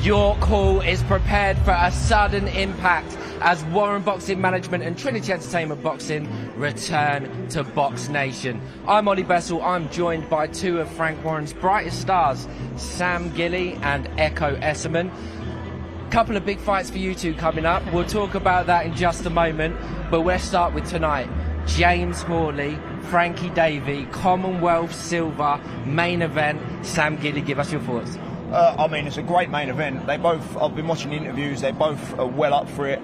York Hall is prepared for a sudden impact as Warren Boxing Management and Trinity Entertainment Boxing return to Box Nation. I'm Ollie Bessel. I'm joined by two of Frank Warren's brightest stars, Sam Gilly and Echo Esserman. Couple of big fights for you two coming up. We'll talk about that in just a moment, but let's start with tonight. James Hawley, Frankie Davey, Commonwealth Silver, main event. Sam Gilly, give us your thoughts. I mean, it's a great main event. I've been watching the interviews, they both are well up for it.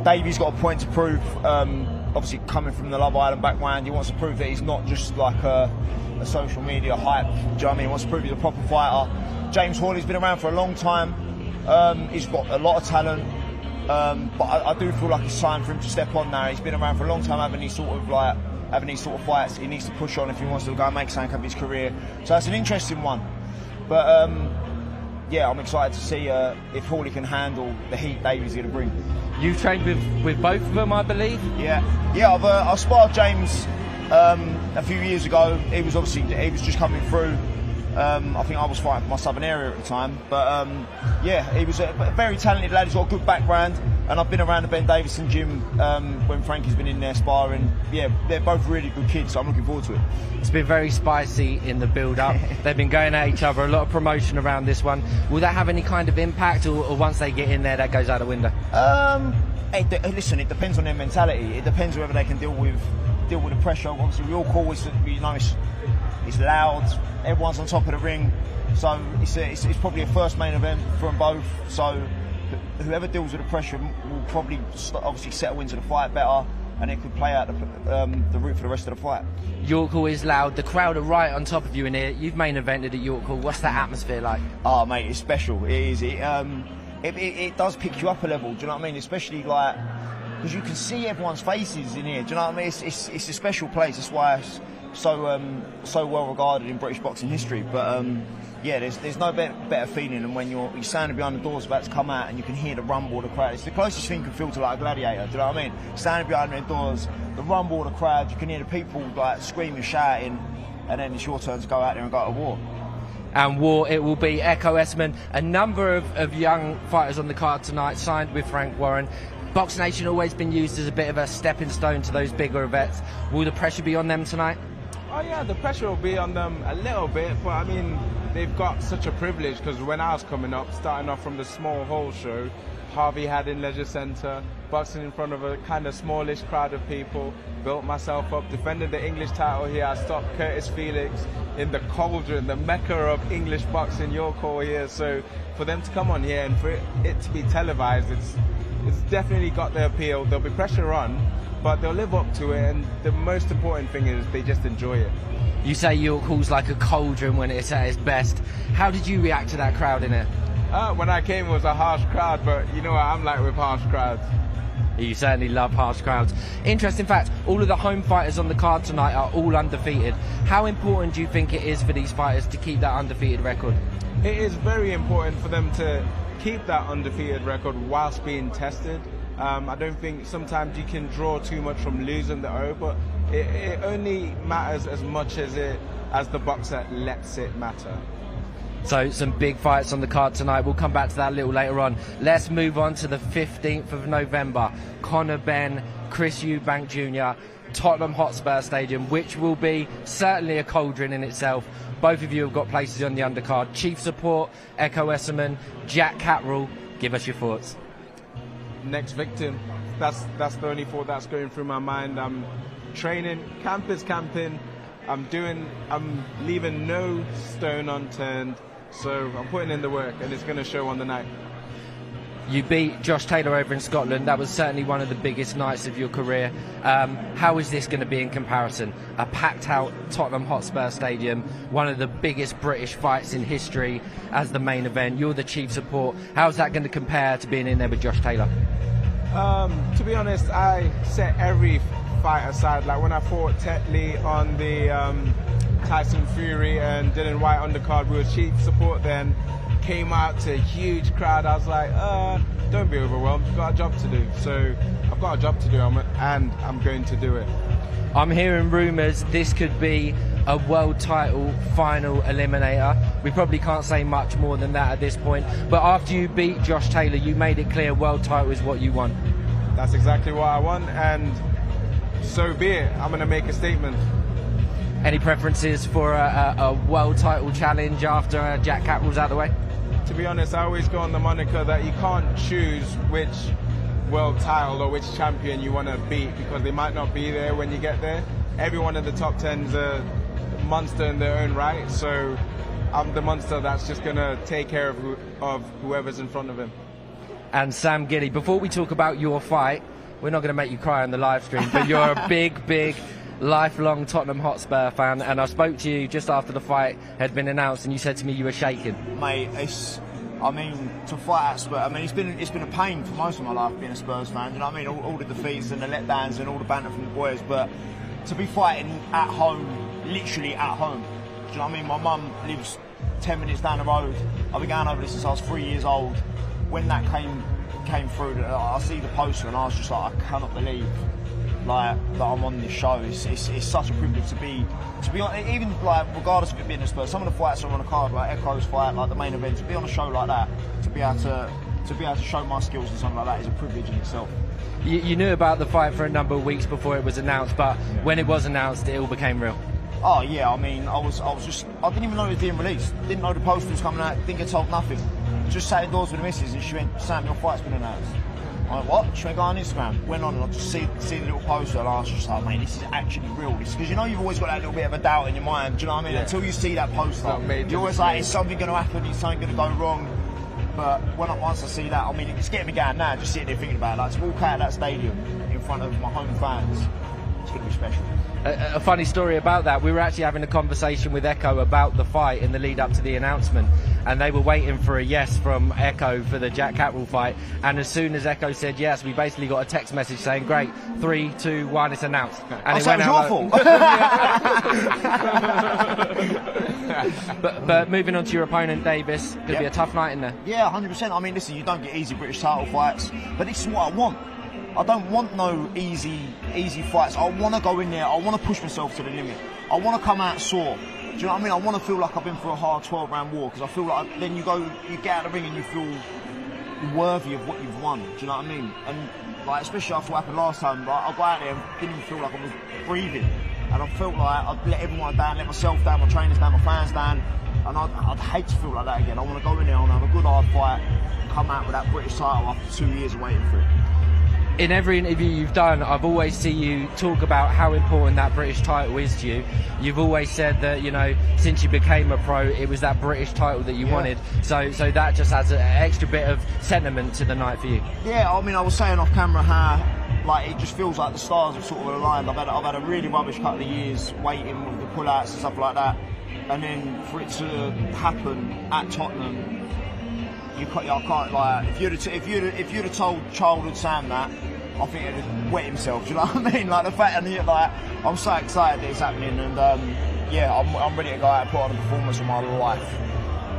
Davey's got a point to prove, obviously coming from the Love Island background. He wants to prove that he's not just like a social media hype, do you know what I mean? He wants to prove he's a proper fighter. James Hawley's been around for a long time. He's got a lot of talent, but I do feel like it's time for him to step on now. He's been around for a long time having these sort of fights. He needs to push on if he wants to go and make something of his career. So that's an interesting one. But yeah, I'm excited to see if Hawley can handle the heat Davey's going to bring. You've trained with both of them, I believe? Yeah, I've sparred James a few years ago. He was just coming through. I think I was fighting for my southern area at the time, but yeah, he was a very talented lad. He's got a good background, and I've been around the Ben Davison gym when Frankie's been in there sparring. Yeah, they're both really good kids, so I'm looking forward to it. It's been very spicy in the build-up. They've been going at each other, a lot of promotion around this one. Will that have any kind of impact, or once they get in there, that goes out the window? Listen, it depends on their mentality. It depends whether they can deal with the pressure. Obviously, we all call it, you know, it's loud. Everyone's on top of the ring, so it's probably a first main event for them both. So whoever deals with the pressure will probably obviously settle into the fight better, and it could play out the route for the rest of the fight. York Hall is loud. The crowd are right on top of you in here. You've main evented at York Hall. What's that atmosphere like? Oh, mate, it's special. It is. It does pick you up a level. Do you know what I mean? Especially like because you can see everyone's faces in here. Do you know what I mean? It's a special place. That's why it's so well regarded in British boxing history. But yeah, there's no better feeling than when you're standing behind the doors about to come out and you can hear the rumble of the crowd. It's the closest thing you can feel to like a gladiator. Do you know what I mean? Standing behind the doors, the rumble of the crowd, you can hear the people like screaming, shouting, and then it's your turn to go out there and go to war. And war it will be. Echo Esserman, a number of young fighters on the card tonight, signed with Frank Warren. Box Nation always been used as a bit of a stepping stone to those bigger events. Will the pressure be on them tonight? Oh yeah, the pressure will be on them a little bit, but I mean, they've got such a privilege because when I was coming up, starting off from the small hall show, Harvey had in Leisure Centre, boxing in front of a kind of smallish crowd of people, built myself up, defended the English title here. I stopped Curtis Felix in the cauldron, the mecca of English boxing, York Hall here. So for them to come on here and for it to be televised, it's definitely got the appeal. There'll be pressure on, but they'll live up to it, and the most important thing is they just enjoy it. You say York Hall's like a cauldron when it's at its best. How did you react to that crowd in it? When I came, it was a harsh crowd, but you know what I'm like with harsh crowds. You certainly love harsh crowds. Interesting fact, all of the home fighters on the card tonight are all undefeated. How important do you think it is for these fighters to keep that undefeated record? It is very important for them to keep that undefeated record whilst being tested. I don't think sometimes you can draw too much from losing the O, but it only matters as much as the boxer lets it matter. So some big fights on the card tonight. We'll come back to that a little later on. Let's move on to the 15th of November. Conor Benn, Chris Eubank Jr., Tottenham Hotspur Stadium, which will be certainly a cauldron in itself. Both of you have got places on the undercard. Chief support, Echo Esserman, Jack Catterall. Give us your thoughts. Next victim. That's the only thought that's going through my mind. I'm training, camp is camping. I'm leaving no stone unturned. So I'm putting in the work, and it's going to show on the night. You beat Josh Taylor over in Scotland. That was certainly one of the biggest nights of your career. How is this going to be in comparison? A packed out Tottenham Hotspur Stadium, one of the biggest British fights in history as the main event. You're the chief support. How's that going to compare to being in there with Josh Taylor? To be honest, I set every fight aside. Like when I fought Tetley on the Tyson Fury and Dylan White undercard, we were chief support then. came out to a huge crowd. I was like, don't be overwhelmed. You've got a job to do. So I've got a job to do, and I'm going to do it. I'm hearing rumours this could be a world title final eliminator. We probably can't say much more than that at this point. But after you beat Josh Taylor, you made it clear world title is what you want. That's exactly what I want, and so be it. I'm going to make a statement. Any preferences for a world title challenge after Jack Catterall's out of the way? To be honest, I always go on the moniker that you can't choose which world title or which champion you want to beat, because they might not be there when you get there. Everyone in the top 10 is a monster in their own right, so I'm the monster that's just going to take care of whoever's in front of him. And Sam Giddy, before we talk about your fight, we're not going to make you cry on the live stream, but you're a big lifelong Tottenham Hotspur fan, and I spoke to you just after the fight had been announced, and you said to me you were shaking. Mate, to fight at Spurs, it's been a pain for most of my life being a Spurs fan. You know what I mean? All the defeats and the letdowns and all the banter from the boys, but to be fighting at home, literally at home. Do you know what I mean? My mum lives 10 minutes down the road. I've been going over this since I was 3 years old. When that came through, I see the poster and I was just like, I cannot believe that I'm on this show. It's such a privilege to be on, even regardless of it being a Spurs. Some of the fights are on the card, like Echo's fight, like the main event. To be on a show like that, to be able to show my skills and something like that is a privilege in itself. You knew about the fight for a number of weeks before it was announced, but when it was announced, it all became real. Oh yeah, I didn't even know it was being released. Didn't know the poster was coming out. Didn't get told nothing. Just sat indoors with the missus, and she went, "Sam, your fight's been announced." I went, "What?" She went, "Go on Instagram." Went on and I just see the little poster, and I was just like, "Mate, this is actually real." Because you know you've always got that little bit of a doubt in your mind. Do you know what I mean? Yeah. Until you see that poster, you're always like, "Is something going to happen? Is something going to go wrong?" But once I see that, it's getting me going now. Just sitting there thinking about it. Like to walk out of that stadium in front of my home fans, it's going to be special. A funny story about that, we were actually having a conversation with Echo about the fight in the lead up to the announcement, and they were waiting for a yes from Echo for the Jack Catterall fight, and as soon as Echo said yes, we basically got a text message saying, "Great, 3, 2, 1, it's announced." And it went out awful. But moving on to your opponent, Davis, going to be a tough night in there. Yeah, 100%. I mean, listen, you don't get easy British title fights, but this is what I want. I don't want no easy fights. I want to go in there. I want to push myself to the limit. I want to come out sore. Do you know what I mean? I want to feel like I've been through a hard 12-round war, because I feel like then you get out of the ring and you feel worthy of what you've won. Do you know what I mean? And like, especially after what happened last time, I got out there and didn't even feel like I was breathing, and I felt like I'd let everyone down, let myself down, my trainers down, my fans down, and I'd hate to feel like that again. I want to go in there and have a good hard fight, and come out with that British title after 2 years of waiting for it. In every interview you've done, I've always seen you talk about how important that British title is to you. You've always said that, you know, since you became a pro, it was that British title that you wanted. So that just adds an extra bit of sentiment to the night for you. Yeah, I mean, I was saying off camera how, like, it just feels like the stars have sort of aligned. I've had a really rubbish couple of years waiting with the pull-outs and stuff like that, and then for it to happen at Tottenham, I can't, like, if you'd have told childhood Sam that, I think he'd have wet himself. Do you know what I mean? Like the fact, and like, I'm so excited that it's happening, and I'm ready to go out and put on a performance of my life.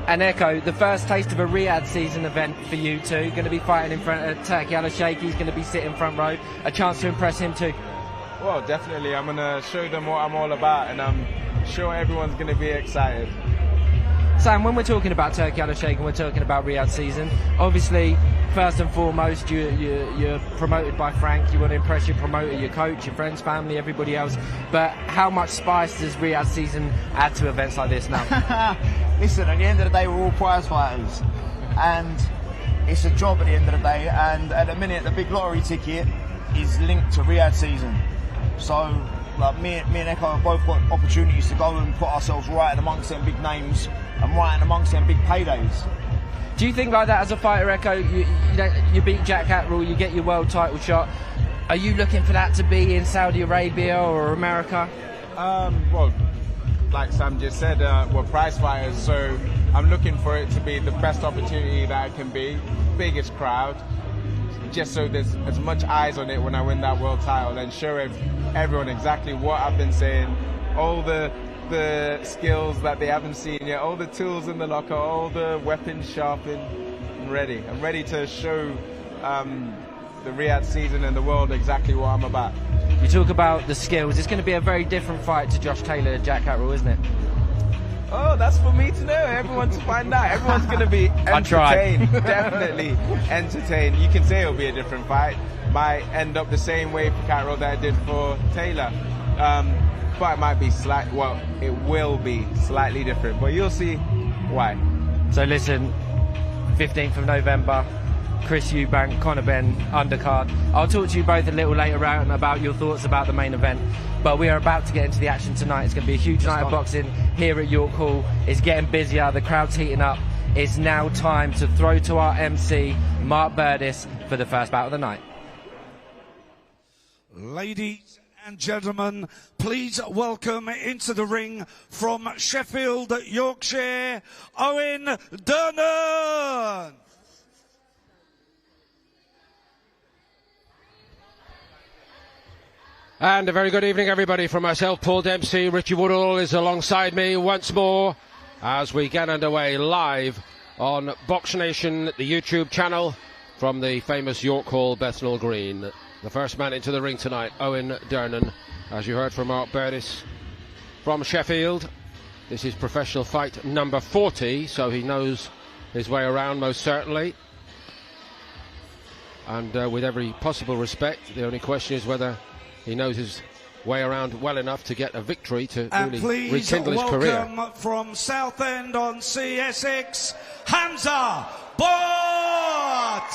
And Echo, the first taste of a Riyadh season event for you two, going to be fighting in front of Turki Al-Sheikh. He's going to be sitting front row. A chance to impress him too. Well, definitely. I'm going to show them what I'm all about, and I'm sure everyone's going to be excited. Sam, when we're talking about Turki Al-Sheikh and we're talking about Riyadh season, obviously, first and foremost, you're promoted by Frank. You want to impress your promoter, your coach, your friends, family, everybody else. But how much spice does Riyadh season add to events like this now? Listen, at the end of the day, we're all prize fighters, and it's a job at the end of the day. And at the minute, the big lottery ticket is linked to Riyadh season. So, like, me and Echo have both got opportunities to go and put ourselves right amongst them big names and right amongst them big paydays. Do you think like that as a fighter, Echo? You beat Jack Catterall, you get your world title shot. Are you looking for that to be in Saudi Arabia or America? Well, like Sam just said, we're prize fighters, so I'm looking for it to be the best opportunity that it can be, biggest crowd, just so there's as much eyes on it when I win that world title, and show everyone exactly what I've been saying, all the the skills that they haven't seen yet, all the tools in the locker, all the weapons sharpened. I'm ready to show the Riyadh season and the world exactly what I'm about. You talk about the skills. It's going to be a very different fight to Josh Taylor and Jack Catterall, isn't it? Oh, that's for me to know. Everyone to find out. Everyone's going to be entertained. Definitely entertained. You can say it'll be a different fight. Might end up the same way for Catterall that I did for Taylor. But it might be it will be slightly different. But you'll see why. So listen, 15th of November, Chris Eubank, Conor Benn, Undercard. I'll talk to you both a little later on about your thoughts about the main event. But we are about to get into the action tonight. It's going to be a huge night of boxing here at York Hall. It's getting busier. The crowd's heating up. It's now time to throw to our MC, Mark Burdis, for the first bout of the night. Ladies and gentlemen, please welcome into the ring from Sheffield, Yorkshire, Owen Durnan. And a very good evening, everybody, from myself, Paul Dempsey. Richie Woodall is alongside me once more as we get underway live on Box Nation, the YouTube channel, from the famous York Hall, Bethnal Green. The first man into the ring tonight, Owen Durnan, as you heard from Mark Burdis from Sheffield. This is professional fight number 40, so he knows his way around most certainly. And with every possible respect, the only question is whether he knows his way around well enough to get a victory to really rekindle his career. And please welcome from Southend on CSX, Hamza Bout.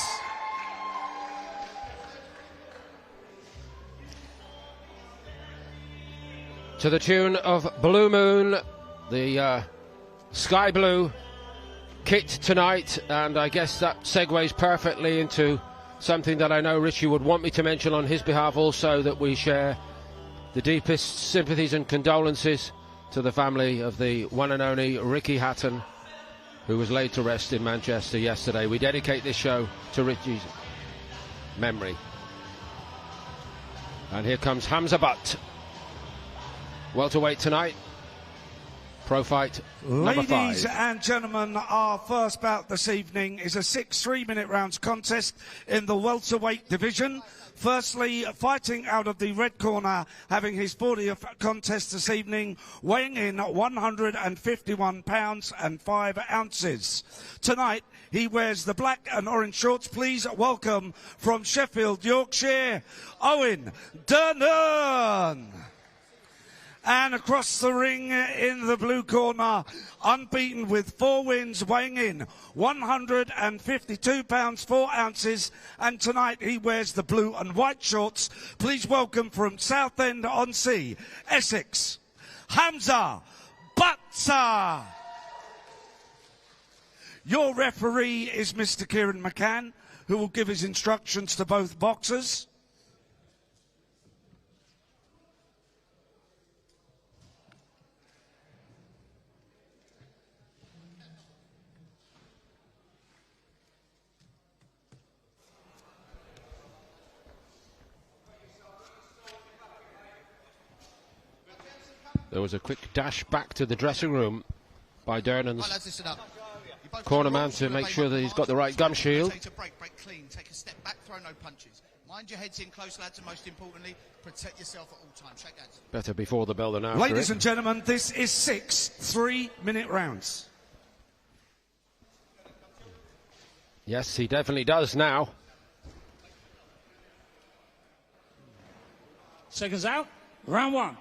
To the tune of Blue Moon, the sky blue kit tonight, and I guess that segues perfectly into something that I know Richie would want me to mention on his behalf also, that we share the deepest sympathies and condolences to the family of the one and only Ricky Hatton, who was laid to rest in Manchester yesterday. We dedicate this show to Richie's memory. And here comes Hamza Bout. Welterweight tonight. Pro fight number 5. Ladies and gentlemen, our first bout this evening is a 6 3-minute rounds contest in the welterweight division. Firstly, fighting out of the red corner, having his 40th contest this evening, weighing in 151 pounds and 5 ounces. Tonight, he wears the black and orange shorts. Please welcome from Sheffield, Yorkshire, Owen Durnan. And across the ring in the blue corner, unbeaten with 4 wins, weighing in 152 pounds 4 ounces. And tonight he wears the blue and white shorts. Please welcome from Southend-on-Sea, Essex, Hamza Bout. Your referee is Mr. Kieran McCann, who will give his instructions to both boxers. There was a quick dash back to the dressing room by Durnan's corner man to make sure that he's got the right gum shield. Break clean, take a step back, throw no punches. Mind your heads in close, lads, and most importantly, protect yourself at all times. Shake hands. Better before the bell than after. Ladies and gentlemen, this is 6 3-minute rounds. Yes, he definitely does now. Seconds out, round 1.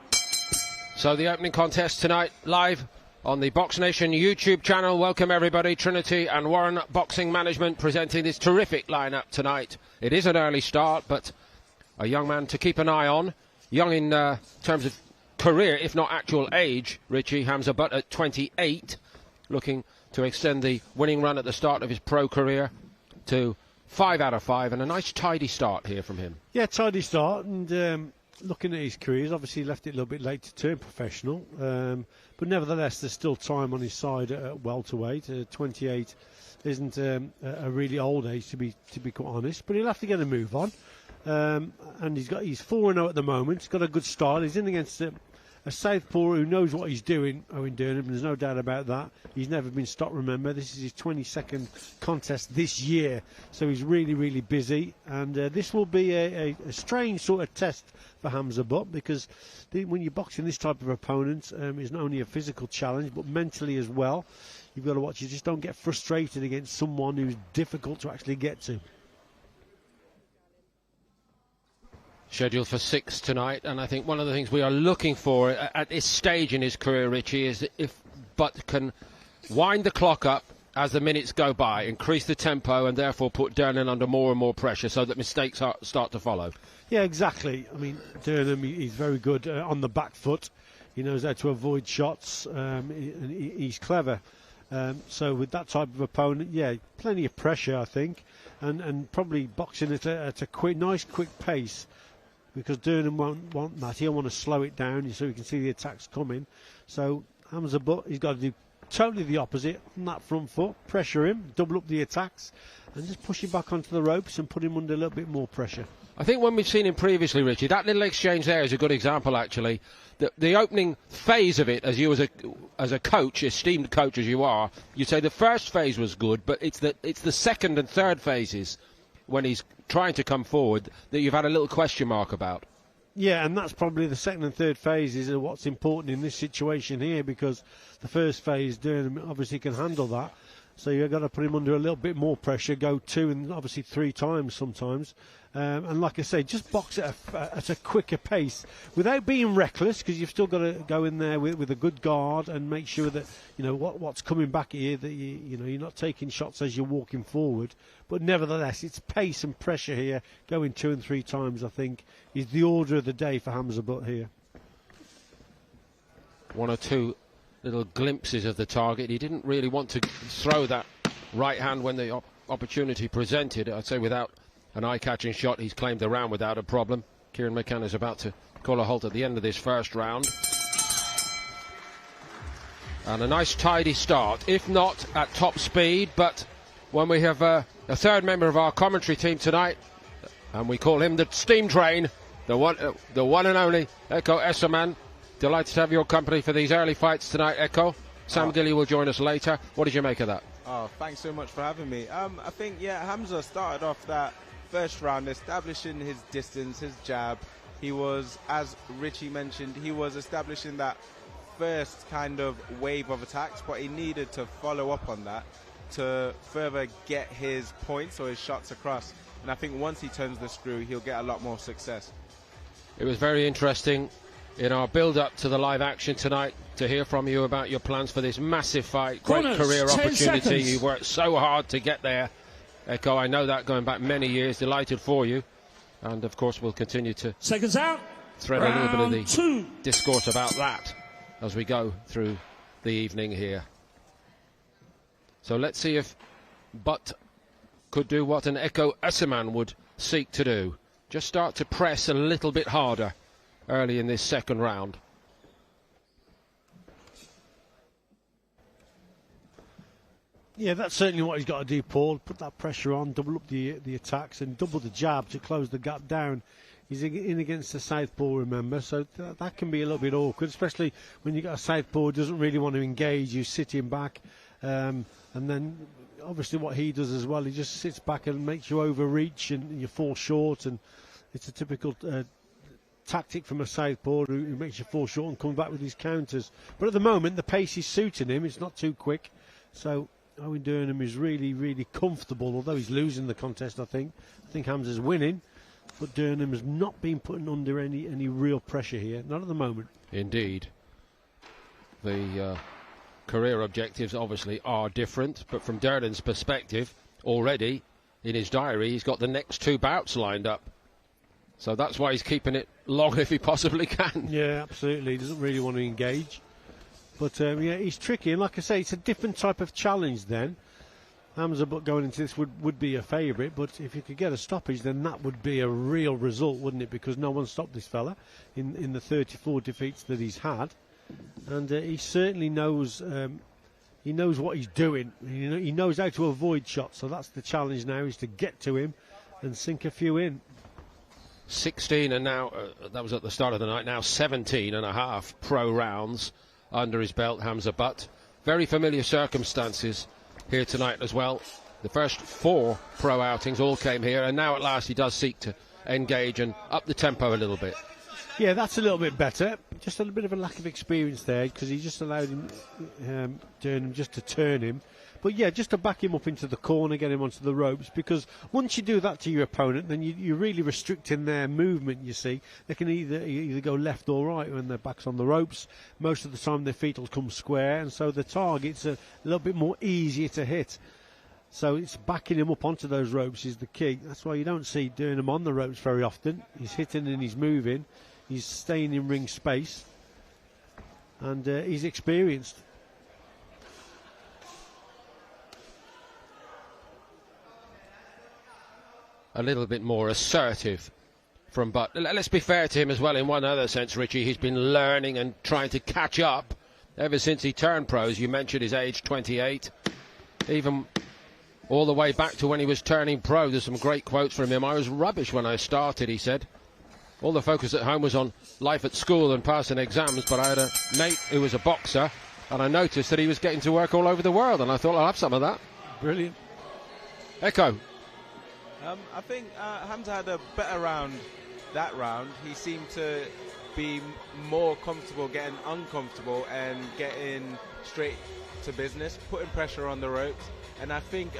So the opening contest tonight, live on the Box Nation YouTube channel. Welcome everybody. Trinity and Warren Boxing Management presenting this terrific lineup tonight. It is an early start, but a young man to keep an eye on. Young in terms of career, if not actual age, Richie Hamza Bout at 28, looking to extend the winning run at the start of his pro career to 5 out of 5, and a nice tidy start here from him. Yeah, tidy start, and looking at his career, he's obviously left it a little bit late to turn professional, but nevertheless there's still time on his side at welterweight. 28 isn't a really old age, to be quite honest, but he'll have to get a move on. And he's 4-0 at the moment. He's got a good style. He's in against a southpaw who knows what he's doing, Owen Durham, there's no doubt about that. He's never been stopped, remember. This is his 22nd contest this year, so he's really, really busy. And this will be a strange sort of test for Hamza Butt, because when you're boxing this type of opponent, it's not only a physical challenge, but mentally as well. You've got to watch, you just don't get frustrated against someone who's difficult to actually get to. Scheduled for 6 tonight, and I think one of the things we are looking for at this stage in his career, Richie, is if Butt can wind the clock up as the minutes go by, increase the tempo, and therefore put Durham under more and more pressure so that mistakes start to follow. Yeah, exactly. I mean, Durham, he's very good on the back foot. He knows how to avoid shots, and he's clever. So with that type of opponent, yeah, plenty of pressure, I think, and probably boxing at a nice quick pace, because Durham won't want that. He'll want to slow it down so he can see the attacks coming. So Hamza Butt, he's got to do totally the opposite on that front foot, pressure him, double up the attacks, and just push him back onto the ropes and put him under a little bit more pressure. I think when we've seen him previously, Richie, that little exchange there is a good example, actually. The opening phase of it, as you as a coach, esteemed coach as you are, you'd say the first phase was good, but it's the second and third phases, when he's trying to come forward, that you've had a little question mark about. Yeah, and that's probably the second and third phases are what's important in this situation here, because the first phase, Durham obviously can handle that. So you've got to put him under a little bit more pressure, go 2 and obviously 3 times sometimes. And like I say, just box at a quicker pace without being reckless, because you've still got to go in there with a good guard and make sure that, you know, what's coming back at you, that you're not taking shots as you're walking forward. But nevertheless, it's pace and pressure here. Going 2 and 3 times, I think, is the order of the day for Hamza Butt here. 1 or 2 little glimpses of the target. He didn't really want to throw that right hand when the opportunity presented. I'd say without an eye-catching shot, he's claimed the round without a problem. Kieran McCann is about to call a halt at the end of this first round. And a nice tidy start, if not at top speed, but when we have a third member of our commentary team tonight, and we call him the steam train, the one and only Echo Esserman. Delighted to have your company for these early fights tonight, Echo. Sam Dilly will join us later. What did you make of that? Oh, thanks so much for having me. I think, yeah, Hamza started off that first round establishing his distance, his jab. He was, as Richie mentioned, he was establishing that first kind of wave of attacks, but he needed to follow up on that to further get his points or his shots across. And I think once he turns the screw, he'll get a lot more success. It was very interesting in our build-up to the live action tonight to hear from you about your plans for this massive fight. Great career opportunity. You worked so hard to get there, Echo. I know that going back many years. Delighted for you. And, of course, we'll continue to seconds out. Thread a little bit of the discourse about that as we go through the evening here. So let's see if Butt could do what an Echo Esserman would seek to do. Just start to press a little bit harder early in this second round. Yeah, that's certainly what he's got to do, Paul. Put that pressure on, double up the attacks and double the jab to close the gap down. He's in against the southpaw, remember, so that can be a little bit awkward, especially when you've got a southpaw who doesn't really want to engage you, sitting back. And then, obviously, what he does as well, he just sits back and makes you overreach and you fall short. And it's a typical tactic from a southpaw who makes you fall short and come back with his counters. But at the moment, the pace is suiting him. It's not too quick. So Owen Durham is really, really comfortable, although he's losing the contest, I think. I think Hamza's winning. But Durham has not been putting under any real pressure here. Not at the moment. Indeed. The career objectives obviously are different, but from Durham's perspective, already in his diary, he's got the next 2 bouts lined up. So that's why he's keeping it long if he possibly can. Yeah, absolutely. He doesn't really want to engage. But, yeah, he's tricky. And like I say, it's a different type of challenge then. Hamza Butt going into this would be a favourite, but if you could get a stoppage, then that would be a real result, wouldn't it? Because no one stopped this fella in the 34 defeats that he's had. And he certainly knows what he's doing. He knows how to avoid shots. So that's the challenge now, is to get to him and sink a few in. 16 and now, that was at the start of the night, now 17 and a half pro rounds under his belt, Hamza Butt. Very familiar circumstances here tonight as well. The first 4 pro outings all came here, and now at last he does seek to engage and up the tempo a little bit. Yeah, that's a little bit better. Just a little bit of a lack of experience there, because he just allowed him, Durnham just to turn him. But yeah, just to back him up into the corner, get him onto the ropes, because once you do that to your opponent, then you're really restricting their movement, you see. They can either go left or right when their back's on the ropes. Most of the time their feet will come square, and so the target's a little bit more easier to hit. So it's backing him up onto those ropes is the key. That's why you don't see Durnham on the ropes very often. He's hitting and he's moving. He's staying in ring space. And he's experienced. A little bit more assertive from Butt. Let's be fair to him as well in one other sense, Richie. He's been learning and trying to catch up ever since he turned pro. As you mentioned, his age 28. Even all the way back to when he was turning pro. There's some great quotes from him. I was rubbish when I started, he said. All the focus at home was on life at school and passing exams, but I had a mate who was a boxer, and I noticed that he was getting to work all over the world, and I thought I'll have some of that. Brilliant. Echo. I think Hamza had a better round that round. He seemed to be more comfortable getting uncomfortable and getting straight to business, putting pressure on the ropes. And I think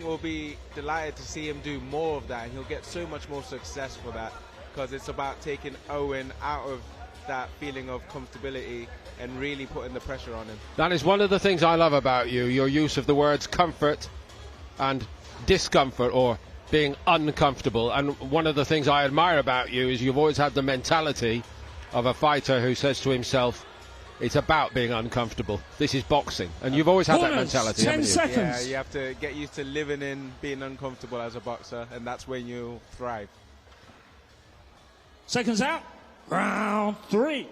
we'll be delighted to see him do more of that, and he'll get so much more success for that, because it's about taking Owen out of that feeling of comfortability and really putting the pressure on him. That is one of the things I love about you, your use of the words comfort and discomfort, or being uncomfortable. And one of the things I admire about you is you've always had the mentality of a fighter who says to himself, it's about being uncomfortable. This is boxing. And you've always had that mentality, 10 haven't you? seconds. Yeah, you have to get used to living in being uncomfortable as a boxer, and that's when you thrive. Seconds out. Round 3.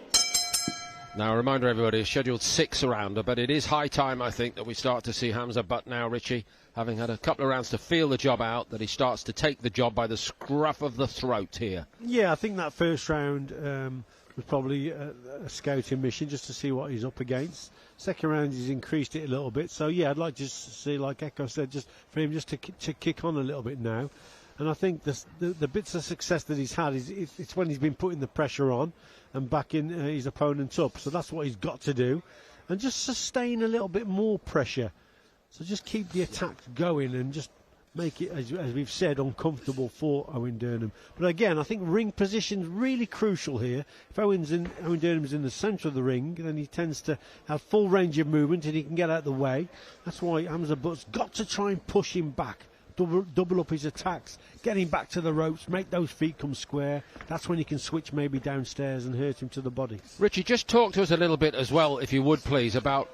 Now, a reminder, everybody, a scheduled 6 rounder, but it is high time, I think, that we start to see Hamza Butt now, Richie, having had a couple of rounds to feel the job out, that he starts to take the job by the scruff of the throat here. Yeah, I think that first round was probably a scouting mission just to see what he's up against. Second round, he's increased it a little bit. So, yeah, I'd like to see, like Echo said, just for him just to kick on a little bit now. And I think the bits of success that he's had, it's when he's been putting the pressure on and backing his opponent up. So that's what he's got to do. And just sustain a little bit more pressure. So just keep the attack going and just make it, as we've said, uncomfortable for Owen Durnham. But again, I think ring position's really crucial here. If Owen Durnham's in the centre of the ring, then he tends to have full range of movement and he can get out of the way. That's why Hamza Butt's got to try and push him back. Double up his attacks, get him back to the ropes, make those feet come square. That's when you can switch maybe downstairs and hurt him to the body. Richie, just talk to us a little bit as well, if you would please, about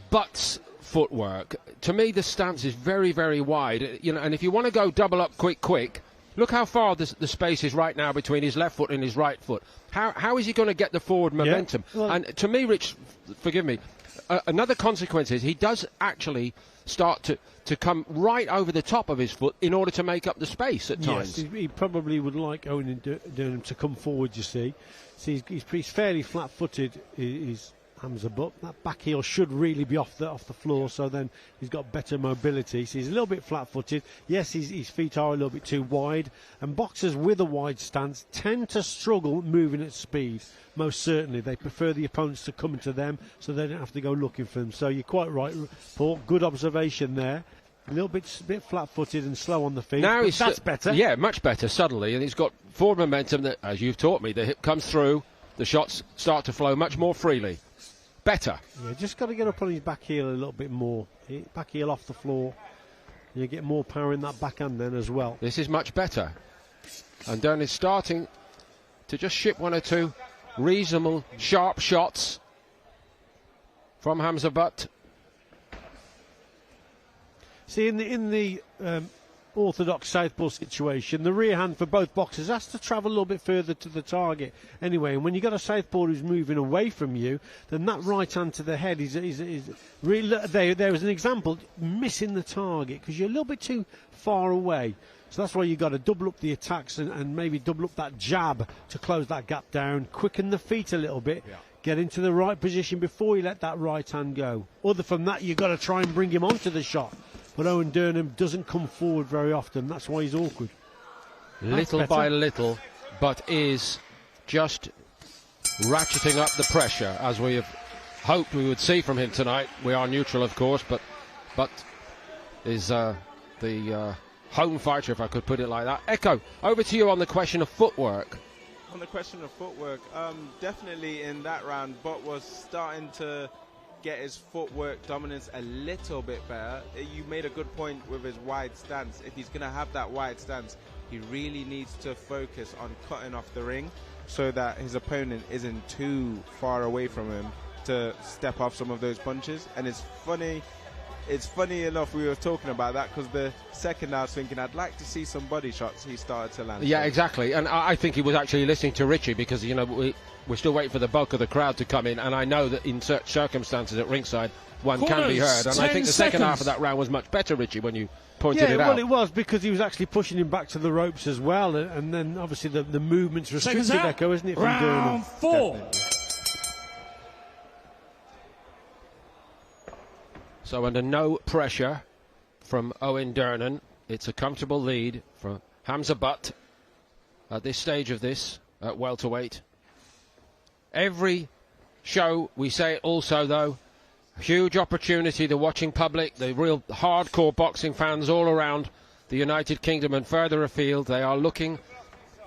Butt's footwork. To me, the stance is very, very wide. You know, and if you want to go double up quick, look how far the space is right now between his left foot and his right foot. How is he going to get the forward momentum? Yeah, well, and to me, Rich, forgive me, another consequence is he does actually start to come right over the top of his foot in order to make up the space at times. Yes, he probably would like Owen Durnham to come forward, you see. So he's fairly flat-footed, he's Hamza Butt. That back heel should really be off the floor, so then he's got better mobility. So he's a little bit flat-footed. Yes, his feet are a little bit too wide, and boxers with a wide stance tend to struggle moving at speed. Most certainly, they prefer the opponents to come into them, so they don't have to go looking for them. So you're quite right, Paul. Good observation there. A little bit flat-footed and slow on the feet. Now that's better. Yeah, much better suddenly, and he's got forward momentum that, as you've taught me, the hip comes through, the shots start to flow much more freely. Better. Yeah, just got to get up on his back heel a little bit more. Back heel off the floor. You get more power in that backhand then as well. This is much better. And Durnham is starting to just ship one or two reasonable, sharp shots from Hamza Butt. See, in the orthodox southpaw situation, the rear hand for both boxers has to travel a little bit further to the target anyway, and when you've got a southpaw who's moving away from you, then that right hand to the head is really, there was an example, missing the target because you're a little bit too far away. So that's why you've got to double up the attacks and maybe double up that jab to close that gap down, quicken the feet a little bit, get into the right position before you let that right hand go. Other from that, you've got to try and bring him onto the shot. But Owen Durham doesn't come forward very often. That's why he's awkward. Little by little, but is just ratcheting up the pressure, as we have hoped we would see from him tonight. We are neutral, of course, but is the home fighter, if I could put it like that. Echo, over to you on the question of footwork. On the question of footwork, definitely in that round, Butt was starting to get his footwork dominance a little bit better. You made a good point with his wide stance. If he's going to have that wide stance, he really needs to focus on cutting off the ring so that his opponent isn't too far away from him to step off some of those punches. And it's funny enough we were talking about that, because the second I was thinking I'd like to see some body shots, he started to land. Yeah, exactly. And I think he was actually listening to Richie, because, you know, we're still waiting for the bulk of the crowd to come in, and I know that in certain circumstances at ringside one can be heard, and I think the second half of that round was much better, Richie, when you pointed it out. Yeah, well, it was, because he was actually pushing him back to the ropes as well, and then obviously the movement's restricted, Echo, isn't it, from Round 4. Definitely. So under no pressure from Owen Durnan, it's a comfortable lead for Hamza Butt at this stage of this at welterweight. Every show we say it also, though, huge opportunity, the watching public, the real hardcore boxing fans all around the United Kingdom and further afield. They are looking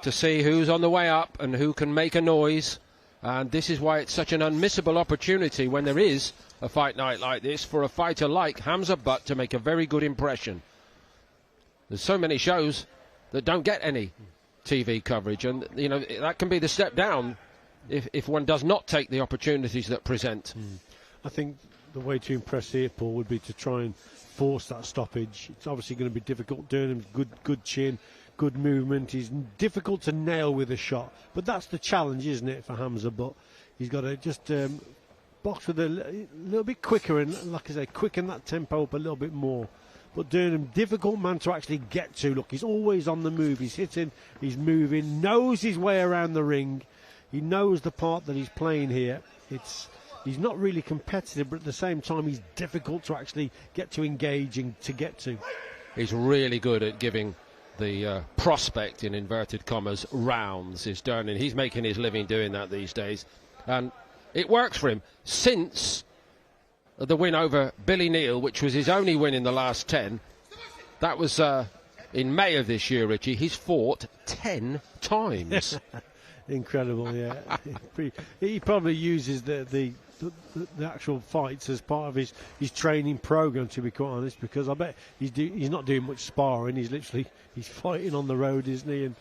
to see who's on the way up and who can make a noise, and this is why it's such an unmissable opportunity when there is a fight night like this for a fighter like Hamza Butt to make a very good impression. There's so many shows that don't get any TV coverage, and you know that can be the step down if one does not take the opportunities that present. I think the way to impress here, Paul, would be to try and force that stoppage. It's obviously going to be difficult. Durham's good chin, good movement. He's difficult to nail with a shot, but that's the challenge, isn't it, for Hamza? But he's got to just box with a little bit quicker, and like I say, quicken that tempo up a little bit more. But Durham, difficult man to actually get to. Look, he's always on the move. He's hitting, he's moving, knows his way around the ring. He knows the part that he's playing here. He's not really competitive, but at the same time, he's difficult to actually get to engage and to get to. He's really good at giving the prospect, in inverted commas, rounds, is Durnan. He's making his living doing that these days. And it works for him. Since the win over Billy Neal, which was his only win in the last 10, that was in May of this year, Richie, he's fought 10 times. Incredible, yeah. He probably uses the actual fights as part of his training program, to be quite honest, because I bet he's not doing much sparring. He's fighting on the road, isn't he? And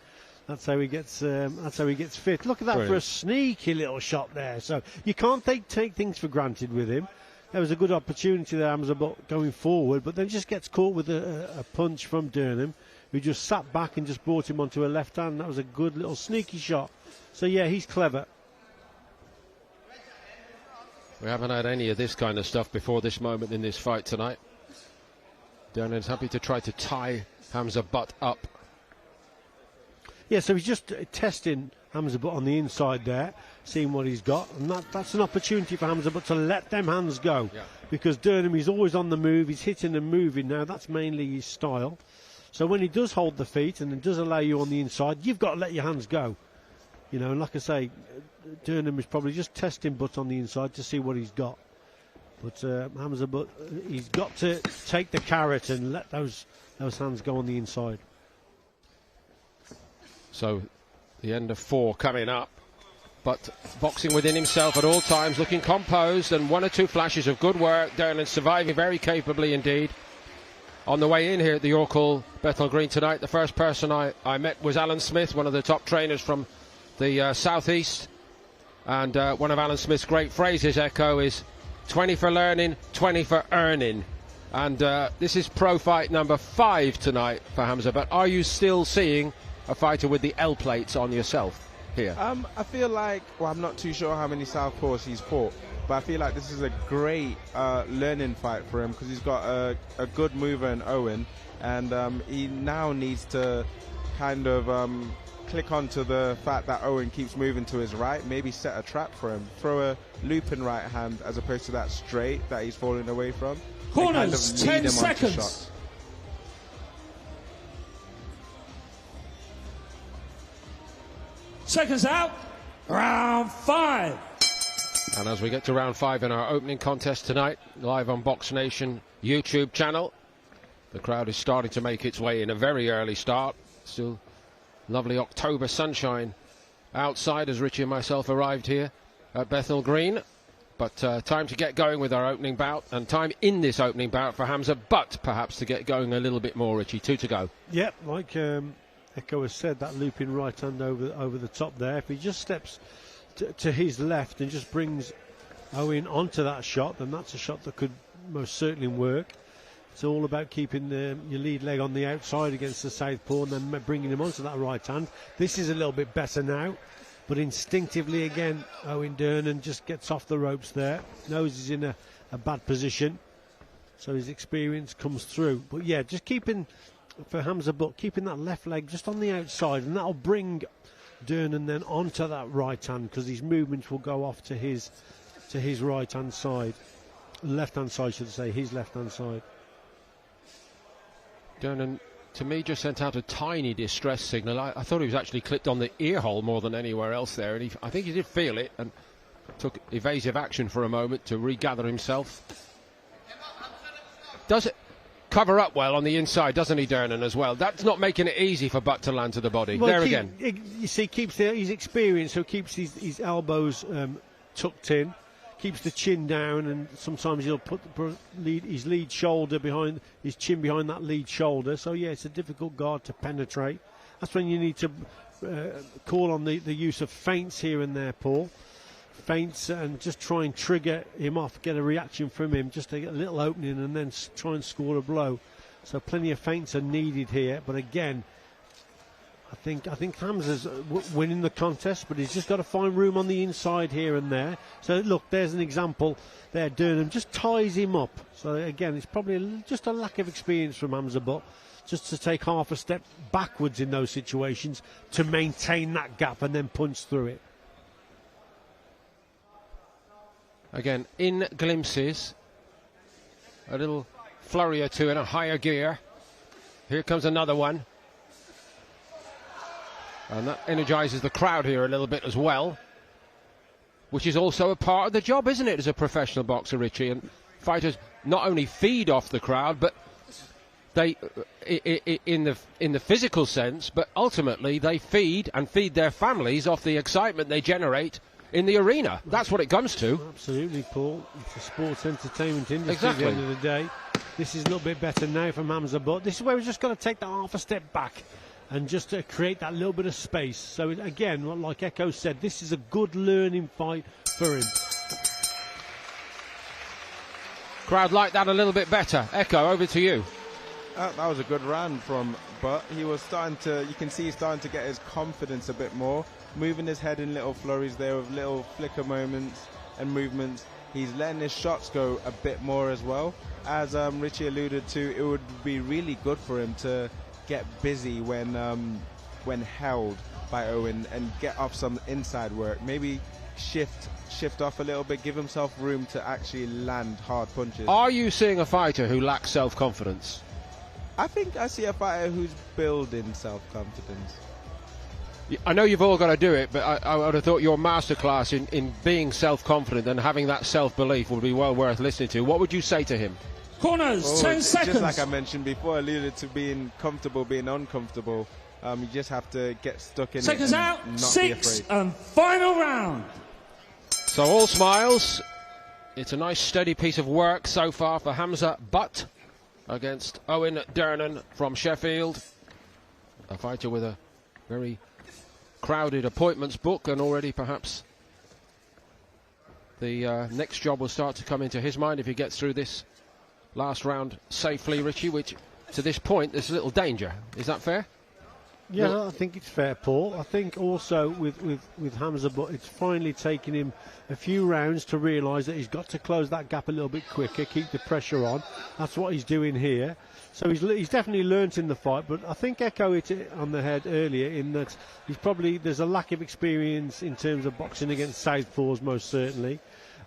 that's how he gets fit. Look at that. Brilliant. For a sneaky little shot there. So you can't take things for granted with him. There was a good opportunity there, Hamza, going forward, but then just gets caught with a punch from Durham, who just sat back and just brought him onto a left hand. That was a good little sneaky shot. So yeah, he's clever. We haven't had any of this kind of stuff before this moment in this fight tonight. Durnan's happy to try to tie Hamza Butt up. Yeah, so he's just testing Hamza Butt on the inside there, seeing what he's got, and that's an opportunity for Hamza Butt to let them hands go. Yeah. Because Durham, he's always on the move, he's hitting and moving now, that's mainly his style. So when he does hold the feet and does allow you on the inside, you've got to let your hands go. You know, and like I say, Durham is probably just testing Butt on the inside to see what he's got. But Hamza Butt, he's got to take the carrot and let those hands go on the inside. So the end of 4 coming up. But boxing within himself at all times, looking composed, and 1 or 2 flashes of good work. Durnan surviving very capably indeed. On the way in here at the York Hall, Bethnal Green tonight, the first person I met was Alan Smith, one of the top trainers from the southeast. And one of Alan Smith's great phrases, Echo, is 20 for learning, 20 for earning. And this is pro fight number 5 tonight for Hamza. But are you still seeing a fighter with the L plates on yourself here? I feel like, well, I'm not too sure how many southpaws he's fought, But I feel like this is a great learning fight for him because he's got a good mover in Owen, and he now needs to kind of click onto the fact that Owen keeps moving to his right, maybe set a trap for him, throw a looping right hand as opposed to that straight that he's falling away from. Corners, 10 seconds. Seconds out, round 5. And as we get to round 5 in our opening contest tonight, live on Box Nation YouTube channel, the crowd is starting to make its way in. A very early start. Still lovely October sunshine outside as Richie and myself arrived here at Bethnal Green. But time to get going with our opening bout, and time in this opening bout for Hamza, but perhaps to get going a little bit more, Richie. 2 to go. Yep, like Echo has said, that looping right hand over the top there. If he just steps to his left and just brings Owen onto that shot, then that's a shot that could most certainly work. It's all about keeping your lead leg on the outside against the southpaw and then bringing him onto that right hand. This is a little bit better now, but instinctively again, Owen Dernan just gets off the ropes there. Knows he's in a bad position, so his experience comes through. But yeah, just keeping, for Hamza Butt, keeping that left leg just on the outside, and that'll bring Dernan then onto that right hand, because his movements will go off to his right hand side, left hand side should I say, his left hand side. Dernan, to me, just sent out a tiny distress signal. I thought he was actually clipped on the ear hole more than anywhere else there, and I think he did feel it and took evasive action for a moment to regather himself. Does it cover up well on the inside, doesn't he, Dernan, as well? That's not making it easy for Butt to land to the body. Well, there again. You see, keeps his experience, so keeps his elbows tucked in, keeps the chin down, and sometimes he'll put his lead shoulder behind, his chin behind that lead shoulder. So yeah, it's a difficult guard to penetrate. That's when you need to call on the use of feints here and there, Paul. Feints, and just try and trigger him off, get a reaction from him, just to get a little opening and then try and score a blow. So plenty of feints are needed here, but again, I think Hamza's winning the contest, but he's just got to find room on the inside here and there. So look, there's an example there. Dernan just ties him up. So again, it's probably just a lack of experience from Hamza Butt, just to take half a step backwards in those situations to maintain that gap and then punch through it. Again, in glimpses, a little flurry or two in a higher gear. Here comes another one. And that energises the crowd here a little bit as well, which is also a part of the job, isn't it, as a professional boxer, Richie? And fighters not only feed off the crowd, but they, in the physical sense, but ultimately they feed their families off the excitement they generate in the arena. That's what it comes to. Absolutely, Paul. It's a sports entertainment industry exactly. At the end of the day. This is a little bit better now from Hamza Butt. This is where we've just got to take that half a step back and just to create that little bit of space. So again, like Echo said, this is a good learning fight for him. Crowd like that a little bit better. Echo, over to you. That was a good round from Butt. He was starting to, you can see he's starting to get his confidence a bit more, moving his head in little flurries there with little flicker moments and movements. He's letting his shots go a bit more as well. As Richie alluded to, it would be really good for him to get busy when held by Owen and get off some inside work. Maybe shift off a little bit, give himself room to actually land hard punches. Are you seeing a fighter who lacks self-confidence? I think I see a fighter who's building self-confidence. I know you've all got to do it, but I would have thought your masterclass in being self-confident and having that self-belief would be well worth listening to. What would you say to him? Corners, 10 seconds. Just like I mentioned before, alluded to being comfortable, being uncomfortable. You just have to get stuck in seconds it and out, not 6 be afraid. and final round. So all smiles. It's a nice steady piece of work so far for Hamza Butt against Owen Dernan from Sheffield. A fighter with a very crowded appointments book, and already perhaps the next job will start to come into his mind if he gets through this last round safely, Richie, which to this point there's a little danger. Is that fair? Yeah, I think it's fair, Paul. I think also with Hamza, but it's finally taken him a few rounds to realise that he's got to close that gap a little bit quicker, keep the pressure on. That's what he's doing here. So he's definitely learnt in the fight, but I think Echo hit it on the head earlier in that there's a lack of experience in terms of boxing against southpaws, most certainly.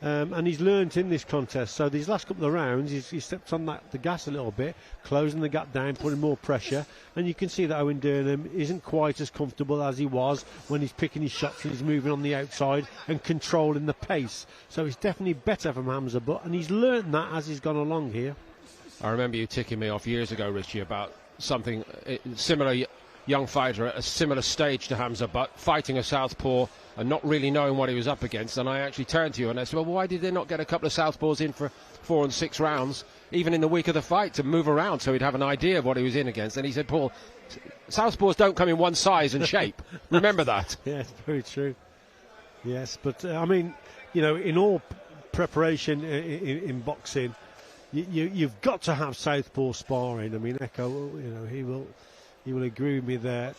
And he's learnt in this contest. So these last couple of rounds, he stepped on the gas a little bit, closing the gap down, putting more pressure. And you can see that Owen Durham isn't quite as comfortable as he was when he's picking his shots and he's moving on the outside and controlling the pace. So it's definitely better from Hamza Butt, and he's learnt that as he's gone along here. I remember you ticking me off years ago, Richie, about something similar. Young fighter at a similar stage to Hamza Butt, fighting a southpaw and not really knowing what he was up against. And I actually turned to you and I said, well, why did they not get a couple of southpaws in for 4 and 6 rounds, even in the week of the fight, to move around so he'd have an idea of what he was in against? And he said, Paul, southpaws don't come in one size and shape. Remember that. Yeah, it's very true. Yes, but I mean, you know, in all preparation in boxing, you've got to have southpaw sparring. I mean, Echo, you know, he will agree with me there,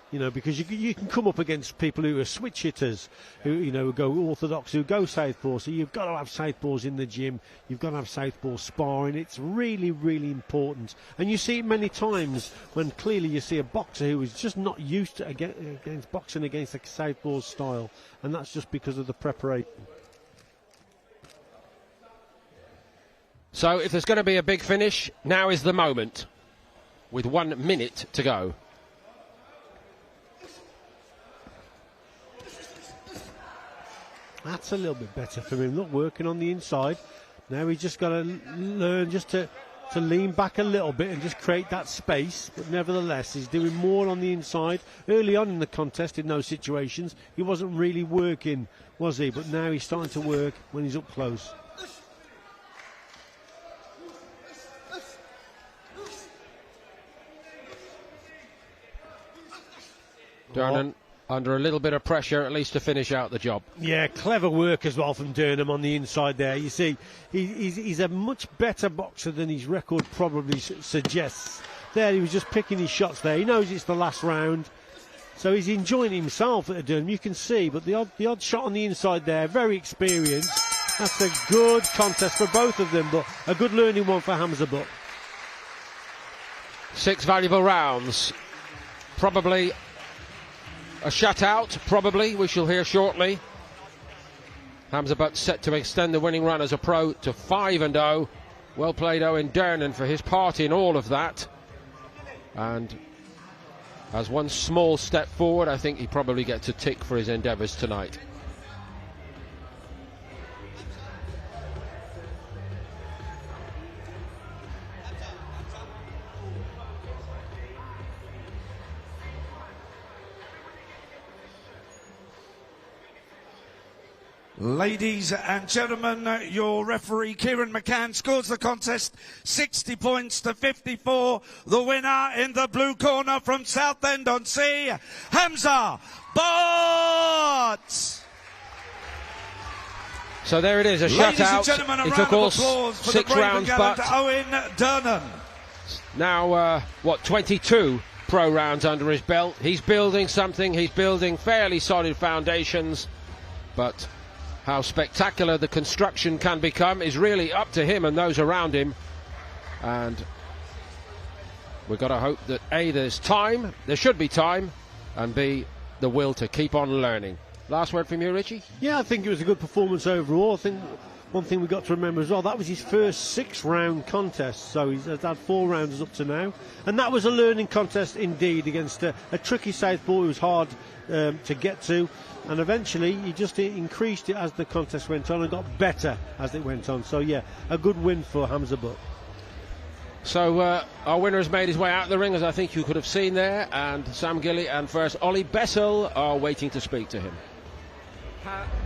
you know, because you can come up against people who are switch hitters, who, you know, go orthodox, who go southpaw. So you've got to have southpaws in the gym. You've got to have southpaw sparring. It's really, really important. And you see it many times when clearly you see a boxer who is just not used to against boxing against a southpaw style, and that's just because of the preparation. So if there's going to be a big finish, now is the moment, with 1 minute to go. That's a little bit better for him, not working on the inside. Now he's just got to learn just to lean back a little bit and just create that space, but nevertheless he's doing more on the inside. Early on in the contest, in those situations, he wasn't really working, was he? But now he's starting to work when he's up close. Durnan under a little bit of pressure, at least to finish out the job. Yeah, clever work as well from Durham on the inside there. You see, he's a much better boxer than his record probably suggests. There, he was just picking his shots there. He knows it's the last round, so he's enjoying himself at Durham. You can see, but the odd shot on the inside there, very experienced. That's a good contest for both of them, but a good learning one for Hamza Butt. 6 valuable rounds. Probably a shutout, probably, we shall hear shortly. Hamza Butt set to extend the winning run as a pro to 5-0. Well played Owen Durnan for his part in all of that. And as one small step forward, I think he probably gets a tick for his endeavours tonight. Ladies and gentlemen, your referee Kieran McCann scores the contest 60 points to 54. The winner in the blue corner from Southend-on-Sea, Hamza Butt. So there it is, a shutout. It took all 6 rounds, but Owen Durnan. Now, 22 pro rounds under his belt. He's building something. He's building fairly solid foundations, but how spectacular the construction can become is really up to him and those around him. And we've got to hope that A, there's time, there should be time, and B, the will to keep on learning. Last word from you, Richie? Yeah, I think it was a good performance overall. I think one thing we've got to remember as well, that was his first 6-round contest, so he's had 4 rounds up to now. And that was a learning contest indeed against a tricky southpaw who was hard to get to. And eventually he just increased it as the contest went on and got better as it went on. So yeah, a good win for Hamza Butt. So our winner has made his way out of the ring, as I think you could have seen there, and Sam Gilly and first Ollie Bessel are waiting to speak to him.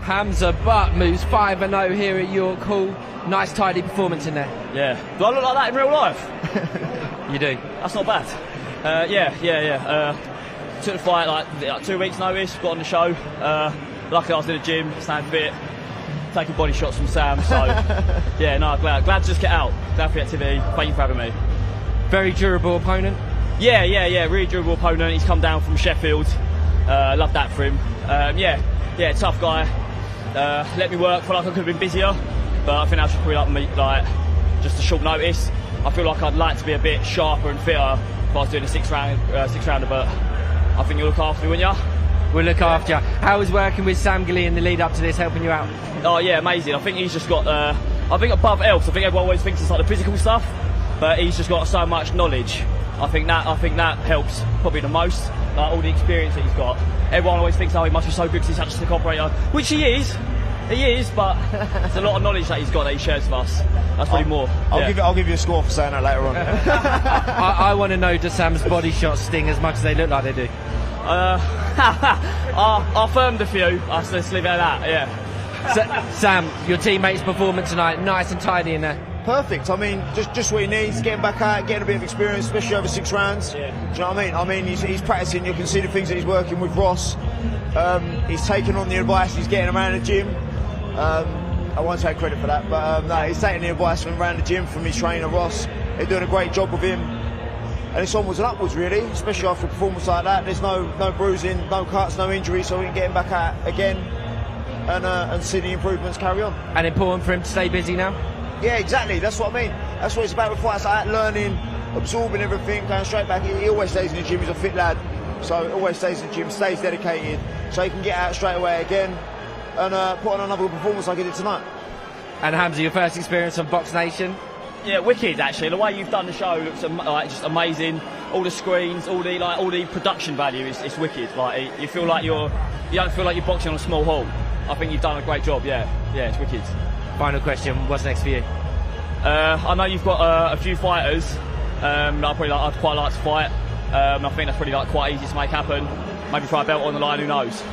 Hamza Butt moves 5-0 here at York Hall. Nice tidy performance in there. Yeah. Do I look like that in real life? You do. That's not bad. Yeah. Took the fight like 2 weeks notice, got on the show. Luckily I was in the gym, staying fit, taking body shots from Sam, so yeah, no, glad to just get out. Glad for the activity. Thank you for having me. Very durable opponent. Yeah, really durable opponent. He's come down from Sheffield. Love that for him. Yeah, tough guy. Let me work. Feel like I could have been busier, but I think that should probably like me, like just a short notice. I feel like I'd like to be a bit sharper and fitter if I was doing a six rounder, but I think you'll look after me, wouldn't you? We'll look after you. How was working with Sam Gilley in the lead up to this, helping you out? Oh yeah, amazing. I think he's just got, I think above else, I think everyone always thinks it's like the physical stuff, but he's just got so much knowledge. I think that helps probably the most, like all the experience that he's got. Everyone always thinks, oh, he must be so good because he's such a slick operator, which he is, but there's a lot of knowledge that he's got that he shares with us. That's probably more. I'll give you a score for saying that later on. I want to know, does Sam's body shots sting as much as they look like they do? I firmed a few. Let's leave it at that, yeah. Sam, your teammate's performance tonight, nice and tidy in there. Perfect. I mean, just what he needs, getting back out, getting a bit of experience, especially over 6 rounds. Yeah. Do you know what I mean? I mean, he's practicing. You can see the things that he's working with Ross. He's taking on the advice. He's getting around the gym. I won't take credit for that, but no, he's taking the advice from around the gym from his trainer Ross. They're doing a great job with him, and it's onwards and upwards really, especially after a performance like that. There's no bruising, no cuts, no injuries, so we can get him back out again and see the improvements carry on. And important for him to stay busy now? Yeah, exactly. That's what I mean. That's what it's about with fights like that, learning, absorbing everything, going straight back. He always stays in the gym. He's a fit lad, so always stays in the gym, stays dedicated, so he can get out straight away again and put on another good performance like he did tonight. And Hamza, your first experience on Box Nation? Yeah, wicked actually. The way you've done the show looks like just amazing. All the screens, all the production value is wicked. Like you feel like you don't feel like you're boxing on a small hall. I think you've done a great job. Yeah, it's wicked. Final question, what's next for you? I know you've got a few fighters that I'd quite like to fight. I think that's probably quite easy to make happen. Maybe try a belt on the line, who knows?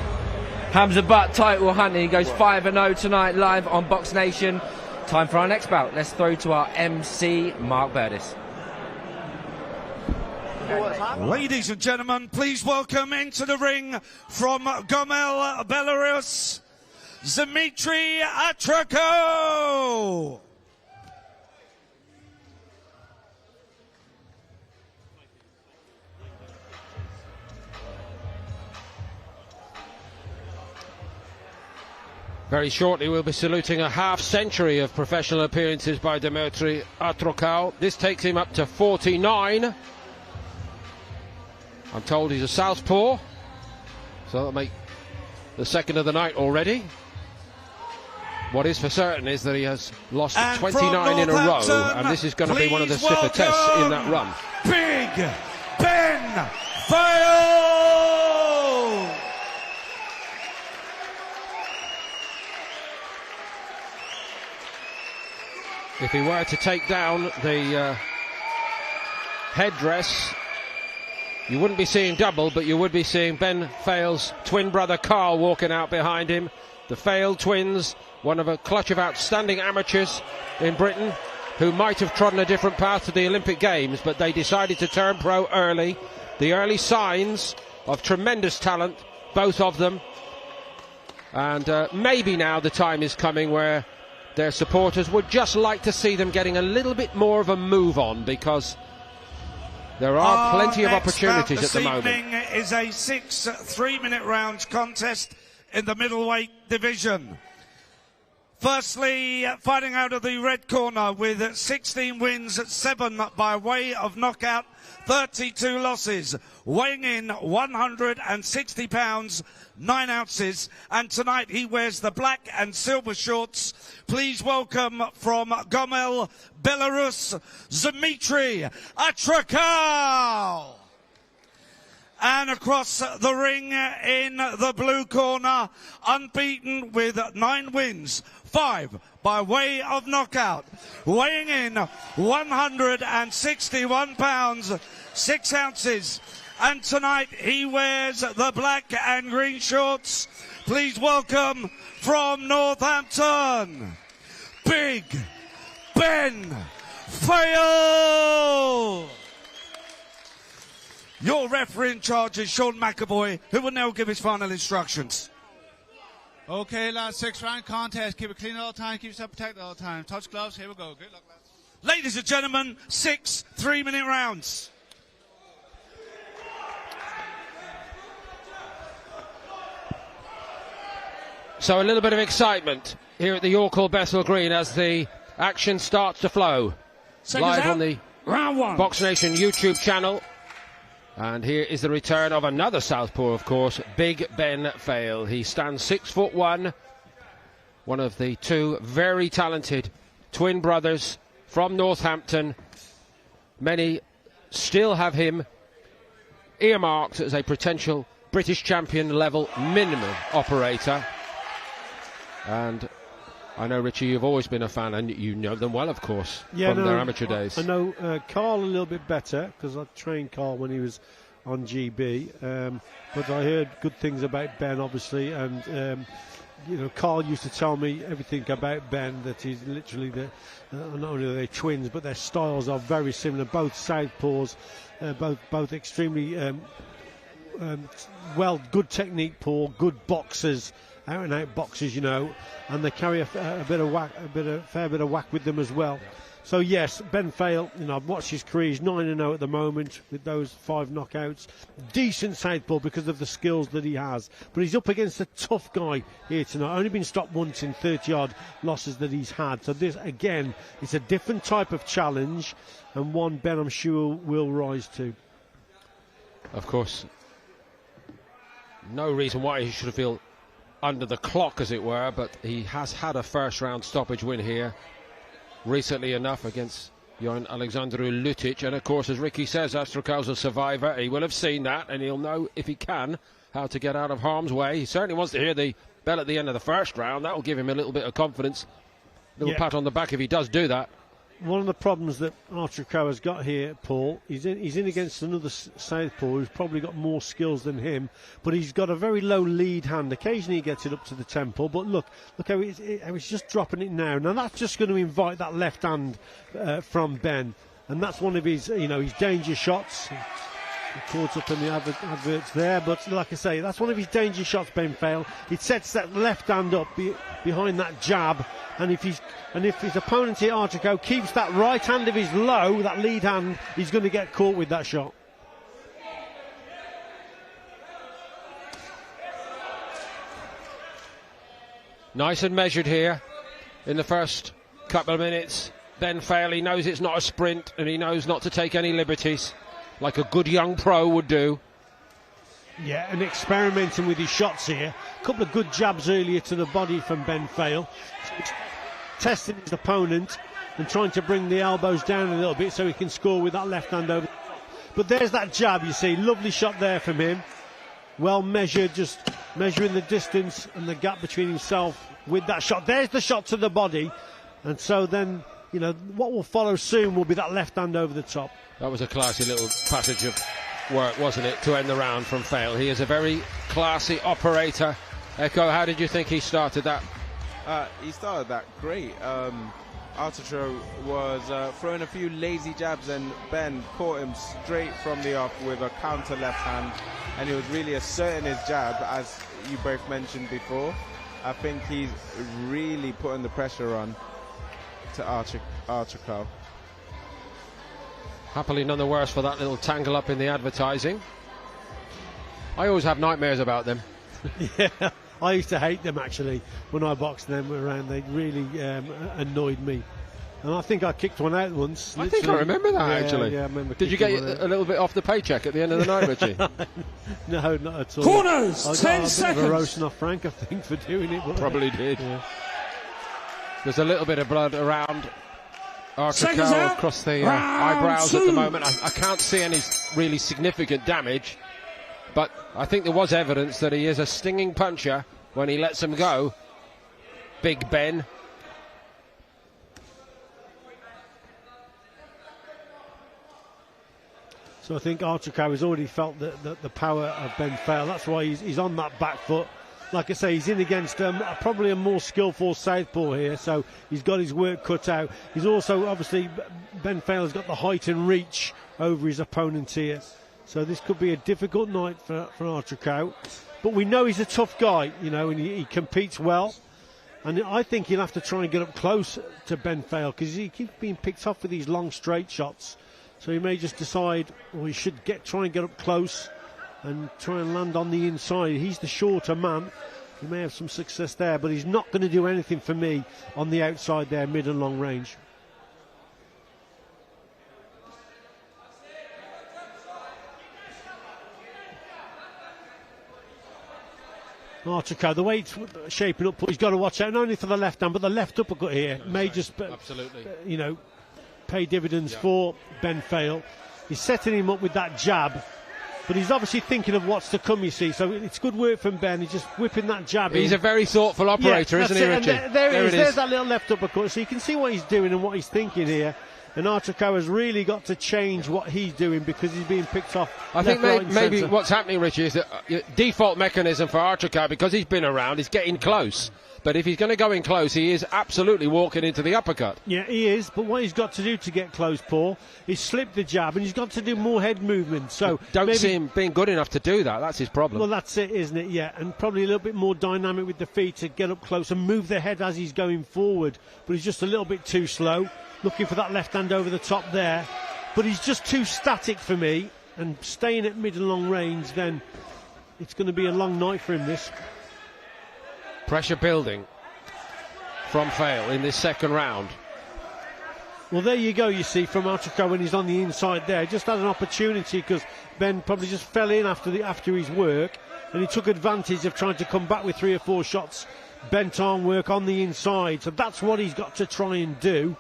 Hamza Butt, title hunting, he goes 5-0 tonight live on Box Nation. Time for our next bout. Let's throw to our MC, Mark Burdis. Ladies and gentlemen, please welcome into the ring from Gomel, Belarus, Dmitry Atrako. Very shortly we'll be saluting a half-century of professional appearances by Dmitry Atrako. This takes him up to 49. I'm told he's a southpaw, so that'll make the second of the night already. What is for certain is that he has lost 29 in a row, and this is going to be one of the stiffer tests in that run. Big Ben Fail! If he were to take down the headdress, you wouldn't be seeing double, but you would be seeing Ben Fail's twin brother Carl walking out behind him. The Fail twins, one of a clutch of outstanding amateurs in Britain, who might have trodden a different path to the Olympic Games, but they decided to turn pro early. The early signs of tremendous talent, both of them. And maybe now the time is coming where their supporters would just like to see them getting a little bit more of a move on, because there are plenty of opportunities at the moment. This evening is a 6 3-minute round contest in the middleweight division. Firstly, fighting out of the red corner with 16 wins, 7 by way of knockout, 32 losses, weighing in 160 pounds, 9 ounces, and tonight he wears the black and silver shorts. Please welcome from Gomel, Belarus, Dmitry Atrako. And across the ring in the blue corner, unbeaten with 9 wins, 5 by way of knockout, weighing in 161 pounds, 6 ounces. And tonight he wears the black and green shorts. Please welcome from Northampton, Big Ben Fail. Your referee in charge is Sean McAvoy, who will now give his final instructions. Okay, lads, 6-round contest. Keep it clean all the time, keep yourself protected all the time. Touch gloves, here we go. Good luck, lads. Ladies and gentlemen, 6 3-minute rounds. So a little bit of excitement here at the York Hall Bethel Green as the action starts to flow. Seconds Live out. on the Round one. Box Nation YouTube channel. And here is the return of another southpaw, of course, Big Ben Fail. He stands 6'1", one of the two very talented twin brothers from Northampton. Many still have him earmarked as a potential British champion level minimum operator. And I know, Richie, you've always been a fan, and you know them well, of course, from their amateur days. I know Carl a little bit better, because I trained Carl when he was on GB. But I heard good things about Ben, obviously, and you know, Carl used to tell me everything about Ben, that he's literally not only are they twins, but their styles are very similar. Both southpaws, both extremely good technique paw, good boxers. Out and out boxers, you know, and they carry a fair bit of whack with them as well. So yes, Ben Fail, you know, I've watched his career. He's 9-0 at the moment with those 5 knockouts. Decent southpaw because of the skills that he has, but he's up against a tough guy here tonight. Only been stopped once in 30-odd losses that he's had. So this again, it's a different type of challenge, and one Ben, I'm sure, will rise to. Of course, no reason why he should feel under the clock, as it were, but he has had a first-round stoppage win here recently enough against Jan Alexandru Lutic. And of course, as Ricky says, Astrokau's a survivor. He will have seen that, and he'll know, if he can, how to get out of harm's way. He certainly wants to hear the bell at the end of the first round. That will give him a little bit of confidence, a little pat on the back if he does do that. One of the problems that Astrokau has got here, Paul, he's in against another southpaw who's probably got more skills than him, but he's got a very low lead hand. Occasionally he gets it up to the temple, but look how he's just dropping it now. Now that's just going to invite that left hand from Ben, and that's one of his, you know, his danger shots. He caught up in the adverts there, but like I say, that's one of his danger shots, Ben Fail. He sets that left hand up behind that jab, and if his opponent here, Astrokau, keeps that right hand of his low, that lead hand, he's going to get caught with that shot. Nice and measured here in the first couple of minutes. Ben Fail, he knows it's not a sprint, and he knows not to take any liberties, like a good young pro would do. Yeah, and experimenting with his shots here. A couple of good jabs earlier to the body from Ben Fail. Testing his opponent and trying to bring the elbows down a little bit so he can score with that left hand over. But there's that jab, you see. Lovely shot there from him. Well measured, just measuring the distance and the gap between himself with that shot. There's the shot to the body. And so then, you know, what will follow soon will be that left hand over the top. That was a classy little passage of work, wasn't it, to end the round from Fail. He is a very classy operator. Echo, how did you think he started that? He started that great. Artacho was throwing a few lazy jabs, and Ben caught him straight from the off with a counter left hand, and he was really asserting his jab, as you both mentioned before. I think he's really putting the pressure on to Artacho. Happily none the worse for that little tangle up in the advertising. I always have nightmares about them. Yeah, I used to hate them actually when I boxed them around. They really annoyed me. And I think I kicked one out once. I think I remember that actually. Yeah, I remember. Did you get a little bit off the paycheck at the end of the night, Richie? No, not at all. Corners, I 10 got seconds. A bit of a roasting off Frank, I think, for doing it. But Probably did. Yeah. There's a little bit of blood around Seconds Artacho out. across the Round eyebrows at the two. moment. I can't see any really significant damage, but I think there was evidence that he is a stinging puncher when he lets him go. Big Ben. So I think Artacho has already felt the power of Ben Fail. That's why he's on that back foot. Like I say, he's in against probably a more skillful southpaw here, so he's got his work cut out. He's also, obviously, Ben Fail has got the height and reach over his opponent here. So this could be a difficult night for Artacho. But we know he's a tough guy, you know, and he competes well. And I think he'll have to try and get up close to Ben Fail, because he keeps being picked off with these long straight shots. So he may just decide, well, he should try and get up close and try and land on the inside. He's the shorter man. He may have some success there, but he's not going to do anything for me on the outside there, mid and long range. Archico, the way it's shaping up, he's got to watch out, not only for the left hand, but the left uppercut here may just, absolutely, pay dividends for Ben Fail. He's setting him up with that jab, but he's obviously thinking of what's to come, you see, so it's good work from Ben. He's just whipping that jab He's in. a very thoughtful operator, isn't he, Richie? There it is. There's that little left uppercut, so you can see what he's doing and what he's thinking here. And Archico has really got to change what he's doing because he's being picked off. I think maybe what's happening, Richie, is that default mechanism for Archico, because he's been around, is getting close. But if he's going to go in close, he is absolutely walking into the uppercut. Yeah, he is. But what he's got to do to get close, Paul, is slip the jab, and he's got to do more head movement. So don't see him being good enough to do that. That's his problem. Well, that's it, isn't it? Yeah, and probably a little bit more dynamic with the feet to get up close and move the head as he's going forward. But he's just a little bit too slow. Looking for that left hand over the top there. But he's just too static for me. And staying at mid and long range, then it's going to be a long night for him, this. Pressure building from Fail in this second round. Well, there you go, you see, from Archico when he's on the inside there. Just had an opportunity because Ben probably just fell in after his work. And he took advantage of trying to come back with 3 or 4 shots. Bent arm work on the inside. So that's what he's got to try and do.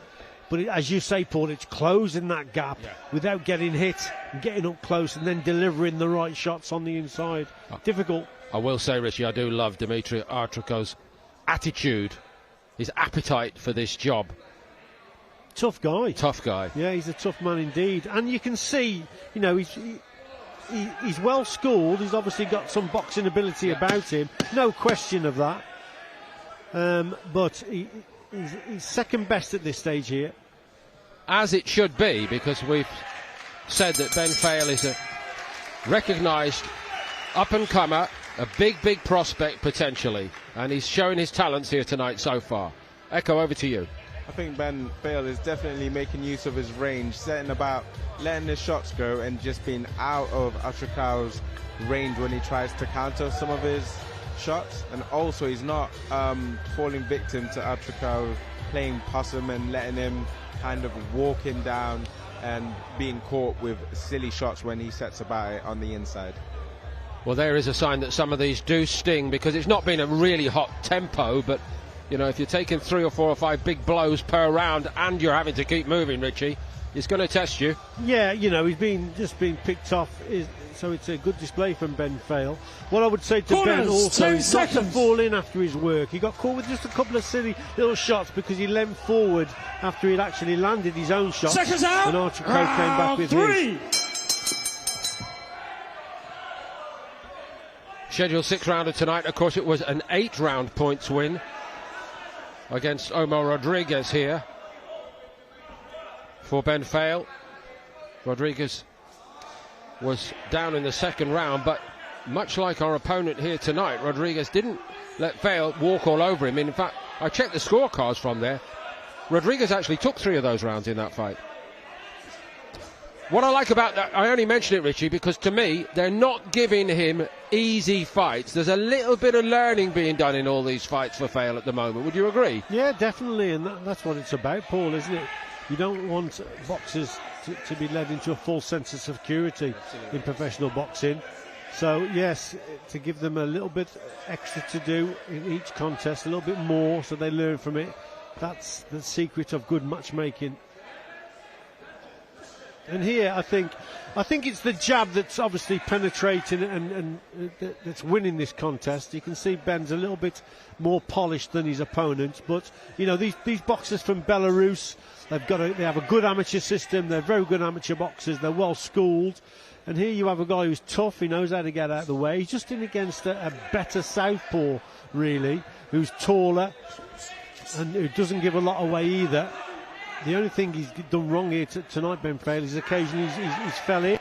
But as you say, Paul, it's closing that gap without getting hit and getting up close and then delivering the right shots on the inside. Difficult. I will say, Richie, I do love Dimitri Archico's attitude, his appetite for this job. Tough guy. Tough guy. Yeah, he's a tough man indeed. And you can see, he's well schooled. He's obviously got some boxing ability about him. No question of that. But he's second best at this stage here. As it should be, because we've said that Ben Fail is a recognised up-and-comer, a big prospect potentially, and he's showing his talents here tonight so far. Echo, over to you. I think Ben Fail is definitely making use of his range, setting about, letting his shots go, and just being out of Archico's range when he tries to counter some of his shots. And also he's not falling victim to Archico playing possum and letting him kind of walking down and being caught with silly shots when he sets about it on the inside. Well, there is a sign that some of these do sting, because it's not been a really hot tempo, but if you're taking 3 or 4 or 5 big blows per round and you're having to keep moving, Richie, it's going to test you. Yeah, he's been picked off, so it's a good display from Ben Fail. What I would say to Ben also is not to fall in after his work. He got caught with just a couple of silly little shots because he leant forward after he'd actually landed his own shots. Seconds out. And Archico came back with 3. his. Scheduled 6th rounder tonight. Of course, it was an 8-round points win against Omar Rodriguez here for Ben Fail. Rodriguez was down in the second round, but much like our opponent here tonight, Rodriguez didn't let Fail walk all over him. In fact, I checked the scorecards from there. Rodriguez actually took 3 of those rounds in that fight. What I like about that, I only mention it, Richie, because to me, they're not giving him easy fights. There's a little bit of learning being done in all these fights for Fail at the moment. Would you agree? Yeah, definitely, and that's what it's about, Paul, isn't it? You don't want boxers to be led into a false sense of security in professional boxing. So, yes, to give them a little bit extra to do in each contest, a little bit more so they learn from it. That's the secret of good matchmaking. And here, I think it's the jab that's obviously penetrating and that's winning this contest. You can see Ben's a little bit more polished than his opponent, but these boxers from Belarus, they have a good amateur system. They're very good amateur boxers. They're well schooled. And here you have a guy who's tough. He knows how to get out of the way. He's just in against a better southpaw, really, who's taller and who doesn't give a lot away either. The only thing he's done wrong here tonight, Ben Fail, is occasionally he's fell in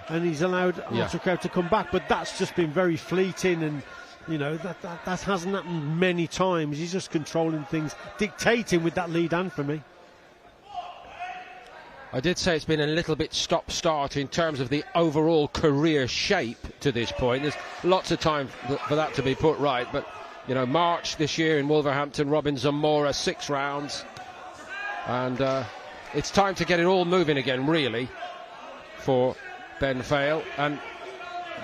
and he's allowed Archico to come back, but that's just been very fleeting, and that hasn't happened many times. He's just controlling things, dictating with that lead hand for me. I did say it's been a little bit stop-start in terms of the overall career shape to this point. There's lots of time for that to be put right, but March this year in Wolverhampton, Robin Zamora, 6 rounds. And it's time to get it all moving again, really, for Ben Fail. And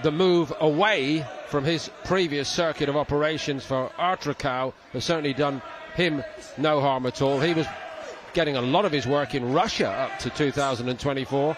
the move away from his previous circuit of operations for Artrakau has certainly done him no harm at all. He was getting a lot of his work in Russia up to 2024,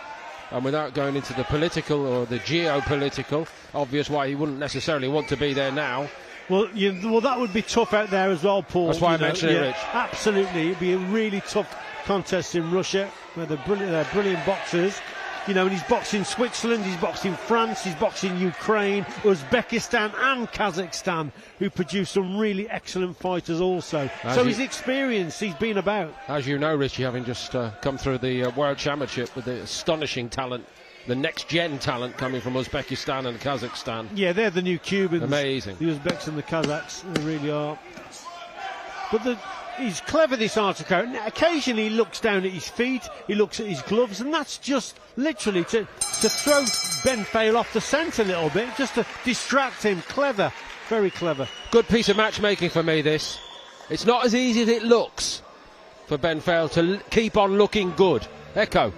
and without going into the political or the geopolitical, obvious why he wouldn't necessarily want to be there now. Well, that would be tough out there as well, Paul. That's why I mentioned it, Rich. Absolutely, it'd be a really tough contest in Russia, where they're brilliant boxers. And he's boxing Switzerland, he's boxing France, he's boxing Ukraine, Uzbekistan and Kazakhstan, who produce some really excellent fighters also. So he's experienced, he's been about. As you know, Richie, having just come through the World Championship with the astonishing talent, the next-gen talent coming from Uzbekistan and Kazakhstan. Yeah, they're the new Cubans. Amazing. The Uzbeks and the Kazakhs, they really are. But he's clever, this Artrakau. Occasionally he looks down at his feet, he looks at his gloves, and that's just literally to throw Ben Fail off the scent a little bit, just to distract him. Clever, very clever. Good piece of matchmaking for me, this. It's not as easy as it looks for Ben Fail to keep on looking good. Echo.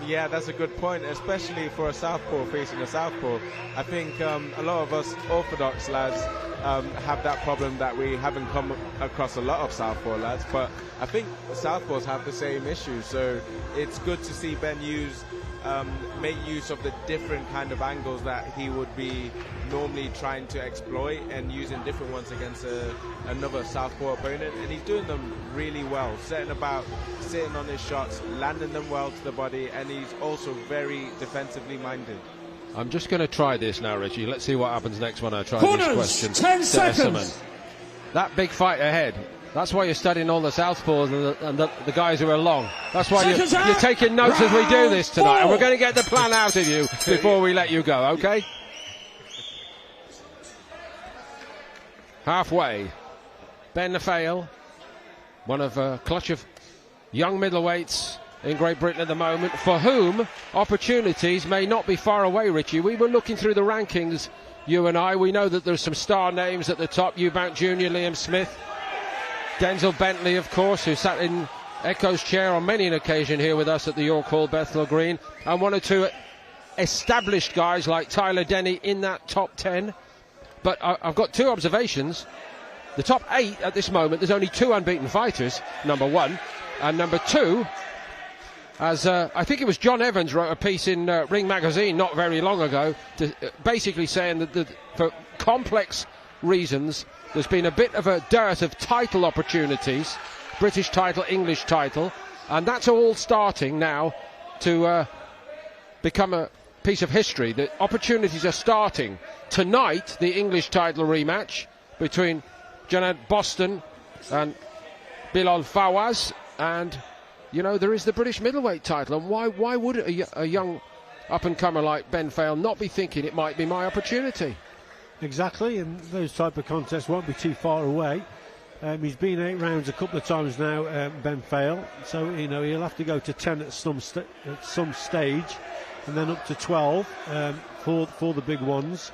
Yeah, that's a good point, especially for a southpaw facing a southpaw. I think a lot of us orthodox lads have that problem, that we haven't come across a lot of southpaw lads, but I think southpaws have the same issue, so it's good to see Ben make use of the different kind of angles that he would be normally trying to exploit, and using different ones against another southpaw opponent, and he's doing them really well, sitting on his shots, landing them well to the body, and he's also very defensively minded. I'm just going to try this now, Richie. Let's see what happens next when I try Corners, this question. 10 seconds. That big fight ahead. That's why you're studying all the southpaws and the guys who are long. That's why you're taking notes as we do this tonight. And we're going to get the plan out of you before we let you go, okay? Halfway. Ben Fail, one of a clutch of young middleweights in Great Britain at the moment, for whom opportunities may not be far away, Richie. We were looking through the rankings, you and I. We know that there's some star names at the top. Eubank Jr., Liam Smith, Denzel Bentley, of course, who sat in Echo's chair on many an occasion here with us at the York Hall, Bethnal Green, and one or two established guys like Tyler Denny in that top 10. But I've got two observations. The top 8 at this moment, there's only 2 unbeaten fighters, number 1. And number 2, as I think it was John Evans wrote a piece in Ring Magazine not very long ago, basically saying that for complex reasons, there's been a bit of a dearth of title opportunities, British title, English title, and that's all starting now to become a piece of history. The opportunities are starting. Tonight, the English title rematch between Janad Boston and Bilal Fawaz, and there is the British middleweight title. And why would a young up-and-comer like Ben Fail not be thinking it might be my opportunity? Exactly, and those type of contests won't be too far away. He's been 8 rounds a couple of times now, Ben Fail, so he'll have to go to 10 at some stage, and then up to 12 for the big ones.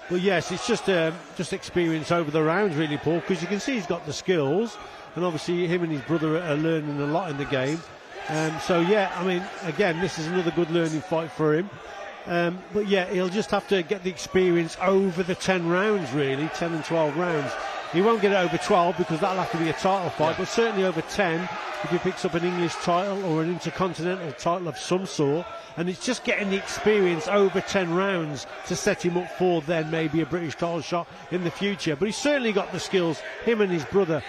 But yes, it's just experience over the rounds, really, Paul, because you can see he's got the skills, and obviously him and his brother are learning a lot in the game. So yeah, I mean, again, this is another good learning fight for him. But yeah, he'll just have to get the experience over the 10 rounds, really, 10 and 12 rounds. He won't get it over 12 because that'll have to be a title fight, but certainly over 10, if he picks up an English title or an intercontinental title of some sort, and it's just getting the experience over 10 rounds to set him up for then maybe a British title shot in the future. But he's certainly got the skills, him and his brother,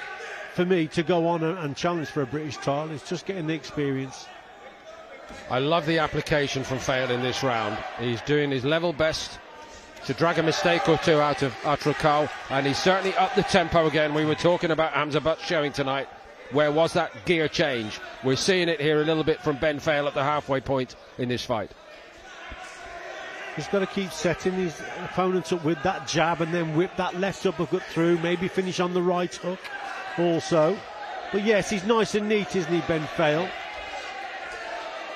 for me, to go on and challenge for a British title. It's just getting the experience. I love the application from Fail in this round. He's doing his level best to drag a mistake or two out of Artrakau, and he's certainly upped the tempo again. We were talking about Hamza Butt showing tonight. Where was that gear change? We're seeing it here a little bit from Ben Fail at the halfway point in this fight. He's got to keep setting his opponents up with that jab and then whip that left uppercut through, maybe finish on the right hook also. But yes, he's nice and neat, isn't he, Ben Fail?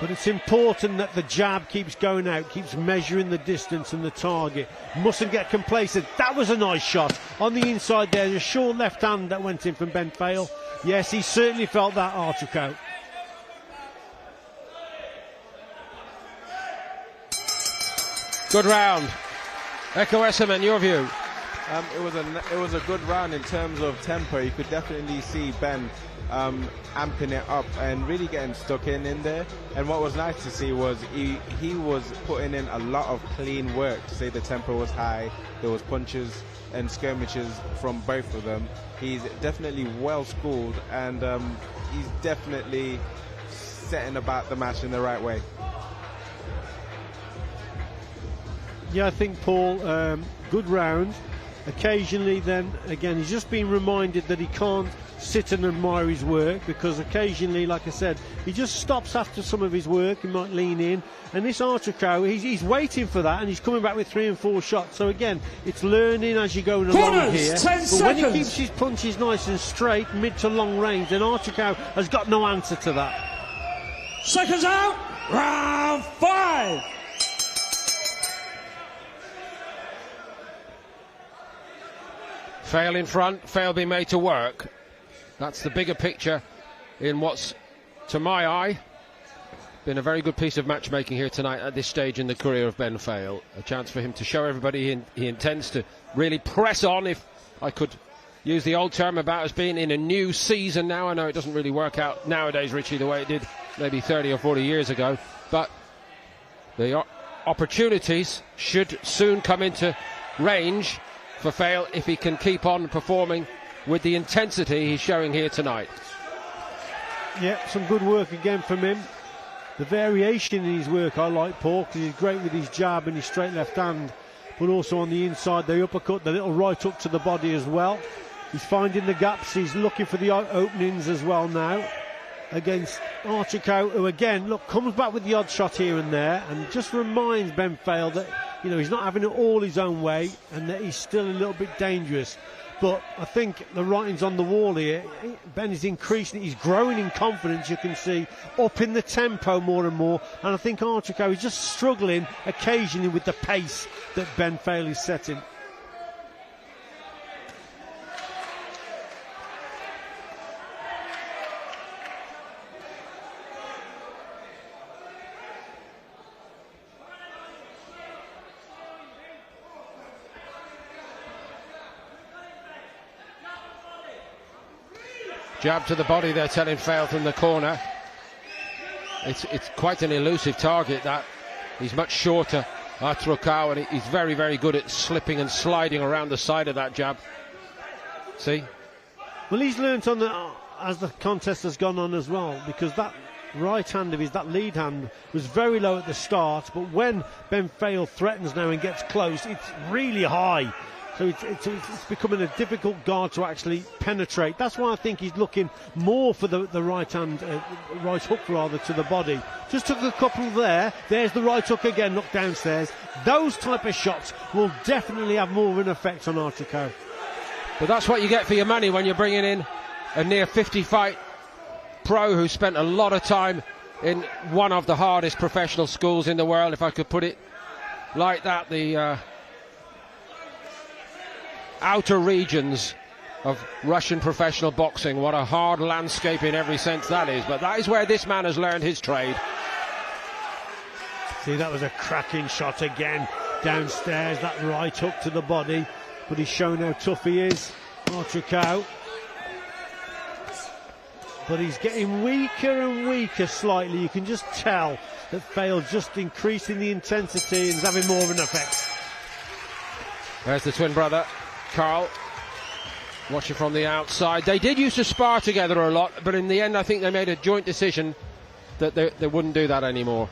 But it's important that the jab keeps going out, keeps measuring the distance and the target. Mustn't get complacent. That was a nice shot on the inside there. A short left hand that went in from Ben Fale. Yes, he certainly felt that arch hook out. Good round. Echo Esserman, your view? It was a good round in terms of tempo. You could definitely see Ben amping it up and really getting stuck in there. And what was nice to see was he was putting in a lot of clean work to say the tempo was high. There was punches and skirmishes from both of them. He's definitely well schooled, and he's definitely setting about the match in the right way. Yeah, I think, Paul, good round. Occasionally then, again, he's just been reminded that he can't sit and admire his work, because occasionally, like I said, he just stops after some of his work. He might lean in, and this Archico, he's waiting for that, and he's coming back with 3 and 4 shots. So again, it's learning as you're going along here. But when he keeps his punches nice and straight, mid to long range, then Archico has got no answer to that. Seconds out, round 5. Fale in front, Fale being made to work. That's the bigger picture in what's, to my eye, been a very good piece of matchmaking here tonight at this stage in the career of Ben Fale. A chance for him to show everybody he intends to really press on, if I could use the old term about us being in a new season now. I know it doesn't really work out nowadays, Richie, the way it did maybe 30 or 40 years ago, but the opportunities should soon come into range for Fale if he can keep on performing with the intensity he's showing here tonight. Yeah, some good work again from him. The variation in his work I like, Paul, because he's great with his jab and his straight left hand, but also on the inside, the uppercut, the little right hook to the body as well. He's finding the gaps, he's looking for the openings as well now against Archico, who again, look, comes back with the odd shot here and there, and just reminds Ben Fale that, you know, he's not having it all his own way, and that he's still a little bit dangerous. But I think the writing's on the wall here. Ben is increasing, he's growing in confidence, you can see, up in the tempo more and more, and I think Archico is just struggling occasionally with the pace that Ben Fale is setting. Jab to the body, they're telling Fale from the corner. It's quite an elusive target, that. He's much shorter, Artrokau, and he's very, very good at slipping and sliding around the side of that jab. See? Well, he's learnt on as the contest has gone on as well, because that right hand of his, that lead hand, was very low at the start, but when Ben Fale threatens now and gets close, it's really high. So it's becoming a difficult guard to actually penetrate. That's why I think he's looking more for the right hand, right hook rather, to the body. Just took a couple there. There's the right hook again, look downstairs. Those type of shots will definitely have more of an effect on Archico. But that's what you get for your money when you're bringing in a near 50 fight pro who spent a lot of time in one of the hardest professional schools in the world, if I could put it like that. The outer regions of Russian professional boxing. What a hard landscape in every sense that is, but that is where this man has learned his trade. See, that was a cracking shot again downstairs, that right hook to the body, but he's shown how tough he is, Archico. But he's getting weaker and weaker slightly. You can just tell that Fale just increasing the intensity and is having more of an effect. There's the twin brother Carl, watching from the outside. They did used to spar together a lot, but in the end I think they made a joint decision that they wouldn't do that anymore.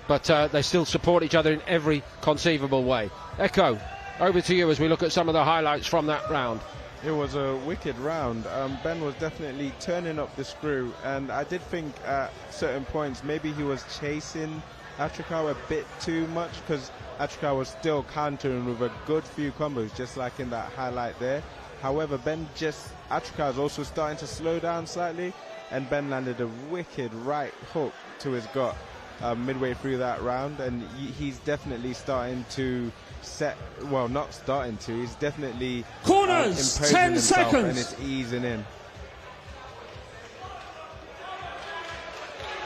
But they still support each other in every conceivable way. Echo, over to you as we look at some of the highlights from that round. It was a wicked round. Ben was definitely turning up the screw, and I did think at certain points maybe he was chasing Archico a bit too much, because Archico was still countering with a good few combos, just like in that highlight there. However, Archico is also starting to slow down slightly, and Ben landed a wicked right hook to his gut. midway through that round, and he's definitely starting to set. Well, not starting to. He's definitely corners. imposing 10 himself, seconds. and it's easing in.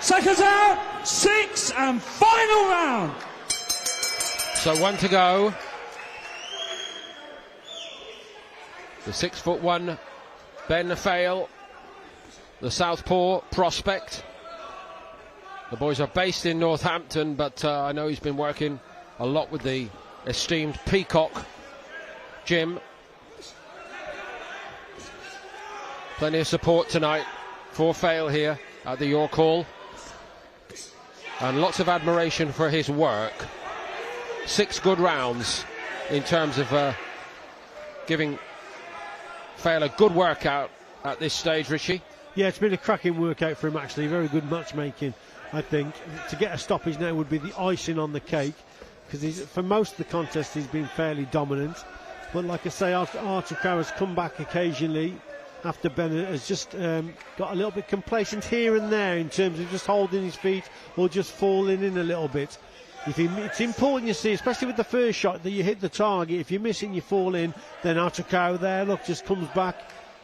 Seconds out. 6 and final round. So 1 to go. The 6'1" Ben Fail, the southpaw prospect. The boys are based in Northampton, but I know he's been working a lot with the esteemed Peacock gym. Plenty of support tonight for Fail here at the York Hall, and lots of admiration for his work. 6 good rounds in terms of giving Fail a good workout at this stage, Richie. Yeah, it's been a cracking workout for him, actually. Very good matchmaking, I think. To get a stoppage now would be the icing on the cake, because for most of the contest he's been fairly dominant. But like I say, Archer Crow has come back occasionally after Bennett has just got a little bit complacent here and there in terms of just holding his feet or just falling in a little bit. It's important, you see, especially with the first shot, that you hit the target. If you miss it and you fall in, then Archer Crow there, look, just comes back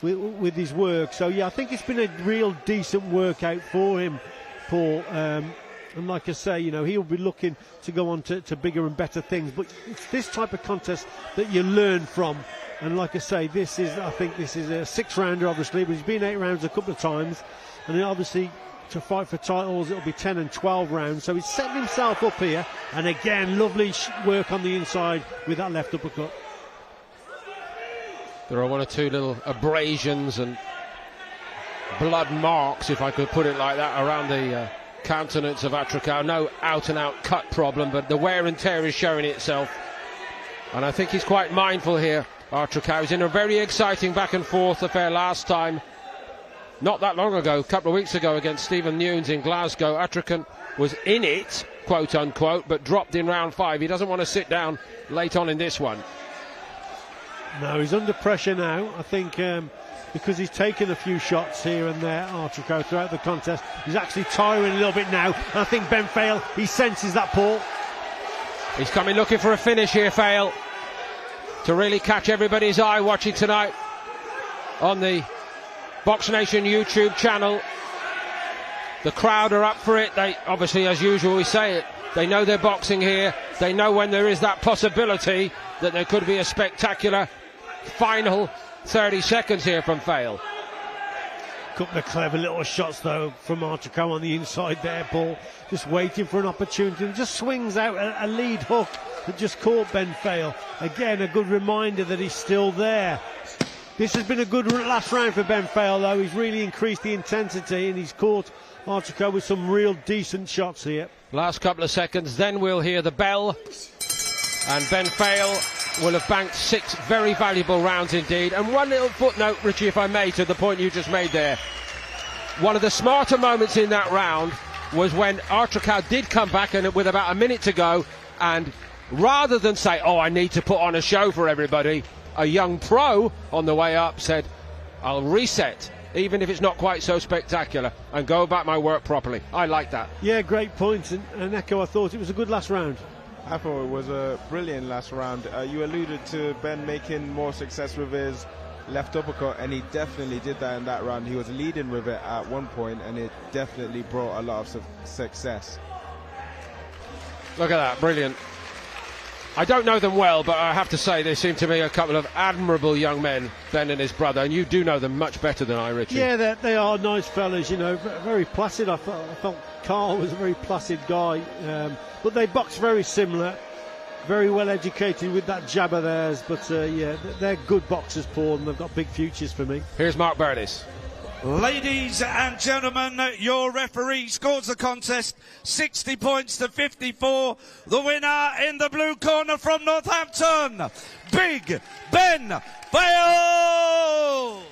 with his work. So yeah, I think it's been a real decent workout for him, Paul. And like I say, you know, he'll be looking to go on to bigger and better things. But it's this type of contest that you learn from. And like I say, I think this is a 6-rounder, obviously, but he's been 8 rounds a couple of times. And then obviously to fight for titles, it'll be 10 and 12 rounds. So he's setting himself up here. And again, lovely work on the inside with that left uppercut. There are 1 or 2 little abrasions and blood marks, if I could put it like that, around the countenance of Atracao. No out-and-out cut problem, but the wear and tear is showing itself. And I think he's quite mindful here, Atracao. He's in a very exciting back-and-forth affair last time. Not that long ago, a couple of weeks ago, against Stephen Nunes in Glasgow. Atracan was in it, quote-unquote, but dropped in round 5. He doesn't want to sit down late on in this one. No, he's under pressure now. I think because he's taken a few shots here and there, Artracao, throughout the contest. He's actually tiring a little bit now. And I think Ben Fail, he senses that, Paul. He's coming looking for a finish here, Fail, to really catch everybody's eye watching tonight on the Box Nation YouTube channel. The crowd are up for it. They obviously, as usual, we say it, they know they're boxing here. They know when there is that possibility that there could be a spectacular final 30 seconds here from Fail. Couple of clever little shots though from Artracao on the inside there, Paul, just waiting for an opportunity, and just swings out a lead hook that just caught Ben Fail. Again, a good reminder that he's still there. This has been a good last round for Ben Fail though. He's really increased the intensity and he's caught Artracao with some real decent shots here. Last couple of seconds, then we'll hear the bell, and Ben Fail will have banked 6 very valuable rounds indeed. And one little footnote, Richie, if I may, to the point you just made there. One of the smarter moments in that round was when Artracao did come back, and with about a minute to go, and rather than say, oh, I need to put on a show for everybody, a young pro on the way up said, I'll reset, even if it's not quite so spectacular, and go about my work properly. I like that. Yeah, great point. And Echo, I thought it was a good last round. I thought it was a brilliant last round. You alluded to Ben making more success with his left uppercut, and he definitely did that in that round. He was leading with it at one point, and it definitely brought a lot of success. Look at that, brilliant. I don't know them well, but I have to say they seem to me a couple of admirable young men, Ben and his brother, and you do know them much better than I, Richie. Yeah, they are nice fellas, you know, very placid. I felt Carl was a very placid guy, but they box very similar, very well educated with that jab of theirs, but yeah, they're good boxers, Paul, and they've got big futures for me. Here's Mark Burdis. Ladies and gentlemen, your referee scores the contest 60 points to 54. The winner in the blue corner from Northampton, Big Ben Fail.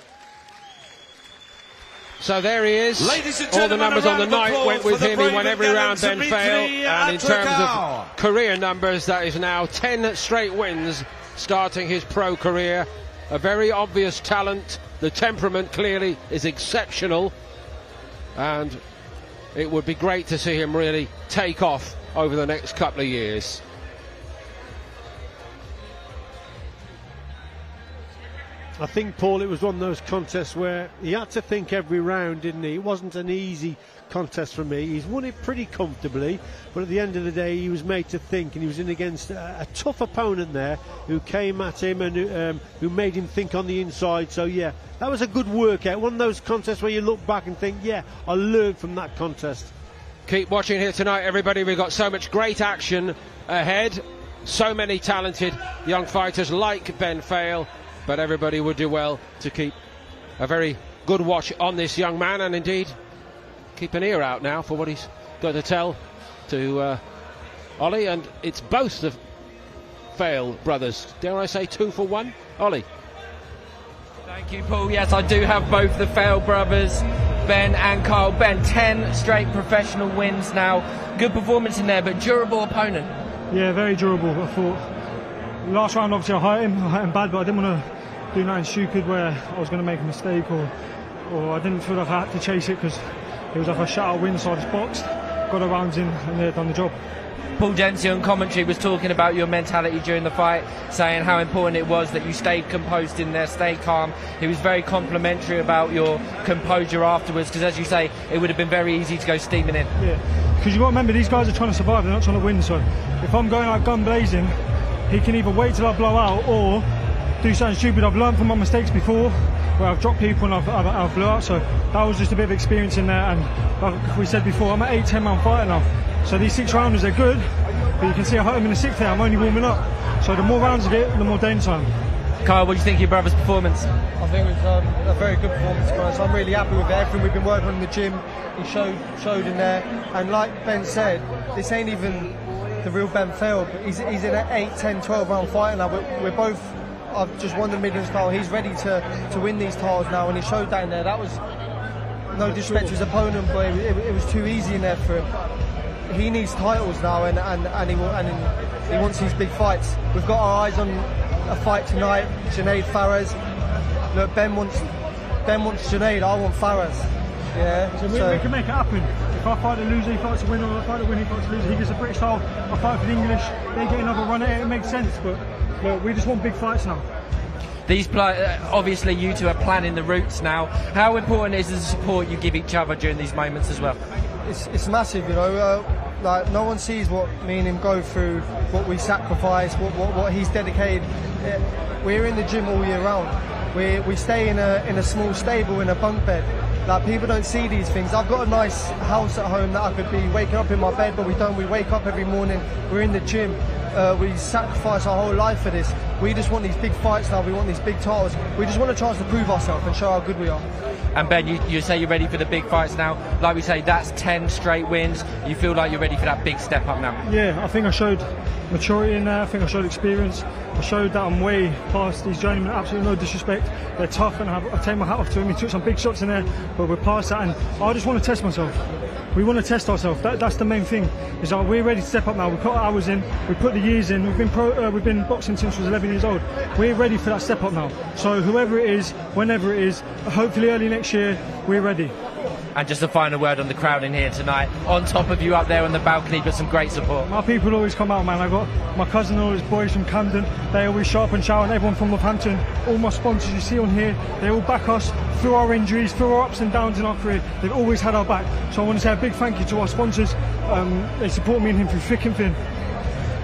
So there he is. Ladies and all the gentlemen, numbers on the night went with him. He won every round, Ben Fail. And in terms of career numbers, that is now 10 straight wins starting his pro career. A very obvious talent. The temperament clearly is exceptional, and it would be great to see him really take off over the next couple of years. I think, Paul, it was one of those contests where he had to think every round, didn't he? It wasn't an easy contest for me. He's won it pretty comfortably, but at the end of the day, he was made to think, and he was in against a tough opponent there who came at him and who made him think on the inside. So, yeah, that was a good workout. One of those contests where you look back and think, yeah, I learned from that contest. Keep watching here tonight, everybody. We've got so much great action ahead. So many talented young fighters like Ben Fail. But everybody would do well to keep a very good watch on this young man, and indeed keep an ear out now for what he's got to tell to Ollie. And it's both the Fail brothers. Dare I say 2 for 1? Ollie. Thank you, Paul. Yes, I do have both the Fail brothers, Ben and Carl. Ben, 10 straight professional wins now. Good performance in there, but durable opponent. Yeah, very durable. I thought last round, obviously, I hit him bad, but I didn't want to do nothing stupid where I was going to make a mistake, or I didn't feel like I had to chase it because it was like a shutout win, so I just boxed, got the rounds in, and they've done the job. Paul Dempsey on commentary was talking about your mentality during the fight, saying how important it was that you stayed composed in there, stayed calm. He was very complimentary about your composure afterwards, because as you say, it would have been very easy to go steaming in. Yeah, because you've got to remember, these guys are trying to survive, they're not trying to win, so if I'm going out gun blazing, he can either wait till I blow out or do something stupid. I've learned from my mistakes before where I've dropped people and I've blew out, so that was just a bit of experience in there. And like we said before, I'm an 8-10 man fighter now, so these 6 rounders are good, but you can see I hurt him in the 6th there. I'm only warming up, so the more rounds I get, the more danger time. Kyle, what do you think of your brother's performance? I think it was a very good performance, guys. I'm really happy with everything we've been working on in the gym. He showed in there, and like Ben said, this ain't even the real Ben Fail, but he's in an 8, 10, 12 round fight now. We're both, I've just won the Midlands title, he's ready to win these titles now, and he showed that in there. That was no disrespect to his opponent, but it was too easy in there for him. He needs titles now, and he wants these big fights. We've got our eyes on a fight tonight, Junaid Fares. Look, Ben wants Junaid, I want Fares. Yeah, so we can make it happen. If I fight a loser, he fights a winner. If I fight a winner, he fights a loser. He gets a British title, I fight for the English, they get another run at it. It makes sense, but look, we just want big fights now. These obviously you two are planning the routes now. How important is the support you give each other during these moments as well? It's massive, you know. Like no one sees what me and him go through, what we sacrifice, what he's dedicated. We're in the gym all year round. We stay in a small stable in a bunk bed. Like people don't see these things. I've got a nice house at home that I could be waking up in my bed, but we don't. We wake up every morning. We're in the gym. We sacrifice our whole life for this. We just want these big fights now. We want these big titles. We just want a chance to prove ourselves and show how good we are. And Ben, you say you're ready for the big fights now. Like we say, that's 10 straight wins. You feel like you're ready for that big step up now? Yeah, I think I showed maturity in there. I think I showed experience. I showed that I'm way past these journeymen. Absolutely no disrespect. They're tough, and I take my hat off to him. He took some big shots in there, but we're past that. And I just want to test myself. We want to test ourselves. That's the main thing. Is that we're ready to step up now. We put our hours in. We put the years in. We've been boxing since we was 11 years old. We're ready for that step up now. So whoever it is, whenever it is, hopefully early next year, we're ready. And just a final word on the crowd in here tonight. On top of you up there on the balcony, but some great support. My people always come out, man. I got my cousin and all his boys from Camden. They always show up and shout, and everyone from Northampton. All my sponsors you see on here, they all back us through our injuries, through our ups and downs in our career. They've always had our back. So I want to say a big thank you to our sponsors. They support me and him through thick and thin.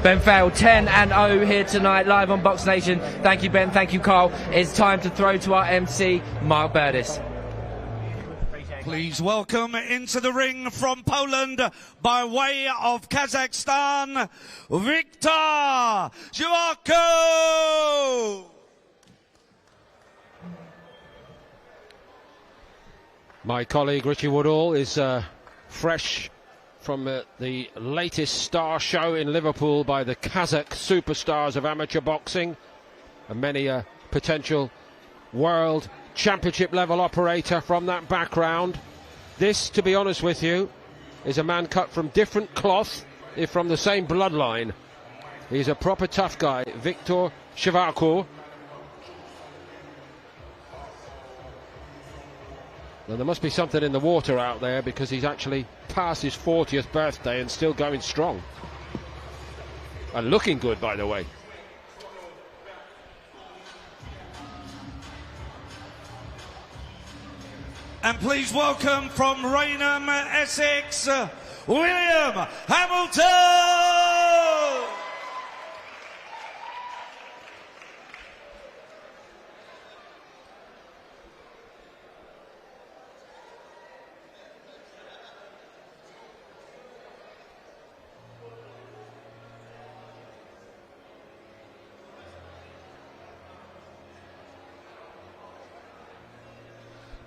Ben Fail, 10-0 here tonight, live on Box Nation. Thank you, Ben. Thank you, Carl. It's time to throw to our MC, Mark Burdis. Please welcome into the ring from Poland, by way of Kazakhstan, Victor Zhivago! My colleague Richie Woodall is fresh from the latest star show in Liverpool by the Kazakh superstars of amateur boxing, and many a potential world championship level operator from that background. This, to be honest with you, is a man cut from different cloth, if from the same bloodline. He's a proper tough guy, Victor Zhivago. Well, there must be something in the water out there, because he's actually past his 40th birthday and still going strong. And looking good, by the way. And please welcome from Raynham, Essex, William Hamilton!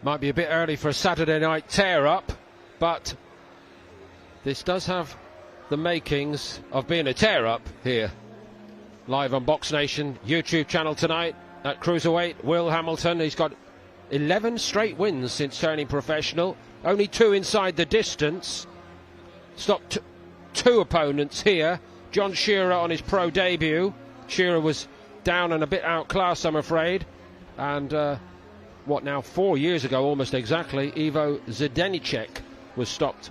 Might be a bit early for a Saturday night tear-up, but this does have the makings of being a tear-up here. Live on Box Nation YouTube channel tonight at Cruiserweight. Will Hamilton, he's got 11 straight wins since turning professional. Only 2 inside the distance. Stopped 2 opponents here. John Shearer on his pro debut. Shearer was down and a bit outclassed, I'm afraid. And... what now, 4 years ago almost exactly, Ivo Zdenicek was stopped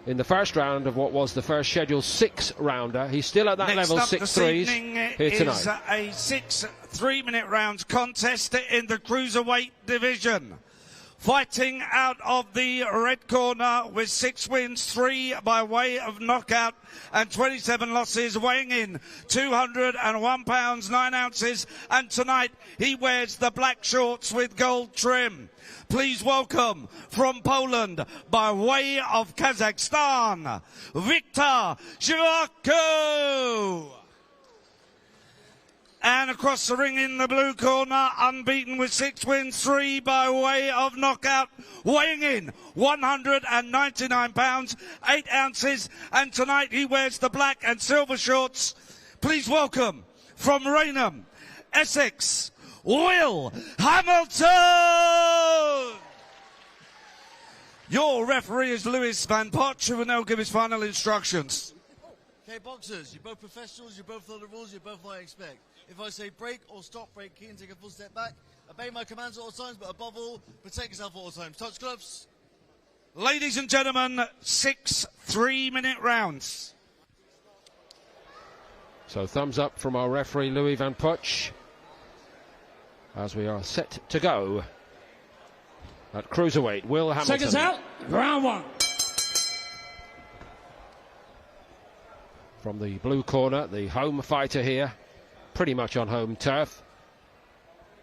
in the first round of what was the first scheduled 6-rounder. He's still at that level, 6-3s here tonight. Is a 6 3-minute rounds contest in the Cruiserweight division. Fighting out of the red corner with 6 wins, 3 by way of knockout and 27 losses, weighing in 201 pounds 9 ounces, and tonight he wears the black shorts with gold trim. Please welcome from Poland, by way of Kazakhstan, Viktor Shivako. And across the ring in the blue corner, unbeaten with 6 wins, 3 by way of knockout, weighing in 199 pounds 8 ounces, and tonight he wears the black and silver shorts. Please welcome from Raynham, Essex, Will Hamilton. Your referee is Lewis Van Potch, who will now give his final instructions. Okay, boxers, you're both professionals, you both know the rules, you both know what I expect. If I say break or stop, break key and take a full step back. Obey my commands at all times, but above all, protect yourself at all times. Touch gloves. Ladies and gentlemen, 6 3-minute rounds. So thumbs up from our referee Louis Van Potch as we are set to go at Cruiserweight. Will Hamilton. Seconds out, round 1. From the blue corner, the home fighter here, pretty much on home turf.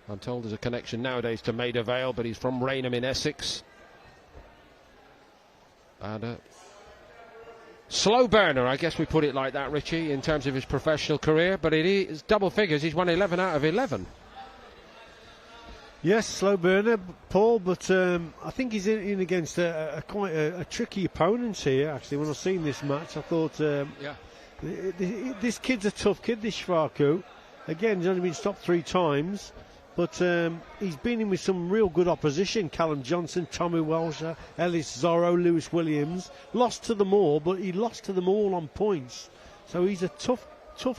I'm told there's a connection nowadays to Maida Vale, but he's from Raynham in Essex. And slow burner, I guess we put it like that, Richie, in terms of his professional career, but it is double figures. He's won 11 out of 11. Yes, slow burner, Paul, but I think he's in against quite a tricky opponent here, actually. When I've seen this match, I thought, this kid's a tough kid, this Shvaku. Again, he's only been stopped 3 times, but he's been in with some real good opposition. Callum Johnson, Tommy Welsher, Ellis Zorro, Lewis Williams. Lost to them all, but he lost to them all on points. So he's a tough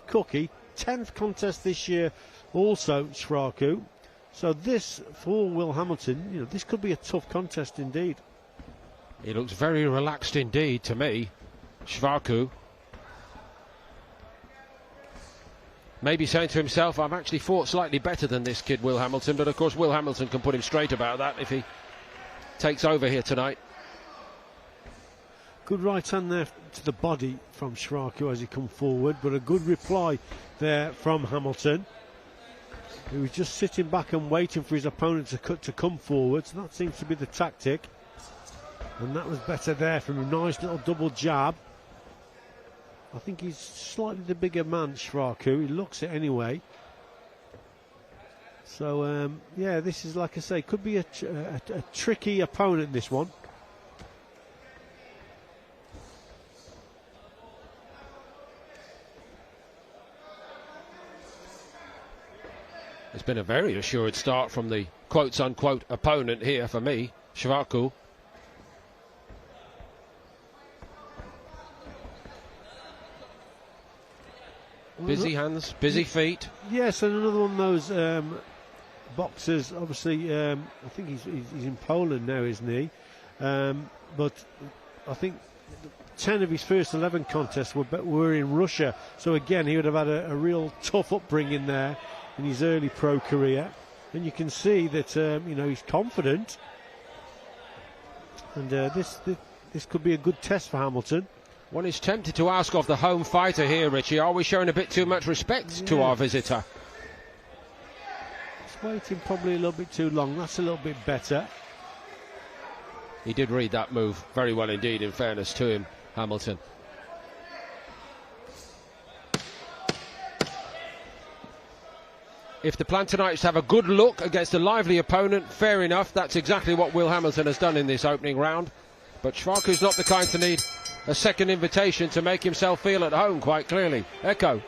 cookie. 10th contest this year also, Shvaku. So this, for Will Hamilton, this could be a tough contest indeed. He looks very relaxed indeed to me, Shvaku. Maybe saying to himself, I've actually fought slightly better than this kid, Will Hamilton, but of course Will Hamilton can put him straight about that if he takes over here tonight. Good right hand there to the body from Shvaku as he come forward, but a good reply there from Hamilton, who was just sitting back and waiting for his opponent to come forward. So that seems to be the tactic, and that was better there from a nice little double jab. I think he's slightly the bigger man, Shvaku. He looks it anyway. So, yeah, this is, like I say, could be a tricky opponent, this one. It's been a very assured start from the quotes-unquote opponent here for me, Shvaku. Busy hands, busy feet. Yes, and another one of those boxers, obviously, I think he's in Poland now, isn't he? But I think 10 of his first 11 contests were in Russia. So again, he would have had a real tough upbringing there in his early pro career. And you can see that he's confident. And this could be a good test for Hamilton. One is tempted to ask of the home fighter here, Richie, are we showing a bit too much respect to our visitor? He's waiting probably a little bit too long. That's a little bit better. He did read that move very well indeed, in fairness to him, Hamilton. If the plan tonight is to have a good look against a lively opponent, fair enough. That's exactly what Will Hamilton has done in this opening round. But Shvaku's not the kind to need a second invitation to make himself feel at home, quite clearly. Echo.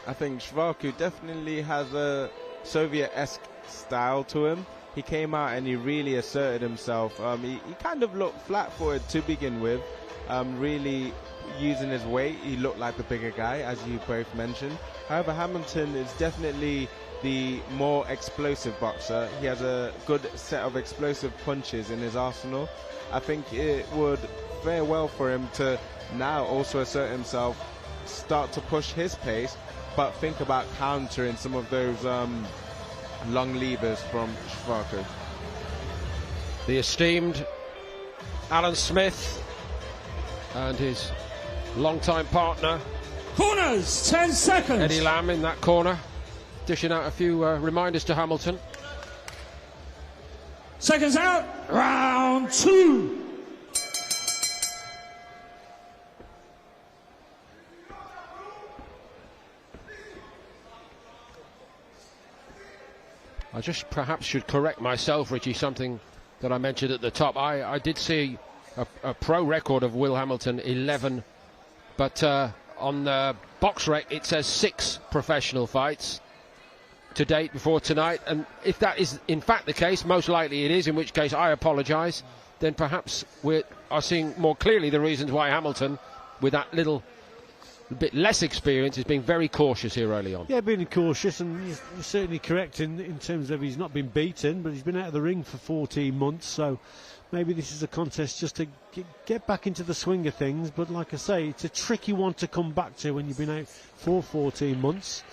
I think Shvaku definitely has a Soviet-esque style to him. He came out and he really asserted himself. He kind of looked flat-footed to begin with. Really using his weight, he looked like the bigger guy, as you both mentioned. However, Hamilton is definitely the more explosive boxer. He has a good set of explosive punches in his arsenal. I think it would fare well for him to now also assert himself, start to push his pace, but think about countering some of those long levers from Shvaku. The esteemed Alan Smith and his long-time partner, Corners, 10 seconds. Eddie Lamb in that corner, dishing out a few reminders to Hamilton. Seconds out, round 2. I just perhaps should correct myself, Richie, something that I mentioned at the top. I did see a pro record of Will Hamilton, 11, but on the box rec it says 6 professional fights to date before tonight, and if that is in fact the case, most likely it is, in which case I apologise, then perhaps we are seeing more clearly the reasons why Hamilton, with that little bit less experience, is being very cautious here early on. Yeah, being cautious, and you're certainly correct in terms of he's not been beaten, but he's been out of the ring for 14 months, so maybe this is a contest just to get back into the swing of things. But like I say, it's a tricky one to come back to when you've been out for 14 months.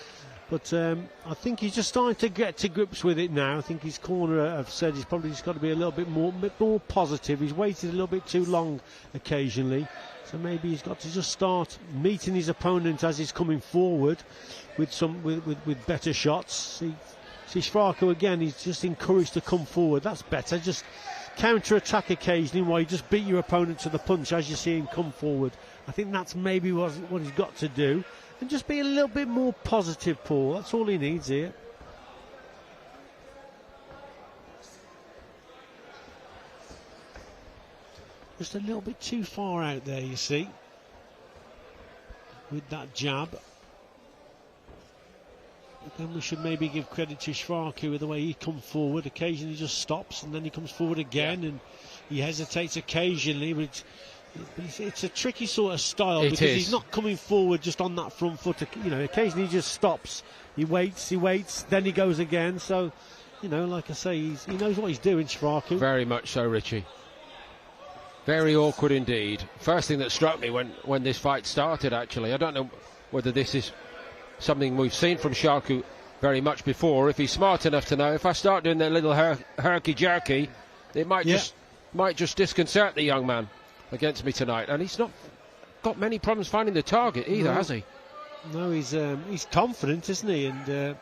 But I think he's just starting to get to grips with it now. I think his corner have said he's probably just got to be a little bit more positive. He's waited a little bit too long occasionally. So maybe he's got to just start meeting his opponent as he's coming forward with better shots. See Shvaku again, he's just encouraged to come forward. That's better. Just counter-attack occasionally while you just beat your opponent to the punch as you see him come forward. I think that's maybe what he's got to do. And just be a little bit more positive, Paul. That's all he needs here. Just a little bit too far out there, you see, with that jab. Then we should maybe give credit to Shvaku with the way he comes forward. Occasionally he just stops and then he comes forward again, and he hesitates occasionally, but it's a tricky sort of style because he's not coming forward just on that front foot. Occasionally he just stops, he waits, then he goes again. So, like I say, he knows what he's doing, Shvaku. Very much so, Richie. Very awkward indeed. First thing that struck me when this fight started, actually, I don't know whether this is something we've seen from Shvaku very much before. If he's smart enough to know, if I start doing that little herky-jerky, it might just disconcert the young man against me tonight. And he's not got many problems finding the target either, has he? No, he's confident, isn't he? And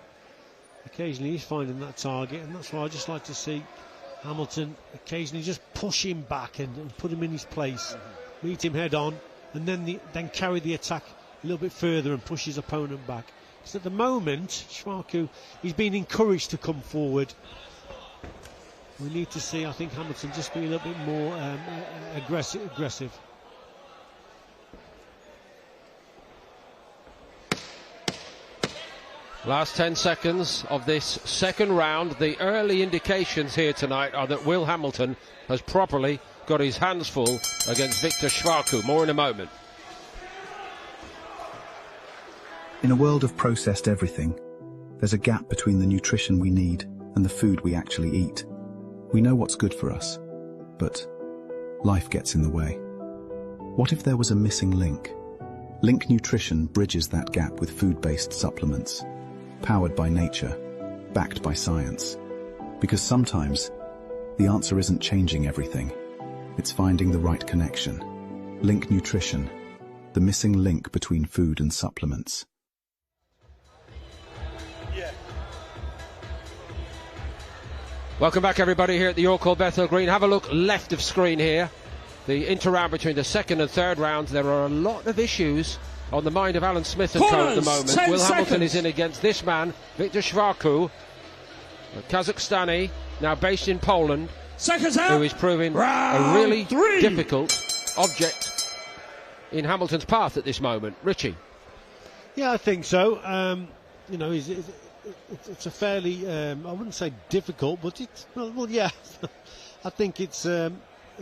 occasionally he's finding that target, and that's why I just like to see Hamilton occasionally just push him back and put him in his place, meet him head on, and then carry the attack a little bit further and push his opponent back. Because at the moment, Shvaku, he's been encouraged to come forward. We need to see, I think, Hamilton just be a little bit more aggressive. Last 10 seconds of this second round. The early indications here tonight are that Will Hamilton has properly got his hands full against Victor Shvaku. More in a moment. In a world of processed everything, There's a gap between the nutrition we need and the food we actually eat. We know what's good for us, but life gets in the way. What if there was a missing link? Link Nutrition bridges that gap with food-based supplements, powered by nature, backed by science. Because sometimes, the answer isn't changing everything, it's finding the right connection. Link Nutrition, the missing link between food and supplements. Welcome back, everybody, here at the York Hall Bethel Green. Have a look left of screen here. The inter-round between the second and third rounds. There are a lot of issues on the mind of Alan Smith and co at the moment. Will Hamilton is in against this man, Viktor Shvarku, a Kazakhstani, now based in Poland, who is proving a really difficult object in Hamilton's path at this moment. Richie? Yeah, I think so. You know, it's a fairly, I wouldn't say difficult, but it's, well, yeah. I think it's a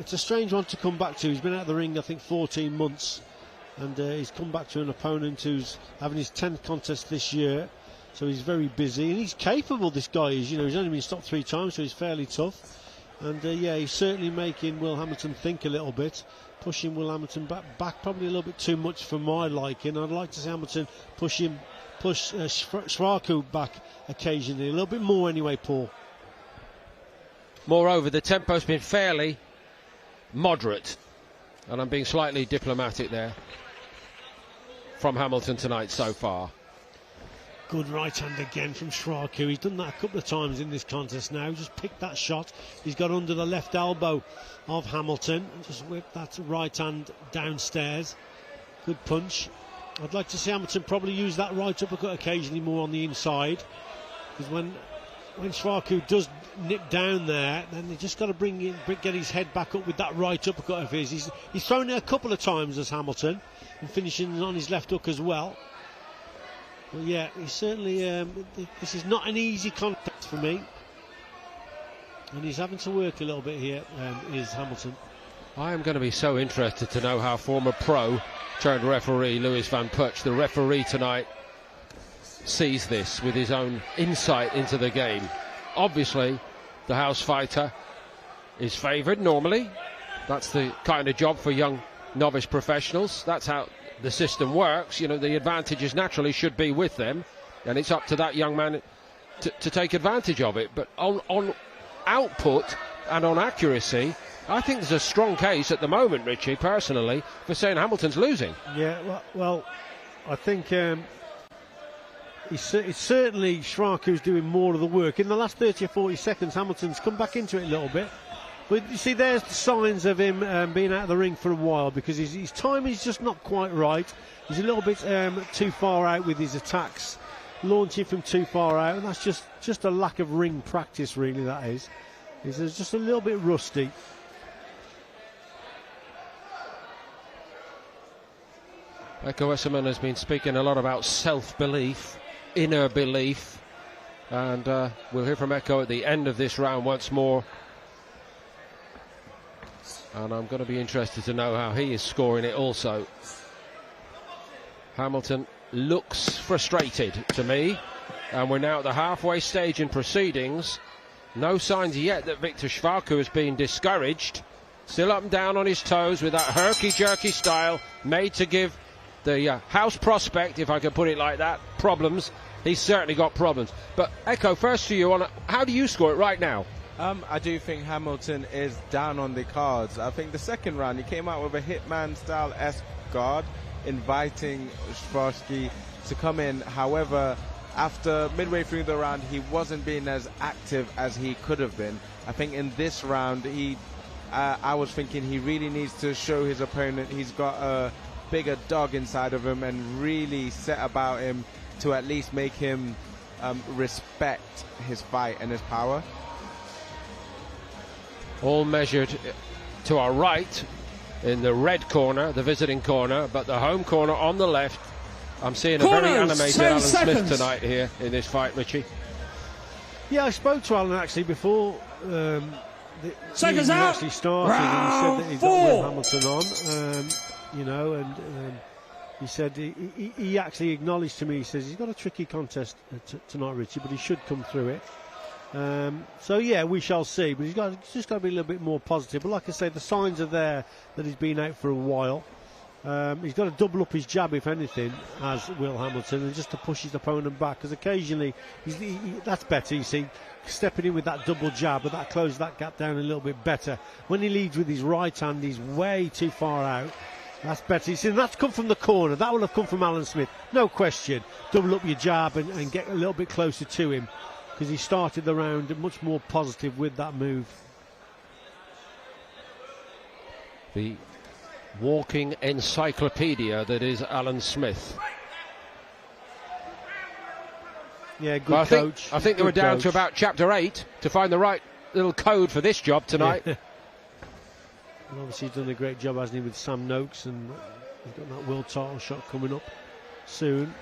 strange one to come back to. He's been out of the ring, I think, 14 months, and he's come back to an opponent who's having his 10th contest this year, so he's very busy, and he's capable, this guy is. You know, he's only been stopped 3 times, so he's fairly tough. And yeah, he's certainly making Will Hamilton think a little bit, pushing Will Hamilton back probably a little bit too much for my liking. I'd like to see Hamilton push Shvarku back occasionally, a little bit more anyway, Paul. Moreover, the tempo's been fairly moderate, and I'm being slightly diplomatic there, from Hamilton tonight so far. Good right hand again from Shvarku. He's done that a couple of times in this contest now. Just picked that shot. He's got under the left elbow of Hamilton and just whipped that right hand downstairs. Good punch. I'd like to see Hamilton probably use that right uppercut occasionally more on the inside, because when Shvarku does nip down there, then they just got to get his head back up with that right uppercut of his. He's thrown it a couple of times as Hamilton, and finishing on his left hook as well. Well, yeah, he's certainly. This is not an easy contest for me, and he's having to work a little bit here. Is Hamilton? I am going to be so interested to know how former pro turned referee Lewis van Puch, the referee tonight, sees this with his own insight into the game. Obviously, the house fighter is favoured normally. That's the kind of job for young novice professionals. That's how the system works. You know, the advantages naturally should be with them, and it's up to that young man to take advantage of it. But on output and on accuracy, I think there's a strong case at the moment, Richie, personally, for saying Hamilton's losing. Yeah, well I think it's certainly Shvarku's doing more of the work. In the last 30 or 40 seconds, Hamilton's come back into it a little bit. But you see, there's the signs of him being out of the ring for a while, because his timing is just not quite right. He's a little bit too far out with his attacks, launching from too far out, and that's just a lack of ring practice, really, that is. He's just a little bit rusty. Eko Esserman has been speaking a lot about self-belief, inner belief, and we'll hear from Eko at the end of this round once more. And I'm going to be interested to know how he is scoring it also. Hamilton looks frustrated to me, and we're now at the halfway stage in proceedings. No signs yet that Viktor Shvarku has been discouraged. Still up and down on his toes with that herky-jerky style, made to give the house prospect, if I can put it like that, problems. He's certainly got problems. But Eko, first to you, on how do you score it right now? I do think Hamilton is down on the cards. I think the second round he came out with a Hitman-style-esque guard, inviting Shvarku to come in. However, after midway through the round, he wasn't being as active as he could have been. I think in this round, I was thinking he really needs to show his opponent he's got a bigger dog inside of him and really set about him to at least make him respect his fight and his power. All measured to our right in the red corner, the visiting corner, but the home corner on the left. I'm seeing a very animated Alan Smith tonight here in this fight, Richie. Yeah, I spoke to Alan actually before the seconds out. Actually started, and he said that he's got Will Hamilton on, you know, and he said he actually acknowledged to me, he says he's got a tricky contest tonight, Richie, but he should come through it. So yeah, we shall see, but he's just got to be a little bit more positive. But like I say, the signs are there that he's been out for a while. He's got to double up his jab, if anything, as Will Hamilton, and just to push his opponent back, because occasionally that's better, you see, stepping in with that double jab, but that closes that gap down a little bit better. When he leads with his right hand, he's way too far out. That's better. You see, that's come from the corner. That will have come from Alan Smith, no question. Double up your jab and get a little bit closer to him, because he started the round much more positive with that move. The walking encyclopedia that is Alan Smith. Yeah, good coach. I think they were down to about chapter 8 to find the right little code for this job tonight. Yeah. And obviously he's done a great job, hasn't he, with Sam Noakes, and he's got that world title shot coming up soon.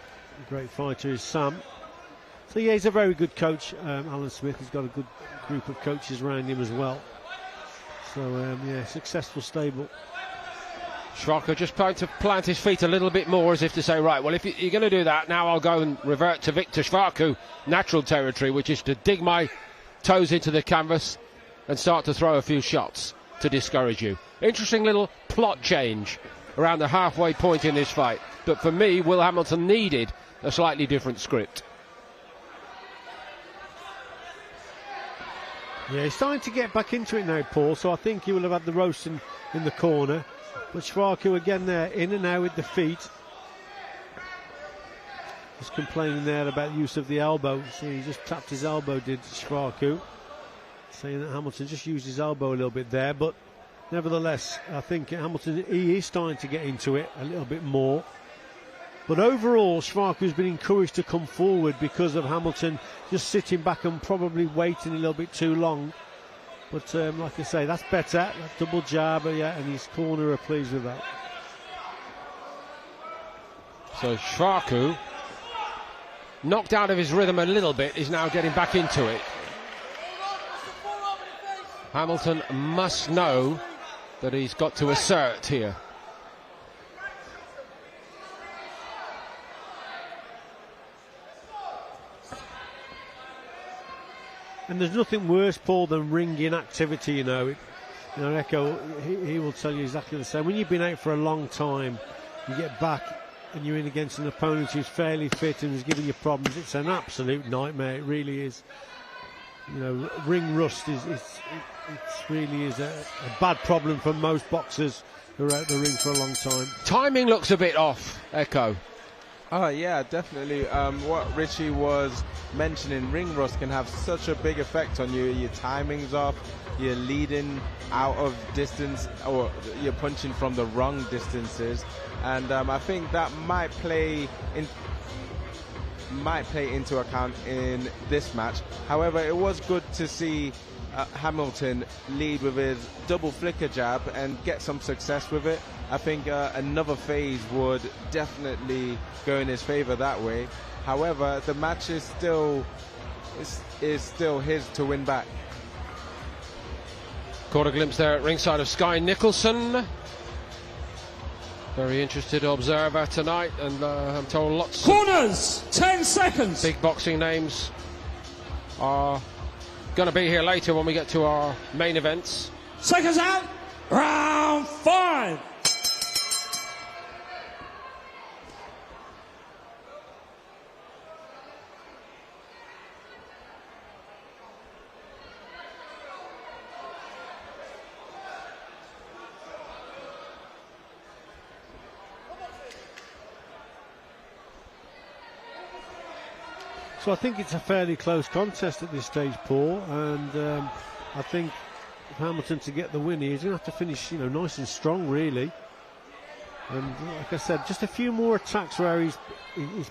A great fighter is Sam. So yeah, he's a very good coach, Alan Smith. He's got a good group of coaches around him as well. So yeah, successful stable. Schwarko just trying to plant his feet a little bit more, as if to say, right, well, if you're going to do that, now I'll go and revert to Victor Schwarko natural territory, which is to dig my toes into the canvas and start to throw a few shots to discourage you. Interesting little plot change around the halfway point in this fight. But for me, Will Hamilton needed a slightly different script. Yeah, he's starting to get back into it now, Paul, so I think he will have had the roast in the corner. But Schwarko again there, in and out with the feet. Just complaining there about the use of the elbow. See, he just tapped his elbow, did Schwarko. Saying that Hamilton just used his elbow a little bit there, but nevertheless, I think Hamilton, he is starting to get into it a little bit more. But overall, Schwarko's been encouraged to come forward because of Hamilton just sitting back and probably waiting a little bit too long. But like I say, that's better. That double jab, yeah, and his corner are pleased with that. So Schwarko, knocked out of his rhythm a little bit, is now getting back into it. Hamilton must know that he's got to assert here. And there's nothing worse, Paul, than ring inactivity, you know. Echo, he will tell you exactly the same. When you've been out for a long time, you get back and you're in against an opponent who's fairly fit and is giving you problems. It's an absolute nightmare, it really is. You know, ring rust it really is a bad problem for most boxers who are out the ring for a long time. Timing looks a bit off, Echo. Oh yeah, definitely. What Richie was mentioning, ring rust can have such a big effect on you. Your timing's off, you're leading out of distance, or you're punching from the wrong distances, and I think that might play into account in this match. However, it was good to see Hamilton lead with his double flicker jab and get some success with it. I think another phase would definitely go in his favor that way. However, the match is still his to win back. Caught a glimpse there at ringside of Sky Nicholson. Very interested observer tonight, and I'm told lots corners, 10 seconds. Big boxing names are going to be here later when we get to our main events. Seconds out, round 5. So I think it's a fairly close contest at this stage, Paul, and I think if Hamilton to get the win, he's going to have to finish, you know, nice and strong, really. And like I said, just a few more attacks where he's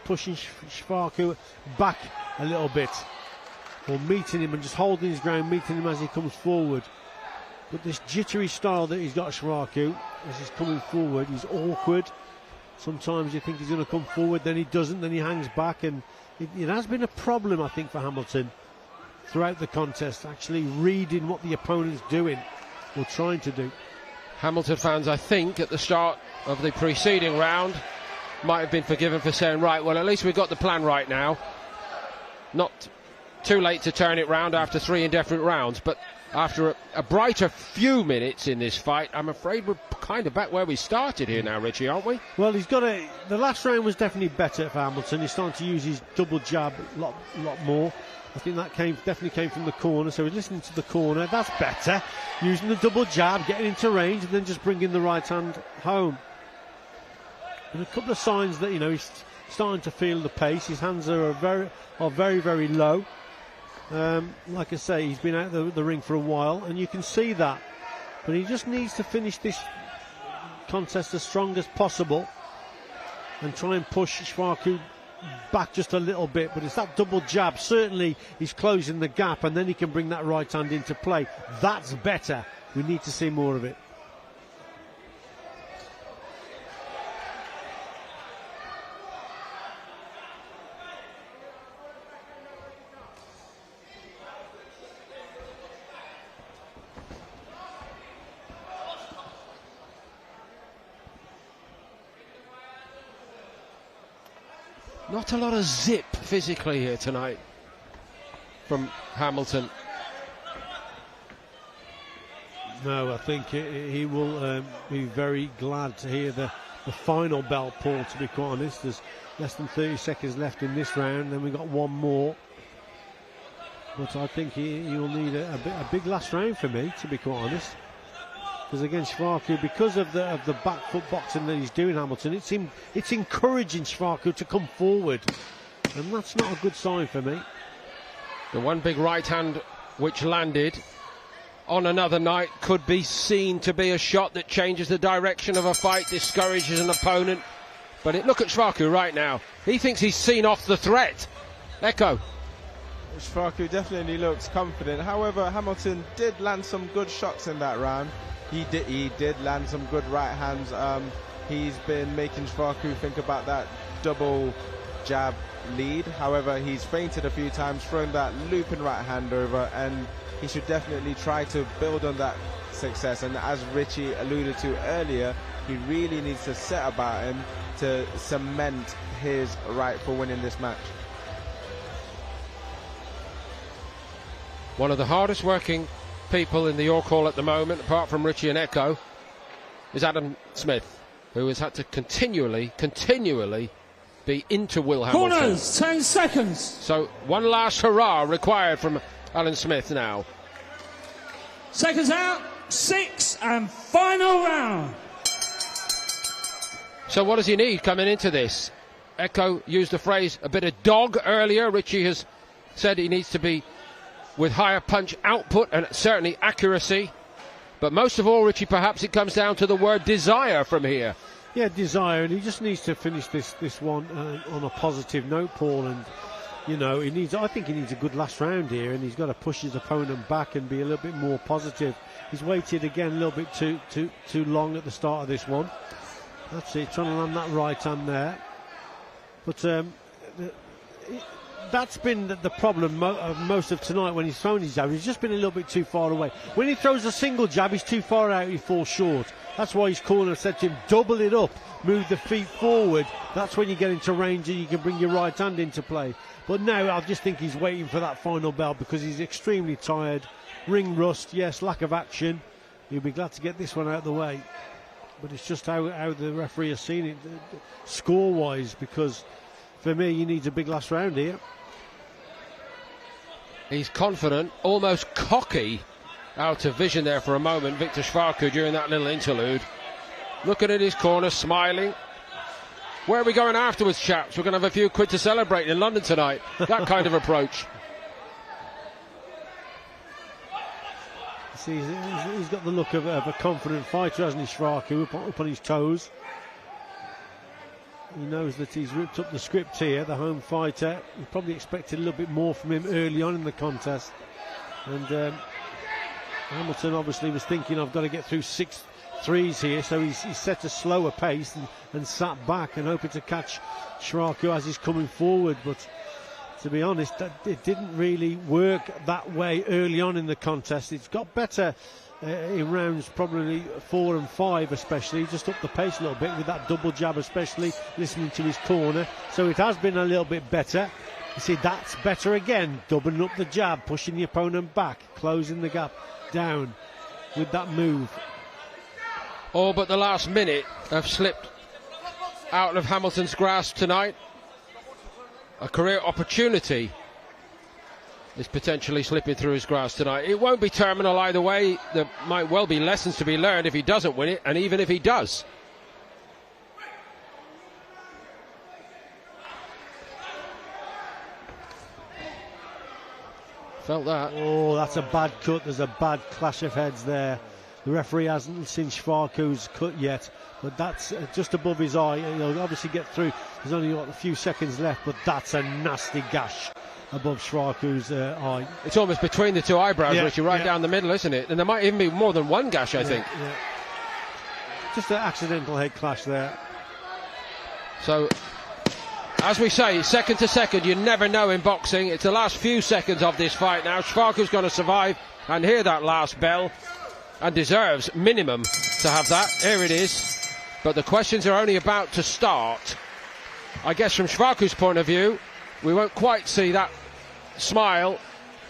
pushing Schwarko back a little bit, or meeting him and just holding his ground, meeting him as he comes forward. But this jittery style that he's got, Schwarko, as he's coming forward, he's awkward. Sometimes you think he's going to come forward, then he doesn't, then he hangs back, and it has been a problem, I think, for Hamilton throughout the contest, actually reading what the opponent's doing or trying to do. Hamilton fans, I think, at the start of the preceding round might have been forgiven for saying, right, well, at least we've got the plan right now. Not too late to turn it round after 3 indefinite rounds, but after a brighter few minutes in this fight, I'm afraid we're kind of back where we started here now, Richie, aren't we? Well, the last round was definitely better for Hamilton. He's starting to use his double jab a lot more. I think that definitely came from the corner, so he's listening to the corner. That's better. Using the double jab, getting into range, and then just bringing the right hand home. And a couple of signs that, he's starting to feel the pace. His hands are very, very low. Like I say, he's been out the ring for a while, and you can see that. But he just needs to finish this contest as strong as possible and try and push Shvaku back just a little bit. But it's that double jab. Certainly he's closing the gap, and then he can bring that right hand into play. That's better. We need to see more of it. Not a lot of zip physically here tonight from Hamilton. No, I think he will be very glad to hear the final bell pull, to be quite honest. There's less than 30 seconds left in this round, then we've got one more. But I think he will need a big last round for me, to be quite honest. Because against Shvaku, because of the back foot boxing that he's doing, Hamilton, it's encouraging Shvaku to come forward, and that's not a good sign for me. The one big right hand which landed on another night could be seen to be a shot that changes the direction of a fight, discourages an opponent. But look at Shvaku right now. He thinks he's seen off the threat. Echo. Shvaku definitely looks confident. However, Hamilton did land some good shots in that round. He did land some good right hands. He's been making Shvaku think about that double jab lead. However, he's feinted a few times, thrown that looping right hand over, and he should definitely try to build on that success. And as Richie alluded to earlier, he really needs to set about him to cement his right for winning this match. One of the hardest working people in the York Hall at the moment, apart from Richie and Echo, is Adam Smith, who has had to continually be into Will Hamilton. Corners, 10 seconds. So one last hurrah required from Alan Smith now. Seconds out, 6 and final round. So what does he need coming into this? Echo used the phrase a bit of dog earlier. Richie has said he needs to be with higher punch output and certainly accuracy. But most of all, Richie, perhaps it comes down to the word desire from here. Yeah, desire, and he just needs to finish this one on a positive note, Paul. And I think he needs a good last round here, and he's got to push his opponent back and be a little bit more positive. He's waited again a little bit too long at the start of this one. That's it, trying to land that right hand there. But that's been the problem most of tonight when he's thrown his jab. He's just been a little bit too far away. When he throws a single jab, he's too far out, he falls short. That's why his corner said to him, double it up, move the feet forward. That's when you get into range and you can bring your right hand into play. But now I just think he's waiting for that final bell because he's extremely tired. Ring rust, yes, lack of action. He'll be glad to get this one out of the way. But it's just how the referee has seen it score-wise, because for me, he needs a big last round here. He's confident, almost cocky, out of vision there for a moment, Victor Shvaku, during that little interlude. Looking at his corner, smiling. Where are we going afterwards, chaps? We're going to have a few quid to celebrate in London tonight. That kind of approach. See, he's got the look of a confident fighter, hasn't he, Shvaku, up on his toes. He knows that he's ripped up the script here, the home fighter. We probably expected a little bit more from him early on in the contest. And Hamilton obviously was thinking, I've got to get through 6 threes here, so he's set a slower pace and sat back and hoping to catch Shvaku as he's coming forward. But to be honest, it didn't really work that way early on in the contest. It's got better in rounds probably 4 and 5 especially, just up the pace a little bit with that double jab especially, listening to his corner. So it has been a little bit better. You see, that's better again, doubling up the jab, pushing the opponent back, closing the gap down with that move. All but the last minute have slipped out of Hamilton's grasp tonight. A career opportunity is potentially slipping through his grasp tonight. It won't be terminal either way. There might well be lessons to be learned if he doesn't win it, and even if he does. Felt that. Oh, that's a bad cut. There's a bad clash of heads there. The referee hasn't seen Shvarku's cut yet, but that's just above his eye. He'll obviously get through. There's only a few seconds left, but that's a nasty gash above Shvarku's eye. It's almost between the two eyebrows, Richie, right down the middle, isn't it? And there might even be more than one gash, I think. Yeah. Just an accidental head clash there. So, as we say, second to second, you never know in boxing. It's the last few seconds of this fight now. Shvarku's going to survive and hear that last bell, and deserves minimum to have that. Here it is. But the questions are only about to start. I guess from Shvarku's point of view, we won't quite see that smile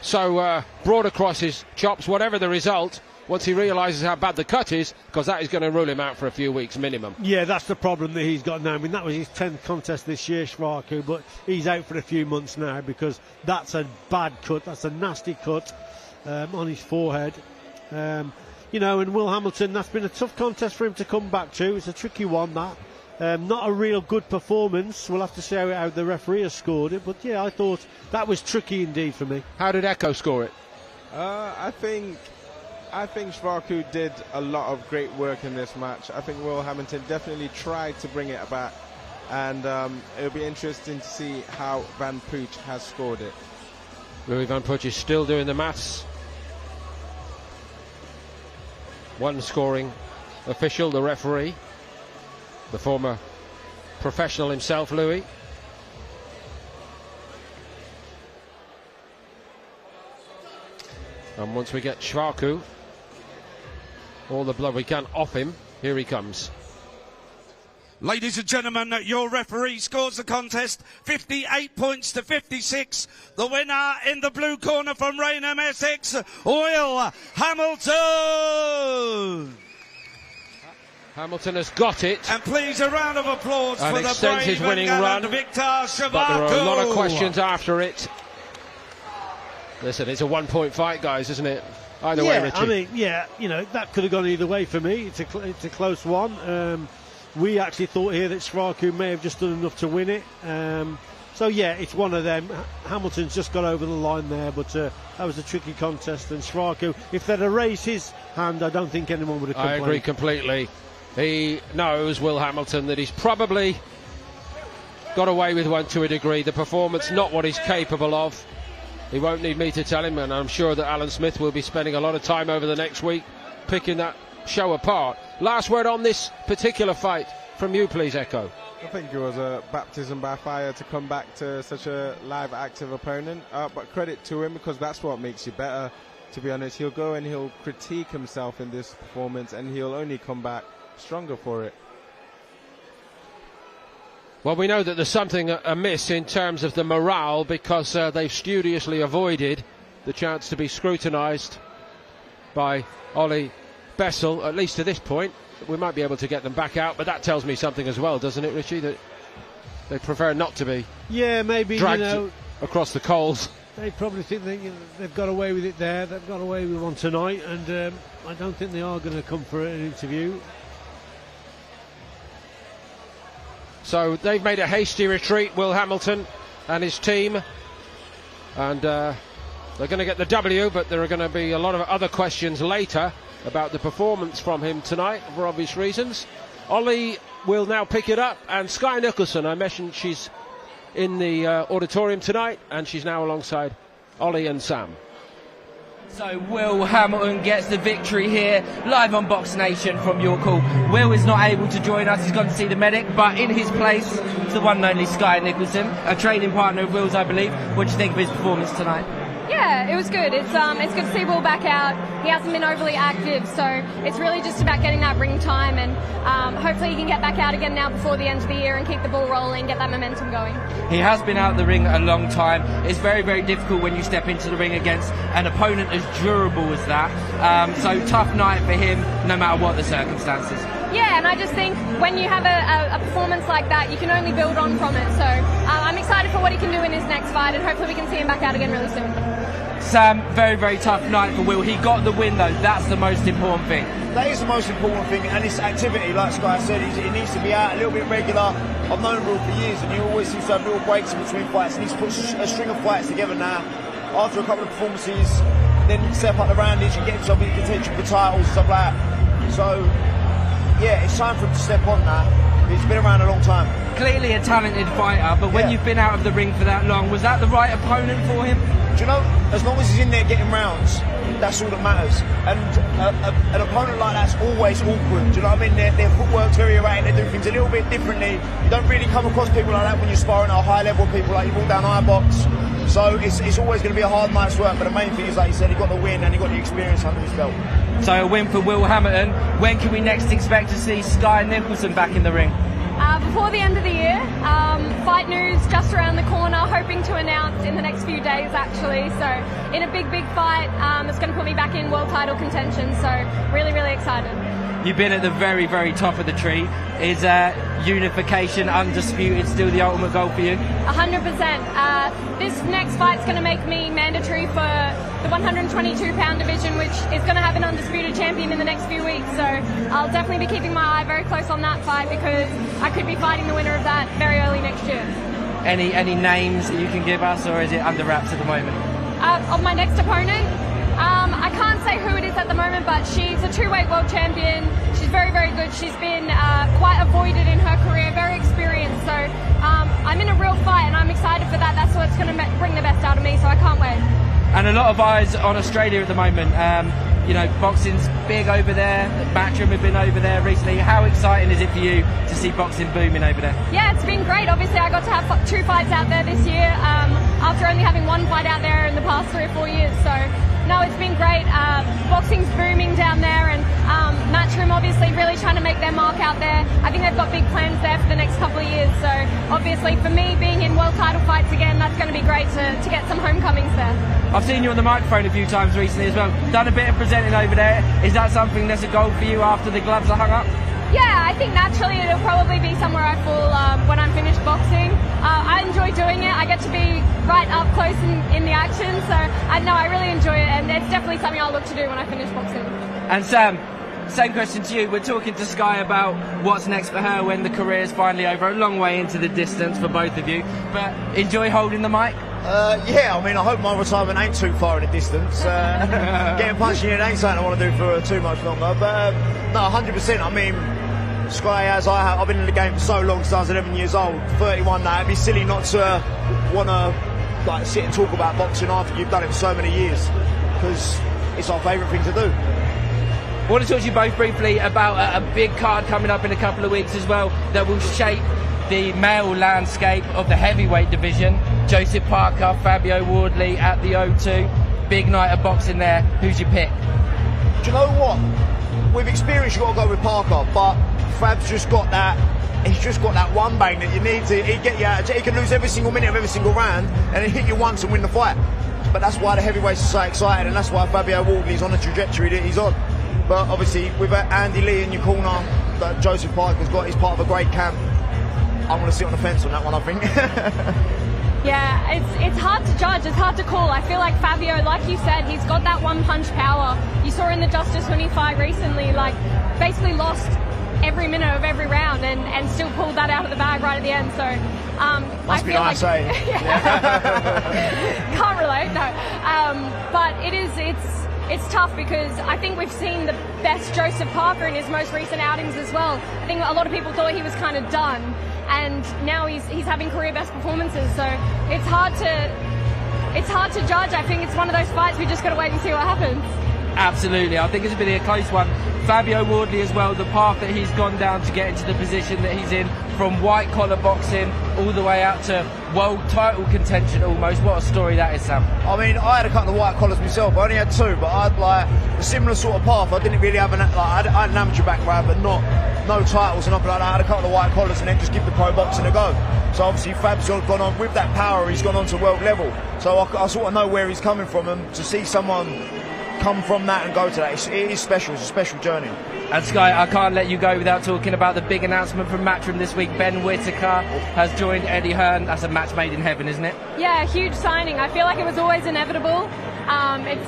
so broad across his chops, whatever the result, once he realises how bad the cut is, because that is going to rule him out for a few weeks minimum. Yeah, that's the problem that he's got now. I mean, that was his 10th contest this year, Shvarku, but he's out for a few months now because that's a bad cut. That's a nasty cut on his forehead. You know, and Will Hamilton, that's been a tough contest for him to come back to. It's a tricky one, that. Not a real good performance. We'll have to see how the referee has scored it. But yeah, I thought that was tricky indeed for me. How did Echo score it? I think Shvarku did a lot of great work in this match. I think Will Hamilton definitely tried to bring it back, and it'll be interesting to see how Van Pooch has scored it. Louis Van Pooch is still doing the maths. One scoring official, the referee, the former professional himself, Louis. And once we get Shvarku all the blood we can off him, here he comes. Ladies and gentlemen, your referee scores the contest 58 points to 56. The winner in the blue corner from Raynham, Essex, Will Hamilton. Hamilton has got it. And please a round of applause and for the extends brave his winning and run. Victor Shvarku. But there are a lot of questions after it. Listen, it's a 1-point fight, guys, isn't it? Either way, Richie. I mean, yeah, you know, that could have gone either way for me. It's a close one. We actually thought here that Shvarku may have just done enough to win it. So, yeah, it's one of them. Hamilton's just got over the line there, but that was a tricky contest. And Shvarku, if they'd have raised his hand, I don't think anyone would have complained. I agree completely. He knows, Will Hamilton, that he's probably got away with one to a degree. The performance, not what he's capable of. He won't need me to tell him, and I'm sure that Alan Smith will be spending a lot of time over the next week picking that show apart. Last word on this particular fight from you, please, Echo. I think it was a baptism by fire to come back to such a live, active opponent. But credit to him, because that's what makes you better, to be honest. He'll go and he'll critique himself in this performance, and he'll only come back stronger for it. Well, we know that there's something amiss in terms of the morale, because they've studiously avoided the chance to be scrutinised by Ollie Bessel, at least to this point. We might be able to get them back out, but that tells me something as well, doesn't it, Richie? That they prefer not to be maybe dragged across the coals. They probably think they've got away with it there. They've got away with one tonight, and I don't think they are going to come for an interview. So they've made a hasty retreat, Will Hamilton and his team, and they're going to get the W, but there are going to be a lot of other questions later about the performance from him tonight, for obvious reasons. Ollie will now pick it up, and Sky Nicholson, I mentioned she's in the auditorium tonight, and she's now alongside Ollie and Sam. So Will Hamilton gets the victory here, live on Box Nation from York Hall. Will is not able to join us, he's gone to see the medic, but in his place is the one and only Sky Nicholson, a training partner of Will's, I believe. What do you think of his performance tonight? Yeah, Yeah, it was good. It's good to see Will back out. He hasn't been overly active, so it's really just about getting that ring time, and hopefully he can get back out again now before the end of the year and keep the ball rolling, get that momentum going. He has been out of the ring a long time. It's very, very difficult when you step into the ring against an opponent as durable as that. So tough night for him, no matter what the circumstances. Yeah, and I just think when you have a performance like that, you can only build on from it. So I'm excited for what he can do in his next fight, and hopefully we can see him back out again really soon. Sam, very, very tough night for Will. He got the win, though. That's the most important thing. That is the most important thing, and it's activity, like Sky said. He needs to be out a little bit regular. I've known Will for years, and he always seems to have little breaks in between fights. He needs to put a string of fights together now. After a couple of performances, then step up the roundage and get himself in contention for titles, stuff like that. So, yeah, it's time for him to step on now. He's been around a long time. Clearly a talented fighter, but when you've been out of the ring for that long, was that the right opponent for him? Do you know, as long as he's in there getting rounds, that's all that matters. And an opponent like that's always awkward. Do you know what I mean? Their footwork's very erratic, they do things a little bit differently. You don't really come across people like that when you're sparring at a high level, people like you walk down eye box. So it's always going to be a hard night's work, but the main thing is, like you said, he got the win and he got the experience under his belt. So a win for Will Hamilton. When can we next expect to see Sky Nicholson back in the ring? Before the end of the year. Fight news just around the corner, hoping to announce in the next few days actually. So in a big fight that's going to put me back in world title contention. So really, really excited. You've been at the very, very top of the tree. Is unification, undisputed, still the ultimate goal for you? 100%. This next fight's going to make me mandatory for the 122-pound division, which is going to have an undisputed champion in the next few weeks. So I'll definitely be keeping my eye very close on that fight, because I could be fighting the winner of that very early next year. Any names that you can give us, or is it under wraps at the moment? Of my next opponent? I can't say who it is at the moment, but she's a two-weight world champion. She's very, very good. She's been quite avoided in her career, very experienced. So I'm in a real fight, and I'm excited for that. That's what's going to bring the best out of me, so I can't wait. And a lot of eyes on Australia at the moment. You know, boxing's big over there. Matchroom have been over there recently. How exciting is it for you to see boxing booming over there? Yeah, it's been great. Obviously, I got to have 2 fights out there this year, after only having 1 fight out there in the past 3 or 4 years. So, no, it's been great. Boxing's booming down there, and Matchroom obviously really trying to make their mark out there. I think they've got big plans there for the next couple of years. So, obviously, for me, being in world title fights again, that's going to be great to get some homecomings there. I've seen you on the microphone a few times recently as well. Done a bit of presenting over there. Is that something that's a goal for you after the gloves are hung up? Yeah, I think naturally it'll probably be somewhere I fall when I'm finished boxing. I enjoy doing it. I get to be right up close in the action, so I really enjoy it, and it's definitely something I'll look to do when I finish boxing. And Sam, same question to you. We're talking to Sky about what's next for her when the career's finally over. A long way into the distance for both of you, but enjoy holding the mic? Yeah, I mean, I hope my retirement ain't too far in the distance. Getting punched in it ain't something I want to do for too much longer, but no, 100%. I mean, Sky, as I've been in the game for so long, since I was 11 years old, 31 now. It'd be silly not to want to sit and talk about boxing after you've done it for so many years, because it's our favourite thing to do. I want to talk to you both briefly about a big card coming up in a couple of weeks as well that will shape the male landscape of the heavyweight division. Joseph Parker, Fabio Wardley at the O2. Big night of boxing there. Who's your pick? Do you know what? With experience, you've got to go with Parker, but Fab's just got that. He's just got that one bang that you need to. He'd get you out. He can lose every single minute of every single round, and then hit you once and win the fight. But that's why the heavyweights are so excited, and that's why Fabio Wardley's on the trajectory that he's on. But obviously, with Andy Lee in your corner, that Joseph Parker's got, he's part of a great camp. I'm going to sit on the fence on that one, I think. Yeah, it's hard to judge, it's hard to call. I feel like Fabio, like you said, he's got that one-punch power. You saw in the Justice Winnie fight recently, like, basically lost every minute of every round and still pulled that out of the bag right at the end. So must be nice, eh? Can't relate, no. But it's tough, because I think we've seen the best Joseph Parker in his most recent outings as well. I think a lot of people thought he was kind of done, and now he's having career best performances. So it's hard to judge. I think it's one of those fights we just got to wait and see what happens. Absolutely, I think it's been a close one. Fabio Wardley as well, the path that he's gone down to get into the position that he's in, from white collar boxing all the way out to world title contention almost. What a story that is, Sam. I mean, I had a couple of white collars myself. I only had 2, but I had like a similar sort of path. I didn't really have I had an amateur background, but no titles and nothing like that. I had a couple of white collars and then just give the pro boxing a go. So obviously Fab's gone on with that power. He's gone on to world level. So I sort of know where he's coming from, and to see someone come from that and go to that, it is special. It's a special journey. And Sky, I can't let you go without talking about the big announcement from Matchroom this week. Ben Whittaker has joined Eddie Hearn. That's a match made in heaven, isn't it? Yeah, huge signing. I feel like it was always inevitable.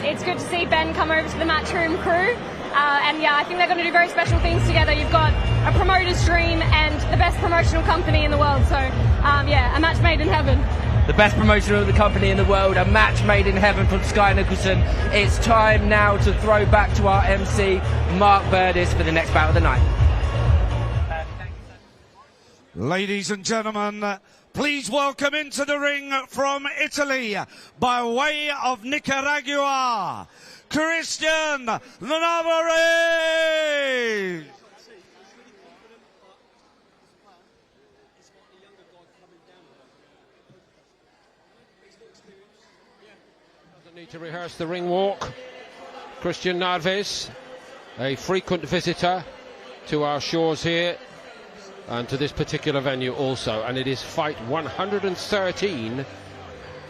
It's good to see Ben come over to the Matchroom crew. And yeah, I think they're going to do very special things together. You've got a promoter's dream and the best promotional company in the world. So yeah, a match made in heaven. The best promoter of the company in the world, a match made in heaven from Sky Nicholson. It's time now to throw back to our MC, Mark Burdis, for the next bout of the night. Ladies and gentlemen, please welcome into the ring from Italy, by way of Nicaragua, Christian Navarrete. Need to rehearse the ring walk. Christian Navarrete, a frequent visitor to our shores here and to this particular venue also, and it is fight 113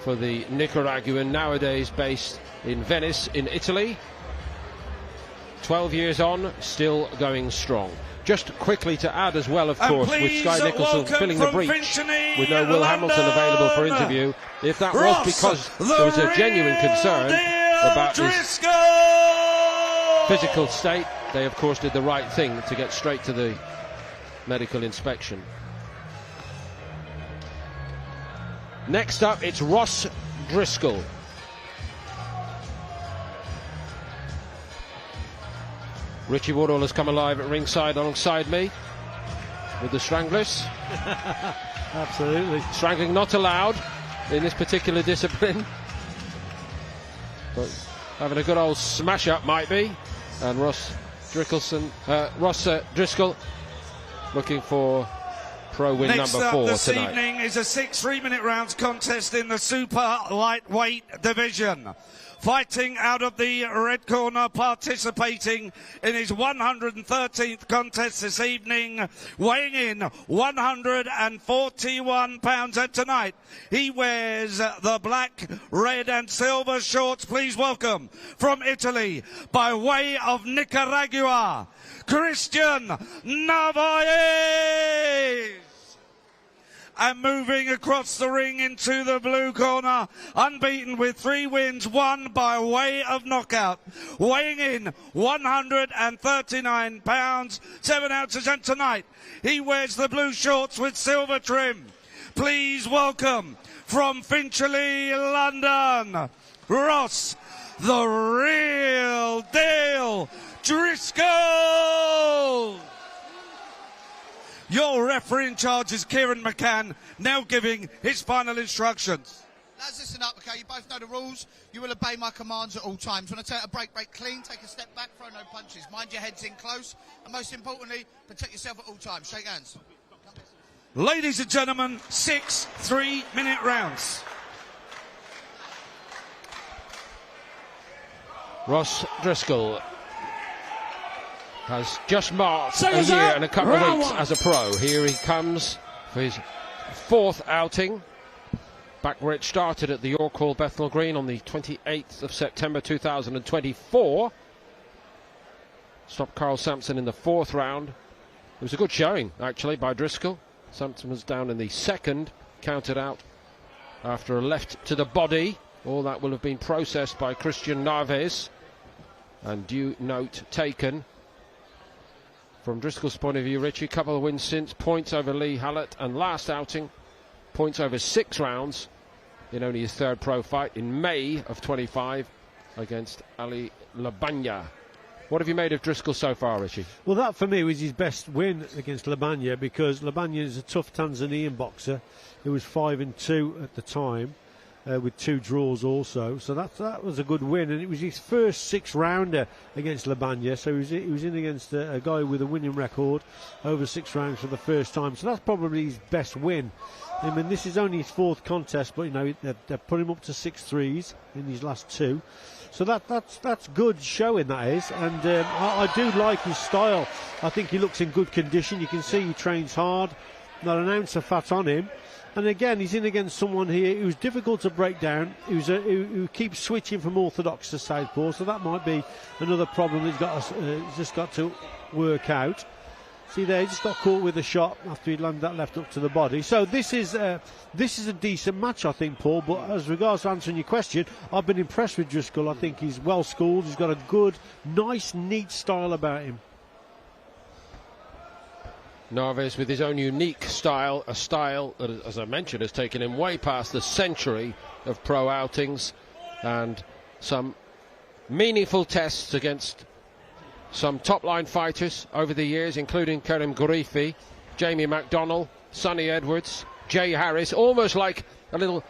for the Nicaraguan, nowadays based in Venice in Italy. 12 years on, still going strong. Just quickly to add as well, of course, with Sky Nicholson filling the breach with no Will Hamilton available for interview, if that was because there was a genuine concern about his physical state, they of course did the right thing to get straight to the medical inspection. Next up, it's Ross Driscoll. Richie Woodall has come alive at ringside alongside me with the Stranglers. Absolutely. Strangling not allowed in this particular discipline, but having a good old smash up might be. And Ross Driscoll looking for pro win Next number 4 up this tonight. evening is a 6 3-minute rounds contest in the super lightweight division. Fighting out of the red corner, participating in his 113th contest this evening, weighing in 141 pounds. And tonight, he wears the black, red and silver shorts. Please welcome, from Italy, by way of Nicaragua, Christian Navarrete. And moving across the ring into the blue corner, unbeaten with 3 wins, 1 by way of knockout, weighing in 139 pounds, 7 ounces, and tonight he wears the blue shorts with silver trim. Please welcome, from Finchley, London, Ross, the real deal, Driscoll. Your referee in charge is Kieran McCann, now giving his final instructions. Lads, listen up, okay? You both know the rules. You will obey my commands at all times. When I take a break clean, take a step back, throw no punches. Mind your heads in close, and most importantly, protect yourself at all times. Shake hands. Ladies and gentlemen, 6 3-minute rounds. Ross Driscoll has just marked a year and a couple of weeks as a pro. Here he comes for his 4th outing, back where it started at the York Hall, Bethnal Green, on the 28th of September 2024. Stopped Carl Sampson in the 4th round. It was a good showing, actually, by Driscoll. Sampson was down in the 2nd, counted out after a left to the body. All that will have been processed by Christian Navarrete, and due note taken. From Driscoll's point of view, Richie, a couple of wins since, points over Lee Hallett, and last outing, points over 6 rounds in only his 3rd pro fight in May of 25 against Ali Labanya. What have you made of Driscoll so far, Richie? Well, that for me was his best win against Labanya, because Labanya is a tough Tanzanian boxer who was 5-2 at the time. with 2 draws also. So that was a good win, and it was his first 6-rounder against Labanya. So he was in against a guy with a winning record over 6 rounds for the first time. So that's probably his best win. I mean, this is only his 4th contest, but you know they've put him up to 6-3s in his last 2. So that's good showing, that is. And I do like his style. I think he looks in good condition. You can see he trains hard, not an ounce of fat on him. And again, he's in against someone here who's difficult to break down, who keeps switching from orthodox to southpaw. So that might be another problem he's just got to work out. See there, he just got caught with a shot after he landed that left hook to the body. So this is a decent match, I think, Paul. But as regards to answering your question, I've been impressed with Driscoll. I think he's well schooled. He's got a good, nice, neat style about him. Narvaez with his own unique style, a style that, as I mentioned, has taken him way past the century of pro outings, and some meaningful tests against some top-line fighters over the years, including Karim Gharifi, Jamie McDonnell, Sonny Edwards, Jay Harris. Almost like a little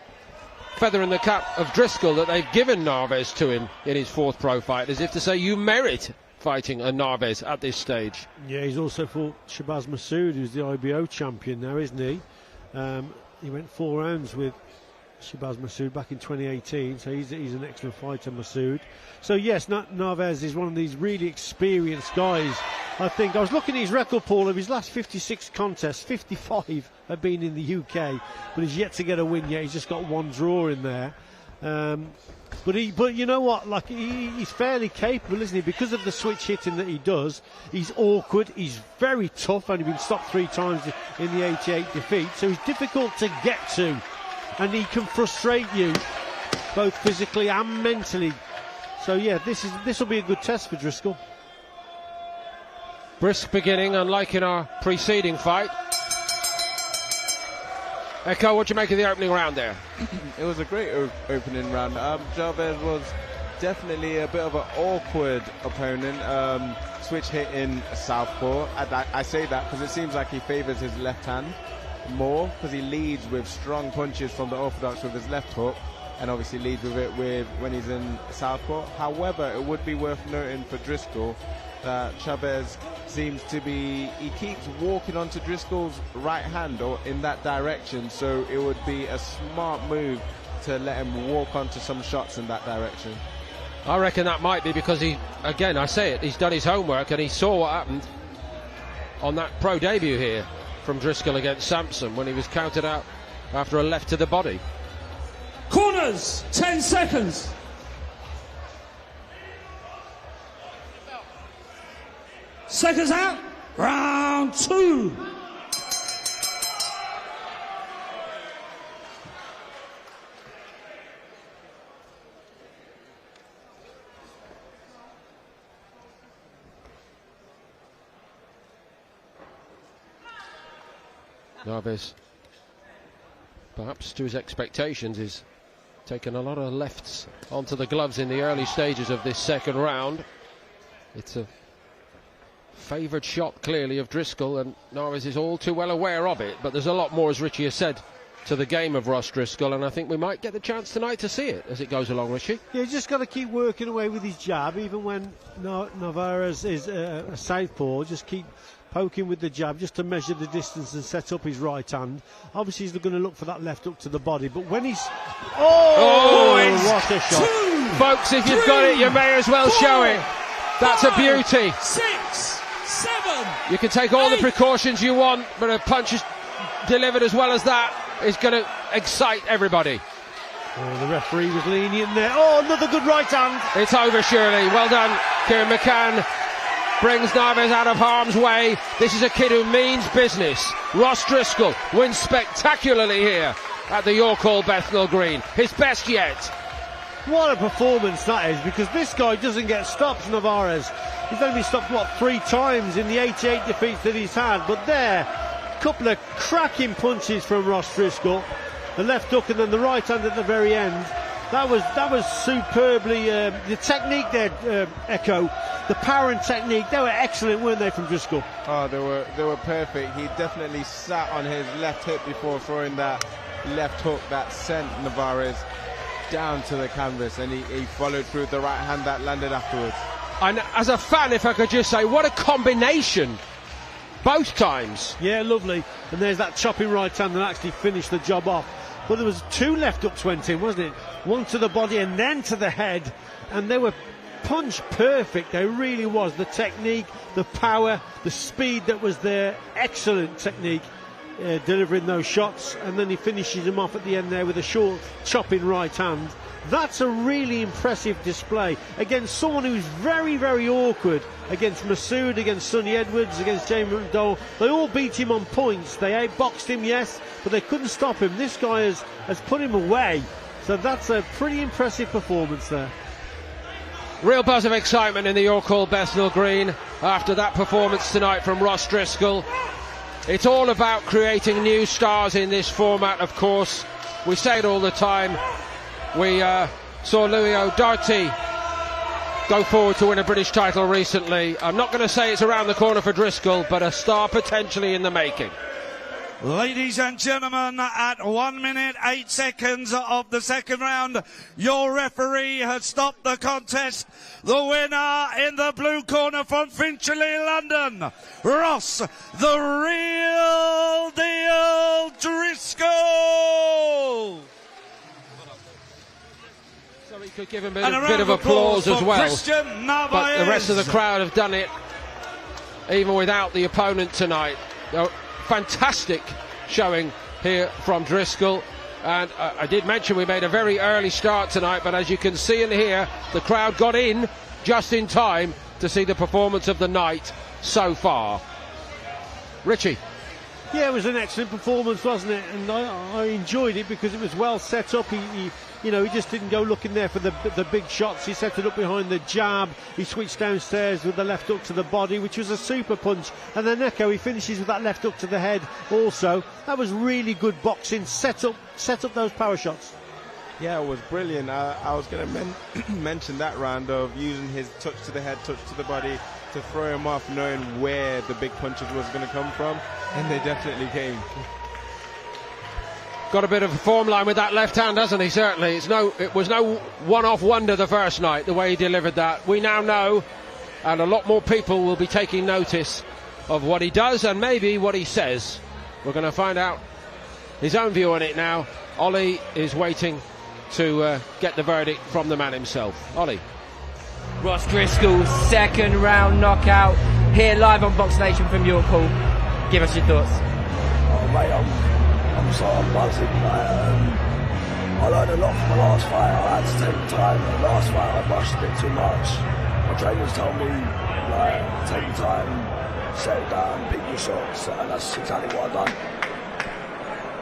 feather in the cap of Driscoll that they've given Narvaez to him in his 4th pro fight, as if to say, you merit fighting a Narvaez at this stage. Yeah, he's also fought Shabazz Massoud, who's the IBO champion now, isn't he? He went 4 rounds with Shabazz Massoud back in 2018, so he's an excellent fighter, Massoud. So yes, Narvaez is one of these really experienced guys. I think I was looking at his record, Paul, of his last 56 contests, 55 have been in the UK, but he's yet to get a win yet. He's just got 1 draw in there. But you know what? Like he's fairly capable, isn't he? Because of the switch hitting that he does, he's awkward. He's very tough, and he's been stopped 3 times in the 88 defeat. So he's difficult to get to, and he can frustrate you both physically and mentally. So yeah, this will be a good test for Driscoll. Brisk beginning, unlike in our preceding fight. Echo, what do you make of the opening round there? It was a great opening round. Chavez was definitely a bit of an awkward opponent. Switch hit in southpaw. I say that because it seems like he favours his left hand more, because he leads with strong punches from the orthodox with his left hook, and obviously leads with it when he's in southpaw. However, it would be worth noting for Driscoll that Chavez seems to be, he keeps walking onto Driscoll's right hand or in that direction, so it would be a smart move to let him walk onto some shots in that direction. I reckon that might be because he, again, I say it, he's done his homework and he saw what happened on that pro debut here from Driscoll against Sampson when he was counted out after a left to the body. Corners, 10 seconds. Seconds out, round 2. Narvaez, perhaps to his expectations, is taking a lot of lefts onto the gloves in the early stages of this second round. It's a favoured shot clearly of Driscoll, and Narvaez is all too well aware of it, but there's a lot more, as Richie has said, to the game of Ross Driscoll, and I think we might get the chance tonight to see it as it goes along, Richie. Yeah, he's just got to keep working away with his jab, even when Narvaez is a southpaw. Just keep poking with the jab just to measure the distance and set up his right hand. Obviously he's going to look for that left hook to the body, but when he's what a shot. Folks, if you've got it, you may as well show it. That's a beauty. 6, 7. You can take all the precautions you want, but a punch is delivered as well as that is going to excite everybody. Oh, the referee was lenient there. Oh, another good right hand. It's over, surely. Well done, Kieran McCann. Brings Narvaez out of harm's way. This is a kid who means business. Ross Driscoll wins spectacularly here at the York Hall Bethnal Green. His best yet. What a performance that is, because this guy doesn't get stopped, Narvaez. He's only stopped, 3 times in the 88 defeats that he's had. But there, a couple of cracking punches from Ross Driscoll. The left hook and then the right hand at the very end. That was superbly, the technique there, Echo, the power and technique, they were excellent, weren't they, from Driscoll? Oh, they were perfect. He definitely sat on his left hip before throwing that left hook that sent Narvaez down to the canvas, and he followed through with the right hand that landed afterwards. And as a fan, if I could just say, what a combination both times. Yeah, lovely. And there's that chopping right hand that actually finished the job off. But there was 2 left hooks went in, wasn't it? One to the body and then to the head, and they were punch perfect. They really was. The technique, the power, the speed that was there, excellent technique delivering those shots, and then he finishes them off at the end there with a short chopping right hand. That's a really impressive display against someone who's very, very awkward, against Masood, against Sonny Edwards, against Jamie McDowell. They all beat him on points. They outboxed him, yes, but they couldn't stop him. This guy has put him away, so that's a pretty impressive performance there. Real buzz of excitement in the York Hall Bethnal Green after that performance tonight from Ross Driscoll. It's all about creating new stars in this format, of course. We say it all the time. We saw Louis O'Doherty go forward to win a British title recently. I'm not going to say it's around the corner for Driscoll, but a star potentially in the making. Ladies and gentlemen, at 1 minute 8 seconds of the second round, your referee has stopped the contest. The winner in the blue corner from Finchley, London, Ross, the real deal Driscoll. So we could give him a bit of applause as well. But the rest of the crowd have done it, even without the opponent tonight. Fantastic showing here from Driscoll, and I did mention we made a very early start tonight, but as you can see and hear, the crowd got in just in time to see the performance of the night so far. Richie. Yeah, it was an excellent performance, wasn't it? And I enjoyed it because it was well set up. He just didn't go looking there for the big shots. He set it up behind the jab. He switched downstairs with the left hook to the body, which was a super punch. And then Echo, he finishes with that left hook to the head also. That was really good boxing. Set up those power shots. Yeah, it was brilliant. I was going to mention that round of using his touch to the head, touch to the body to throw him off, knowing where the big punches was going to come from, and they definitely came. Got a bit of a form line with that left hand, hasn't he? Certainly. It was no one-off wonder the first night, the way he delivered that. We now know, and a lot more people will be taking notice of what he does and maybe what he says. We're going to find out his own view on it now. Ollie is waiting to get the verdict from the man himself. Ollie. Ross Driscoll's second round knockout here live on Box Nation from York Hall. Give us your thoughts. Oh, mate, I'm sort of buzzing. I learned a lot from the last fight. I had to take time. The last fight I rushed a bit too much. My trainers told me, take your time, settle down, pick your shots, and that's exactly what I've done.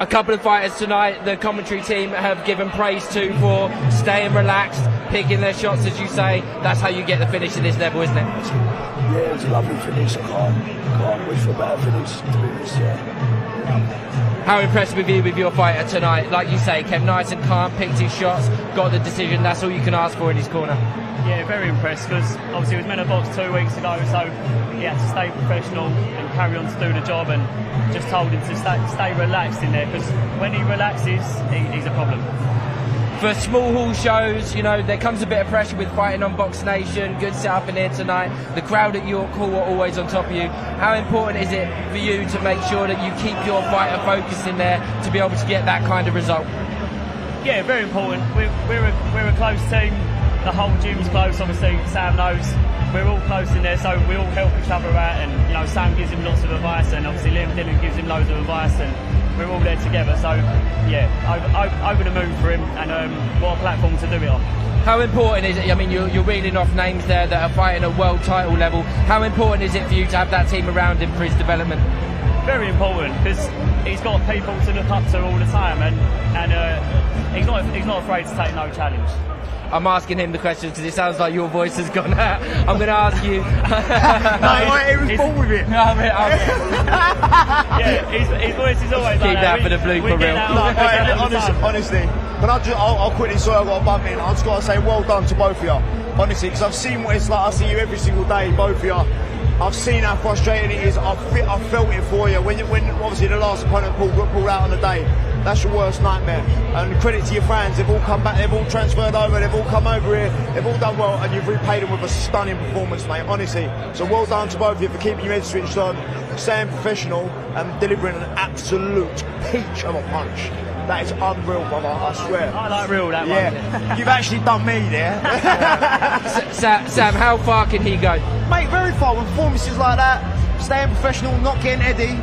A couple of fighters tonight, the commentary team have given praise to for staying relaxed, picking their shots, as you say. That's how you get the finish at this level, isn't it? Yeah, it was a lovely finish. I can't wish for a better finish, to be honest, yeah. How impressed with you with your fighter tonight? Like you say, kept nice and calm, picked his shots, got the decision. That's all you can ask for in his corner. Yeah, very impressed, because obviously he was meant to box 2 weeks ago, so he had to stay professional and carry on to do the job, and just told him to stay relaxed in there, because when he relaxes, he's a problem. For small hall shows, there comes a bit of pressure with fighting on Box Nation. Good setup in here tonight. The crowd at York Hall are always on top of you. How important is it for you to make sure that you keep your fighter focused in there to be able to get that kind of result? Yeah, very important. We're a close team. The whole gym's close, obviously. Sam knows we're all close in there, so we all help each other out. And Sam gives him lots of advice, and obviously Liam Dillon gives him loads of advice, and we're all there together. So yeah, over the moon for him, and what a platform to do it on. How important is it? I mean, you're reading off names there that are fighting at world title level. How important is it for you to have that team around him for his development? Very important, because he's got people to look up to all the time, and he's not afraid to take no challenge. I'm asking him the questions because it sounds like your voice has gone out. I'm going to ask you. He was born with it. Yeah, his voice is always keep like that for the blooper reel. Honestly, but I'll quickly say I've got a bump in. I've just got to say well done to both of you. Honestly, because I've seen what it's like. I see you every single day, both of you. I've seen how frustrating it is. I felt it for you when obviously the last opponent got pulled out on the day. That's your worst nightmare. And credit to your fans, they've all come back, they've all transferred over, they've all come over here, they've all done well, and you've repaid them with a stunning performance, mate, honestly. So well done to both of you for keeping your head switched on, staying professional, and delivering an absolute peach of a punch. That is unreal, brother, I swear. I like real, that one. Yeah, you've actually done me there. Sam, how far can he go? Mate, very far with performances like that, staying professional, not getting Eddie.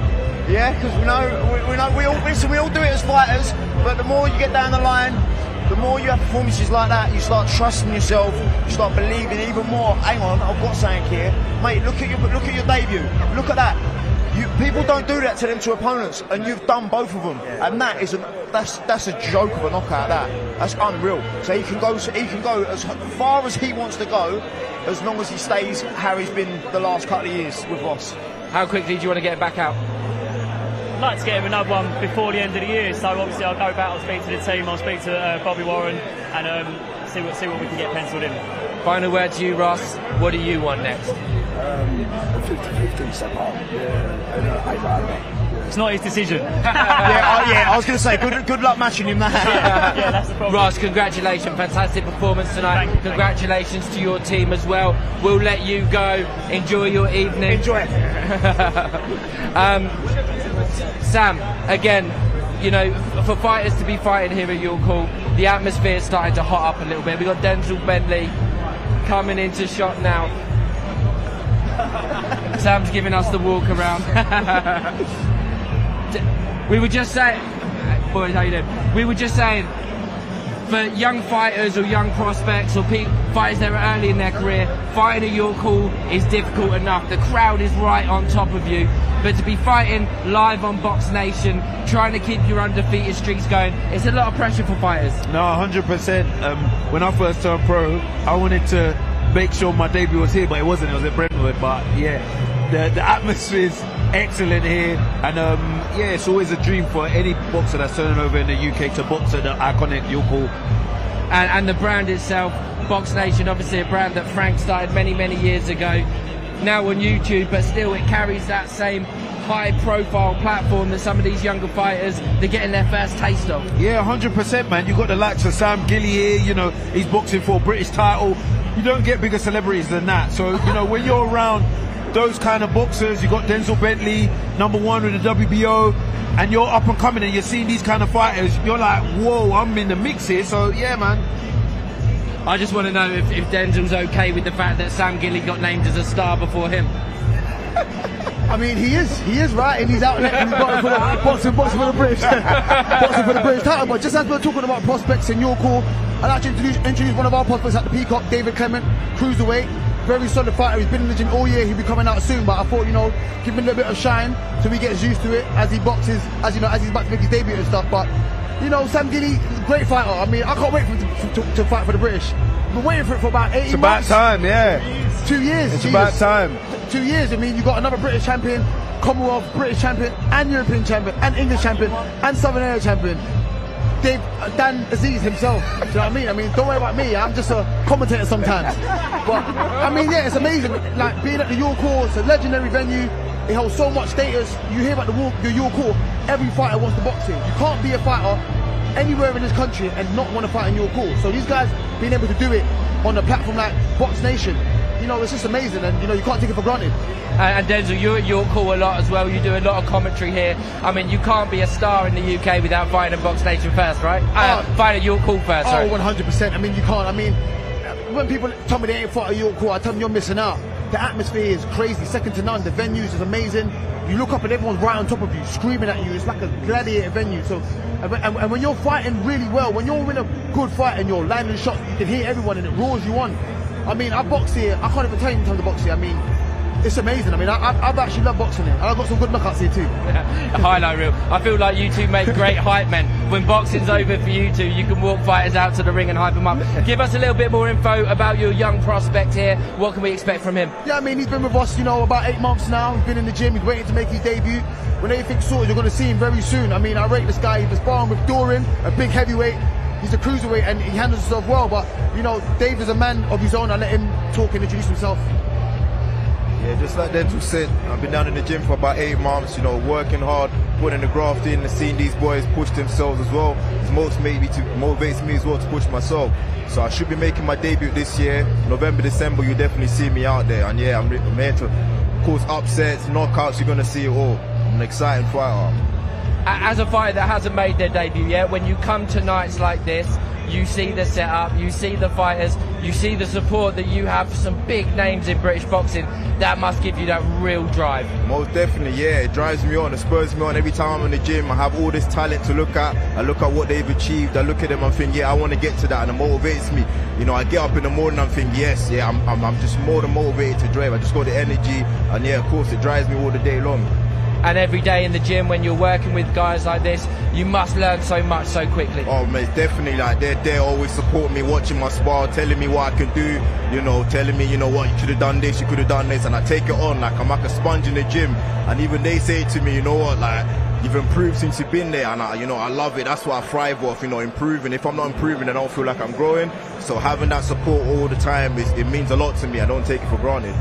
Yeah, because we all do it as fighters, but the more you get down the line, the more you have performances like that, you start trusting yourself, you start believing even more. Hang on, I've got something here. Mate, look at your debut. Look at that. People don't do that to them, to opponents, and you've done both of them, and that's a joke of a knockout. That's unreal. So he can go as far as he wants to go, as long as he stays how he's been the last couple of years with Ross. How quickly do you want to get back out? I'd like to get him another one before the end of the year. So obviously I'll go back, I'll speak to the team, I'll speak to Bobby Warren, and see what we can get penciled in. Final word to you, Ross. What do you want next? 50-50 step up. It's not his decision. I was going to say, good luck matching him that. Yeah, that's the problem. Ross, congratulations, fantastic performance tonight. Congratulations to your team as well. We'll let you go. Enjoy your evening. Enjoy it. Sam, again, you know, for fighters to be fighting here at York Hall, the atmosphere is starting to hot up a little bit. We've got Denzel Bentley coming into shot now. Sam's giving us the walk around. We were just saying, boys, how you doing? We were just saying, for young fighters or young prospects or fighters that are early in their career, fighting at York Hall is difficult enough. The crowd is right on top of you. But to be fighting live on Box Nation, trying to keep your undefeated streaks going, it's a lot of pressure for fighters. No, 100%. When I first turned pro, I wanted to make sure my debut was here, but it wasn't. It was at Brentwood. But yeah, the atmosphere is excellent here, and yeah, it's always a dream for any boxer that's turning over in the UK to box at the iconic York Hall. And the brand itself, Box Nation, obviously a brand that Frank started many years ago, now on YouTube, but still it carries that same high profile platform that some of these younger fighters, they're getting their first taste of. Yeah, 100%, man. You've got the likes of Sam Gilly here, you know, he's boxing for a British title. You don't get bigger celebrities than that. So, you know, when you're around those kind of boxers, you got Denzel Bentley, #1 with the WBO, and you're up and coming and you're seeing these kind of fighters, you're like, whoa, I'm in the mix here. So yeah, man. I just want to know if Denzel's okay with the fact that Sam Gilly got named as a star before him. I mean, he is right in his outlet, and he's boxing for the British, boxing for the British title. But just as we're talking about prospects in York Hall, I'd like to introduce one of our prospects at the Peacock, David Clement, Cruiserweight. Very solid fighter. He's been in the gym all year. He'll be coming out soon, but I thought, you know, give him a little bit of shine so he gets used to it as he boxes, as you know, as he's about to make his debut and stuff. But you know, Sam Gilly, great fighter. I mean, I can't wait for him to fight for the British. I've been waiting for it for about 18 months. It's about time, yeah. 2 years. It's about time. 2 years. I mean, you got another British champion, Commonwealth British champion, and European champion, and English champion, and Southern Area champion. Dan Aziz himself. Do you know what I mean? I mean, don't worry about me. I'm just a commentator sometimes. But I mean, yeah, it's amazing. Like being at the York Hall, it's a legendary venue. It holds so much status. You hear about the York Hall, every fighter wants to box here. You can't be a fighter anywhere in this country and not want to fight in York Hall. So these guys being able to do it on a platform like Box Nation, you know, it's just amazing, and you know, you can't take it for granted. And Denzel, you're at York Hall a lot as well. You do a lot of commentary here. I mean, you can't be a star in the UK without fighting at Box Nation first, right? Fighting at York Hall first, right? 100%. I mean, you can't. I mean, when people tell me they ain't fought at York Hall, I tell them you're missing out. The atmosphere is crazy, second to none. The venues is amazing. You look up and everyone's right on top of you, screaming at you. It's like a gladiator venue. So, and when you're fighting really well, when you're in a good fight and you're landing shots, you can hear everyone and it roars you on. I mean, I box here. I can't even tell you in terms of boxing. I mean, it's amazing. I mean, I've actually loved boxing here. And I've got some good knockouts here too. Highlight reel. I feel like you two make great hype men. When boxing's over for you two, you can walk fighters out to the ring and hype them up. Give us a little bit more info about your young prospect here. What can we expect from him? Yeah, I mean, he's been with us, you know, about 8 months now. He's been in the gym. He's waiting to make his debut. When everything's sorted, you're going to see him very soon. I mean, I rate this guy. He's been sparring with Doran, a big heavyweight. He's a cruiserweight and he handles himself well. But, you know, Dave is a man of his own. I let him talk and introduce himself. Yeah, just like Denzel said, I've been down in the gym for about 8 months, you know, working hard, putting the graft in, and seeing these boys push themselves as well. It motivates me as well to push myself. So I should be making my debut this year. November, December, you'll definitely see me out there. And yeah, I'm here to, of course, upsets, knockouts, you're going to see it all. I'm an exciting fighter. As a fighter that hasn't made their debut yet, when you come to nights like this, you see the setup, you see the fighters, you see the support that you have for some big names in British boxing. That must give you that real drive. Most definitely, yeah. It drives me on, it spurs me on. Every time I'm in the gym, I have all this talent to look at. I look at what they've achieved. I look at them and think, yeah, I want to get to that, and it motivates me. You know, I get up in the morning and think, yes, yeah, I'm just more than motivated to drive. I just got the energy, and yeah, of course, it drives me all the day long. And every day in the gym, when you're working with guys like this, you must learn so much so quickly. Oh, mate, definitely. Like, they're there, always supporting me, watching my spar, telling me what I can do, you know, telling me, you know what, you could have done this, you could have done this, and I take it on. Like, I'm like a sponge in the gym. And even they say to me, you know what, like, you've improved since you've been there, and I love it. That's what I thrive off, you know, improving. If I'm not improving, I don't feel like I'm growing. So having that support all the time, it means a lot to me. I don't take it for granted.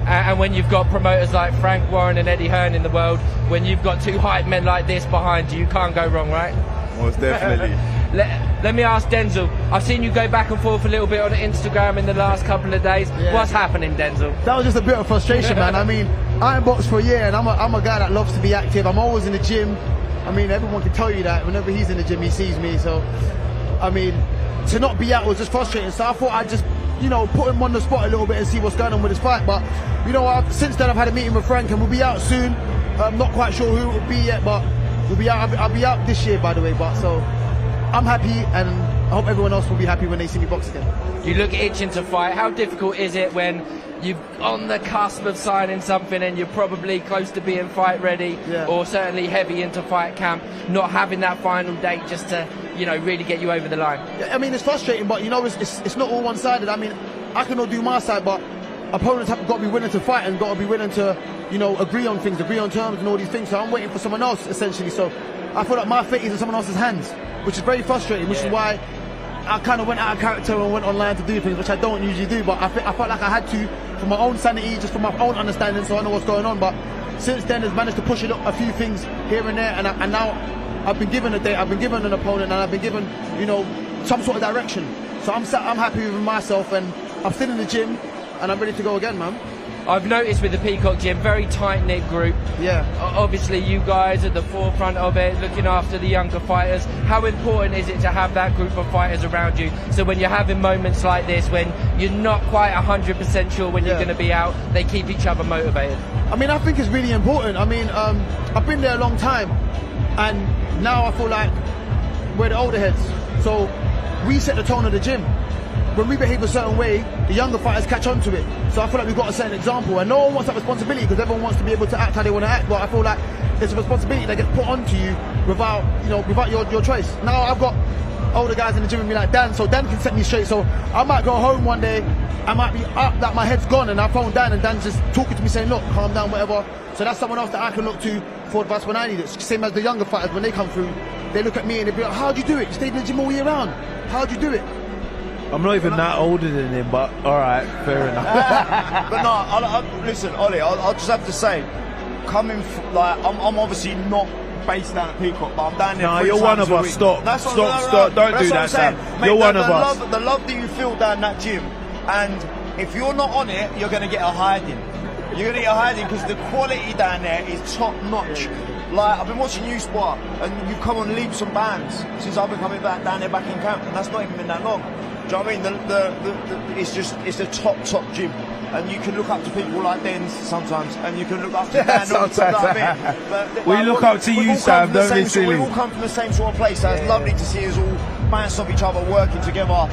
And when you've got promoters like Frank Warren and Eddie Hearn in the world, when you've got two hype men like this behind you, you can't go wrong, right? Most definitely. Let me ask Denzel. I've seen you go back and forth a little bit on Instagram in the last couple of days. Yeah. What's happening, Denzel? That was just a bit of frustration, man. I mean, I ain't boxed for a year, and I'm a guy that loves to be active. I'm always in the gym. I mean, everyone can tell you that. Whenever he's in the gym, he sees me. So, I mean, to not be out was just frustrating. So I thought I'd just, you know, put him on the spot a little bit and see what's going on with his fight. But, you know, since then I've had a meeting with Frank, and we'll be out soon. I'm not quite sure who it will be yet, but we'll be out. I'll be out this year, by the way. But so I'm happy, and I hope everyone else will be happy when they see me box again. You look itching to fight. How difficult is it when you're on the cusp of signing something and you're probably close to being fight ready, or certainly heavy into fight camp, not having that final date just to, you know, really get you over the line? I mean, it's frustrating, but you know, it's not all one-sided. I mean, I can all do my side, but opponents have got to be willing to fight and got to be willing to, you know, agree on things, agree on terms and all these things. So I'm waiting for someone else, essentially. So I feel like my fate is in someone else's hands, which is very frustrating, which is why I kind of went out of character and went online to do things, which I don't usually do, but I felt like I had to, for my own sanity, just for my own understanding, so I know what's going on. But since then, I've managed to push it up a few things here and there, and now I've been given a date, I've been given an opponent, and I've been given, you know, some sort of direction. So I'm happy with myself, and I'm still in the gym, and I'm ready to go again, man. I've noticed with the Peacock Gym, very tight-knit group. Yeah. Obviously, you guys at the forefront of it, looking after the younger fighters. How important is it to have that group of fighters around you? So when you're having moments like this, when you're not quite 100% sure when you're going to be out, they keep each other motivated. I mean, I think it's really important. I mean, I've been there a long time, and now I feel like we're the older heads. So we set the tone of the gym. When we behave a certain way, the younger fighters catch on to it. So I feel like we've got a certain example, and no one wants that responsibility because everyone wants to be able to act how they want to act. But I feel like there's a responsibility that gets put onto you without your choice. Now I've got older guys in the gym with me like Dan, so Dan can set me straight. So I might go home one day, I might be up, like my head's gone, and I phone Dan, and Dan's just talking to me saying, look, calm down, whatever. So that's someone else that I can look to for advice when I need it. Same as the younger fighters, when they come through, they look at me and they be like, how'd you do it? You stayed in the gym all year round. How'd you do it? I'm not even that older than him, but all right, fair enough. But no, listen, Ollie, I'll just have to say, like, I'm obviously not based down at Peacock, but I'm down there. No, you're one of us. Stop. Don't do that, Sam. You're one of us. The love that you feel down that gym, and if you're not on it, you're going to get a hiding. You're going to get a hiding because the quality down there is top notch. Like, I've been watching you spar, and you've come on leaps and bounds since I've been coming back down there back in camp, and that's not even been that long. Do you know what I mean? It's a top gym, and you can look up to people like Denz sometimes, and you can look up to Dan. Sometimes. We look up to you, Sam. Don't be silly. We all come from the same sort of place, so it's lovely to see us all bounce off each other, working together.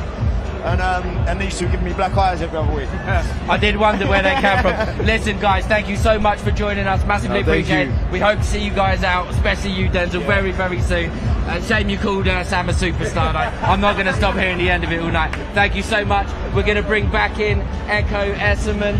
And these two giving me black eyes every other week. I did wonder where they came from. Listen, guys, thank you so much for joining us. Massively appreciate it. We hope to see you guys out, especially you, Denzel, very, very soon. Shame you called Sam a superstar. I'm not going to stop hearing the end of it all night. Thank you so much. We're going to bring back in Echo Esserman.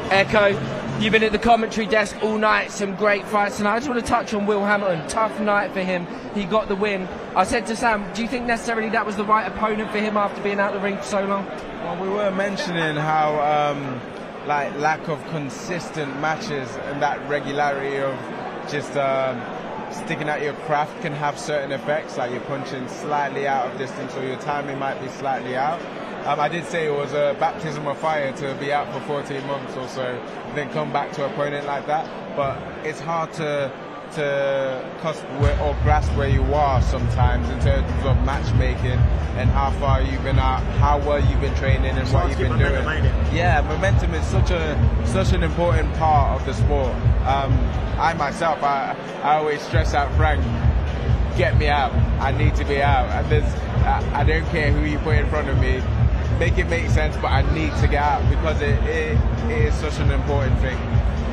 Echo, You've been at the commentary desk all night, some great fights tonight. I just want to touch on Will Hamilton. Tough night for him. He got the win. I said to Sam, do you think necessarily that was the right opponent for him after being out of the ring for so long? Well, we were mentioning how like lack of consistent matches and that regularity of just sticking at your craft can have certain effects, like you're punching slightly out of distance or your timing might be slightly out. I did say it was a baptism of fire to be out for 14 months or so, then come back to an opponent like that. But it's hard to cusp or grasp where you are sometimes in terms of matchmaking and how far you've been out, how well you've been training, and what you've been doing. Yeah, momentum is such an important part of the sport. I myself, I always stress out Frank, get me out. I need to be out. And I don't care who you put in front of me. Make it make sense, but I need to get out because it is such an important thing.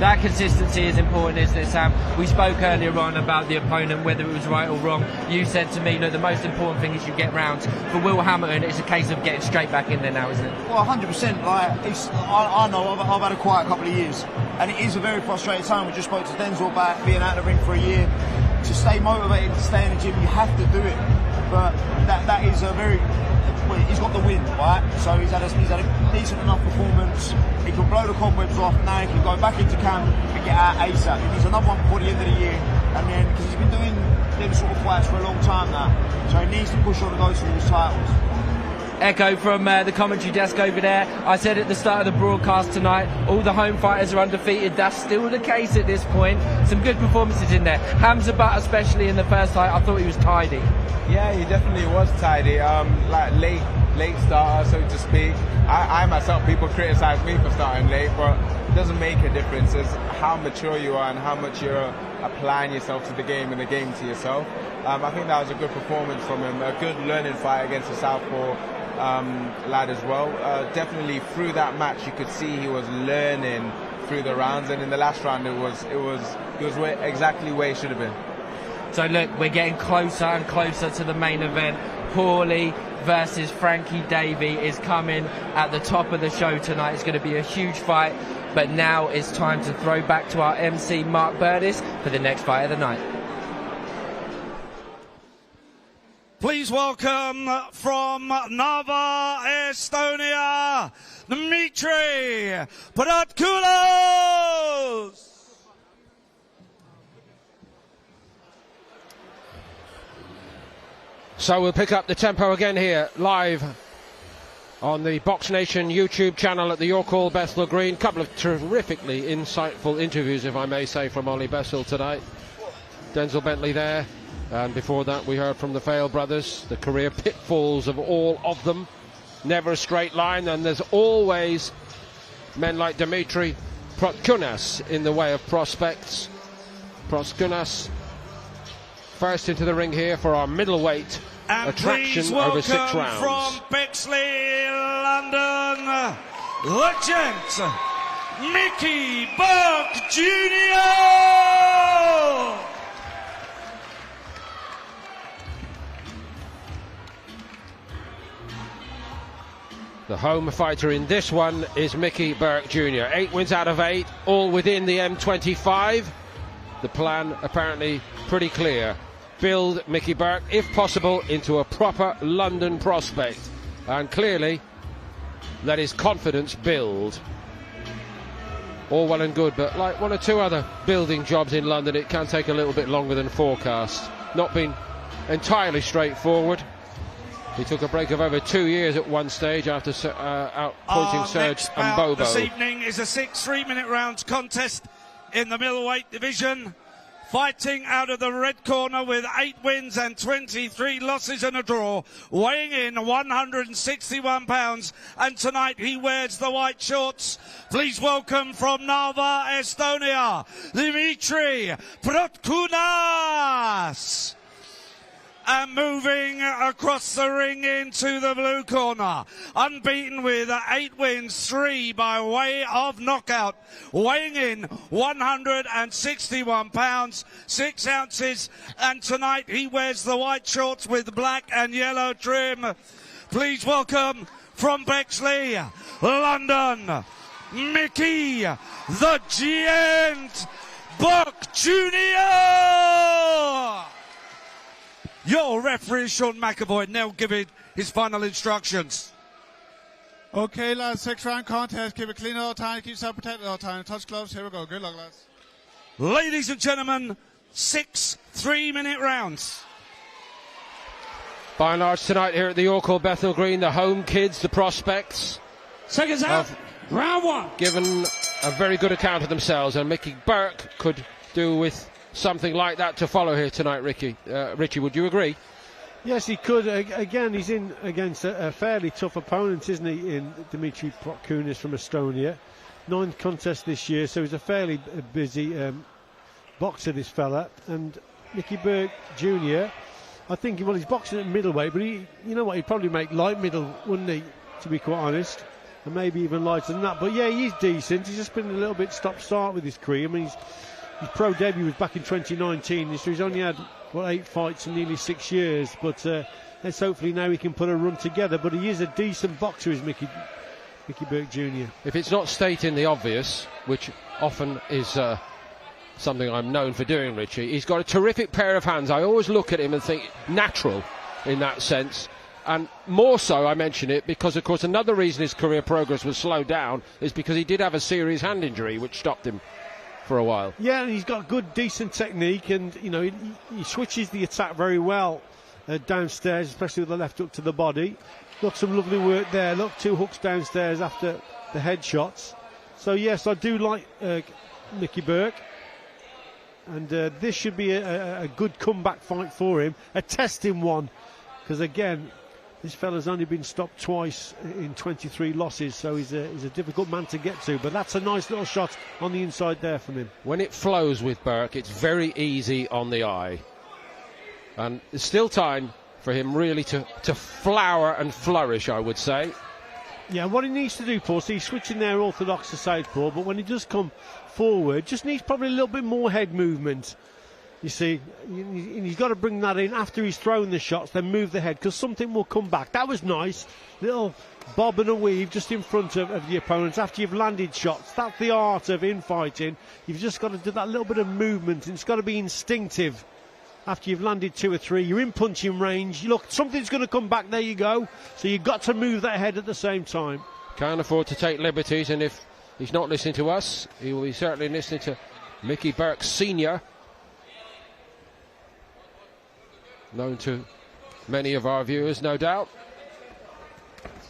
That consistency is important, isn't it, Sam? We spoke earlier on about the opponent, whether it was right or wrong. You said to me, look, the most important thing is you get rounds. For Will Hamilton, it's a case of getting straight back in there now, isn't it? Well, 100%. I know I've had a quiet couple of years, and it is a very frustrating time. We just spoke to Denzel about being out of the ring for a year. To stay motivated, to stay in the gym, you have to do it. But that is a very... Well, he's got the win, right? So he's had a decent enough performance. He can blow the cobwebs off. Now he can go back into camp and get out ASAP. He needs another one before the end of the year. And then, because he's been doing them sort of fights for a long time now, so he needs to push on and go for his titles. Echo from the commentary desk over there. I said at the start of the broadcast tonight, all the home fighters are undefeated. That's still the case at this point. Some good performances in there. Hamza Butt, especially in the first fight, I thought he was tidy. Yeah, he definitely was tidy. Like late starter, so to speak. I myself, people criticise me for starting late, but it doesn't make a difference. It's how mature you are and how much you're applying yourself to the game and the game to yourself. I think that was a good performance from him. A good learning fight against a southpaw lad as well. Definitely through that match, you could see he was learning through the rounds, and in the last round, it was exactly where he should have been. So look, we're getting closer and closer to the main event. Hawley versus Frankie Davey is coming at the top of the show tonight. It's going to be a huge fight, but now it's time to throw back to our MC Mark Burdis for the next fight of the night. Please welcome from Narva, Estonia, Dmitry Podatkulos. So we'll pick up the tempo again here, live on the Box Nation YouTube channel at the York Hall, Bethnal Green. A couple of terrifically insightful interviews, if I may say, from Ollie Bessel tonight. Denzel Bentley there. And before that, we heard from the Fail brothers, the career pitfalls of all of them. Never a straight line, and there's always men like Dmitry Protkunas in the way of prospects. Protkunas first into the ring here for our middleweight attraction over 6 rounds. From Bexley, London, legend Mickey Burke Jr. The home fighter in this one is Mickey Burke Jr. 8 wins out of 8, all within the M25. The plan apparently pretty clear. Build Mickey Burke, if possible, into a proper London prospect. And clearly, let his confidence build. All well and good, but like 1 or 2 other building jobs in London, it can take a little bit longer than forecast. Not been entirely straightforward. He took a break of over 2 years at one stage after outpointing Serge and Bobo. This evening is a 6 3-minute rounds contest in the middleweight division. Fighting out of the red corner with 8 wins and 23 losses and a draw, weighing in 161 pounds, and tonight he wears the white shorts. Please welcome from Narva, Estonia, Dmitry Protkunas. And moving across the ring into the blue corner, unbeaten with 8 wins, 3 by way of knockout, weighing in 161 pounds, 6 ounces, and tonight he wears the white shorts with black and yellow trim. Please welcome from Bexley, London, Mickey the Giant Burke Jr. Your referee, Sean McAvoy, now giving his final instructions. Okay, lads, 6-round contest. Keep it clean all the time. Keep yourself protected all the time. Touch gloves. Here we go. Good luck, lads. Ladies and gentlemen, 6 3-minute rounds. By and large tonight here at the York Hall Bethnal Green, the home kids, the prospects. Seconds out. Round 1. Given a very good account of themselves, and Mickey Burke could do with something like that to follow here tonight, Ricky. Richie, would you agree? Yes, he could. Again, he's in against a fairly tough opponent, isn't he, in Dimitri Prokounis from Estonia. 9th contest this year, so he's a fairly busy boxer, this fella. And Mickey Burke Jr., I think, well, he's boxing at middleweight, but you know what, he'd probably make light middle, wouldn't he, to be quite honest? And maybe even lighter than that. But yeah, he's decent. He's just been a little bit stop-start with his career. I mean, his pro debut was back in 2019, so he's only had, 8 fights in nearly 6 years. But let's hopefully now he can put a run together. But he is a decent boxer, is Mickey Burke Jr. If it's not stating the obvious, which often is something I'm known for doing, Richie, he's got a terrific pair of hands. I always look at him and think natural in that sense. And more so, I mention it because, of course, another reason his career progress was slowed down is because he did have a serious hand injury which stopped him for a while. Yeah, and he's got good, decent technique, and he switches the attack very well downstairs, especially with the left hook to the body. Got some lovely work there. Look, 2 hooks downstairs after the headshots. So yes, I do like Mickey Burke, and this should be a good comeback fight for him, a testing one, because again, this fella's only been stopped twice in 23 losses, so he's a difficult man to get to. But that's a nice little shot on the inside there from him. When it flows with Burke, it's very easy on the eye. And there's still time for him really to flower and flourish, I would say. Yeah, what he needs to do, Paul, so he's switching there orthodox to southpaw, but when he does come forward, just needs probably a little bit more head movement. You see, he's got to bring that in after he's thrown the shots, then move the head, because something will come back. That was nice. Little bob and a weave just in front of the opponents after you've landed shots. That's the art of infighting. You've just got to do that little bit of movement, and it's got to be instinctive. After you've landed 2 or 3, you're in punching range. Look, something's going to come back. There you go. So you've got to move that head at the same time. Can't afford to take liberties, and if he's not listening to us, he will be certainly listening to Mickey Burke Sr., known to many of our viewers, no doubt.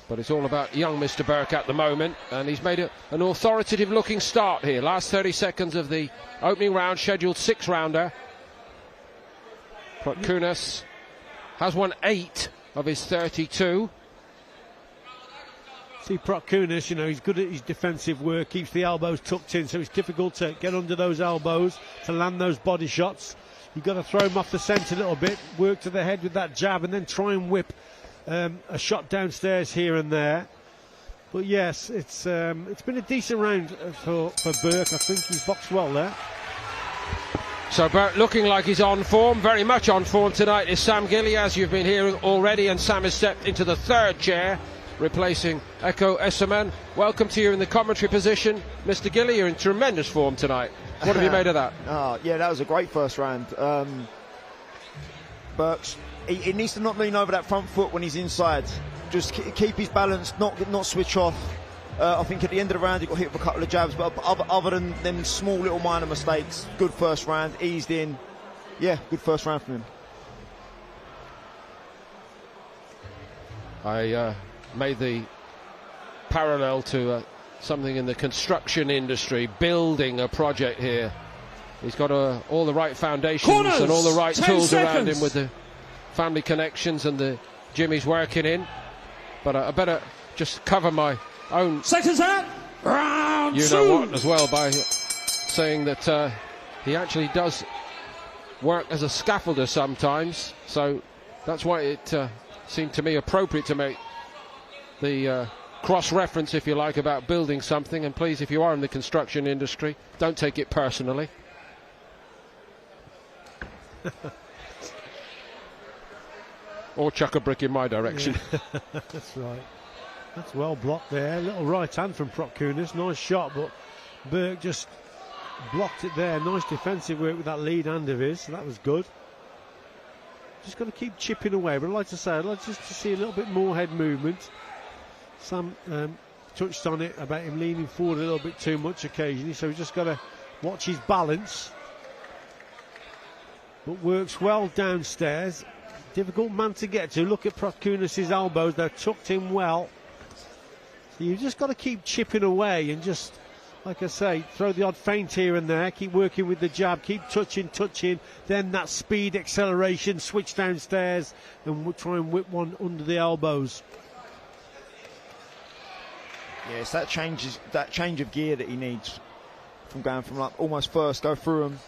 But it's all about young Mr. Burke at the moment, and he's made an authoritative-looking start here. Last 30 seconds of the opening round, scheduled 6-rounder. Prokounis has won 8 of his 32. See, Prokounis, he's good at his defensive work, keeps the elbows tucked in, so it's difficult to get under those elbows, to land those body shots. You've got to throw him off the scent a little bit, work to the head with that jab, and then try and whip a shot downstairs here and there. But yes, it's been a decent round for Burke. I think he's boxed well there. So Burke looking like he's on form, very much on form tonight is Sam Gilly, as you've been hearing already, and Sam has stepped into the 3rd chair, replacing Eko Esserman. Welcome to you in the commentary position. Mr. Gilly, you're in tremendous form tonight. What have you made of that? Yeah, that was a great first round. Burks, he needs to not lean over that front foot when he's inside. Just keep his balance, not switch off. I think at the end of the round he got hit with a couple of jabs, but other than them small little minor mistakes, good first round, eased in. Yeah, good first round from him. I made the parallel to something in the construction industry, building a project here. He's got all the right foundations Corners, and all the right tools around him with the family connections and the gym he's working in. But I better just cover my own seconds out, round 2. You know what as well by saying that he actually does work as a scaffolder sometimes, so that's why it seemed to me appropriate to make the cross-reference, if you like, about building something. And please, if you are in the construction industry, don't take it personally. Or chuck a brick in my direction. Yeah. That's right. That's well blocked there. Little right hand from Prockunis. Nice shot, but Burke just blocked it there. Nice defensive work with that lead hand of his. So that was good. Just got to keep chipping away. But I'd like to say, I'd like just to see a little bit more head movement. Sam touched on it about him leaning forward a little bit too much occasionally. So he's just got to watch his balance. But works well downstairs. Difficult man to get to. Look at Prockunis' elbows. They're tucked in well. So you've just got to keep chipping away and just, like I say, throw the odd feint here and there. Keep working with the jab. Keep touching. Then that speed, acceleration, switch downstairs and we'll try and whip one under the elbows. Yeah, it's that change of gear that he needs. From going from like almost first, go through them,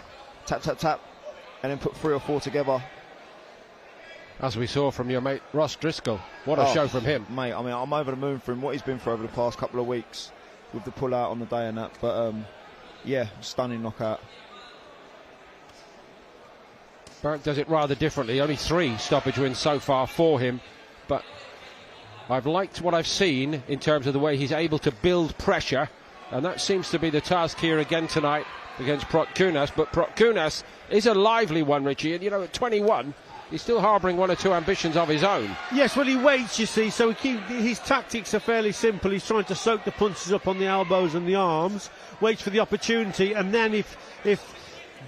tap, and then put 3 or 4 together. As we saw from your mate Ross Driscoll. What a show from him. Mate, I mean, I'm over the moon for him, what he's been through over the past couple of weeks with the pull out on the day and that. But, yeah, stunning knockout. Burke does it rather differently. Only 3 stoppage wins so far for him. But I've liked what I've seen in terms of the way he's able to build pressure. And that seems to be the task here again tonight against Prockunis. But Prockunis is a lively one, Richie. And, you know, at 21... he's still harbouring 1 or 2 ambitions of his own. Yes, well, he waits, you see, so his tactics are fairly simple. He's trying to soak the punches up on the elbows and the arms, waits for the opportunity, and then if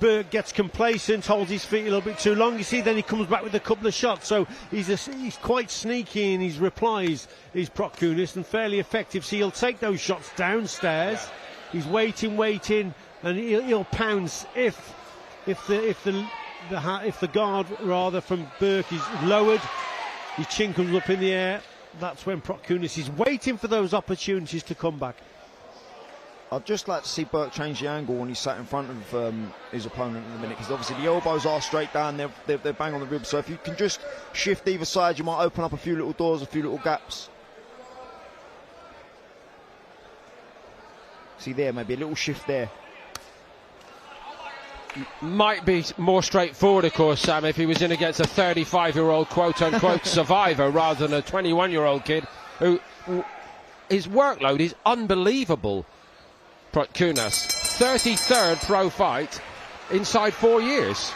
Burke gets complacent, holds his feet a little bit too long, you see, then he comes back with a couple of shots. So he's quite sneaky in his replies, is Prockunis, and fairly effective. So he'll take those shots downstairs. Yeah. He's waiting, and he'll pounce if the guard rather from Burke is lowered, his chin comes up in the air. That's when Prockunis is waiting for those opportunities to come back. I'd just like to see Burke change the angle when he's sat in front of his opponent in a minute, because obviously the elbows are straight down, they're bang on the ribs, so if you can just shift either side, you might open up a few little doors, a few little gaps. See there, maybe a little shift there. Might be more straightforward, of course, Sam, if he was in against a 35-year-old quote-unquote survivor rather than a 21-year-old kid who his workload is unbelievable. Prockunis, 33rd pro fight inside 4 years.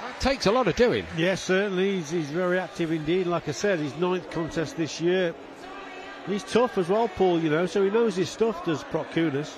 That takes a lot of doing. Yes, certainly. He's very active indeed. Like I said, his 9th contest this year. He's tough as well, Paul, you know, so he knows his stuff, does Prockunis.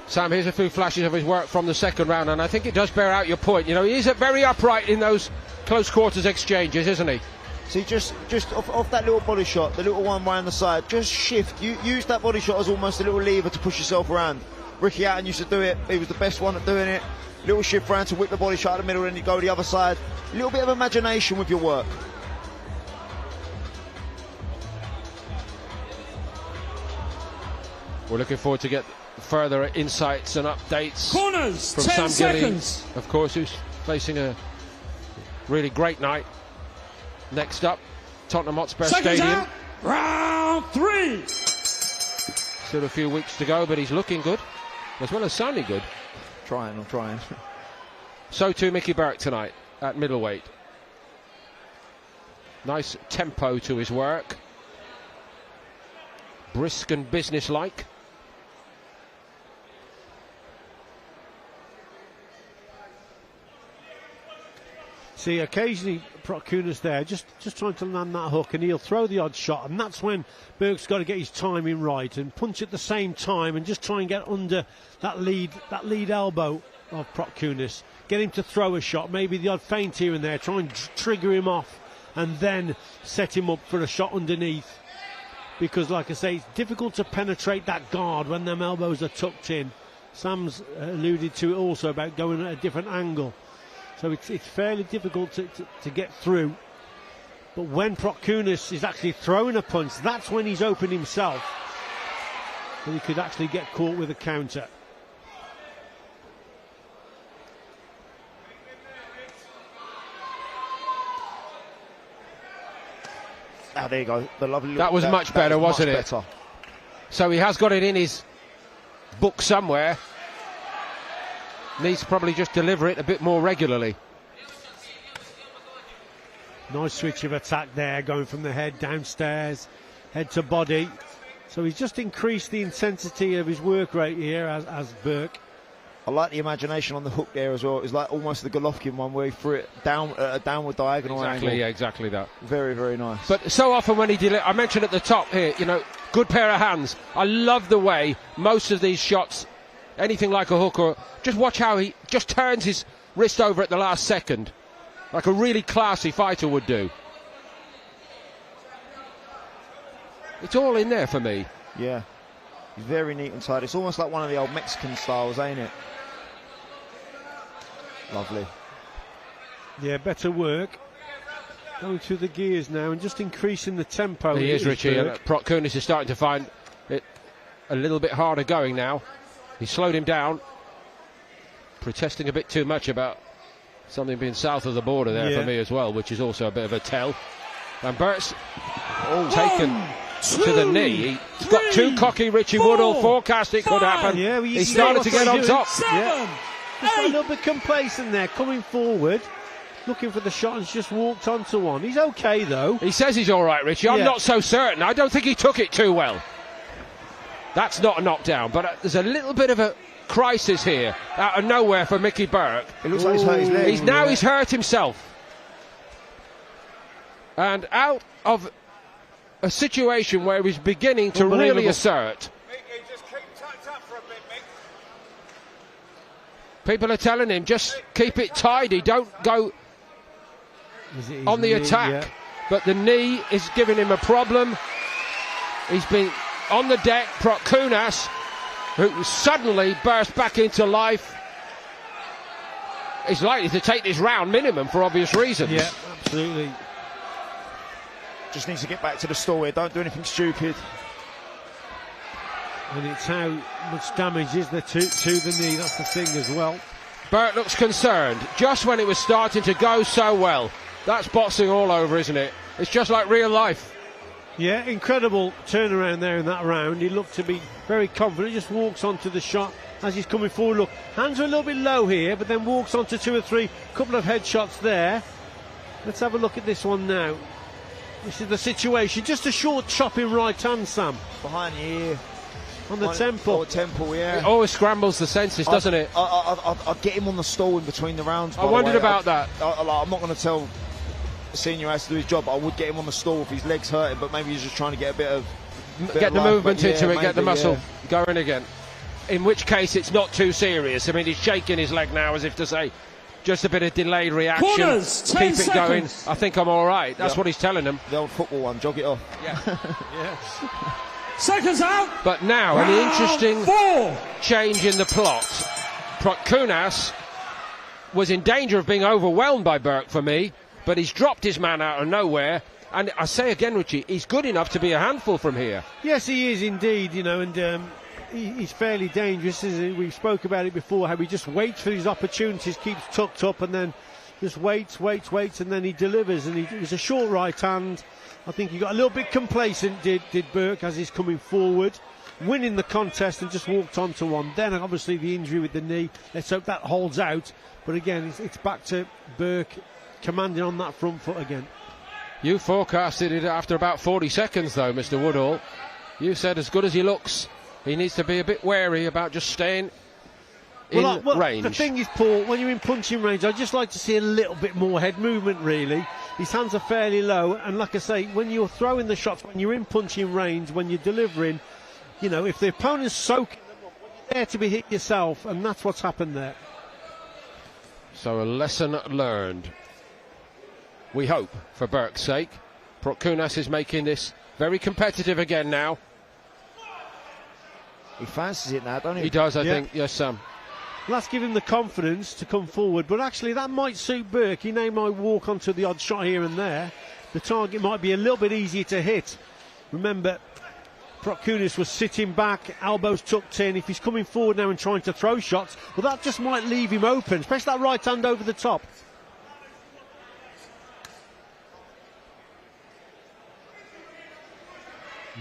Sam, here's a few flashes of his work from the second round, and I think it does bear out your point. You know, he is very upright in those close quarters exchanges, isn't he? See, just off that little body shot, the little one round the side, just shift. Use that body shot as almost a little lever to push yourself around. Ricky Hatton used to do it. He was the best one at doing it. Little shift round to whip the body shot out the middle and you go the other side. A little bit of imagination with your work. We're looking forward to get further insights and updates Corners, from 10 Sam Gilly, seconds. of course, who's facing a really great night. Next up, Tottenham Hotspur Seconds Stadium. out, round 3. Still a few weeks to go, but he's looking good, as well as sounding good. I'm trying. So too Mickey Burke tonight at middleweight. Nice tempo to his work. Brisk and businesslike. See, occasionally Prockunis there, just trying to land that hook, and he'll throw the odd shot, and that's when Burke's got to get his timing right and punch at the same time and just try and get under that lead elbow of Prockunis. Get him to throw a shot, maybe the odd feint here and there, try and trigger him off and then set him up for a shot underneath. Because, like I say, it's difficult to penetrate that guard when them elbows are tucked in. Sam's alluded to it also about going at a different angle. So it's fairly difficult to get through. But when Prockunis is actually throwing a punch, that's when he's open himself. And he could actually get caught with a counter. Ah, there you go. The lovely. That was much better, wasn't it? So he has got it in his book somewhere. Needs to probably just deliver it a bit more regularly. Nice switch of attack there, going from the head downstairs, head to body. So he's just increased the intensity of his work rate here as Burke. I like the imagination on the hook there as well. It was like almost the Golovkin one where he threw it down at a downward diagonal angle. Yeah, exactly that. Very, very nice. But so often when I mentioned at the top here, good pair of hands. I love the way most of these shots, anything like a hook, or just watch how he just turns his wrist over at the last second, like a really classy fighter would do. It's all in there for me. Yeah. He's very neat and tight. It's almost like one of the old Mexican styles, ain't it? Lovely. Yeah, better work. Going through the gears now and just increasing the tempo. He is, Richie. Kunis is starting to find it a little bit harder going now. He slowed him down, protesting a bit too much about something being south of the border there for me as well, which is also a bit of a tell. And Burke's taken to the knee. He's got too cocky, Richie Woodall. Forecast it could happen. Yeah, he started to get on top. Just a little bit complacent there, coming forward, looking for the shot, and just walked onto one. He's okay though. He says he's all right, Richie. I'm not so certain. I don't think he took it too well. That's not a knockdown, but there's a little bit of a crisis here out of nowhere for Mickey Burke. It looks like he's hurt his leg. He's hurt himself, and out of a situation where he's beginning to really assert. Mickey, just keep tucked up for a bit, Mick. People are telling him, just keep it tidy, don't go on the attack. Yeah. But the knee is giving him a problem. He's been on the deck. Kunis, who suddenly burst back into life, is likely to take this round minimum for obvious reasons. Yeah, absolutely. Just needs to get back to the store here. Don't do anything stupid. And it's how much damage is there to the knee. That's the thing as well. Burke looks concerned just when it was starting to go so well. That's boxing all over, isn't it? It's just like real life. Yeah, incredible turnaround there in that round. He looked to be very confident. He just walks onto the shot as he's coming forward. Look, hands are a little bit low here, but then walks onto 2 or 3. Couple of headshots there. Let's have a look at this one now. This is the situation. Just a short chopping right hand, Sam. Behind the ear. On the temple. Temple, yeah. It always scrambles the senses, doesn't it? I'd get him on the stall in between the rounds. I wondered about that. I'm not going to tell Senior has to do his job, but I would get him on the stall if his leg's hurting, but maybe he's just trying to get a bit of... Get the movement into it, get the muscle going again. In which case, it's not too serious. I mean, he's shaking his leg now as if to say, just a bit of delayed reaction. Corners, keep it seconds. Going. I think I'm all right. That's what he's telling them. The old football one, jog it off. Yeah. Seconds out. But now, an interesting change in the plot. Kunis was in danger of being overwhelmed by Burke for me, but he's dropped his man out of nowhere. And I say again, Richie, he's good enough to be a handful from here. Yes, he is indeed, and he's fairly dangerous. We spoke about it before, how he just waits for his opportunities, keeps tucked up, and then just waits, and then he delivers. And it was a short right hand. I think he got a little bit complacent, did Burke, as he's coming forward, winning the contest, and just walked onto one. Then obviously the injury with the knee. Let's hope that holds out. But again, it's back to Burke commanding on that front foot again. You forecasted it after about 40 seconds, though, Mr. Woodall. You said as good as he looks, he needs to be a bit wary about just staying in range. The thing is, Paul, when you're in punching range, I'd just like to see a little bit more head movement, really. His hands are fairly low, and like I say, when you're throwing the shots, when you're in punching range, when you're delivering, if the opponent's soaking them up, you're there to be hit yourself, and that's what's happened there. So a lesson learned. We hope, for Burke's sake. Kunis is making this very competitive again now. He fancies it now, doesn't he? He does, I think. Yes, Sam. Well, that's given him the confidence to come forward, but actually that might suit Burke. He might walk onto the odd shot here and there. The target might be a little bit easier to hit. Remember, Kunis was sitting back, elbows tucked in. If he's coming forward now and trying to throw shots, well, that just might leave him open, especially that right hand over the top.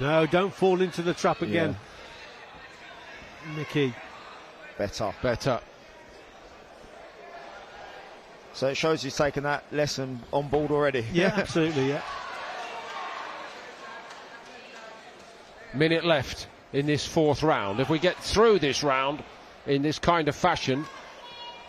No, don't fall into the trap again. Mickey. Better. So it shows he's taken that lesson on board already. Yeah, absolutely, yeah. Minute left in this fourth round. If we get through this round in this kind of fashion,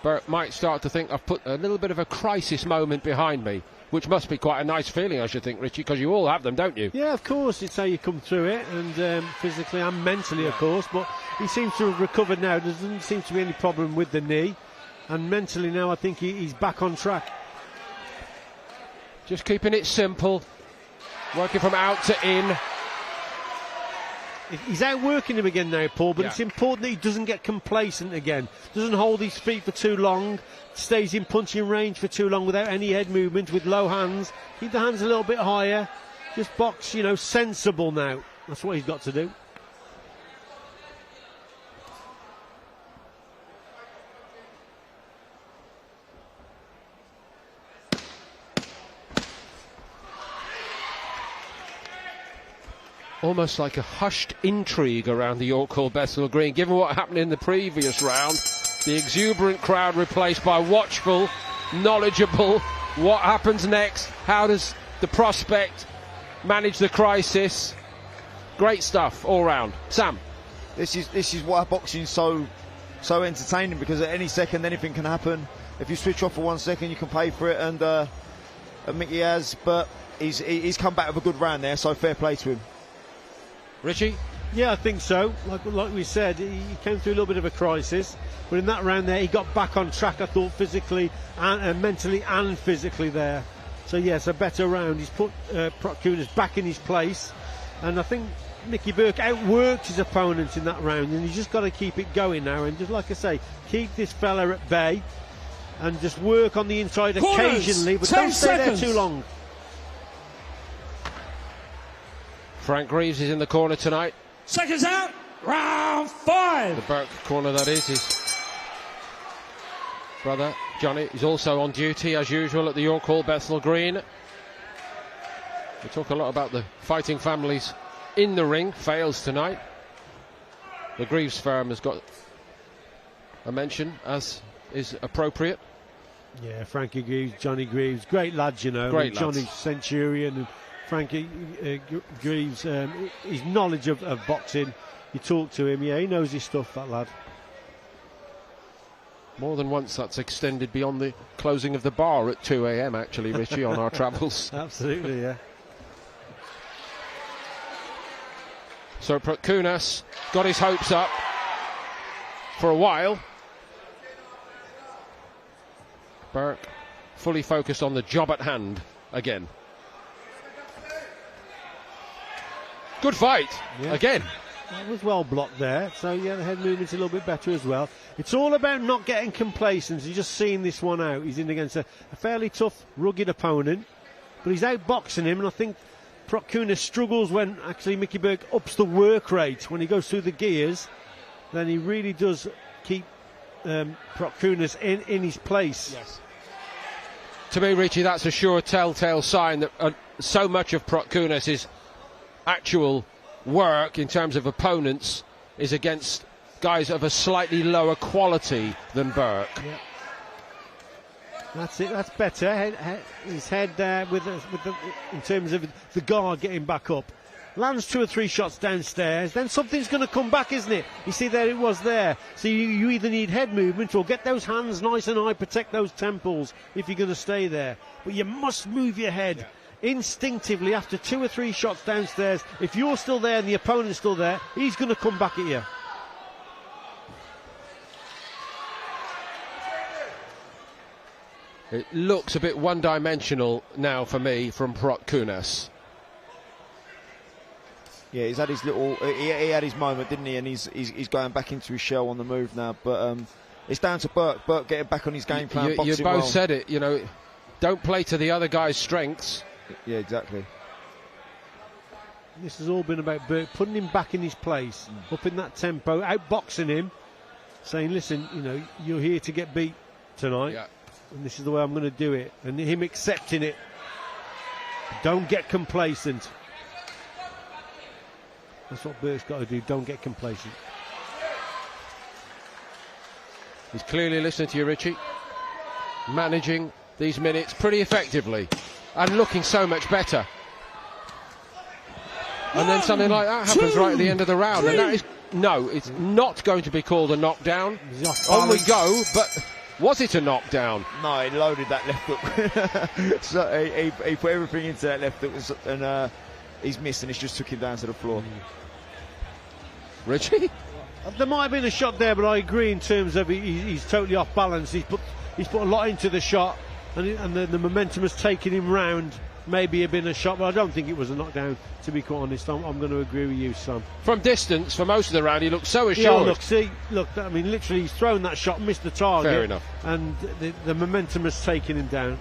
Burt might start to think I've put a little bit of a crisis moment behind me, which must be quite a nice feeling, I should think, Richie, because you all have them, don't you? Yeah, of course. It's how you come through it, and physically and mentally, of course. But he seems to have recovered now. There doesn't seem to be any problem with the knee. And mentally now, I think he's back on track. Just keeping it simple. Working from out to in. He's outworking him again now, Paul, but it's important that he doesn't get complacent again. Doesn't hold his feet for too long, stays in punching range for too long without any head movement, with low hands. Keep the hands a little bit higher. Just box, you know, sensible now. That's what he's got to do. Almost like a hushed intrigue around the York Hall Bethnal Green, given what happened in the previous round. The exuberant crowd replaced by watchful, knowledgeable. What happens next? How does the prospect manage the crisis? Great stuff all round. Sam, this is why boxing's so entertaining, because at any second anything can happen. If you switch off for 1 second, you can pay for it, and Mickey has, but he's come back with a good round there, so fair play to him. Richie? Yeah, I think so. Like we said, he came through a little bit of a crisis, but in that round there, he got back on track, I thought, physically and mentally and physically there. So yes, a better round. He's put Prockunas back in his place, and I think Mickey Burke outworked his opponent in that round, and he's just got to keep it going now, and just like I say, keep this fella at bay and just work on the inside occasionally, but don't stay there too long. Frank Greaves is in the corner tonight. Seconds out, round 5. The Burke corner, that is. His brother, Johnny, is also on duty, as usual, at the York Hall Bethnal Green. We talk a lot about the fighting families in the ring. Fails tonight. The Greaves firm has got a mention, as is appropriate. Yeah, Frankie Greaves, Johnny Greaves, great lads, you know. Great lads. Johnny's Centurion and Frankie Greaves, his knowledge of boxing, you talk to him, yeah, he knows his stuff, that lad. More than once that's extended beyond the closing of the bar at 2 a.m. actually, Richie, on our travels. Absolutely, yeah. So Prockunas got his hopes up for a while. Burke fully focused on the job at hand again. Good fight, again. That was well blocked there, so yeah, the head movement's a little bit better as well. It's all about not getting complacent. He's just seeing this one out. He's in against a fairly tough, rugged opponent, but he's outboxing him, and I think Prockunas struggles when actually Mickey Burke ups the work rate. When he goes through the gears, then he really does keep Prockunas in his place. Yes. To me, Richie, that's a sure telltale sign that so much of Prockunas' actual work in terms of opponents is against guys of a slightly lower quality than Burke. Yeah. That's it. That's better. His head with the in terms of the guard getting back up. Lands 2 or 3 shots downstairs. Then something's going to come back, isn't it? You see, there it was there. So you either need head movement or get those hands nice and high, protect those temples if you're going to stay there. But you must move your head. Instinctively, after 2 or 3 shots downstairs, if you're still there and the opponent's still there, he's going to come back at you. It looks a bit one-dimensional now for me from Prockunas. Yeah, he's had his little. He had his moment, didn't he? And he's going back into his shell on the move now. But it's down to Burke. Burke getting back on his game plan. You both said it. You know, don't play to the other guy's strengths. Yeah, exactly. This has all been about Burke putting him back in his place, up in that tempo, outboxing him, saying, "Listen, you know, you're here to get beat tonight, and this is the way I'm going to do it." And him accepting it. Don't get complacent. That's what Burke's got to do. Don't get complacent. He's clearly listening to you, Richie. Managing these minutes pretty effectively and looking so much better. And then something like that happens right at the end of the round. And that is, no, it's not going to be called a knockdown. On we go, but was it a knockdown? No, he loaded that left hook. So he put everything into that left hook, and he's missed, and he's just took him down to the floor. Richie? There might have been a shot there, but I agree in terms of he's totally off balance. He's put a lot into the shot, and the momentum has taken him round. Maybe have been a shot, but I don't think it was a knockdown, to be quite honest. I'm going to agree with you, Sam. From distance, for most of the round, he looked so assured. Yeah, look, I mean, literally, he's thrown that shot, missed the target. Fair enough. And the momentum has taken him down.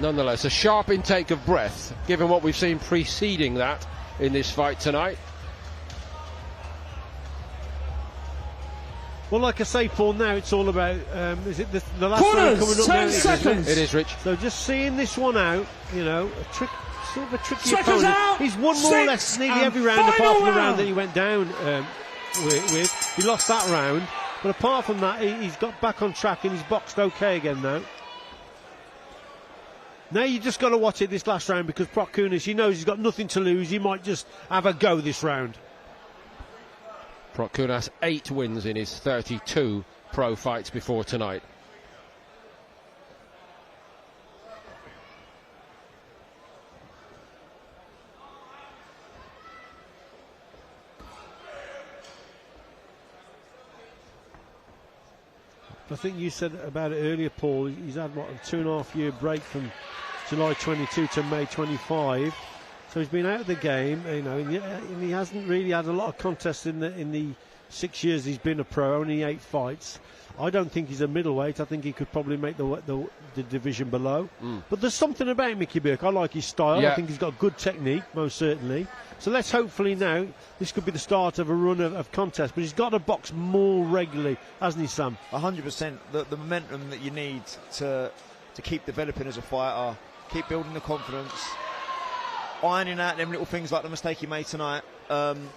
Nonetheless, a sharp intake of breath, given what we've seen preceding that in this fight tonight. Well, like I say, Paul, now it's all about, is it the last Corners, round coming up 10 now? seconds. It is, Rich. So just seeing this one out, you know, sort of a tricky Seconds opponent. out. He's won more or less nearly every round apart from the round that he went down with. He lost that round, but apart from that, he's got back on track and he's boxed okay again now. Now you just got to watch it this last round because Kunis, he knows he's got nothing to lose. He might just have a go this round. Kunis 8 wins in his 32 pro fights before tonight. I think you said about it earlier, Paul. He's had what, a 2.5 year break from July 22 to May 25. So he's been out of the game, you know, and he hasn't really had a lot of contests in the 6 years he's been a pro. Only 8 fights. I don't think he's a middleweight. I think he could probably make the division below. But there's something about Mickey Burke. I like his style. Yeah. I think he's got good technique, most certainly. So let's hopefully now, this could be the start of a run of contests. But he's got to box more regularly, hasn't he, Sam? 100%. The momentum that you need to keep developing as a fighter, keep building the confidence, ironing out them little things like the mistake he made tonight, and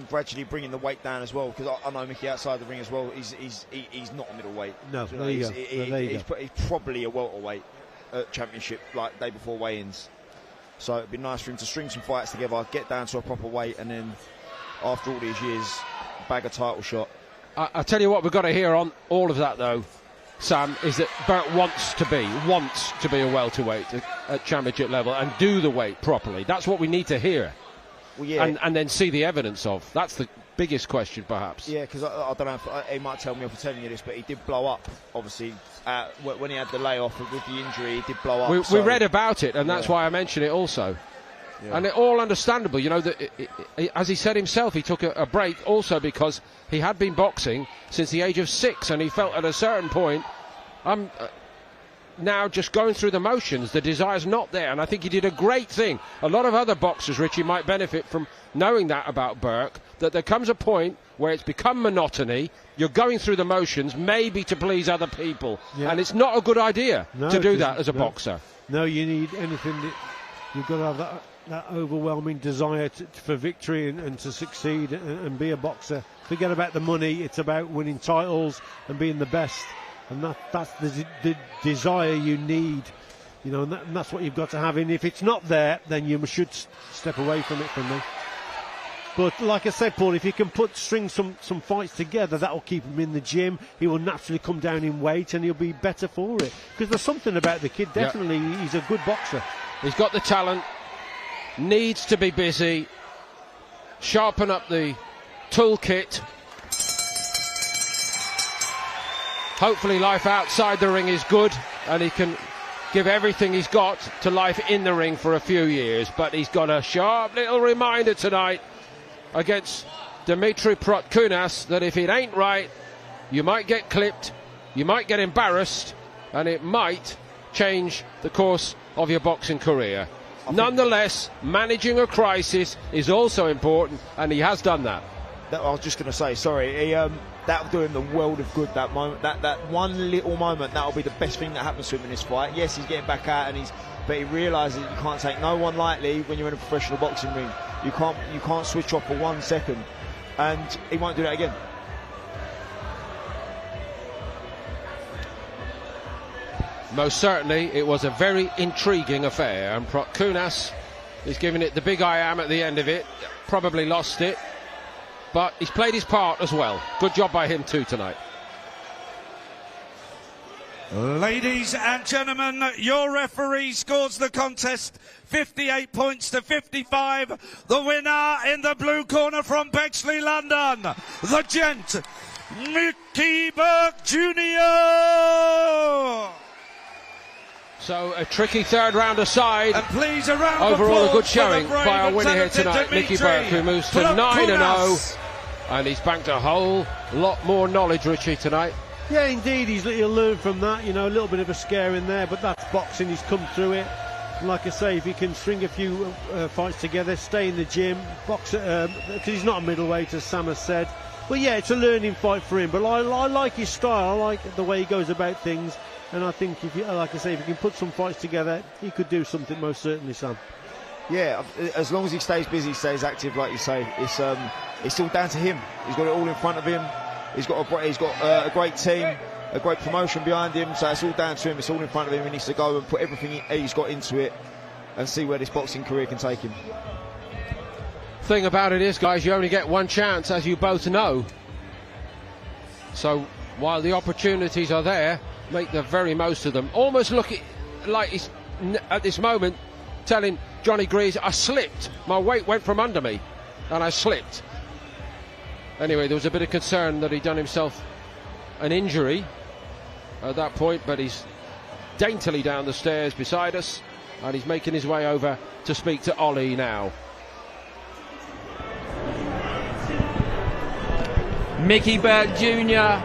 gradually bringing the weight down as well. Because I know Mickey outside the ring as well. He's not a middleweight. No, So there you go. He's probably a welterweight at championship, like day before weigh-ins. So it'd be nice for him to string some fights together, get down to a proper weight, and then after all these years, bag a title shot. I tell you what, we've got to hear on all of that though, Sam, is that Burt wants to be a welterweight at championship level and do the weight properly. That's what we need to hear. Well, yeah. And then see the evidence of. That's the biggest question, perhaps. Yeah, because I don't know if he might tell me off for telling you this, but he did blow up, obviously, when he had the layoff with the injury, he did blow up. We read about it, and that's why I mention it also. Yeah. And it all understandable, you know, that as he said himself, he took a break also because he had been boxing since the age of 6, and he felt at a certain point, I'm now just going through the motions, the desire's not there, and I think he did a great thing. A lot of other boxers, Richie, might benefit from knowing that about Burke, that there comes a point where it's become monotony, you're going through the motions, maybe to please other people, and it's not a good idea to do that as a boxer. No, you need anything that you've got to have that overwhelming desire for victory and to succeed and be a boxer. Forget about the money, it's about winning titles and being the best. And that's the desire you need, you know, and that's what you've got to have. And if it's not there, then you should step away from it for me. But like I said, Paul, if you can string some fights together, that will keep him in the gym. He will naturally come down in weight and he'll be better for it. Because there's something about the kid, definitely, he's a good boxer. He's got the talent, needs to be busy, sharpen up the toolkit. Hopefully life outside the ring is good and he can give everything he's got to life in the ring for a few years. But he's got a sharp little reminder tonight against Dimitri Kunis that if it ain't right, you might get clipped, you might get embarrassed, and it might change the course of your boxing career. Nonetheless, managing a crisis is also important, and he has done that. I was just going to say, sorry, that'll do him the world of good, that moment. That one little moment, that'll be the best thing that happens to him in this fight. Yes, he's getting back out, but he realises you can't take no one lightly when you're in a professional boxing ring. You can't switch off for 1 second, and he won't do that again. most certainly it was a very intriguing affair, and Kunas is giving it the big I am at the end of it. Probably lost it, but he's played his part as well. Good job by him too tonight. Ladies and gentlemen, your referee scores the contest 58 points to 55. The winner in the blue corner from Bexley, London, the gent, Mickey Burke Jr. So a tricky third round aside. And please, a round overall of a good showing for the by our winner here tonight, Dimitri Mickey Burke, who moves to 9-0, and he's banked a whole lot more knowledge, Richie, tonight. Yeah, indeed, he'll learn from that. You know, a little bit of a scare in there, but that's boxing. He's come through it. And like I say, if he can string a few fights together, stay in the gym, box because he's not a middleweight, as Sam has said. But yeah, it's a learning fight for him. But I like his style. I like the way he goes about things. And I think, if you, like I say, if he can put some fights together, he could do something, most certainly, Sam. Yeah, as long as he stays busy, stays active, like you say, it's all down to him. He's got it all in front of him. He's got a great team, a great promotion behind him, so it's all down to him. It's all in front of him. He needs to go and put everything he's got into it and see where this boxing career can take him. Thing about it is, guys, you only get one chance, as you both know. So while the opportunities are there, make the very most of them. Almost looking like he's at this moment telling Johnny Greaves, I slipped. My weight went from under me and I slipped. Anyway, there was a bit of concern that he'd done himself an injury at that point, but he's daintily down the stairs beside us, and he's making his way over to speak to Ollie now. Mickey Burke Jr.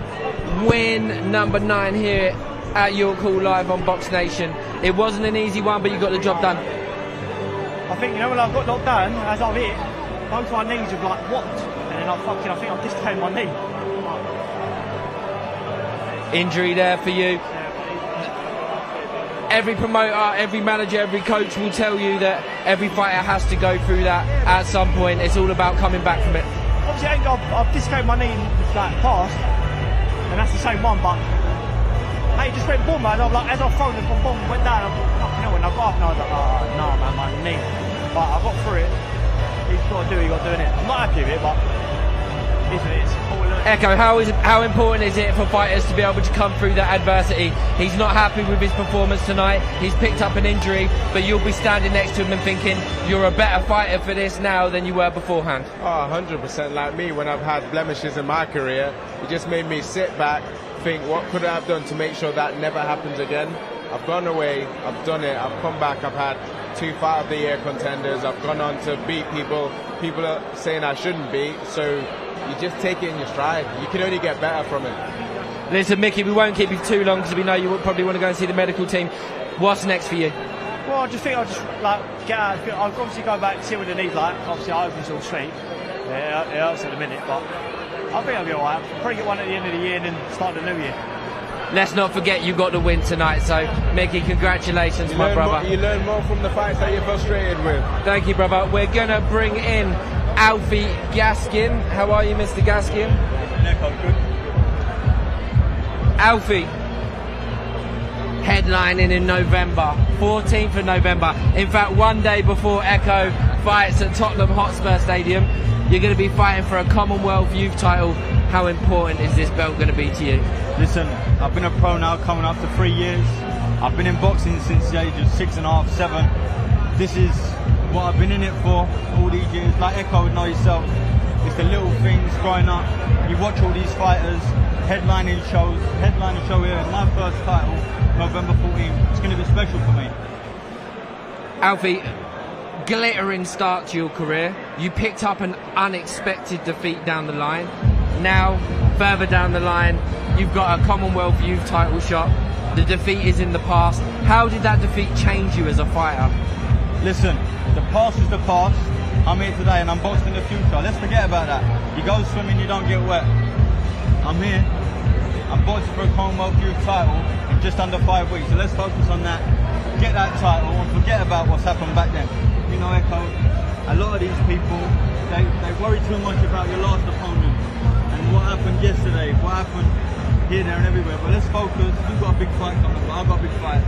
win number 9 here at York Hall live on Box Nation. It wasn't an easy one, but you got the job done. I think, you know, when I got knocked down, as I've hit, both my knees have like whopped. And I think I've dislocated my knee. Injury there for you. Every promoter, every manager, every coach will tell you that every fighter has to go through that at some point. It's all about coming back from it. Obviously, I've dislocated my knee like past, and that's the same one. But hey, it just went boom, man. As I've thrown it from boom, went down. When I got up, and I was like, oh no, man, my knee. But I got through it. He's got to do it. I'm not happy with it, but it is what it is. Echo, how important is it for fighters to be able to come through that adversity? He's not happy with his performance tonight. He's picked up an injury, but you'll be standing next to him and thinking you're a better fighter for this now than you were beforehand. Oh, 100% like me. When I've had blemishes in my career, it just made me sit back, think what could I have done to make sure that never happens again. I've gone away, I've done it, I've come back, I've had 2 Fight of the Year contenders, I've gone on to beat people are saying I shouldn't beat, so you just take it in your stride. You can only get better from it. Listen, Mickey, we won't keep you too long because we know you probably want to go and see the medical team. What's next for you? Well, I just think I'll just get out. I'll obviously go back and see what the knee's like. Obviously, I hope it's all straight. Yeah, it hurts at the minute, but I think I'll be alright. Probably get one at the end of the year and then start the new year. Let's not forget you got the win tonight, so Mickey, congratulations, my brother. You learn more from the fights that you're frustrated with. Thank you, brother. We're going to bring in Alfie Gaskin. How are you, Mr. Gaskin? Good. Alfie, headlining in November, 14th of November. In fact, one day before Echo fights at Tottenham Hotspur Stadium, you're going to be fighting for a Commonwealth Youth title. How important is this belt going to be to you? Listen, I've been a pro now coming up to 3 years. I've been in boxing since the age of 6.5, 7. This is what I've been in it for all these years. Like Echo would know yourself, it's the little things growing up. You watch all these fighters headlining show here, my first title, November 14th. It's going to be special for me. Alfie, glittering start to your career. You picked up an unexpected defeat down the line. Now, further down the line, you've got a Commonwealth Youth title shot. The defeat is in the past. How did that defeat change you as a fighter? Listen, the past is the past. I'm here today and I'm boxing in the future. Let's forget about that. You go swimming, you don't get wet. I'm here. I'm boxing for a Commonwealth Youth title in just under 5 weeks. So let's focus on that. Get that title and forget about what's happened back then. You know, Echo, a lot of these people, they worry too much about your last opponent and what happened yesterday, what happened here, there and everywhere, but let's focus. You've got a big fight coming up, I've got a big fight.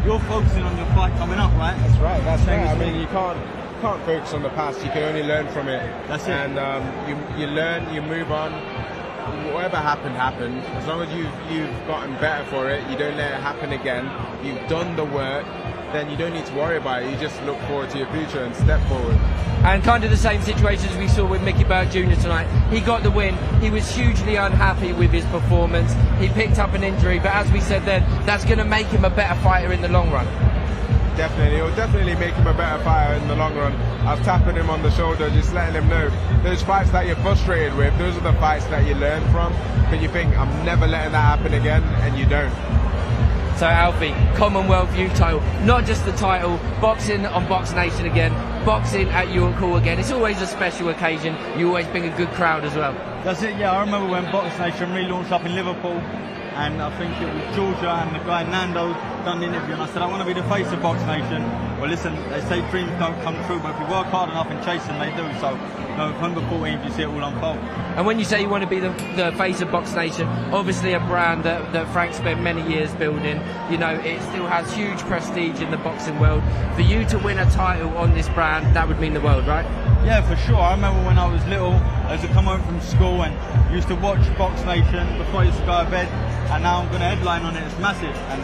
You're focusing on your fight coming up, right? That's right, that's right. I mean, you can't focus on the past, you can only learn from it. That's it. And you learn, you move on. Whatever happened, happened. As long as you've gotten better for it, you don't let it happen again, you've done the work, then you don't need to worry about it. You just look forward to your future and step forward. And kind of the same situation as we saw with Mickey Burke Jr. tonight. He got the win. He was hugely unhappy with his performance. He picked up an injury, but as we said then, that's going to make him a better fighter in the long run. Definitely, it will definitely make him a better fighter in the long run. I was tapping him on the shoulder, just letting him know those fights that you're frustrated with, those are the fights that you learn from. But you think, I'm never letting that happen again, and you don't. So Alfie, Commonwealth Youth title, not just the title, boxing on Box Nation again, boxing at York Hall again. It's always a special occasion. You always bring a good crowd as well. That's it, yeah. I remember when Box Nation relaunched up in Liverpool, and I think it was Georgia and the guy Nando done the interview, and I said, I want to be the face of Box Nation. Well, listen, they say dreams don't come true, but if you work hard enough and chase them, they do. So, November 14th, you see it all unfold. And when you say you want to be the face of Box Nation, obviously a brand that Frank spent many years building, you know, it still has huge prestige in the boxing world. For you to win a title on this brand, that would mean the world, right? Yeah, for sure. I remember when I was little, I used to come home from school and used to watch Box Nation before I used to go to bed, and now I'm going to headline on it. It's massive, and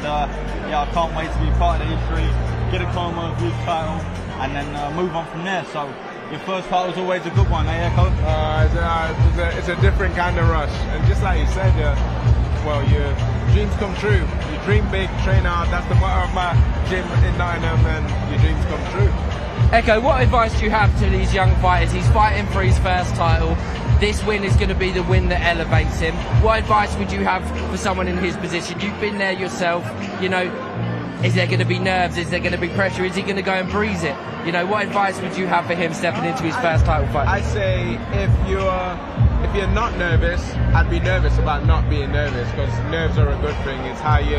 yeah, I can't wait to be part of the history, get a Commonwealth Youth title, and then move on from there. So your first title is always a good one, eh, Echo? It's a different kind of rush, and just like you said, well, your dreams come true. You dream big, train hard. That's the motto of my gym in Nottingham, and your dreams come true. Echo, what advice do you have to these young fighters? He's fighting for his first title. This win is going to be the win that elevates him. What advice would you have for someone in his position? You've been there yourself. You know, is there going to be nerves? Is there going to be pressure? Is he going to go and breeze it? You know, what advice would you have for him stepping into his first title fight? I say if you're not nervous, I'd be nervous about not being nervous, because nerves are a good thing. It's how you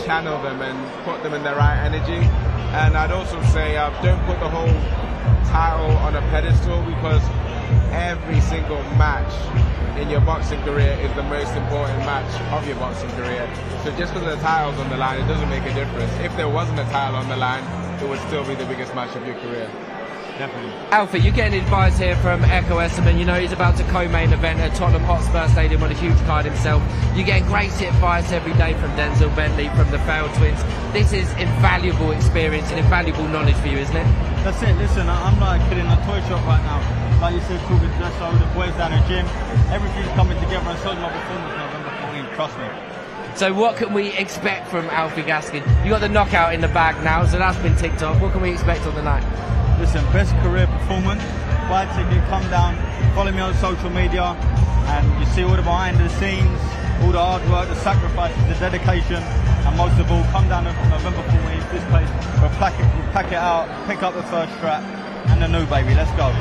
channel them and put them in the right energy. And I'd also say don't put the whole title on a pedestal, because every single match in your boxing career is the most important match of your boxing career. So just because the title's on the line, it doesn't make a difference. If there wasn't a title on the line, it would still be the biggest match of your career. Definitely. Alfie, you're getting advice here from Echo Esserman. You know, he's about to co-main event at Tottenham Hotspur Stadium on a huge card himself. You're getting great advice every day from Denzel Bentley, from the Fail Twins. This is invaluable experience and invaluable knowledge for you, isn't it? That's it. Listen, I'm not a kid in a toy shop right now. Like you said, talking to Dresso, the boys down the gym, everything's coming together, and so is my performance November 14th, trust me. So what can we expect from Alfie Gaskin? You got the knockout in the bag now, so that's been ticked off. What can we expect on the night? Listen, best career performance, buy a ticket, come down, follow me on social media, and you see all the behind the scenes, all the hard work, the sacrifices, the dedication, and most of all, come down on November 14th, this place, we'll pack it out, pick up the first strap, and the new baby, let's go.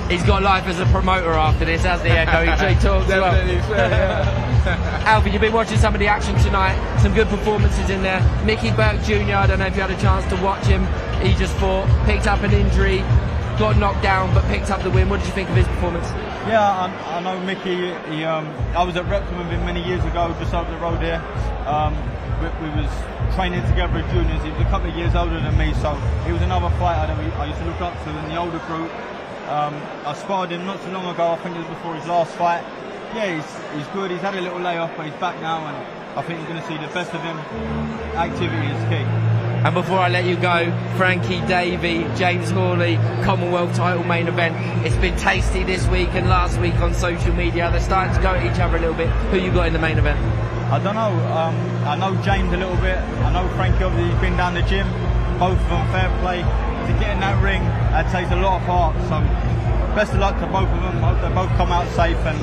He's got life as a promoter after this, hasn't he, Echo? He talks well. Alfie, you've been watching some of the action tonight, some good performances in there. Mickey Burke Jr., I don't know if you had a chance to watch him. He just fought, picked up an injury, got knocked down, but picked up the win. What did you think of his performance? Yeah, I know Mickey. I was at Repton with him many years ago, just over the road here. We was training together as juniors. He was a couple of years older than me, so he was another fighter that I used to look up to in the older group. I sparred him not too long ago, I think it was before his last fight. Yeah, he's good, he's had a little layoff, but he's back now, and I think you're going to see the best of him. Activity is key. And before I let you go, Frankie, Davey, James Hawley, Commonwealth title main event. It's been tasty this week and last week on social media. They're starting to go at each other a little bit. Who you got in the main event? I don't know. I know James a little bit. I know Frankie, obviously, he's been down the gym. Both of them, fair play. To get in that ring, that takes a lot of heart. So best of luck to both of them. Hope they both come out safe. And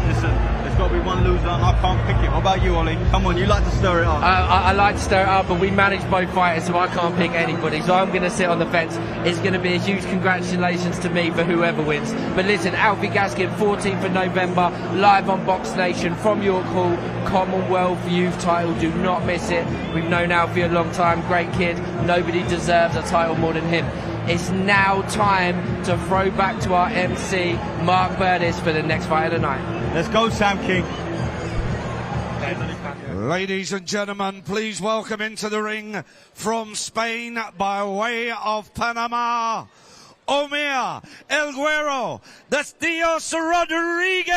listen, there's got to be one loser, and I can't pick it. What about you, Ollie? Come on, you like to stir it up. I like to stir it up, but we manage both fighters, so I can't pick anybody. So I'm going to sit on the fence. It's going to be a huge congratulations to me for whoever wins. But listen, Alfie Gaskin, 14th of November, live on Box Nation from York Hall, Commonwealth Youth title. Do not miss it. We've known Alfie a long time. Great kid. Nobody deserves a title more than him. It's now time to throw back to our MC, Mark Burtis, for the next fight of the night. Let's go, Sam King. Ladies and gentlemen, please welcome into the ring from Spain by way of Panama, Omir El Güero de Dios Rodriguez.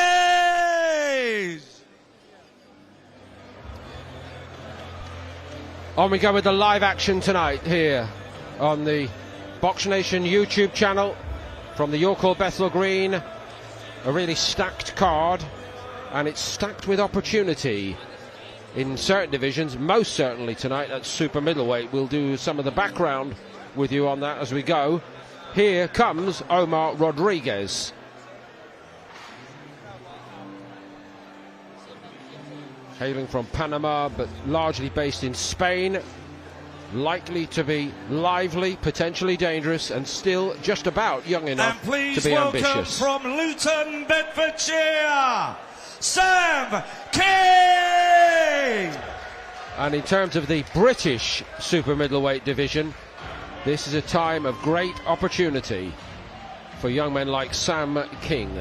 On we go with the live action tonight here on the Box Nation YouTube channel from the York Hall Bethnal Green. A really stacked card, and it's stacked with opportunity in certain divisions, most certainly tonight at super middleweight. We'll do some of the background with you on that as we go. Here comes Omar Rodriguez. Hailing from Panama, but largely based in Spain. Likely to be lively, potentially dangerous, and still just about young enough to be ambitious. And please welcome from Luton, Bedfordshire, Sam King! And in terms of the British super middleweight division, this is a time of great opportunity for young men like Sam King.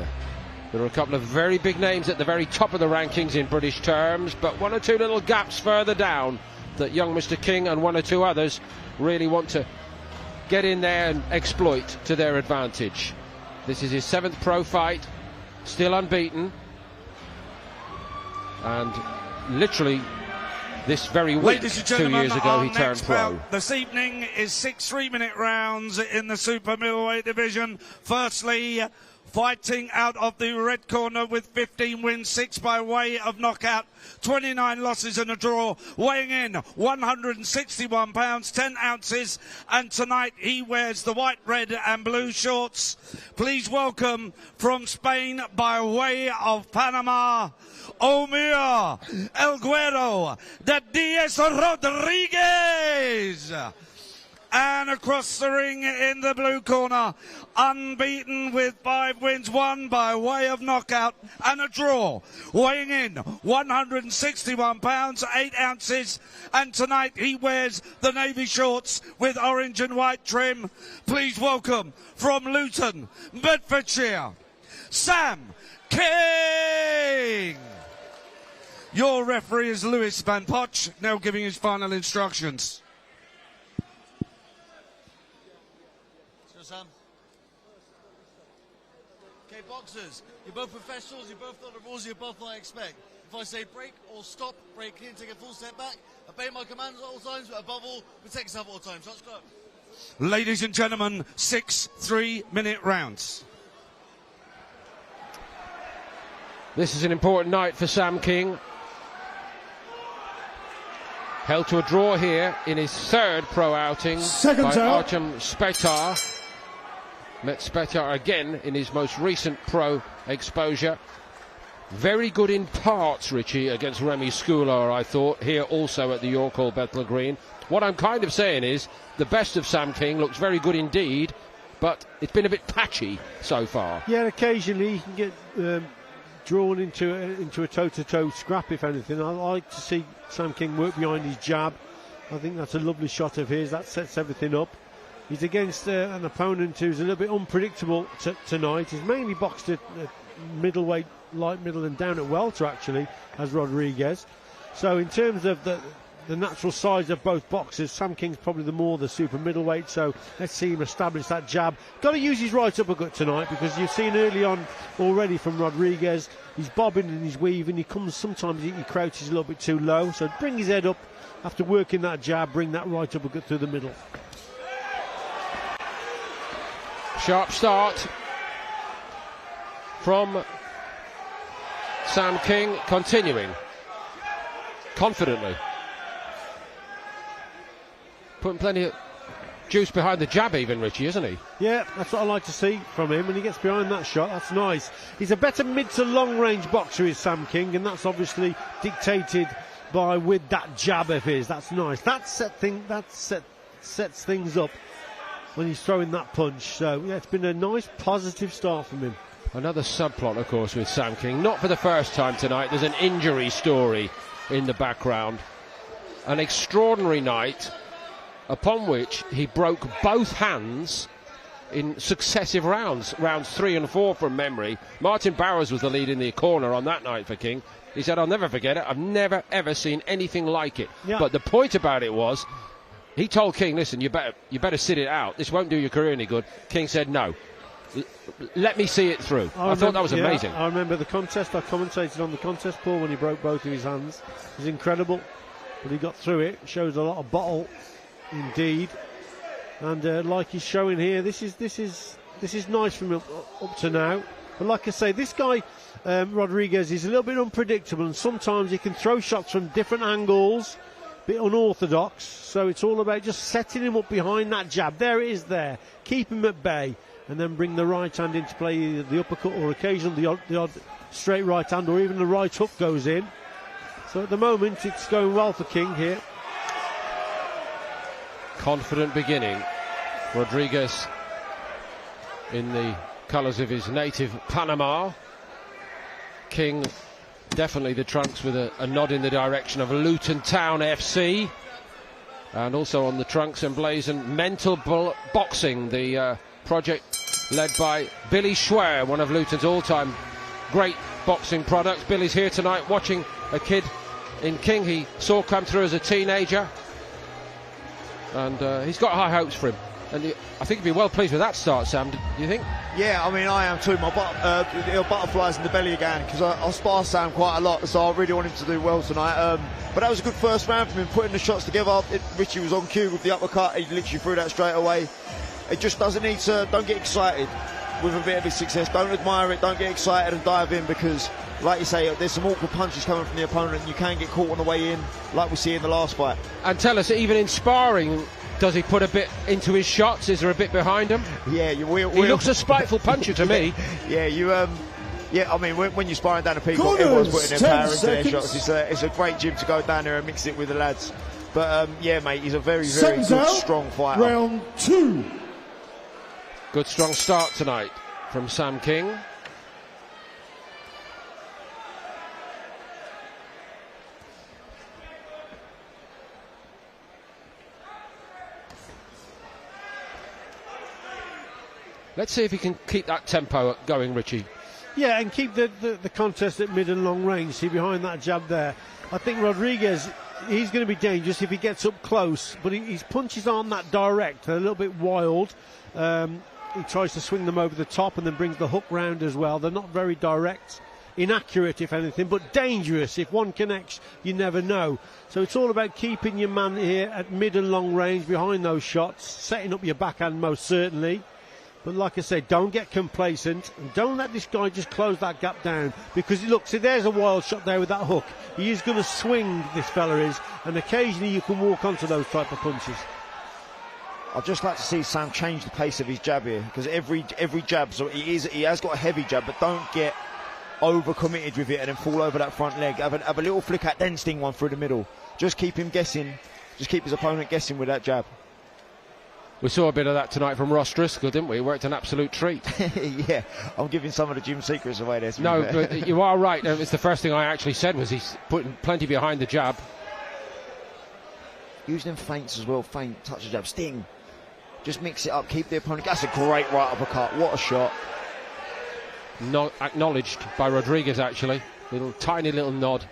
There are a couple of very big names at the very top of the rankings in British terms, but one or two little gaps further down that young Mr. King and one or two others really want to get in there and exploit to their advantage. This is his 7th pro fight, still unbeaten, and literally this very week, Ladies and 2 gentlemen, years ago, our he turned next pro. bout this evening is 6 3-minute rounds in the super middleweight division. Firstly, fighting out of the red corner with 15 wins, 6 by way of knockout, 29 losses and a draw, weighing in 161 pounds, 10 ounces, and tonight he wears the white, red and blue shorts. Please welcome from Spain by way of Panama, Omir El Güero de Dios Rodriguez. And across the ring in the blue corner, unbeaten with 5 wins, 1 by way of knockout and a draw, weighing in 161 pounds, 8 ounces, and tonight he wears the navy shorts with orange and white trim. Please welcome from Luton, Bedfordshire, Sam King. Your referee is Lewis Van Potch, now giving his final instructions. Sam. Okay, boxers, you're both professionals, you both know the rules, you both know what I expect. If I say break or stop, break clean, take a full step back, obey my commands at all times, but above all, protect yourself at all times. Let's go. Ladies and gentlemen, 6 3-minute rounds. This is an important night for Sam King. Held to a draw here in his 3rd pro outing by Artem Spetar. Met Spetar again in his most recent pro exposure. Very good in parts, Richie, against Remy Skoular, I thought, here also at the York Hall Bethnal Green. What I'm kind of saying is the best of Sam King looks very good indeed, but it's been a bit patchy so far. Yeah, occasionally he can get drawn into a toe-to-toe scrap, if anything. I like to see Sam King work behind his jab. I think that's a lovely shot of his. That sets everything up. He's against an opponent who's a little bit unpredictable tonight. He's mainly boxed at middleweight, light middle and down at welter, actually, as Rodriguez. So in terms of the natural size of both boxers, Sam King's probably the super middleweight, so let's see him establish that jab. Got to use his right uppercut tonight, because you've seen early on already from Rodriguez, he's bobbing and he's weaving, he comes, sometimes he crouches a little bit too low, so bring his head up after working that jab, bring that right uppercut through the middle. Sharp start from Sam King, continuing confidently. Putting plenty of juice behind the jab even, Richie, isn't he? Yeah, that's what I like to see from him when he gets behind that shot. That's nice. He's a better mid to long range boxer, is Sam King, and that's obviously dictated by with that jab of his. That's nice. That sets things up when he's throwing that punch. So yeah, it's been a nice positive start from him. Another subplot, of course, with Sam King. Not for the first time tonight. There's an injury story in the background. An extraordinary night upon which he broke both hands in successive rounds 3 and 4 from memory. Martin Bowers was the lead in the corner on that night for King. He said, I'll never forget it. I've never, ever seen anything like it. Yeah. But the point about it was, he told King, listen, you better sit it out. This won't do your career any good. King said, no. Let me see it through. I thought that was amazing. I remember the contest. I commentated on the contest, Paul, when he broke both of his hands. It was incredible. But he got through it. Shows a lot of bottle, indeed. And like he's showing here, this is nice from up to now. But like I say, this guy Rodriguez is a little bit unpredictable, and sometimes he can throw shots from different angles, a bit unorthodox. So it's all about just setting him up behind that jab. There it is. There, keep him at bay, and then bring the right hand into play, either the uppercut or occasionally the odd straight right hand, or even the right hook goes in. So at the moment, it's going well for King here. Confident beginning. Rodriguez in the colours of his native Panama. King definitely the trunks with a nod in the direction of Luton Town FC. And also on the trunks emblazoned Mental Boxing, the project led by Billy Schwer, one of Luton's all-time great boxing products. Billy's here tonight watching a kid in King he saw come through as a teenager. And he's got high hopes for him. And I think he'd be well pleased with that start, Sam. Do you think? Yeah, I mean, I am too. My butterflies in the belly again, because I spar Sam quite a lot, so I really want him to do well tonight. But that was a good first round for him, putting the shots together. Richie was on cue with the uppercut. He literally threw that straight away. It just doesn't need to. Don't get excited with a bit of his success. Don't admire it. Don't get excited and dive in, because, like you say, there's some awkward punches coming from the opponent, and you can get caught on the way in, like we see in the last fight. And tell us, even in sparring, does he put a bit into his shots? Is there a bit behind him? Yeah, he looks a spiteful puncher to me. Yeah, I mean, when you're sparring down a Peacock, everyone's putting their power into their shots. It's a great gym to go down there and mix it with the lads. But yeah, mate, he's a very, very good, strong fighter. Round 2. Good strong start tonight from Sam King. Let's see if he can keep that tempo going, Richie. Yeah, and keep the contest at mid and long range. See behind that jab there. I think Rodriguez, he's going to be dangerous if he gets up close, but his punches aren't that direct. They're a little bit wild. He tries to swing them over the top and then brings the hook round as well. They're not very direct, inaccurate if anything, but dangerous. If one connects, you never know. So it's all about keeping your man here at mid and long range behind those shots, setting up your backhand most certainly. But like I say, don't get complacent and don't let this guy just close that gap down, because look, see, there's a wild shot there with that hook. He is going to swing, this fella is, and occasionally you can walk onto those type of punches. I'd just like to see Sam change the pace of his jab here, because every jab, so he has got a heavy jab, but don't get over-committed with it and then fall over that front leg. Have a little flick out, then sting one through the middle. Just keep him guessing. Just keep his opponent guessing with that jab. We saw a bit of that tonight from Ross Driscoll, didn't we? It worked an absolute treat. Yeah, I'm giving some of the gym secrets away there. No, but you are right. It's the first thing I actually said was he's putting plenty behind the jab. Use them feints as well. Feint, touch the jab, sting. Just mix it up, keep the opponent. That's a great right uppercut. What a shot. Not acknowledged by Rodriguez, actually. Tiny little nod.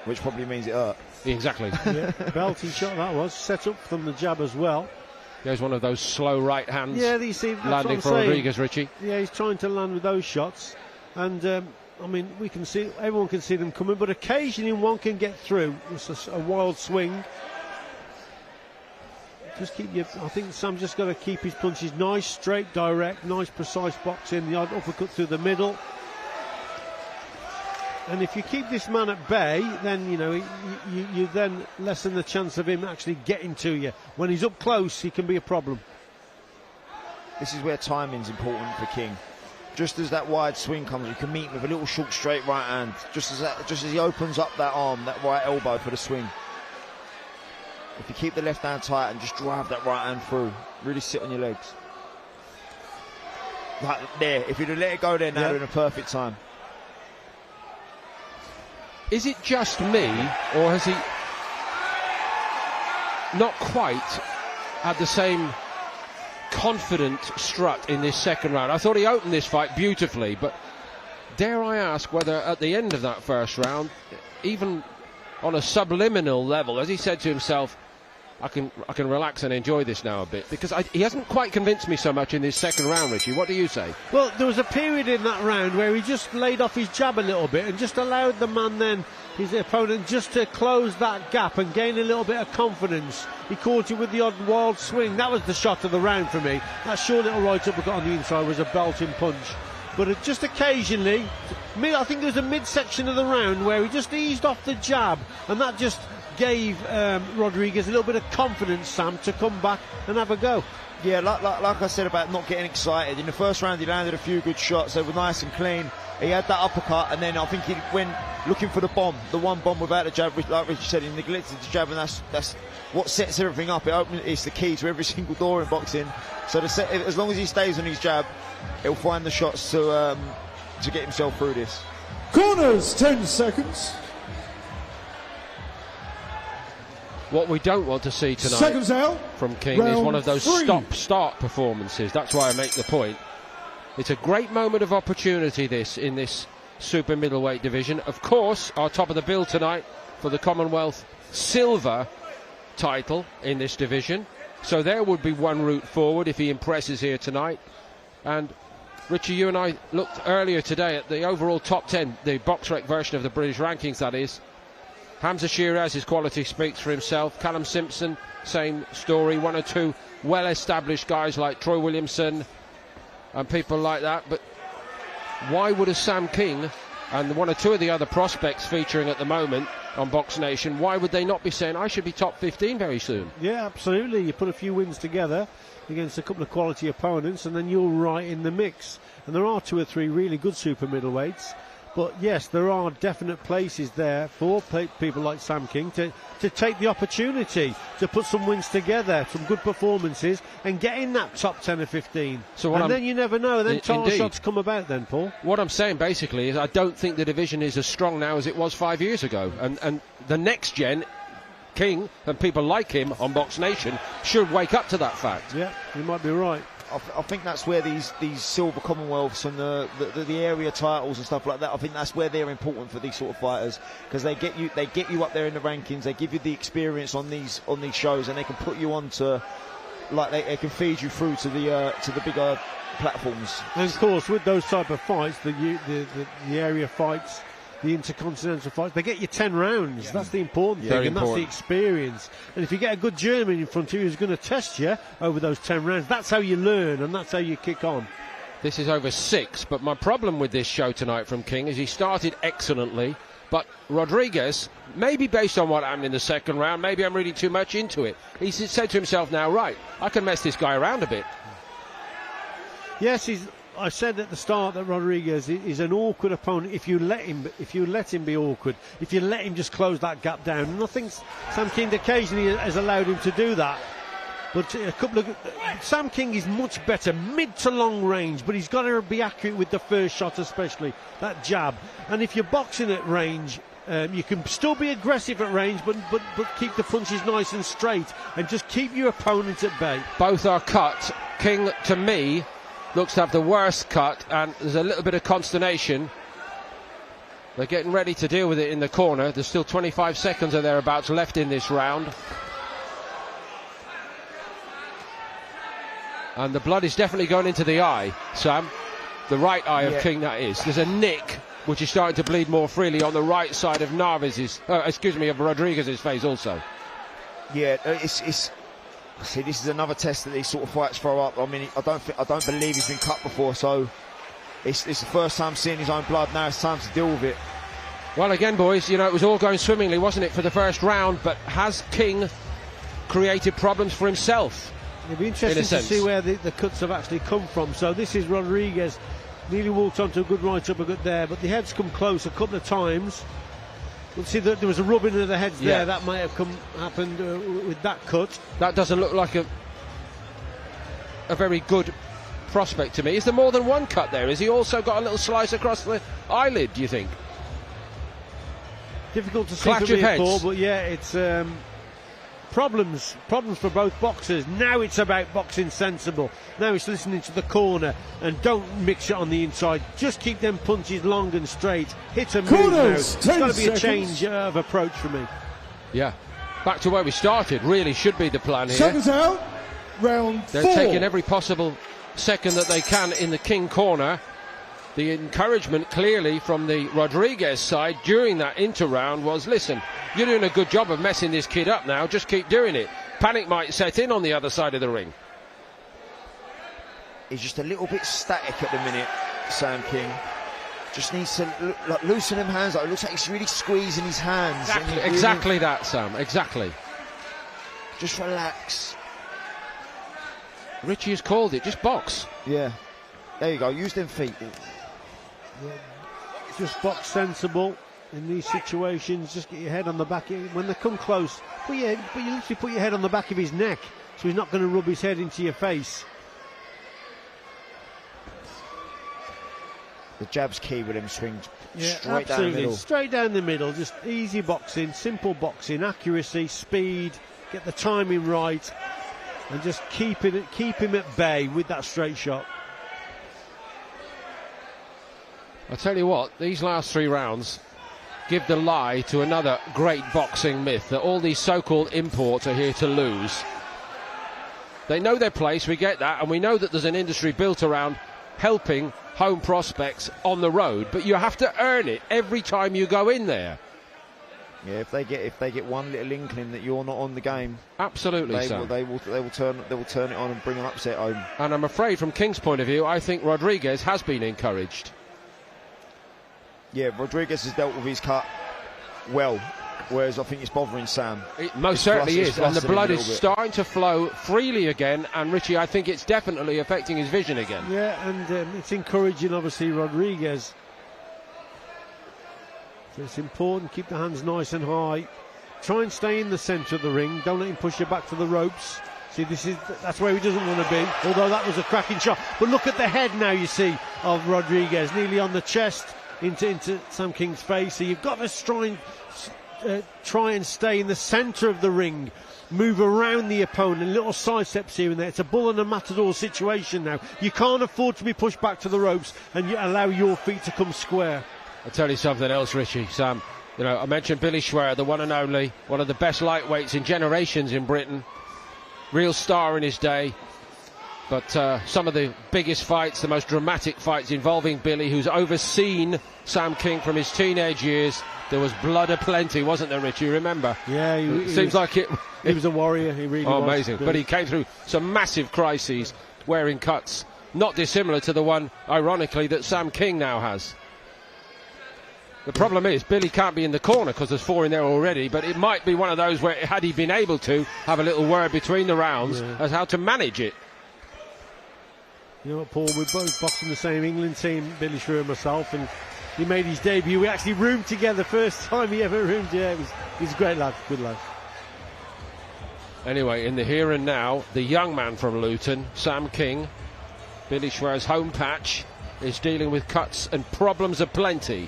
Which probably means it hurt. Exactly. Yeah, belting shot that was. Set up from the jab as well. There's one of those slow right hands. Yeah, you see, landing for Rodriguez, Richie. Yeah, he's trying to land with those shots. And, I mean, we can see, everyone can see them coming, but occasionally one can get through. It's a wild swing. Just keep I think Sam's just got to keep his punches nice, straight, direct, nice, precise boxing. The odd uppercut through the middle. And if you keep this man at bay, then, you know, you then lessen the chance of him actually getting to you. When he's up close, he can be a problem. This is where timing's important for King. Just as that wide swing comes, you can meet him with a little short, straight right hand. Just as he opens up that arm, that right elbow for the swing. If you keep the left hand tight and just drive that right hand through, really sit on your legs. Like there, if you'd have let it go there, now you're in a perfect time. Is it just me, or has he not quite had the same confident strut in this second round. I thought he opened this fight beautifully, but dare I ask whether at the end of that first round, even on a subliminal level, as he said to himself, I can relax and enjoy this now a bit, because he hasn't quite convinced me so much in this second round, Richie. What do you say? Well, there was a period in that round where he just laid off his jab a little bit and just allowed the man then, his opponent, just to close that gap and gain a little bit of confidence. He caught him with the odd wild swing. That was the shot of the round for me. That short little right uppercut on the inside was a belting punch. But just occasionally, I think there was a midsection of the round where he just eased off the jab, and that just gave Rodriguez a little bit of confidence, Sam, to come back and have a go. Yeah, like I said about not getting excited. In the first round, he landed a few good shots. They were nice and clean. He had that uppercut, and then I think he went looking for the bomb, the one bomb without the jab. Like Richard said, he neglected the jab, and that's what sets everything up. It's the key to every single door in boxing. So as long as he stays on his jab, he'll find the shots to get himself through this. Corners, 10 seconds. What we don't want to see tonight from King is one of those stop-start performances. That's why I make the point. It's a great moment of opportunity in this super middleweight division. Of course, our top of the bill tonight for the Commonwealth silver title in this division. So there would be one route forward if he impresses here tonight. And Richie, you and I looked earlier today at the overall top 10, the BoxRec version of the British rankings, that is. Hamza Shiraz's quality speaks for himself. Callum Simpson, same story. One or two well-established guys like Troy Williamson and people like that. But why would a Sam King and one or two of the other prospects featuring at the moment on Box Nation, why would they not be saying, I should be top 15 very soon? Yeah, absolutely. You put a few wins together against a couple of quality opponents, and then you're right in the mix. And there are two or three really good super middleweights. But yes, there are definite places there for people like Sam King to take the opportunity to put some wins together, some good performances, and get in that top 10 or 15. And then you never know, then title shots come about then, Paul. What I'm saying basically is I don't think the division is as strong now as it was 5 years ago. And the next gen, King and people like him on Box Nation, should wake up to that fact. Yeah, you might be right. I think that's where these silver Commonwealths and the area titles and stuff like that, I think that's where they're important for these sort of fighters, because they get you up there in the rankings, they give you the experience on these shows, and they can put you on to, like, they can feed you through to the bigger platforms. And of course, with those type of fights, the area fights, the intercontinental fights, they get you 10 rounds. Yeah. That's the important thing, that's the experience. And if you get a good German in front of you who's going to test you over those 10 rounds, that's how you learn and that's how you kick on. This is over 6, but my problem with this show tonight from King is he started excellently, but Rodriguez, maybe based on what happened in the second round, maybe I'm reading too much into it, he said to himself now, right, I can mess this guy around a bit. Yes, I said at the start that Rodriguez is an awkward opponent if you let him be awkward, if you let him just close that gap down. And I think Sam King occasionally has allowed him to do that. But Sam King is much better mid to long range, but he's got to be accurate with the first shot, especially that jab. And if you're boxing at range, you can still be aggressive at range, but keep the punches nice and straight and just keep your opponent at bay. Both are cut. King, to me, looks to have the worst cut, and there's a little bit of consternation. They're getting ready to deal with it in the corner. There's still 25 seconds or thereabouts left in this round. And the blood is definitely going into the eye, Sam. The right eye of King, that is. There's a nick which is starting to bleed more freely on the right side of of Rodriguez's face also. Yeah, see, this is another test that these sort of fights throw up. I mean, I don't believe he's been cut before, so it's the first time seeing his own blood. Now it's time to deal with it. Well, again, boys, it was all going swimmingly, wasn't it, for the first round? But has King created problems for himself? It'll be interesting to see where the cuts have actually come from. So this is Rodriguez, nearly walked onto a good right uppercut there, but the head's come close a couple of times. We'll see that there was a rubbing of the heads there. That might have happened with that cut. That doesn't look like a very good prospect to me. Is there more than one cut there? Has he also got a little slice across the eyelid, do you think? Difficult to see from here, Paul, but yeah, it's problems for both boxers. Now it's about boxing sensible. Now it's listening to the corner and don't mix it on the inside. Just keep them punches long and straight. Hit and move now. It's got to be a change of approach for me. Yeah, back to where we started. Really should be the plan here. Seconds out, round 4. They're taking every possible second that they can in the King corner. The encouragement clearly from the Rodriguez side during that inter-round was, listen, you're doing a good job of messing this kid up now, just keep doing it. Panic might set in on the other side of the ring. He's just a little bit static at the minute, Sam King. Just needs to loosen them hands. It looks like he's really squeezing his hands. Exactly that, Sam, exactly. Just relax. Richie has called it, just box. Yeah, there you go, use them feet. Just box sensible in these situations. Just get your head on the back. When they come close, but you literally put your head on the back of his neck, so he's not going to rub his head into your face. The jab's key with him, swings Absolutely. straight down the middle. Straight down the middle, just easy boxing, simple boxing, accuracy, speed, get the timing right, and just keep him at bay with that straight shot. I tell you what, these last 3 rounds give the lie to another great boxing myth, that all these so-called imports are here to lose. They know their place, we get that, and we know that there's an industry built around helping home prospects on the road, but you have to earn it every time you go in there. Yeah, if they get one little inkling that you're not on the game, absolutely, they will turn it on and bring an upset home. And I'm afraid, from King's point of view, I think Rodriguez has been encouraged. Yeah, Rodriguez has dealt with his cut well, whereas I think it's bothering Sam. It most certainly is, and the blood is starting to flow freely again, and Richie, I think it's definitely affecting his vision again. Yeah, and it's encouraging, obviously, Rodriguez. So it's important, keep the hands nice and high. Try and stay in the centre of the ring, don't let him push you back to the ropes. See, that's where he doesn't want to be, although that was a cracking shot. But look at the head now, you see, of Rodriguez, nearly on the chest, into Sam King's face. So you've got to try and stay in the centre of the ring, move around the opponent, little side steps here and there. It's a bull and a matador situation now. You can't afford to be pushed back to the ropes and you allow your feet to come square. I'll tell you something else, Richie, Sam. You know, I mentioned Billy Schwer, the one and only, one of the best lightweights in generations in Britain. Real star in his day. But some of the biggest fights, the most dramatic fights involving Billy, who's overseen Sam King from his teenage years, there was blood aplenty, wasn't there, Richie? Remember? Yeah, he was a warrior. He really was. Amazing. But he came through some massive crises, wearing cuts, not dissimilar to the one, ironically, that Sam King now has. The problem is Billy can't be in the corner because there's 4 in there already, but it might be one of those where, had he been able to have a little word between the rounds as how to manage it. You know what, Paul, we're both boxing the same England team, Billy Schwer and myself, and he made his debut. We actually roomed together, first time he ever roomed. Yeah, he's a great lad, good lad. Anyway, in the here and now, the young man from Luton, Sam King, Billy Schwer's home patch, is dealing with cuts and problems aplenty.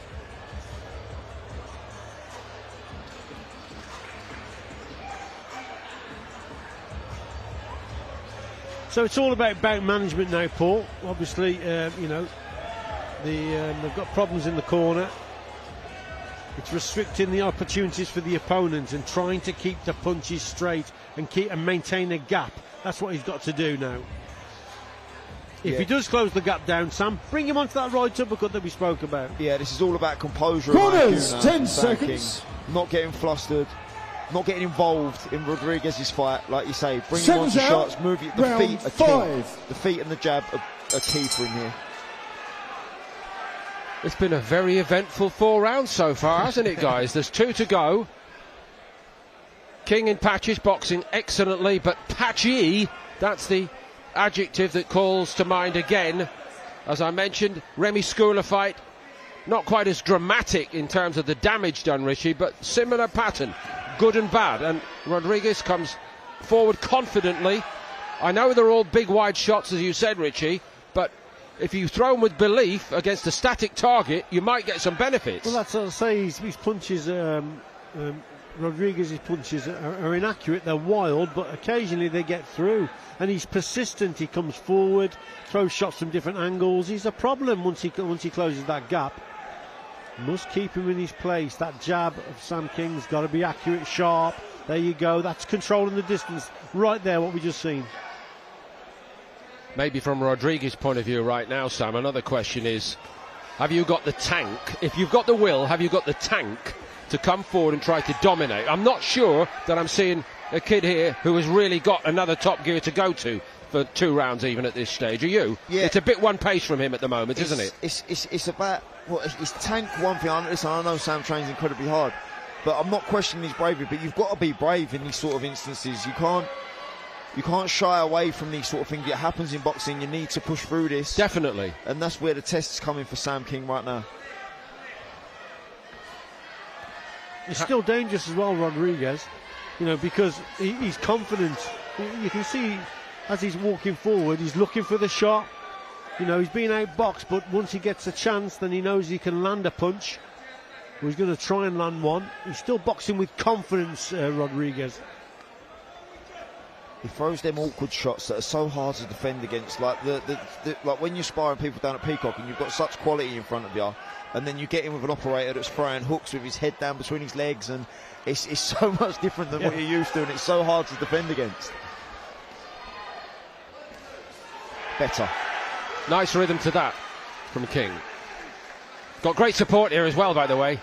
So it's all about bout management now, Paul. Obviously, you know, they've got problems in the corner. It's restricting the opportunities for the opponent and trying to keep the punches straight and maintain a gap. That's what he's got to do now. If he does close the gap down, Sam, bring him onto that right uppercut that we spoke about. Yeah, this is all about composure. Corners, 10 seconds. Not getting flustered. Not getting involved in Rodriguez's fight, like you say. Bring him on to shots, move it. The feet are key. The feet and the jab are key for him here. It's been a very eventful 4 rounds so far, hasn't it, guys? There's 2 to go. King and Patches boxing excellently, but patchy, that's the adjective that calls to mind again. As I mentioned, Remy Schooler fight, not quite as dramatic in terms of the damage done, Richie, but similar pattern. Good and bad, and Rodriguez comes forward confidently. I know they're all big wide shots, as you said, Richie, but if you throw them with belief against a static target, you might get some benefits. Well, that's what I say. His punches Rodriguez's punches are inaccurate, they're wild, but occasionally they get through. And he's persistent, he comes forward, throws shots from different angles. He's a problem once he closes that gap. Must keep him in his place. That jab of Sam King's got to be accurate, sharp. There you go, that's controlling the distance. Right there, what we just seen. Maybe from Rodriguez's point of view right now, Sam, another question is, have you got the tank? If you've got the will, have you got the tank to come forward and try to dominate? I'm not sure that I'm seeing a kid here who has really got another top gear to go to for 2 rounds even at this stage. Are you? Yeah. It's a bit one pace from him at the moment, isn't it? It's about, well, it's tank one thing. Listen, I know Sam trains incredibly hard, but I'm not questioning his bravery, but you've got to be brave in these sort of instances. You can't shy away from these sort of things. It happens in boxing. You need to push through this. Definitely. And that's where the test is coming for Sam King right now. It's still dangerous as well, Rodriguez, you know, because he's confident. You can see as he's walking forward, he's looking for the shot. You know, he's being outboxed, but once he gets a chance, then he knows he can land a punch. He's going to try and land one. He's still boxing with confidence, Rodriguez. He throws them awkward shots that are so hard to defend against, like like when you're sparring people down at Peacock and you've got such quality in front of you, and then you get in with an operator that's throwing hooks with his head down between his legs, and it's so much different than what you're used to, and it's so hard to defend against. Better. Nice rhythm to that from King. Got great support here as well, by the way.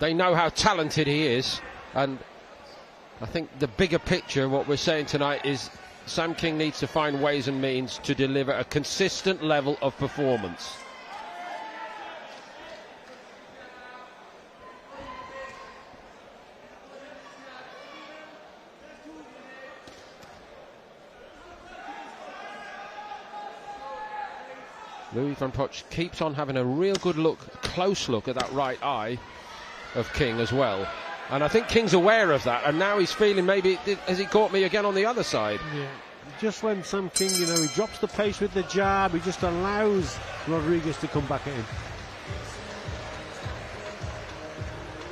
They know how talented he is, and I think the bigger picture, what we're saying tonight, is Sam King needs to find ways and means to deliver a consistent level of performance. Louis van Poch keeps on having a real good look, close look at that right eye of King as well. And I think King's aware of that, and now he's feeling maybe, has he caught me again on the other side? Yeah. Just when Sam King, you know, he drops the pace with the jab, he just allows Rodriguez to come back at him.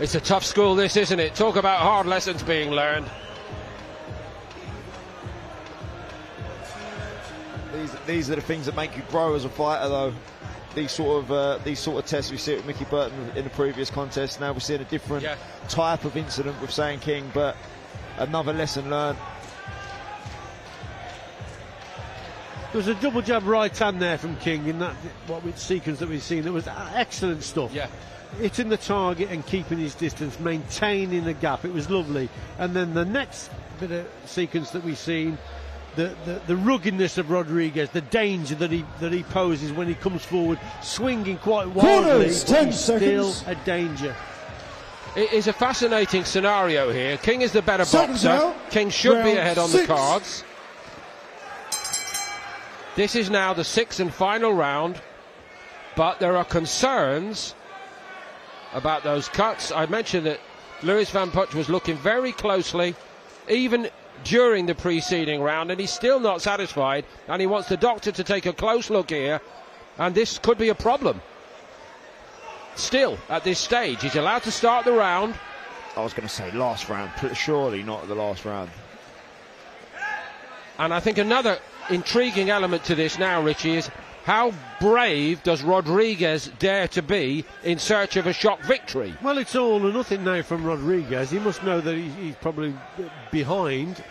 It's a tough school, this, isn't it? Talk about hard lessons being learned. These are the things that make you grow as a fighter, though. These sort of tests, we see it with Mickey Burton in the previous contest. Now we're seeing a different type of incident with Sam King, but another lesson learned. There was a double jab right hand there from King in that sequence that we've seen. It was excellent stuff. Yeah. Hitting the target and keeping his distance, maintaining the gap. It was lovely. And then the next bit of sequence that we've seen, the ruggedness of Rodriguez, the danger that he poses when he comes forward, swinging quite wildly, but he's still a danger. It is a fascinating scenario here. King is the better boxer. King should be ahead on the cards. This is now the 6th and final round, but there are concerns about those cuts. I mentioned that Louis van Poch was looking very closely, even during the preceding round, and he's still not satisfied, and he wants the doctor to take a close look here, and this could be a problem. Still, at this stage, he's allowed to start the round. I was going to say last round, surely not the last round. And I think another intriguing element to this now, Richie, is how brave does Rodriguez dare to be in search of a shock victory? Well, it's all or nothing now from Rodriguez. He must know that he's probably behind.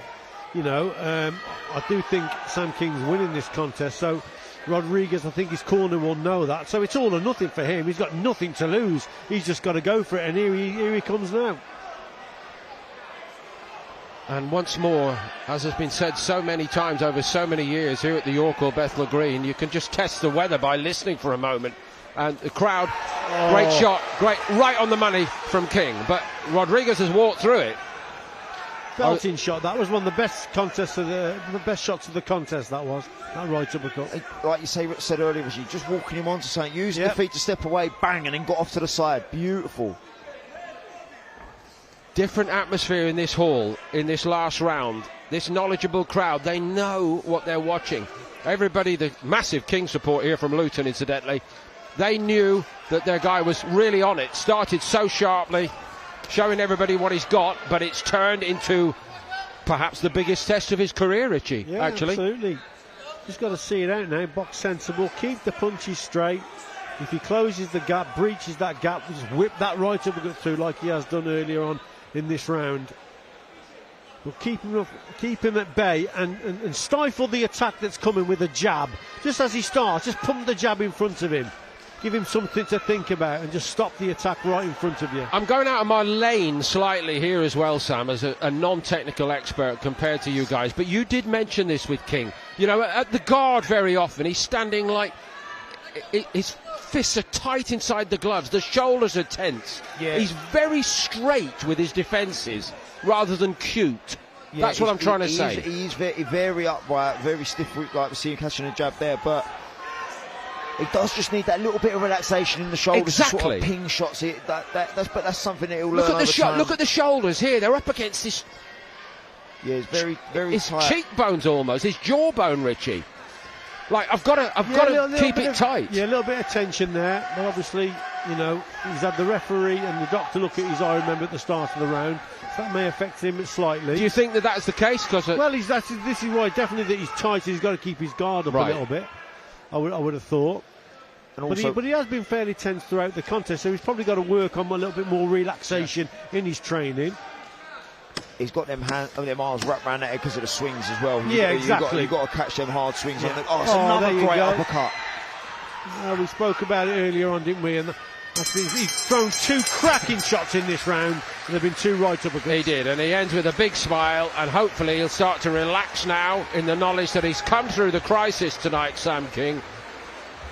You know, I do think Sam King's winning this contest, so Rodriguez, I think his corner will know that. So it's all or nothing for him. He's got nothing to lose. He's just got to go for it, and here he comes now. And once more, as has been said so many times over so many years here at the York or Bethnal Green, you can just test the weather by listening for a moment. And the crowd, great shot, great, right on the money from King. But Rodriguez has walked through it. Belting shot. That was one of the best contests of the best shots of the contest. That was that right uppercut. Like you said earlier, was just walking him onto something, using the feet to step away, bang, and then got off to the side. Beautiful. Different atmosphere in this hall, in this last round. This knowledgeable crowd, they know what they're watching. Everybody, the massive King support here from Luton, incidentally. They knew that their guy was really on it. Started so sharply, showing everybody what he's got, but it's turned into perhaps the biggest test of his career, Richie, Yeah, actually. Absolutely. Just got to see it out now, box sensible, keep the punches straight. If he closes the gap, breaches that gap, just whip that right uppercut through like he has done earlier on in this round. But keep him at bay and stifle the attack that's coming with a jab. Just as he starts, just pump the jab in front of him. Give him something to think about and just stop the attack right in front of you. I'm going out of my lane slightly here as well, Sam, as a non-technical expert compared to you guys. But you did mention this with King. You know, at the guard very often, he's standing like... his fists are tight inside the gloves. The shoulders are tense. Yeah. He's very straight with his defences rather than cute. Yeah, that's what I'm trying to say. He's very upright, very stiff, like we see him catching a jab there, but he does just need that little bit of relaxation in the shoulders. Exactly. To sort of ping shots. That's something that he'll Look learn at the time. Look at the shoulders here. They're up against this. Yeah, it's very his tight. cheekbones almost. His jawbone, Richie. Like I've got to keep it tight. Yeah, a little bit of tension there, but obviously, you know, he's had the referee and the doctor look at his eye, remember, at the start of the round. So that may affect him slightly. Do you think that that's the case? Well, this is why definitely that he's tight. He's got to keep his guard up a little bit. I would have thought. But he has been fairly tense throughout the contest, so he's probably got to work on a little bit more relaxation in his training. He's got them arms wrapped around that head because of the swings as well. Exactly. You've got to catch them hard swings. Yeah. It's another great uppercut. We spoke about it earlier on, didn't we? And he's thrown 2 cracking shots in this round, and they've been 2 right uppercuts. He did, and he ends with a big smile, and hopefully he'll start to relax now in the knowledge that he's come through the crisis tonight, Sam King,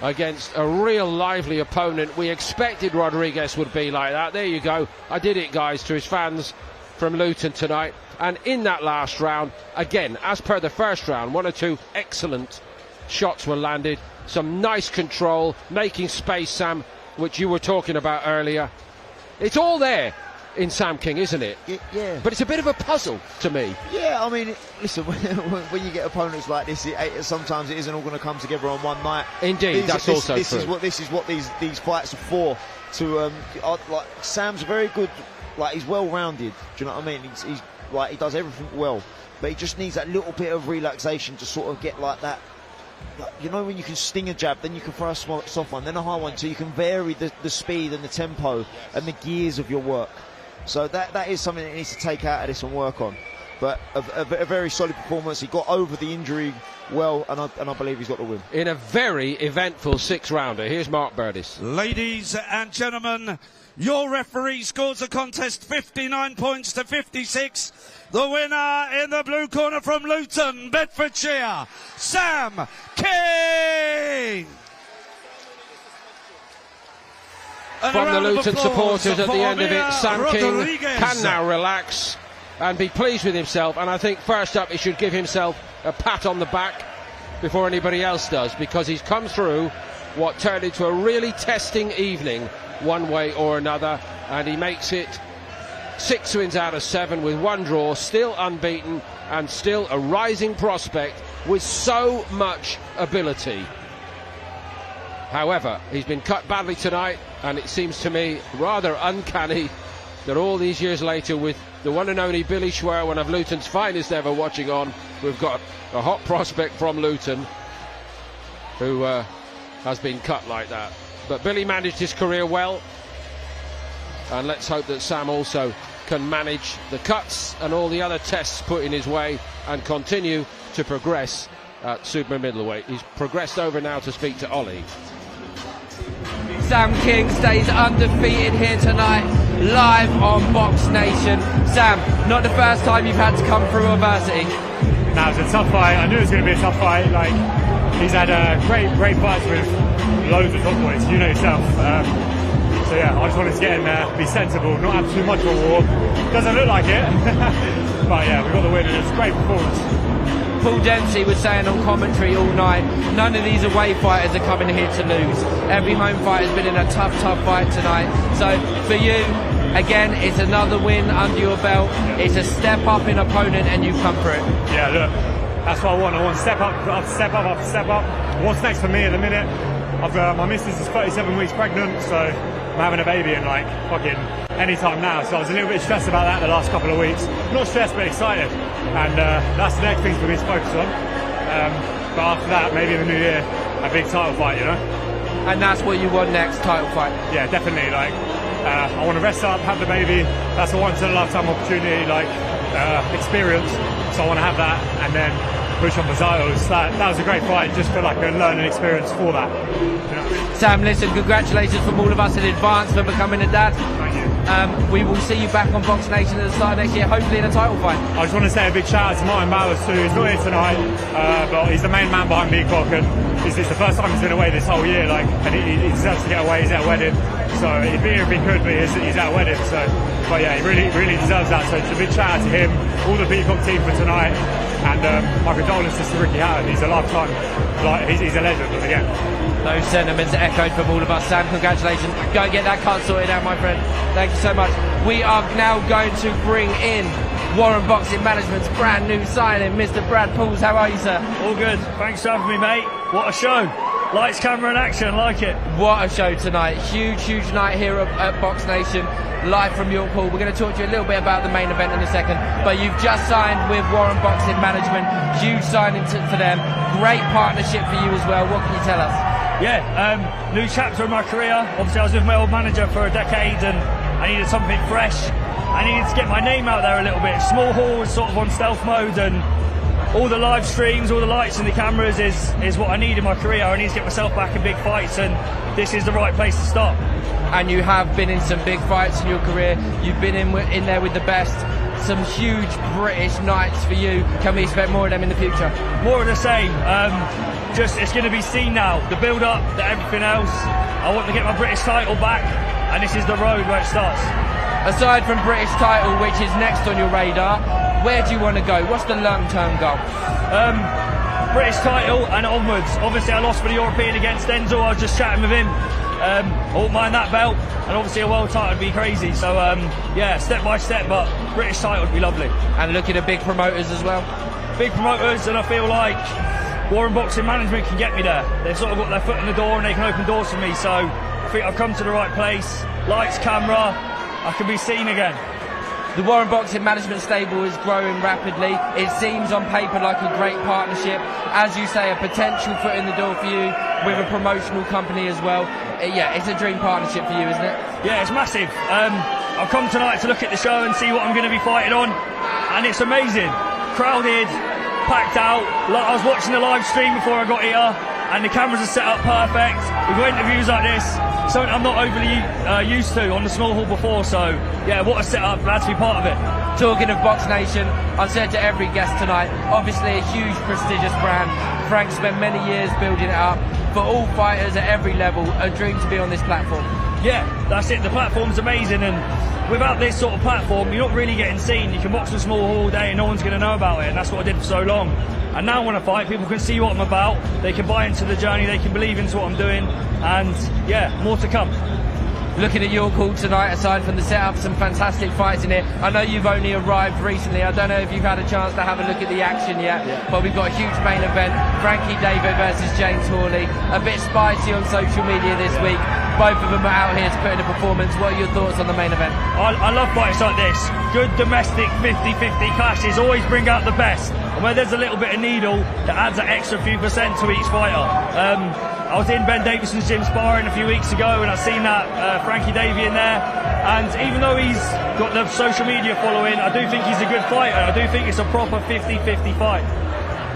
against a real lively opponent. We expected Rodriguez would be like that. There you go. I did it, guys, to his fans from Luton tonight. And in that last round, again, as per the first round, 1 or 2 excellent shots were landed. Some nice control, making space, Sam, which you were talking about earlier. It's all there in Sam King, isn't it? Yeah. But it's a bit of a puzzle to me. Yeah, I mean, listen, when you get opponents like this, sometimes it isn't all going to come together on one night. Indeed, that's true. This is what these fights are for. Like Sam's very good. Like, he's well-rounded. Do you know what I mean? He's like, he does everything well, but he just needs that little bit of relaxation to sort of get like that. Like, you know, when you can sting a jab, then you can throw a soft one, then a high one, so you can vary the speed and the tempo and the gears of your work. So that is something that he needs to take out of this and work on. But a very solid performance. He got over the injury well, and I believe he's got the win. In a very eventful 6-rounder. Here's Mark Burdis. Ladies and gentlemen, your referee scores the contest 59 points to 56. The winner in the blue corner from Luton, Bedfordshire, Sam King. From the Luton supporters at the end of it, Sam King can now relax and be pleased with himself. And I think first up he should give himself a pat on the back before anybody else does, because he's come through what turned into a really testing evening one way or another, and he makes it 6 wins out of 7 with 1 draw, still unbeaten and still a rising prospect with so much ability. However, he's been cut badly tonight, and it seems to me rather uncanny that all these years later, with the one and only Billy Schwer, one of Luton's finest ever, watching on, we've got a hot prospect from Luton who has been cut like that. But Billy managed his career well, and let's hope that Sam also can manage the cuts and all the other tests put in his way and continue to progress at super middleweight. He's progressed over now to speak to Hawley. Sam King stays undefeated here tonight, live on Box Nation. Sam, not the first time you've had to come through adversity. No, it was a tough fight. I knew it was going to be a tough fight. Like, he's had great fights with loads of top boys, you know yourself. So yeah, I just wanted to get in there, be sensible, not have too much of a war. Doesn't look like it, but yeah, we got the win, and it was a great performance. Paul Dempsey was saying on commentary all night, none of these away fighters are coming here to lose. Every home fight has been in a tough fight tonight. So for you, again, it's another win under your belt. Yeah. It's a step up in opponent, and you've come for it. Yeah, look, that's what I want. I want to step up. What's next for me at the minute? my missus is 37 weeks pregnant, so I'm having a baby in like fucking any time now. So I was a little bit stressed about that the last couple of weeks. Not stressed, but excited. And that's the next thing for me to focus on. But after that, maybe in the new year, a big title fight, you know. And that's what you want next, title fight? Yeah, definitely. Like, I want to rest up, have the baby. That's a once in a lifetime opportunity, like experience. So I want to have that, and then push on the titles. That was a great fight, just for like a learning experience for that. You know what I mean? Sam, listen, congratulations from all of us in advance for becoming a dad. Thank you. We will see you back on Box Nation at the start of next year, hopefully in a title fight. I just want to say a big shout out to Martin Bowers too. He's not here tonight, but he's the main man behind Peacock, and it's the first time he's been away this whole year. Like, and he deserves to get away. He's at a wedding, so he'd be here if he could, but he's at a wedding. So, but yeah, he really deserves that. So it's a big shout out to him, all the Peacock team for tonight. And my condolences to Ricky Howard. He's a lifetime, like he's a legend again. Those sentiments echoed from all of us. Sam, congratulations. Go and get that card sorted out, my friend. Thank you so much. We are now going to bring in Warren Boxing Management's brand new signing, Mr. Brad Pauls. How are you, sir? All good. Thanks for having me, mate. What a show. Lights, camera and action, like it. What a show tonight. Huge night here at Box Nation, live from York Hall. We're going to talk to you a little bit about the main event in a second, but you've just signed with Warren Boxing Management. Huge signing for them. Great partnership for you as well. What can you tell us? Yeah, new chapter in my career. Obviously I was with my old manager for a decade and I needed something fresh. I needed to get my name out there a little bit. Small hall was sort of on stealth mode, and all the live streams, all the lights and the cameras is what I need in my career. I need to get myself back in big fights, and this is the right place to start. And you have been in some big fights in your career. You've been in there with the best. Some huge British nights for you. Can we expect more of them in the future? More of the same. Just it's going to be seen now. The build-up, everything else. I want to get my British title back, and this is the road where it starts. Aside from British title, which is next on your radar, where do you want to go? What's the long-term goal? British title and onwards. Obviously I lost for the European against Denzel. I was just chatting with him. I won't mind that belt, and obviously a world title would be crazy. So yeah, step by step, but British title would be lovely. And looking at big promoters as well? Big promoters, and I feel like Warren Boxing Management can get me there. They've sort of got their foot in the door and they can open doors for me, so I think I've come to the right place. Lights, camera, I can be seen again. The Warren Boxing Management stable is growing rapidly. It seems on paper like a great partnership. As you say, a potential foot in the door for you with a promotional company as well. Yeah, it's a dream partnership for you, isn't it? Yeah, it's massive. I've come tonight to look at the show and see what I'm going to be fighting on, and it's amazing. Crowded, packed out. I was watching the live stream before I got here, and the cameras are set up perfect. We've got interviews like this, something I'm not overly used to on the small hall before, so yeah, what a setup, glad to be part of it. Talking of Box Nation, I've said to every guest tonight, obviously a huge prestigious brand. Frank spent many years building it up. For all fighters at every level, a dream to be on this platform. Yeah, that's it, the platform's amazing, and without this sort of platform, you're not really getting seen. You can box a small hall all day and no one's going to know about it, and that's what I did for so long. And now when I fight, people can see what I'm about, they can buy into the journey, they can believe into what I'm doing, and yeah, more to come. Looking at your call tonight, aside from the setup, some fantastic fights in here. I know you've only arrived recently. I don't know if you've had a chance to have a look at the action yet, but we've got a huge main event. Frankie, Davey versus James Hawley. A bit spicy on social media this week. Both of them are out here to put in a performance. What are your thoughts on the main event? I love fights like this. Good domestic 50-50 clashes always bring out the best. And where there's a little bit of needle, that adds an extra few percent to each fighter. I was in Ben Davison's gym sparring a few weeks ago, and I've seen that Frankie Davey in there. And even though he's got the social media following, I do think he's a good fighter. I do think it's a proper 50-50 fight.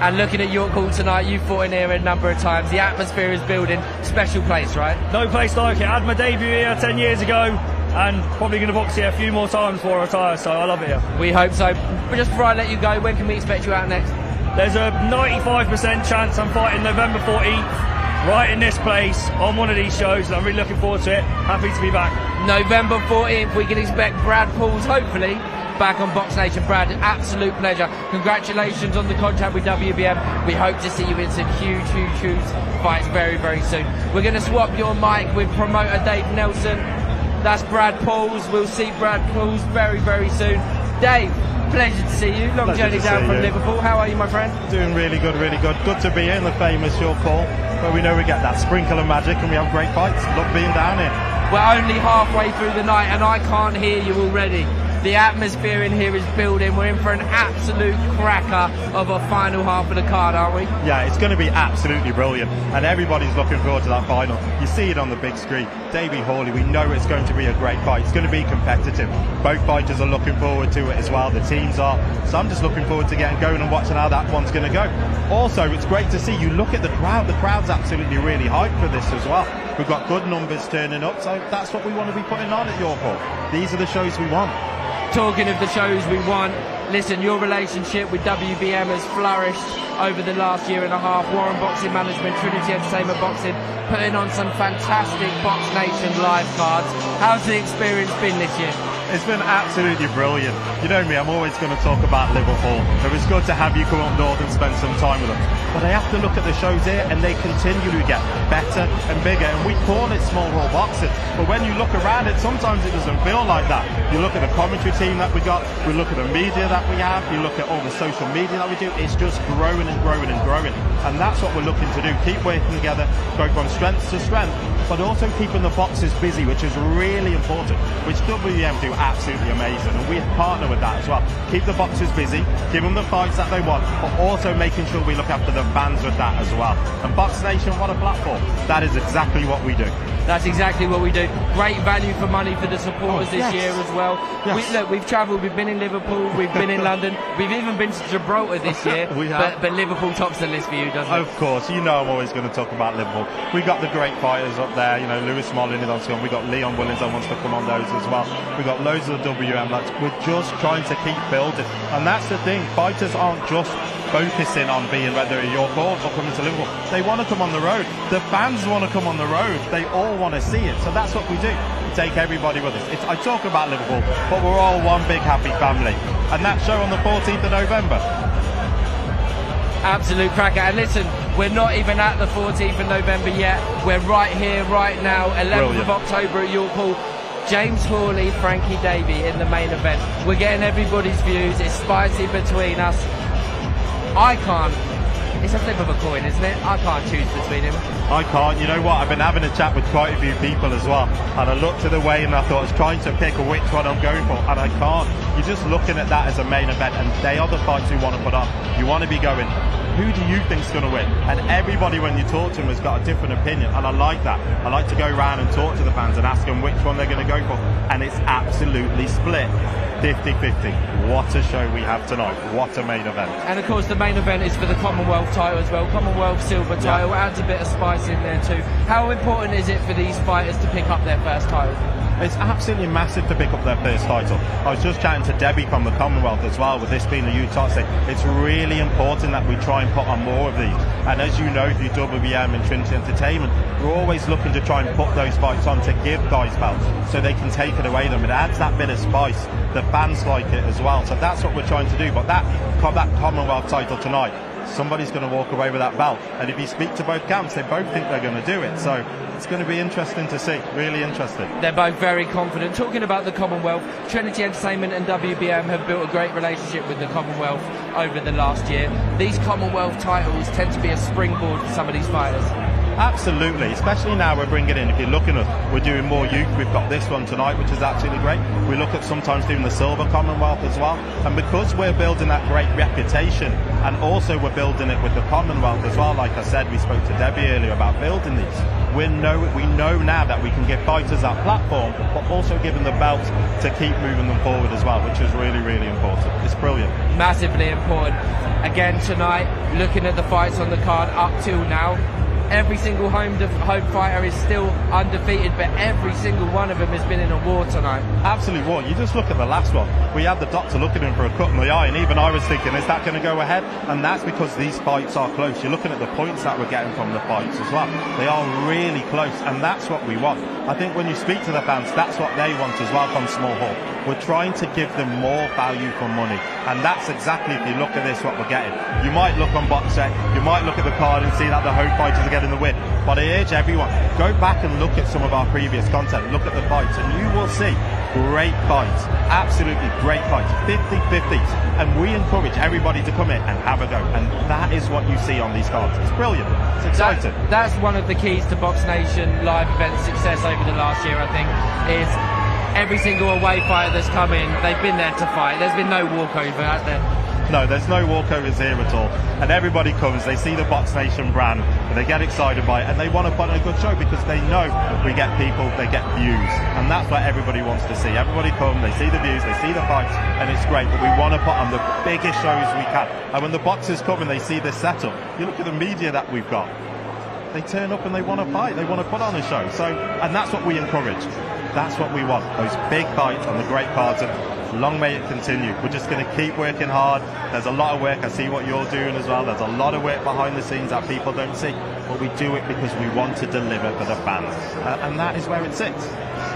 And looking at your call tonight, you've fought in here a number of times. The atmosphere is building. Special place, right? No place like it. I had my debut here 10 years ago, and probably going to box here a few more times before I retire, so I love it here. We hope so. But just before I let you go, when can we expect you out next? There's a 95% chance I'm fighting November 14th. Right in this place, on one of these shows, and I'm really looking forward to it. Happy to be back. November 14th, we can expect Brad Pauls, hopefully, back on Box Nation. Brad, absolute pleasure. Congratulations on the contract with WBM. We hope to see you in some huge fights very, very soon. We're going to swap your mic with promoter Dave Nelson. That's Brad Pauls. We'll see Brad Pauls very, very soon. Dave, Pleasure to see you. Long journey down from Liverpool. How are you, my friend? Doing really good, really good. Good to be here in the famous York Hall, where we know we get that sprinkle of magic and we have great fights. Love being down here. We're only halfway through the night and I can't hear you already. The atmosphere in here is building. We're in for an absolute cracker of a final half of the card, aren't we? Yeah, it's going to be absolutely brilliant, and everybody's looking forward to that final. You see it on the big screen. Davey, Hawley, we know it's going to be a great fight. It's going to be competitive. Both fighters are looking forward to it as well. The teams are. So I'm just looking forward to getting going and watching how that one's going to go. Also, it's great to see. You look at the crowd. The crowd's absolutely really hyped for this as well. We've got good numbers turning up, so that's what we want to be putting on at York Hall. These are the shows we want. Talking of the shows we want, listen, your relationship with WBM has flourished over the last year and a half. Warren Boxing Management, Trinity Entertainment Boxing, putting on some fantastic Box Nation live cards. How's the experience been this year? It's been absolutely brilliant. You know me, I'm always going to talk about Liverpool. It was good to have you come up north and spend some time with us. But I have to look at the shows here, and they continue to get better and bigger. And we call it small hall boxing. But when you look around it, sometimes it doesn't feel like that. You look at the commentary team that we got, we look at the media that we have, you look at all the social media that we do, it's just growing and growing and growing. And that's what we're looking to do. Keep working together, go from strength to strength, but also keeping the boxers busy, which is really important, which WBM do absolutely amazing, and we partner with that as well. Keep the boxers busy, give them the fights that they want, but also making sure we look after the fans with that as well. And Box Nation, what a platform. That is exactly what we do. That's exactly what we do. Great value for money for the supporters this year as well. Yes. We've travelled, we've been in Liverpool, we've been in London, we've even been to Gibraltar this year. We have. But Liverpool tops the list for you, doesn't it? Of course, you know I'm always going to talk about Liverpool. We've got the great fighters up there, you know, Lewis Smalling is on, we've got Leon Williams that wants to come on those as well. We've got loads of the WM lads. We're just trying to keep building. And that's the thing, fighters aren't just focusing on being whether at York Hall or coming to Liverpool. They want to come on the road. The fans want to come on the road. They all want to see it. So that's what we do. We take everybody with us. I talk about Liverpool, but we're all one big happy family. And that show on the 14th of November. Absolute cracker. And listen, we're not even at the 14th of November yet. We're right here, right now, 11th of October at York Hall. James Hawley, Frankie Davey in the main event. We're getting everybody's views. It's spicy between us. I can't. It's a flip of a coin, isn't it? I can't choose between him. I can't. You know what? I've been having a chat with quite a few people as well, and I looked at the way and I thought I was trying to pick which one I'm going for, and I can't. You're just looking at that as a main event, and they are the fights you want to put on. You want to be going, who do you think's going to win? And everybody, when you talk to them, has got a different opinion, and I like that. I like to go around and talk to the fans and ask them which one they're going to go for, and it's absolutely split. 50-50. What a show we have tonight. What a main event. And of course the main event is for the Commonwealth title as well. Commonwealth silver title adds a bit of spice in there too. How important is it for these fighters to pick up their first title? It's absolutely massive to pick up their first title. I was just chatting to Debbie from the Commonwealth as well, with this being a youth title. It's really important that we try and put on more of these. And as you know, through WBM and Trinity Entertainment, we're always looking to try and put those fights on to give guys belts so they can take it away them. It adds that bit of spice. The fans like it as well. So that's what we're trying to do. But that Commonwealth title tonight, somebody's going to walk away with that belt. And if you speak to both camps, they both think they're going to do it. So it's going to be interesting to see. Really interesting. They're both very confident. Talking about the Commonwealth, Trinity Entertainment and WBM have built a great relationship with the Commonwealth over the last year. These Commonwealth titles tend to be a springboard for some of these fighters. Absolutely, especially now we're bringing in, if you're looking at, we're doing more youth. We've got this one tonight, which is absolutely great. We look at sometimes doing the silver Commonwealth as well, and because we're building that great reputation, and also we're building it with the Commonwealth as well, like I said, we spoke to Debbie earlier about building these. We know now that we can give fighters that platform, but also give them the belt to keep moving them forward as well, which is really, really important. It's brilliant. Massively important. Again tonight, looking at the fights on the card up till now, every single home fighter is still undefeated, but every single one of them has been in a war tonight. Absolute war. You just look at the last one. We had the doctor looking at him for a cut in the eye, and even I was thinking, is that going to go ahead? And that's because these fights are close. You're looking at the points that we're getting from the fights as well. They are really close, and that's what we want. I think when you speak to the fans, that's what they want as well from Small Hall. We're trying to give them more value for money, and that's exactly, if you look at this, what we're getting. You might look on Boxset, you might look at the card and see that the home fighters are getting the win, but I urge everyone, go back and look at some of our previous content, look at the fights, and you will see great fight, absolutely great fight, 50-50, and we encourage everybody to come in and have a go, and that is what you see on these cards. It's brilliant, it's exciting. That's one of the keys to Box Nation live event success over the last year, I think, is every single away fighter that's come in, they've been there to fight. There's been no walkover, has there? No, there's no walkovers here at all, and everybody comes, they see the Box Nation brand, and they get excited by it, and they want to put on a good show because they know we get people, they get views, and that's what everybody wants to see. Everybody come, they see the views, they see the fights, and it's great, but we want to put on the biggest shows we can. And when the boxers come and they see this setup, you look at the media that we've got, they turn up and they want to fight, they want to put on a show. So, and that's what we encourage. That's what we want, those big fights on the great cards, and long may it continue. We're just going to keep working hard. There's a lot of work. I see what you're doing as well. There's a lot of work behind the scenes that people don't see, but we do it because we want to deliver for the fans, and that is where it sits.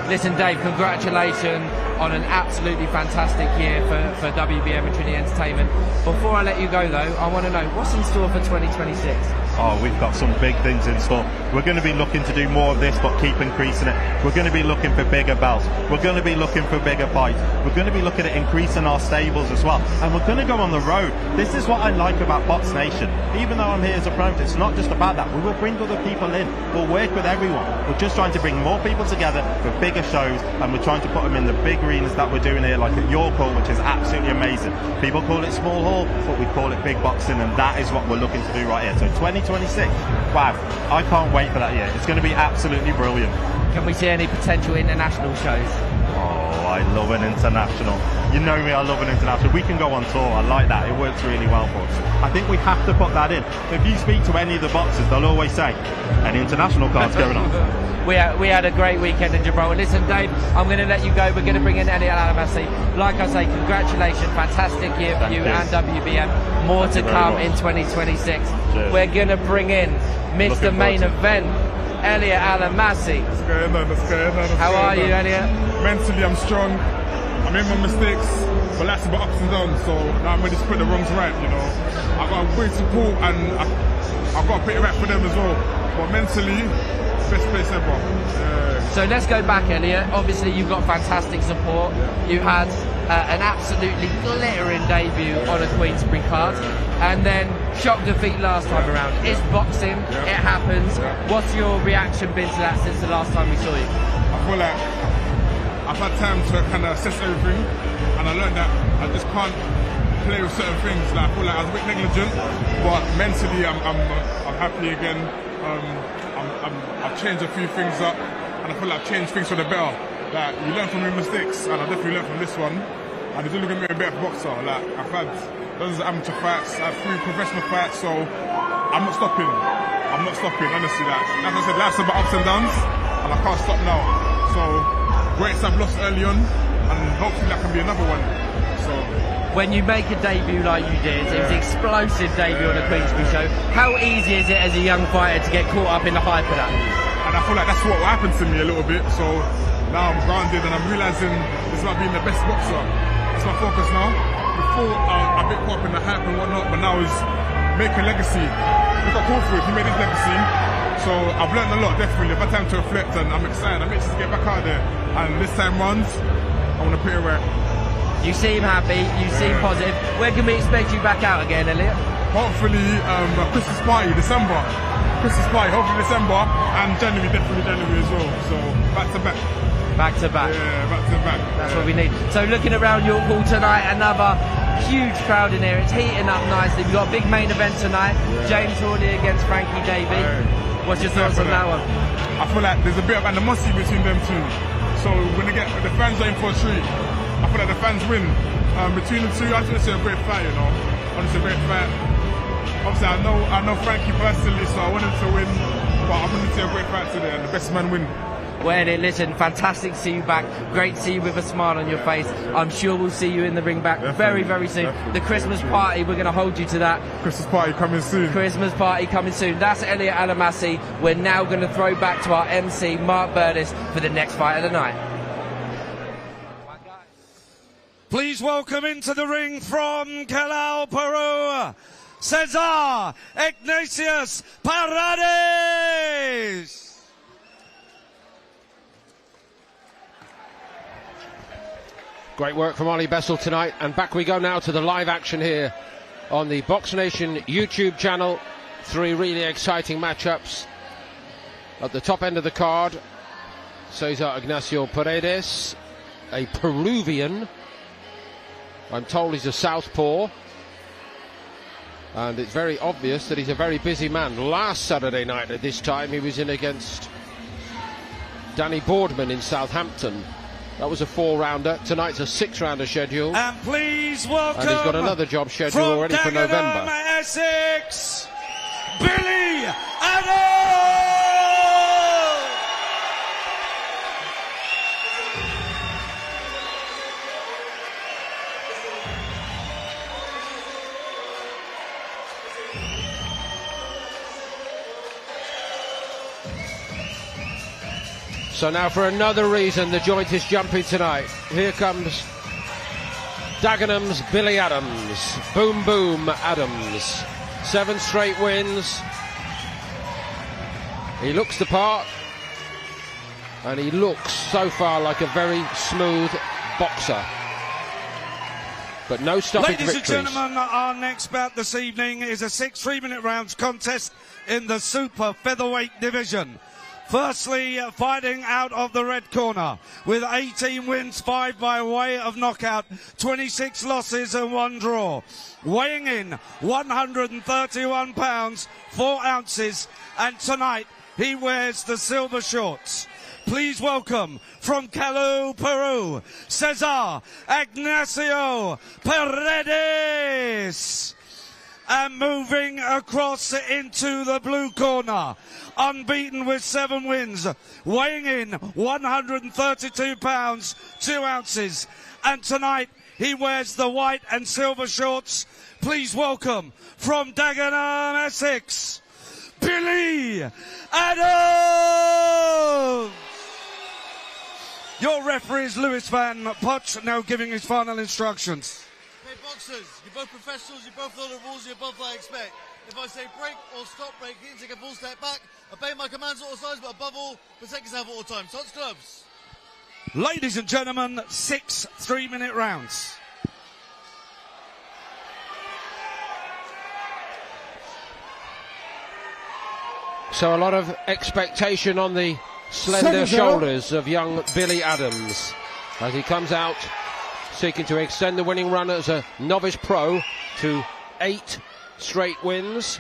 Listen, Dave, congratulations on an absolutely fantastic year for WBM and Trinity Entertainment. Before I let you go, though, I want to know, what's in store for 2026? Oh, we've got some big things in store. We're going to be looking to do more of this, but keep increasing it. We're going to be looking for bigger belts. We're going to be looking for bigger fights. We're going to be looking at increasing our stables as well. And we're going to go on the road. This is what I like about Box Nation. Even though I'm here as a promoter, it's not just about that. We will bring other people in. We'll work with everyone. We're just trying to bring more people together for bigger shows, and we're trying to put them in the big arenas that we're doing here, like at York Hall, which is absolutely amazing. People call it small hall, but we call it big boxing, and that is what we're looking to do right here. So 2026, wow, I can't wait for that year. It's going to be absolutely brilliant. Can we see any potential international shows? Oh, I love an international. You know me, I love an international. We can go on tour, I like that. It works really well for us. I think we have to put that in. If you speak to any of the boxers, they'll always say, any international cards going on. We had a great weekend in Gibraltar. Listen, Dave, I'm going to let you go. We're going to bring in Elliot Alamasi. Like I say, congratulations. Fantastic year for you and WBM. More to come in 2026. Cheers. We're going to bring in Mr. Main Event, Elliot Alamasi. What's going on? How are you, Elliot? Mentally, I'm strong. I made my mistakes, but that's about ups and downs. So now I'm ready to put the wrongs right, you know. I got great support, and I've got to put it right for them as well. But mentally, best place ever. So let's go back, Elliot. Obviously, you've got fantastic support. You had an absolutely glittering debut on a Queensbury card, and then shock defeat last time around. It's boxing, it happens. What's your reaction been to that since the last time we saw you? I feel like I've had time to kind of assess everything, and I learned that I just can't play with certain things. Like, I feel like I was a bit negligent, but mentally I'm happy again. I've changed a few things up, and I feel like I've changed things for the better. Like, you learn from your mistakes, and I definitely learned from this one. And it's really going to make me a better boxer. Like, I've had those amateur fights, I've had 3 professional fights, so I'm not stopping. I'm not stopping, honestly. Like I said, life's about ups and downs, and I can't stop now. So, greats I've lost early on, and hopefully that can be another one. So, when you make a debut like you did, it was an explosive debut on a Queensbury show. How easy is it as a young fighter to get caught up in the hype of that? And I feel like that's what happened to me a little bit. So now I'm grounded, and I'm realising it's about being the best boxer. It's my focus now. Before I bit caught up in the hype and whatnot, but now is make a legacy. Look at Crawford, he made his legacy. So I've learned a lot, definitely. I've had time to reflect, and I'm excited. I'm excited to get back out there. And this time round, I want to put it right. You seem happy, you seem positive. When can we expect you back out again, Elliot? Hopefully, Christmas party, December. Christmas party, hopefully December, and January, definitely January as well. So, back to back. Back to back. Yeah, back to back. That's what we need. So, looking around York Hall tonight, another huge crowd in here. It's heating up nicely. We've got a big main event tonight. James Hawley against Frankie, Davey. What's your thoughts on that one? I feel like there's a bit of animosity between them two. So, when the fans are in for a treat, I feel like the fans win. Between the two, I just want to see a great fight, you know. I want to see a great fight. Obviously, I know Frankie personally, so I want him to win. But I want to see a great fight today, and the best man win. Well, listen, fantastic to see you back. Great to see you with a smile on your face. I'm sure we'll see you in the ring back very, very soon. The Christmas party, we're going to hold you to that. Christmas party coming soon. Christmas party coming soon. That's Elliot Alamasi. We're now going to throw back to our MC, Mark Burtis, for the next fight of the night. Please welcome into the ring from Callao, Peru, Cesar Ignatius Paredes. Great work from Ollie Bessel tonight, and back we go now to the live action here on the Box Nation YouTube channel. 3 really exciting matchups. At the top end of the card, Cesar Ignacio Paredes, a Peruvian. I'm told he's a southpaw, and it's very obvious that he's a very busy man. Last Saturday night at this time he was in against Danny Boardman in Southampton. That was a 4-rounder. Tonight's a 6-rounder schedule. And please welcome, and he's got another job scheduled already for November. Essex, Billy Adams! So now for another reason the joint is jumping tonight. Here comes Dagenham's Billy Adams. Boom, boom, Adams. 7 straight wins. He looks the part, and he looks so far like a very smooth boxer. But no stoppage Ladies victories. and gentlemen, our next bout this evening is a 6 3-minute rounds contest in the super featherweight division. Firstly, fighting out of the red corner with 18 wins, 5 by way of knockout, 26 losses and 1 draw. Weighing in 131 pounds, 4 ounces, and tonight he wears the silver shorts. Please welcome from Callao, Peru, Cesar Ignacio Paredes. And moving across into the blue corner, unbeaten with 7 wins, weighing in 132 pounds, 2 ounces. And tonight he wears the white and silver shorts. Please welcome from Dagenham, Essex, Billy Adams. Your referee is Lewis Van Potch, now giving his final instructions. Okay, boxers, you're both professionals, you both know the rules, you're both what I expect. If I say break or stop breaking, take a full step back, obey my commands at all times, but above all, protect yourself at all times. Touch gloves. Ladies and gentlemen, 6 3-minute rounds. So a lot of expectation on the slender shoulders of young Billy Adams as he comes out seeking to extend the winning run as a novice pro to 8 straight wins.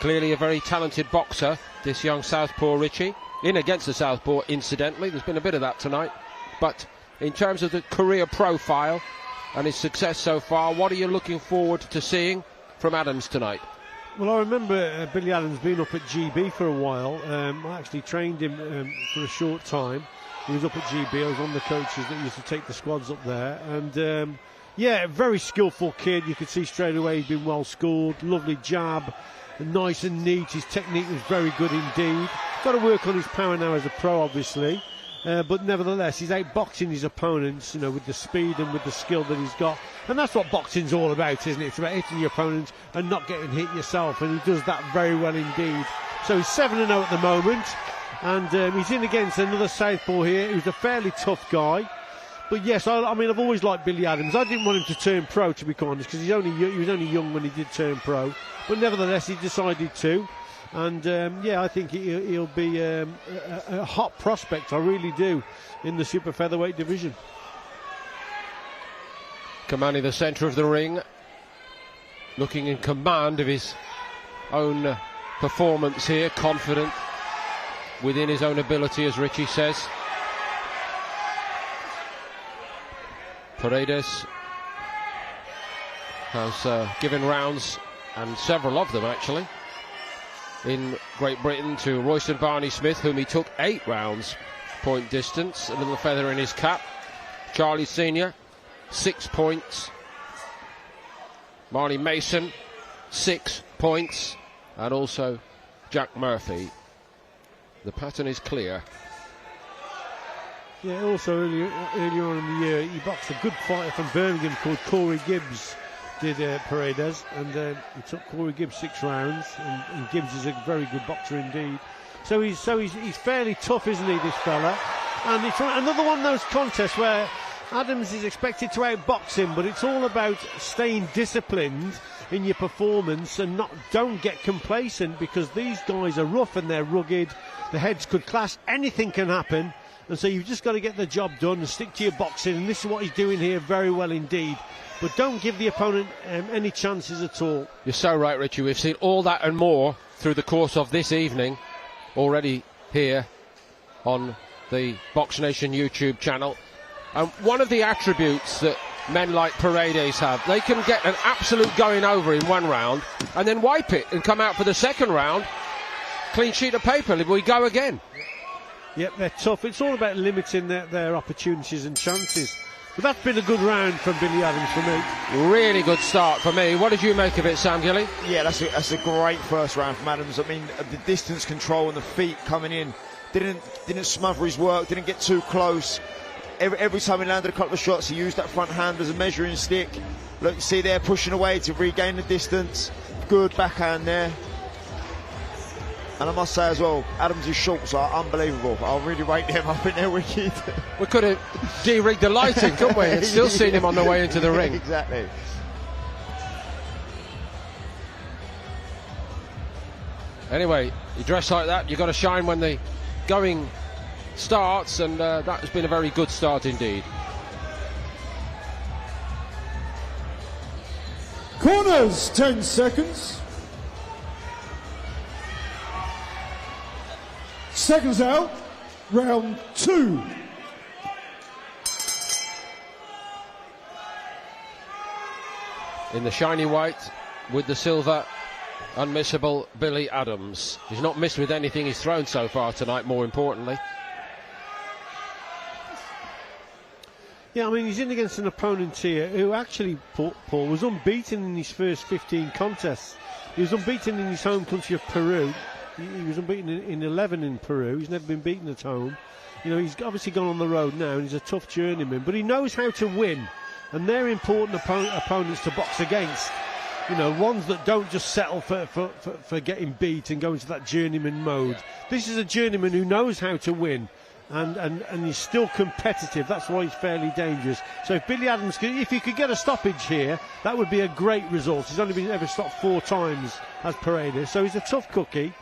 Clearly a very talented boxer, this young southpaw Richie. In against the southpaw, incidentally. There's been a bit of that tonight. But in terms of the career profile and his success so far, what are you looking forward to seeing from Adams tonight? Well, I remember Billy Adams being up at GB for a while. I actually trained him for a short time. He was up at GB. I was on the coaches that used to take the squads up there. And, yeah, very skillful kid. You could see straight away he'd been well schooled. Lovely jab. Nice and neat. His technique was very good indeed. Got to work on his power now as a pro, obviously. But nevertheless, he's outboxing his opponents, you know, with the speed and with the skill that he's got. And that's what boxing's all about, isn't it? It's about hitting your opponent and not getting hit yourself. And he does that very well indeed. So he's 7-0 at the moment. And he's in against another southpaw here who's a fairly tough guy. But yes, I mean, I've always liked Billy Adams. I didn't want him to turn pro, to be honest, because he was only young when he did turn pro. But nevertheless, he decided to. And yeah, I think he'll be a hot prospect, I really do, in the super featherweight division. Commanding the centre of the ring, looking in command of his own performance here, confident within his own ability, as Richie says. Paredes has given rounds, and several of them actually, in Great Britain to Royston Barney-Smith, whom he took 8 rounds point distance, a little feather in his cap. Charlie Senior, 6 points. Marnie Mason, 6 points. And also Jack Murphy. The pattern is clear. Yeah, also earlier on in the year, he boxed a good fighter from Birmingham called Corey Gibbs, did Paredes, and he took Corey Gibbs 6 rounds, and Gibbs is a very good boxer indeed. So he's fairly tough, isn't he, this fella? And it's another one of those contests where Adams is expected to outbox him, but it's all about staying disciplined in your performance and don't get complacent, because these guys are rough and they're rugged. The heads could clash, anything can happen, and so you've just got to get the job done and stick to your boxing, and this is what he's doing here very well indeed. But don't give the opponent any chances at all. You're so right, Richie. We've seen all that and more through the course of this evening already here on the Box Nation YouTube channel. And one of the attributes that men like Paredes have, they can get an absolute going over in one round and then wipe it and come out for the second round clean sheet of paper. We go again. Yep, they're tough. It's all about limiting their opportunities and chances. But that's been a good round from Billy Adams for me. Really good start for me. What did you make of it, Sam Gilly? Yeah, that's a great first round from Adams. I mean, the distance control and the feet coming in didn't smother his work, didn't get too close. Every time he landed a couple of shots, he used that front hand as a measuring stick. Look, see there, pushing away to regain the distance. Good backhand there. And I must say as well, Adams' shorts are unbelievable. I'll really rate them up in there, wicked. We could have de-rigged the lighting, couldn't we? And still seen him on the way into the ring. Exactly. Anyway, you dress like that, you've got to shine when the going starts, and that has been a very good start indeed. Corners, 10 seconds. Seconds out, round 2. In the shiny white with the silver, unmissable Billy Adams. He's not missed with anything he's thrown so far tonight, more importantly. Yeah, I mean, he's in against an opponent here who actually, Paul, was unbeaten in his first 15 contests. He was unbeaten in his home country of Peru. He was unbeaten in 11 in Peru. He's never been beaten at home. You know, he's obviously gone on the road now, and he's a tough journeyman, but he knows how to win, and they're important opponents to box against. You know, ones that don't just settle for getting beat and go into that journeyman mode. This is a journeyman who knows how to win, and he's still competitive. That's why he's fairly dangerous. So if Billy Adams, if he could get a stoppage here, that would be a great result. He's only been ever stopped 4 times as Paredes, so he's a tough cookie.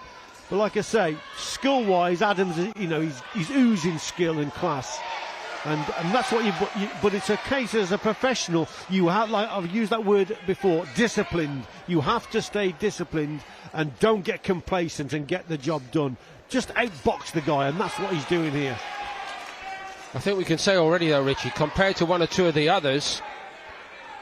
But like I say, skill-wise, Adams, you know, he's oozing skill and class. And that's what but it's a case as a professional, you have, like I've used that word before, disciplined. You have to stay disciplined and don't get complacent and get the job done. Just outbox the guy, and that's what he's doing here. I think we can say already though, Richie, compared to 1 or 2 of the others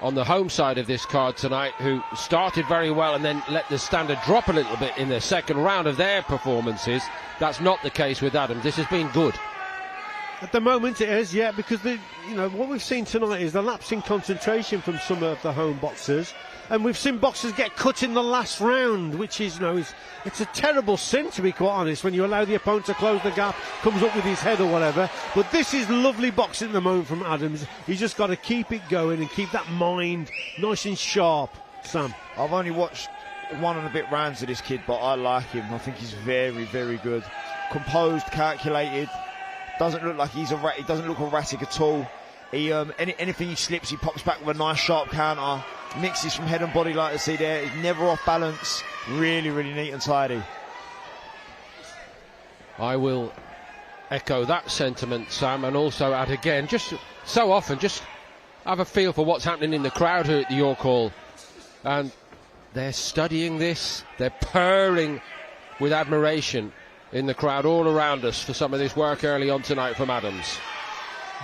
on the home side of this card tonight, who started very well and then let the standard drop a little bit in the second round of their performances, that's not the case with Adams. This has been good. At the moment it is, yeah, because what we've seen tonight is the lapse in concentration from some of the home boxers, and we've seen boxers get cut in the last round, which is, it's a terrible sin, to be quite honest, when you allow the opponent to close the gap, comes up with his head or whatever. But this is lovely boxing at the moment from Adams. He's just got to keep it going and keep that mind nice and sharp. Sam? I've only watched 1 and a bit rounds of this kid, but I like him. I think he's very, very good. Composed, calculated. Doesn't look like he doesn't look erratic at all. He anything he slips, he pops back with a nice sharp counter. Mixes from head and body, like I see there. He's never off balance. Really, really neat and tidy. I will echo that sentiment, Sam, and also add again, just so often, just have a feel for what's happening in the crowd here at the York Hall. And they're studying this. They're purring with admiration in the crowd all around us for some of this work early on tonight from Adams.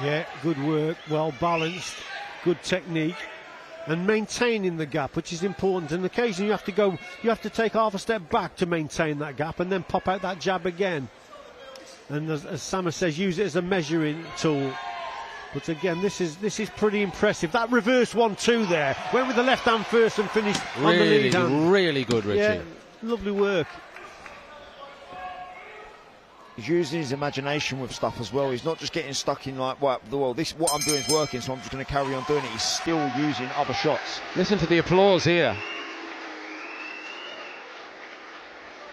Yeah, good work, well balanced, good technique, and maintaining the gap, which is important. And occasionally you have to take half a step back to maintain that gap and then pop out that jab again. And as Sam says, use it as a measuring tool. But again, this is pretty impressive. That reverse 1-2 there, went with the left hand first and finished on the lead hand. Really good, Richie. Yeah, lovely work. He's using his imagination with stuff as well. He's not just getting stuck in like, well, what I'm doing is working, so I'm just going to carry on doing it. He's still using other shots. Listen to the applause here.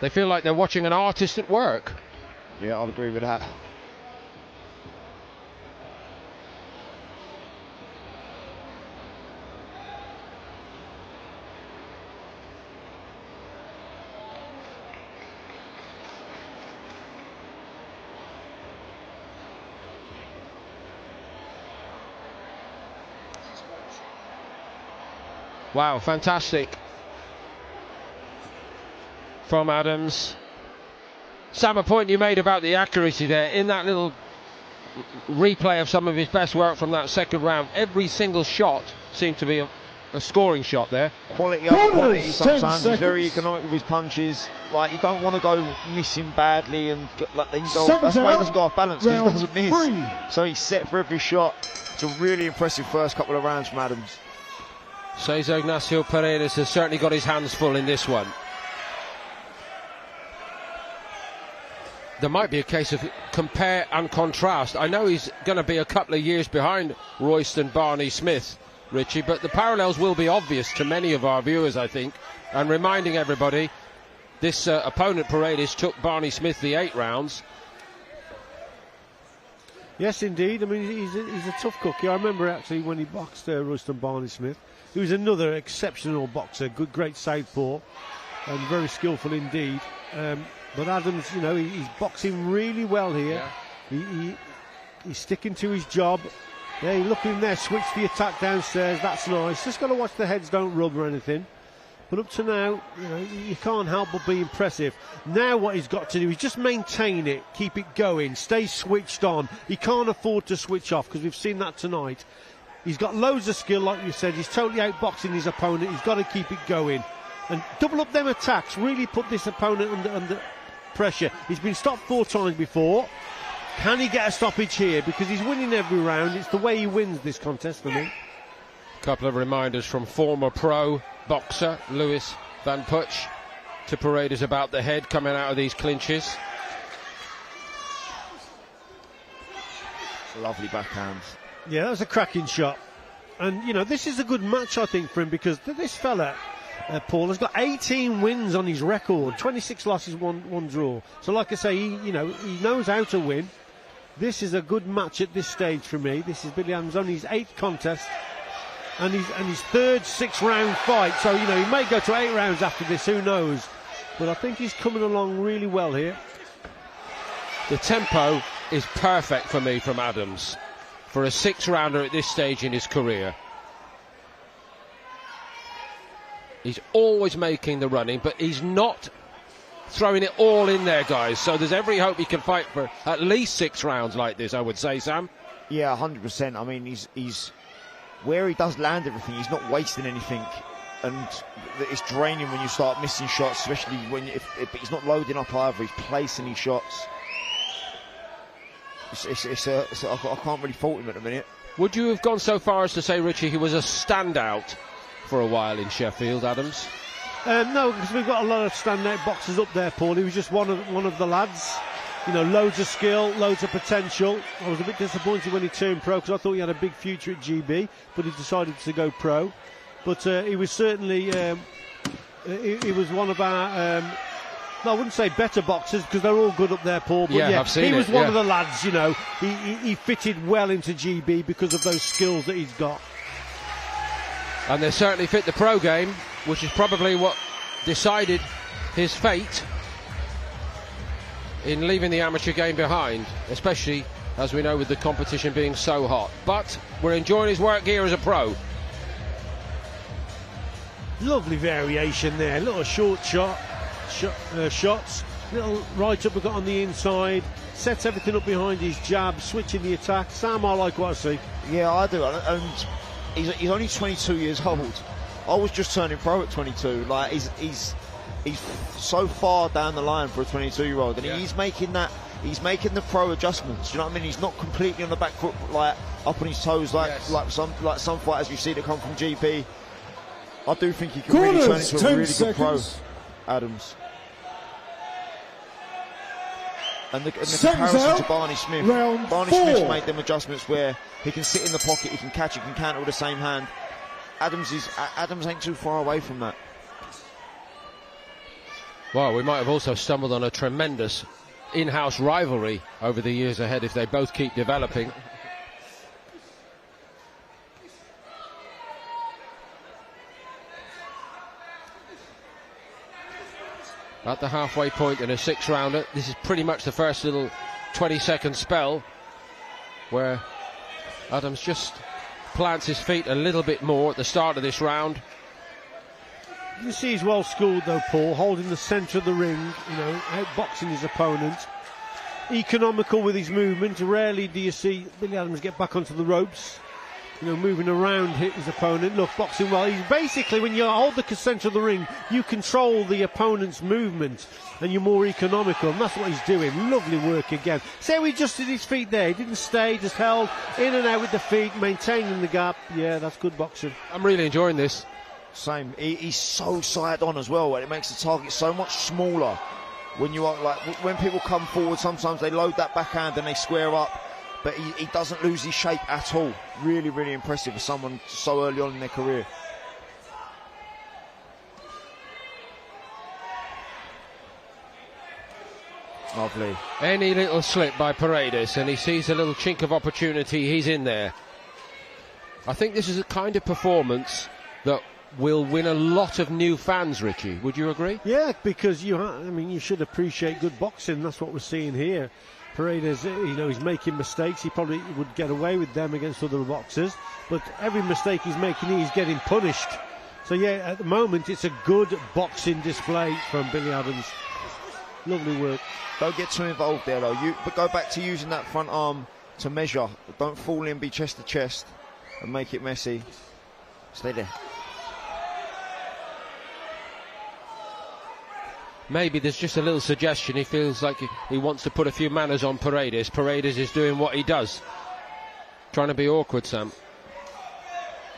They feel like they're watching an artist at work. Yeah, I'll agree with that. Wow, fantastic from Adams. Sam, a point you made about the accuracy there, in that little replay of some of his best work from that second round, every single shot seemed to be a scoring shot there. Quality over quantity sometimes. He's very economic with his punches. Like, you don't want to go missing badly and like that's why he doesn't go off balance, because he doesn't miss. So he's set for every shot. It's a really impressive first couple of rounds from Adams. Cesar Ignacio Paredes has certainly got his hands full in this one. There might be a case of compare and contrast. I know he's going to be a couple of years behind Royston Barney Smith, Richie, but the parallels will be obvious to many of our viewers, I think. And reminding everybody, this opponent, Paredes, took Barney Smith the 8 rounds. Yes, indeed. I mean, he's a tough cookie. I remember actually when he boxed Royston Barney Smith. He was another exceptional boxer, great southpaw, and very skillful indeed. But Adams, you know, he's boxing really well here. Yeah. He's sticking to his job. Yeah, look in there, switch the attack downstairs. That's nice. Just got to watch the heads don't rub or anything. But up to now, you know, you can't help but be impressive. Now what he's got to do is just maintain it, keep it going, stay switched on. He can't afford to switch off, because we've seen that tonight. He's got loads of skill, like you said. He's totally outboxing his opponent. He's got to keep it going. And double up them attacks, really put this opponent under pressure. He's been stopped 4 times before. Can he get a stoppage here? Because he's winning every round. It's the way he wins this contest for me. A couple of reminders from former pro boxer Lewis Van Puch to Paredes about the head coming out of these clinches. Lovely backhand. Yeah, that was a cracking shot. And, you know, this is a good match, I think, for him, because this fella, Paul, has got 18 wins on his record, 26 losses, one draw. So, like I say, he knows how to win. This is a good match at this stage for me. This is Billy Adams' only his 8th contest, and his 3rd 6-round fight. So, you know, he may go to 8 rounds after this, who knows. But I think he's coming along really well here. The tempo is perfect for me from Adams for a 6-rounder at this stage in his career. He's always making the running, but he's not throwing it all in there, guys. So there's every hope he can fight for at least 6 rounds like this, I would say, Sam. Yeah, 100%. I mean, he's where he does land everything, he's not wasting anything. And it's draining when you start missing shots, especially when if he's not loading up either. He's placing his shots. I can't really fault him at the minute. Would you have gone so far as to say, Richie, he was a standout for a while in Sheffield, Adams? No, because we've got a lot of standout boxers up there, Paul. He was just one of the lads. You know, loads of skill, loads of potential. I was a bit disappointed when he turned pro, because I thought he had a big future at GB, but he decided to go pro. But he was certainly he was one of our I wouldn't say better boxers, because they're all good up there, Paul, but yeah, I've seen he was it, one of the lads. You know, he fitted well into GB because of those skills that he's got. And they certainly fit the pro game, which is probably what decided his fate in leaving the amateur game behind, especially, as we know, with the competition being so hot. But we're enjoying his work here as a pro. Lovely variation there, little short shots, little right uppercut on the inside, sets everything up behind his jab, switching the attack. Sam, I like what I see. Yeah, I do, and he's only 22 years old. I was just turning pro at 22. Like, he's so far down the line for a 22-year-old, and he's making the pro adjustments. You know what I mean? He's not completely on the back foot, like up on his toes, like some fighters we see that come from GP. I do think he can really turn into a really good pro, Adams. And the comparison to Barney Smith. Barney Smith's made them adjustments where he can sit in the pocket, he can catch, he can counter with the same hand. Adams ain't too far away from that. Well, we might have also stumbled on a tremendous in-house rivalry over the years ahead if they both keep developing. At the halfway point in a 6-rounder, this is pretty much the first little 20-second spell where Adams just plants his feet a little bit more at the start of this round. You see he's well schooled though, Paul, holding the centre of the ring, you know, outboxing his opponent. Economical with his movement. Rarely do you see Billy Adams get back onto the ropes, you know, moving around his opponent. Look, boxing well. He's basically, when you hold the centre of the ring, you control the opponent's movement and you're more economical, and that's what he's doing. Lovely work again. See how he adjusted his feet there? He didn't stay, just held in and out with the feet, maintaining the gap. Yeah, that's good boxing. I'm really enjoying this. Same. He's so side on as well, and it makes the target so much smaller. When you are like, when people come forward, sometimes they load that backhand and they square up, but he doesn't lose his shape at all. Really, really impressive for someone so early on in their career. Lovely. Any little slip by Paredes and he sees a little chink of opportunity, he's in there. I think this is a kind of performance that will win a lot of new fans, Richie. Would you agree? Yeah, because you should appreciate good boxing. That's what we're seeing here. Paredes, you know, he's making mistakes. He probably would get away with them against other boxers, but every mistake he's making, he's getting punished. So yeah, at the moment, it's a good boxing display from Billy Adams. Lovely work. Don't get too involved there, though. But go back to using that front arm to measure. Don't fall in, be chest to chest, and make it messy. Stay there. Maybe there's just a little suggestion. He feels like he wants to put a few manners on Paredes. Paredes is doing what he does. Trying to be awkward, Sam.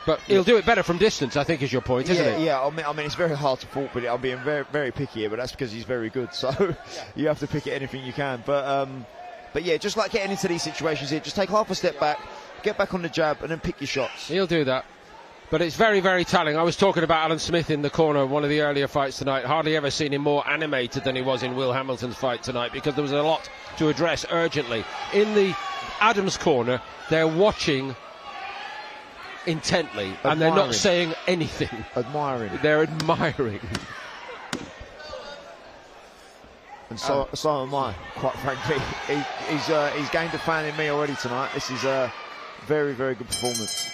But he'll do it better from distance, I think, is your point, isn't it? Yeah, I mean, it's very hard to fault, but I'm being very, very picky here, but that's because he's very good, so you have to pick at anything you can. But yeah, just like getting into these situations here, just take half a step back, get back on the jab, and then pick your shots. He'll do that. But it's very, very telling. I was talking about Alan Smith in the corner of one of the earlier fights tonight. Hardly ever seen him more animated than he was in Will Hamilton's fight tonight, because there was a lot to address urgently. In the Adams corner, they're watching intently, and they're not saying anything. Admiring. They're admiring. And so am I, quite frankly. He's gained a fan in me already tonight. This is a very, very good performance.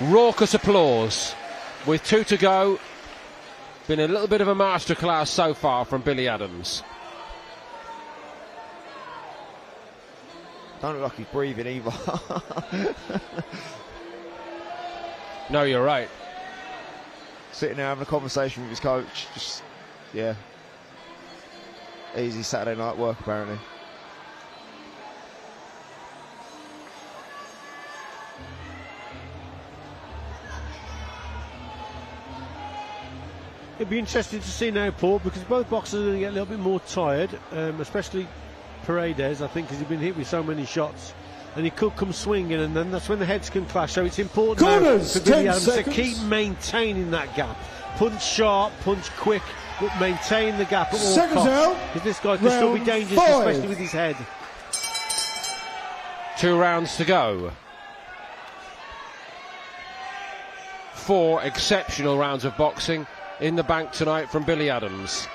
Raucous applause with 2 to go. Been a little bit of a masterclass so far from Billy Adams. Don't look like he's breathing either. No, you're right. Sitting there having a conversation with his coach. Just, yeah. Easy Saturday night work, apparently. It'd be interesting to see now, Paul, because both boxers are going to get a little bit more tired, especially Paredes, I think, because he's been hit with so many shots, and he could come swinging, and then that's when the heads can clash. So it's important now for Billy Adams to keep maintaining that gap. Punch sharp, punch quick, but maintain the gap at all costs. Because this guy can still be dangerous, especially with his head. 2 rounds to go. 4 exceptional rounds of boxing in the bank tonight from Billy Adams.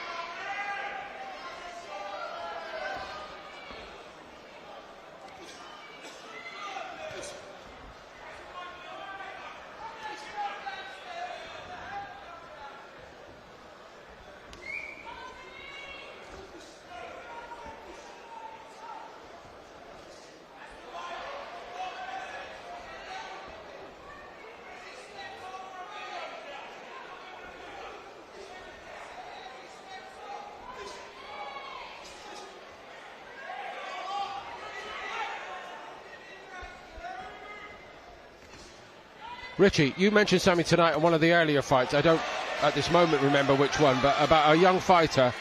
Richie, you mentioned something tonight in one of the earlier fights. I don't, at this moment, remember which one, but about a young fighter.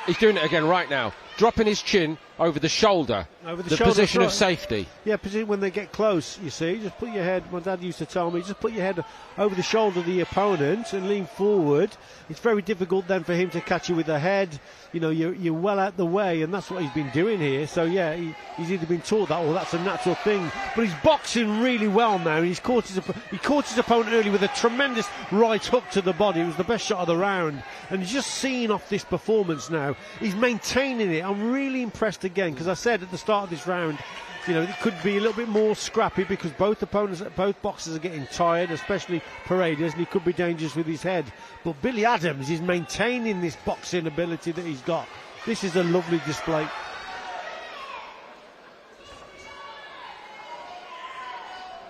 He's doing it again right now. Dropping his chin over the shoulder. Over the shoulder, position of safety. Yeah, position when they get close, you see. Just put your head, my dad used to tell me, just put your head over the shoulder of the opponent and lean forward. It's very difficult then for him to catch you with the head. You know, you're well out the way, and that's what he's been doing here. So, yeah, he's either been taught that or that's a natural thing. But he's boxing really well now. He caught his opponent early with a tremendous right hook to the body. It was the best shot of the round. And just seeing off this performance now, he's maintaining it. I'm really impressed again, because I said at the start of this round, You know, it could be a little bit more scrappy because both boxers are getting tired, especially Paredes, and he could be dangerous with his head. But Billy Adams is maintaining this boxing ability that he's got. This is a lovely display.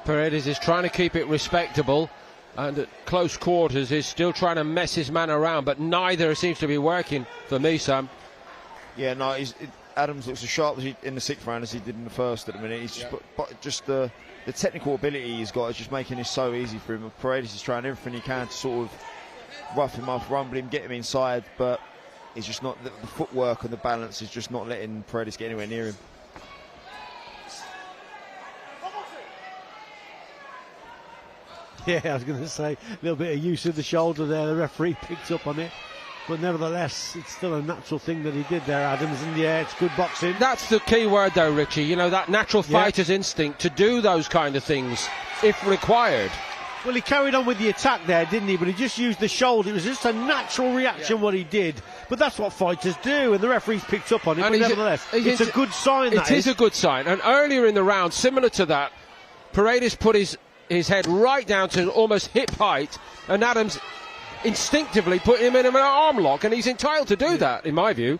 Paredes is trying to keep it respectable, and at close quarters is still trying to mess his man around, but neither seems to be working for me, Sam. Yeah, no, Adams looks as sharp in the 6th round as he did in the first at the minute. He's just, but just the technical ability he's got is just making this so easy for him. Paredes is trying everything he can to sort of rough him up, rumble him, get him inside, but he's just not, the footwork and the balance is just not letting Paredes get anywhere near him. Yeah, I was going to say, a little bit of use of the shoulder there. The referee picked up on it. But nevertheless, it's still a natural thing that he did there, Adams. And yeah, it's good boxing. That's the key word, though, Richie. You know, that natural fighter's instinct to do those kind of things, if required. Well, he carried on with the attack there, didn't he? But he just used the shoulder. It was just a natural reaction what he did. But that's what fighters do, and the referee's picked up on it. And but nevertheless, it's a good sign. It is a good sign. And earlier in the round, similar to that, Paredes put his head right down to almost hip height, and Adams instinctively put him in an arm lock, and he's entitled to do that, in my view.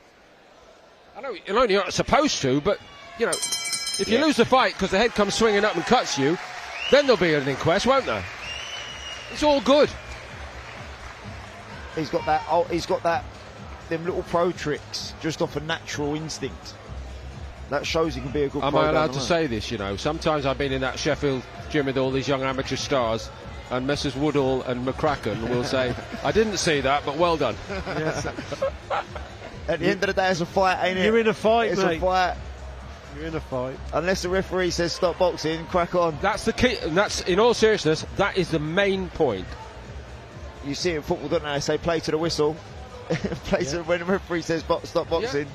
I know you're not supposed to, but, you know, if you lose the fight because the head comes swinging up and cuts you, then there'll be an inquest, won't there? It's all good. He's got that, them little pro tricks just off a natural instinct. That shows he can be a good pro. Am I allowed to say this, you know? Sometimes I've been in that Sheffield gym with all these young amateur stars, and Messrs Woodall and McCracken will say, I didn't see that, but well done. Yes. At the end of the day, it's a fight, ain't it? You're in a fight, it's mate. A fight. You're in a fight. Unless the referee says stop boxing, crack on. That's the key, and that's, in all seriousness, that is the main point. You see it in football, don't they? They say play to the whistle. When the referee says stop boxing,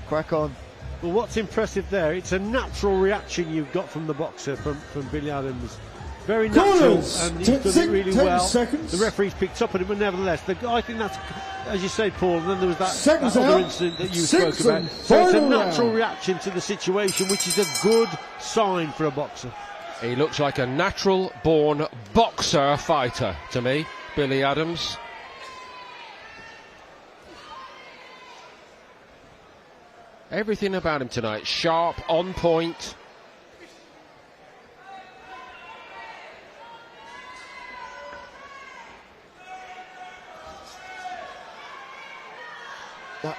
crack on. Well, what's impressive there, it's a natural reaction you've got from the boxer, from Billy Adams. Very natural, and he's done it really well. Seconds. The referee's picked up on it, but nevertheless, I think that's, as you say, Paul, and then there was that other incident that you spoke about. So it's a natural reaction to the situation, which is a good sign for a boxer. He looks like a natural-born boxer fighter to me, Billy Adams. Everything about him tonight, sharp, on point.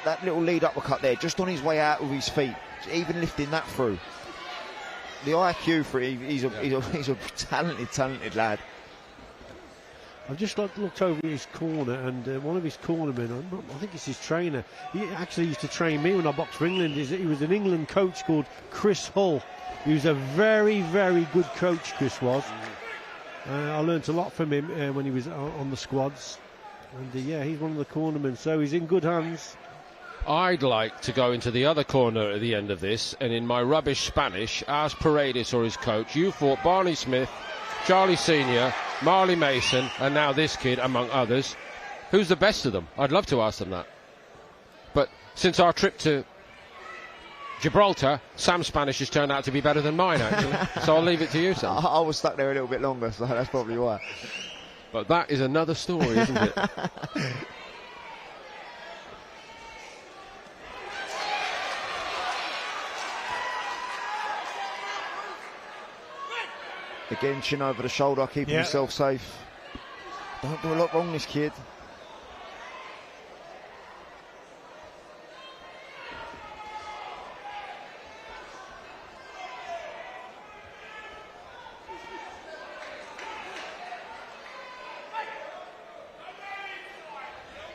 That little lead uppercut there, just on his way out with his feet, even lifting that through. The IQ for him, he's a talented lad. I've just looked over his corner, and one of his cornermen, I think it's his trainer, he actually used to train me when I boxed for England. He was an England coach called Chris Hull. He was a very, very good coach, Chris was. I learnt a lot from him when he was on the squads. And yeah, he's one of the cornermen, so he's in good hands. I'd like to go into the other corner at the end of this, and in my rubbish Spanish, ask Paredes or his coach, you fought Barney Smith, Charlie Senior, Marley Mason, and now this kid, among others. Who's the best of them? I'd love to ask them that. But since our trip to Gibraltar, Sam's Spanish has turned out to be better than mine, actually. So I'll leave it to you, Sam. I was stuck there a little bit longer, so that's probably why. But that is another story, isn't it? Again, chin over the shoulder, keeping himself safe. Don't do a lot wrong, this kid.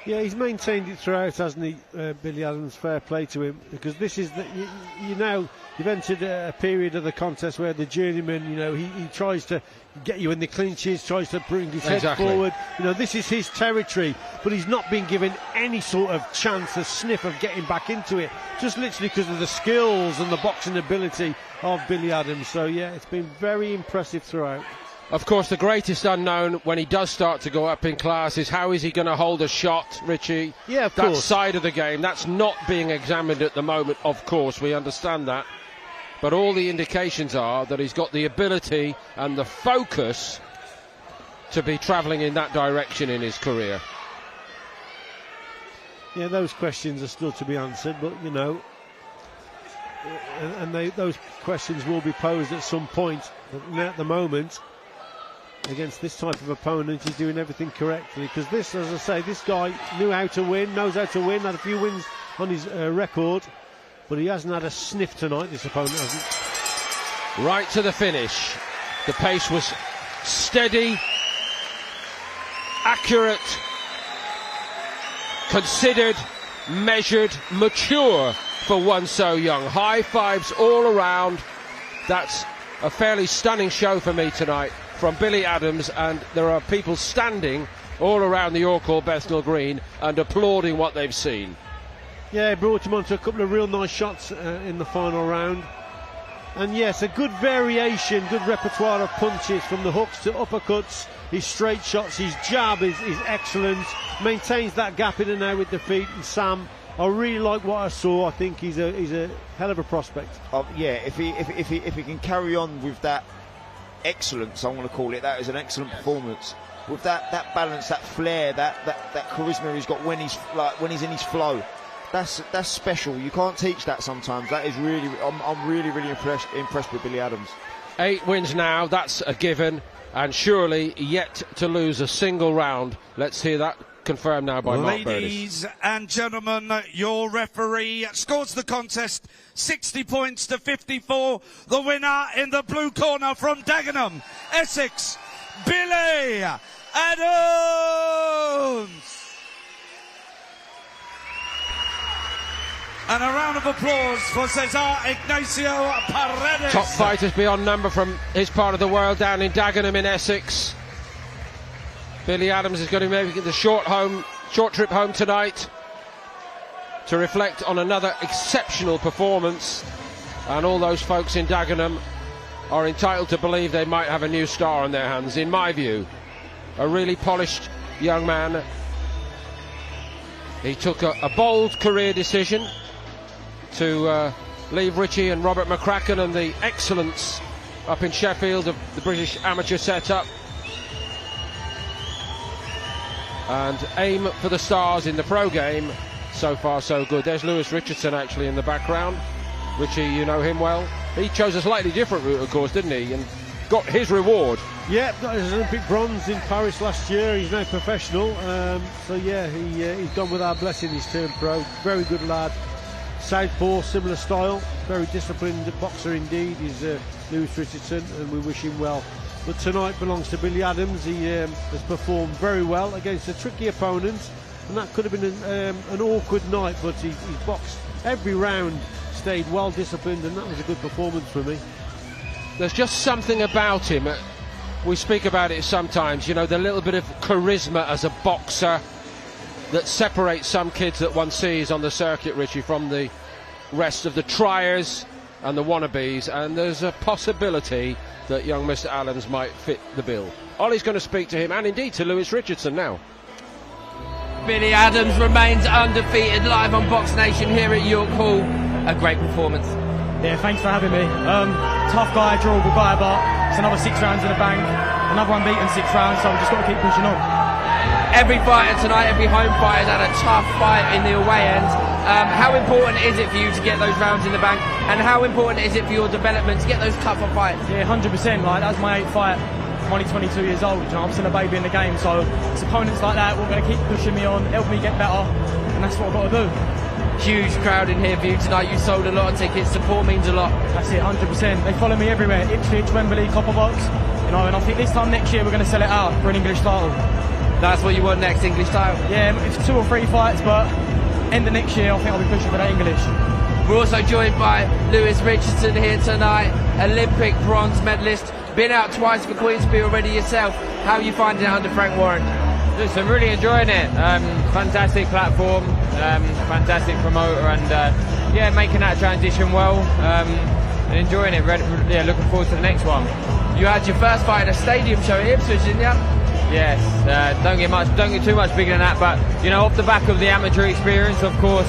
Yeah, he's maintained it throughout, hasn't he, Billy Adams? Fair play to him, because this is you've entered a period of the contest where the journeyman, he tries to get you in the clinches, tries to bring his head forward. This is his territory, but he's not been given any sort of chance, a sniff of getting back into it, just literally because of the skills and the boxing ability of Billy Adams. So yeah, it's been very impressive throughout. Of course, the greatest unknown when he does start to go up in class is how is he going to hold a shot, Richie? Yeah, of course. That side of the game, that's not being examined at the moment, of course, we understand that. but all the indications are that he's got the ability and the focus to be travelling in that direction in his career. Yeah, those questions are still to be answered, but you know, and those questions will be posed at some point. But at the moment, against this type of opponent, he's doing everything correctly, because this, as I say, this guy knew how to win, knows how to win, had a few wins on his record, but he hasn't had a sniff tonight, this opponent hasn't. Right to the finish. The pace was steady, accurate, considered, measured, mature for one so young. High fives all around. That's a fairly stunning show for me tonight from Billy Adams, and there are people standing all around the York Hall Bethnal Green and applauding what they've seen. Yeah, he brought him onto a couple of real nice shots in the final round. And yes, a good variation, good repertoire of punches, from the hooks to uppercuts, his straight shots, his jab is excellent, maintains that gap in and out with the feet. And Sam, I really like what I saw. I think he's a hell of a prospect. Yeah, if he can carry on with that excellence, I'm going to call it, that is an excellent performance. With that balance, that flair, that charisma he's got when he's in his flow. That's special. You can't teach that sometimes. That is really, I'm really impressed with Billy Adams. 8 wins now, that's a given, and surely yet to lose a single round. Let's hear that confirmed now by Mark Burdiss. Ladies and gentlemen, your referee scores the contest 60 points to 54. The winner in the blue corner from Dagenham, Essex, Billy Adams. And a round of applause for Cesar Ignacio Paredes. Top fighters beyond number from his part of the world down in Dagenham in Essex. Billy Adams is going to maybe get the short trip home tonight to reflect on another exceptional performance. And all those folks in Dagenham are entitled to believe they might have a new star on their hands, in my view. A really polished young man. He took a bold career decision to leave Richie and Robert McCracken and the excellence up in Sheffield of the British amateur setup and aim for the stars in the pro game. So far so good. There's Lewis Richardson actually in the background. Richie, you know him well. He chose a slightly different route, of course, didn't he, and got his reward. Yeah, got his Olympic bronze in Paris last year. He's now professional, so yeah, he's gone with our blessing. He's turned pro. Very good lad. Southpaw, similar style, very disciplined boxer indeed. He's Lewis Richardson, and we wish him well. But tonight belongs to Billy Adams. He has performed very well against a tricky opponent, and that could have been an awkward night, but he's boxed every round, stayed well disciplined, and that was a good performance for me. There's just something about him. We speak about it sometimes, you know, the little bit of charisma as a boxer that separates some kids that one sees on the circuit, Richie, from the rest of the triers and the wannabes, and there's a possibility that young Mr. Adams might fit the bill. Ollie's going to speak to him, and indeed to Lewis Richardson now. Billy Adams remains undefeated live on Box Nation here at York Hall. A great performance. Yeah, thanks for having me. Tough guy, durable guy, but it's another 6 rounds in the bank. Another unbeaten 6 rounds, so we've just got to keep pushing on. Every fighter tonight, every home fighter has had a tough fight in the away end. How important is it for you to get those rounds in the bank, and how important is it for your development to get those tougher fights? Yeah, 100%. Like, that was my 8th fight. I'm only 22 years old. You know, I'm still a baby in the game, so it's opponents like that we're going to keep pushing me on, help me get better, and that's what I've got to do. Huge crowd in here for you tonight. You sold a lot of tickets. Support means a lot. That's it, 100%. They follow me everywhere. Ipswich, Wembley, Copperbox. You know, and I think this time next year we're going to sell it out for an English title. That's what you want next, English title? Yeah, it's 2 or 3 fights, but end of next year I think I'll be pushing for that English. We're also joined by Lewis Richardson here tonight, Olympic bronze medalist. Been out twice for Queensberry already yourself. How are you finding it under Frank Warren? Listen, really enjoying it. Fantastic platform, fantastic promoter, and yeah, making that transition well, and enjoying it. Yeah, looking forward to the next one. You had your first fight at a stadium show at Ipswich, didn't you? Yes, don't get too much bigger than that, but you know, off the back of the amateur experience, of course,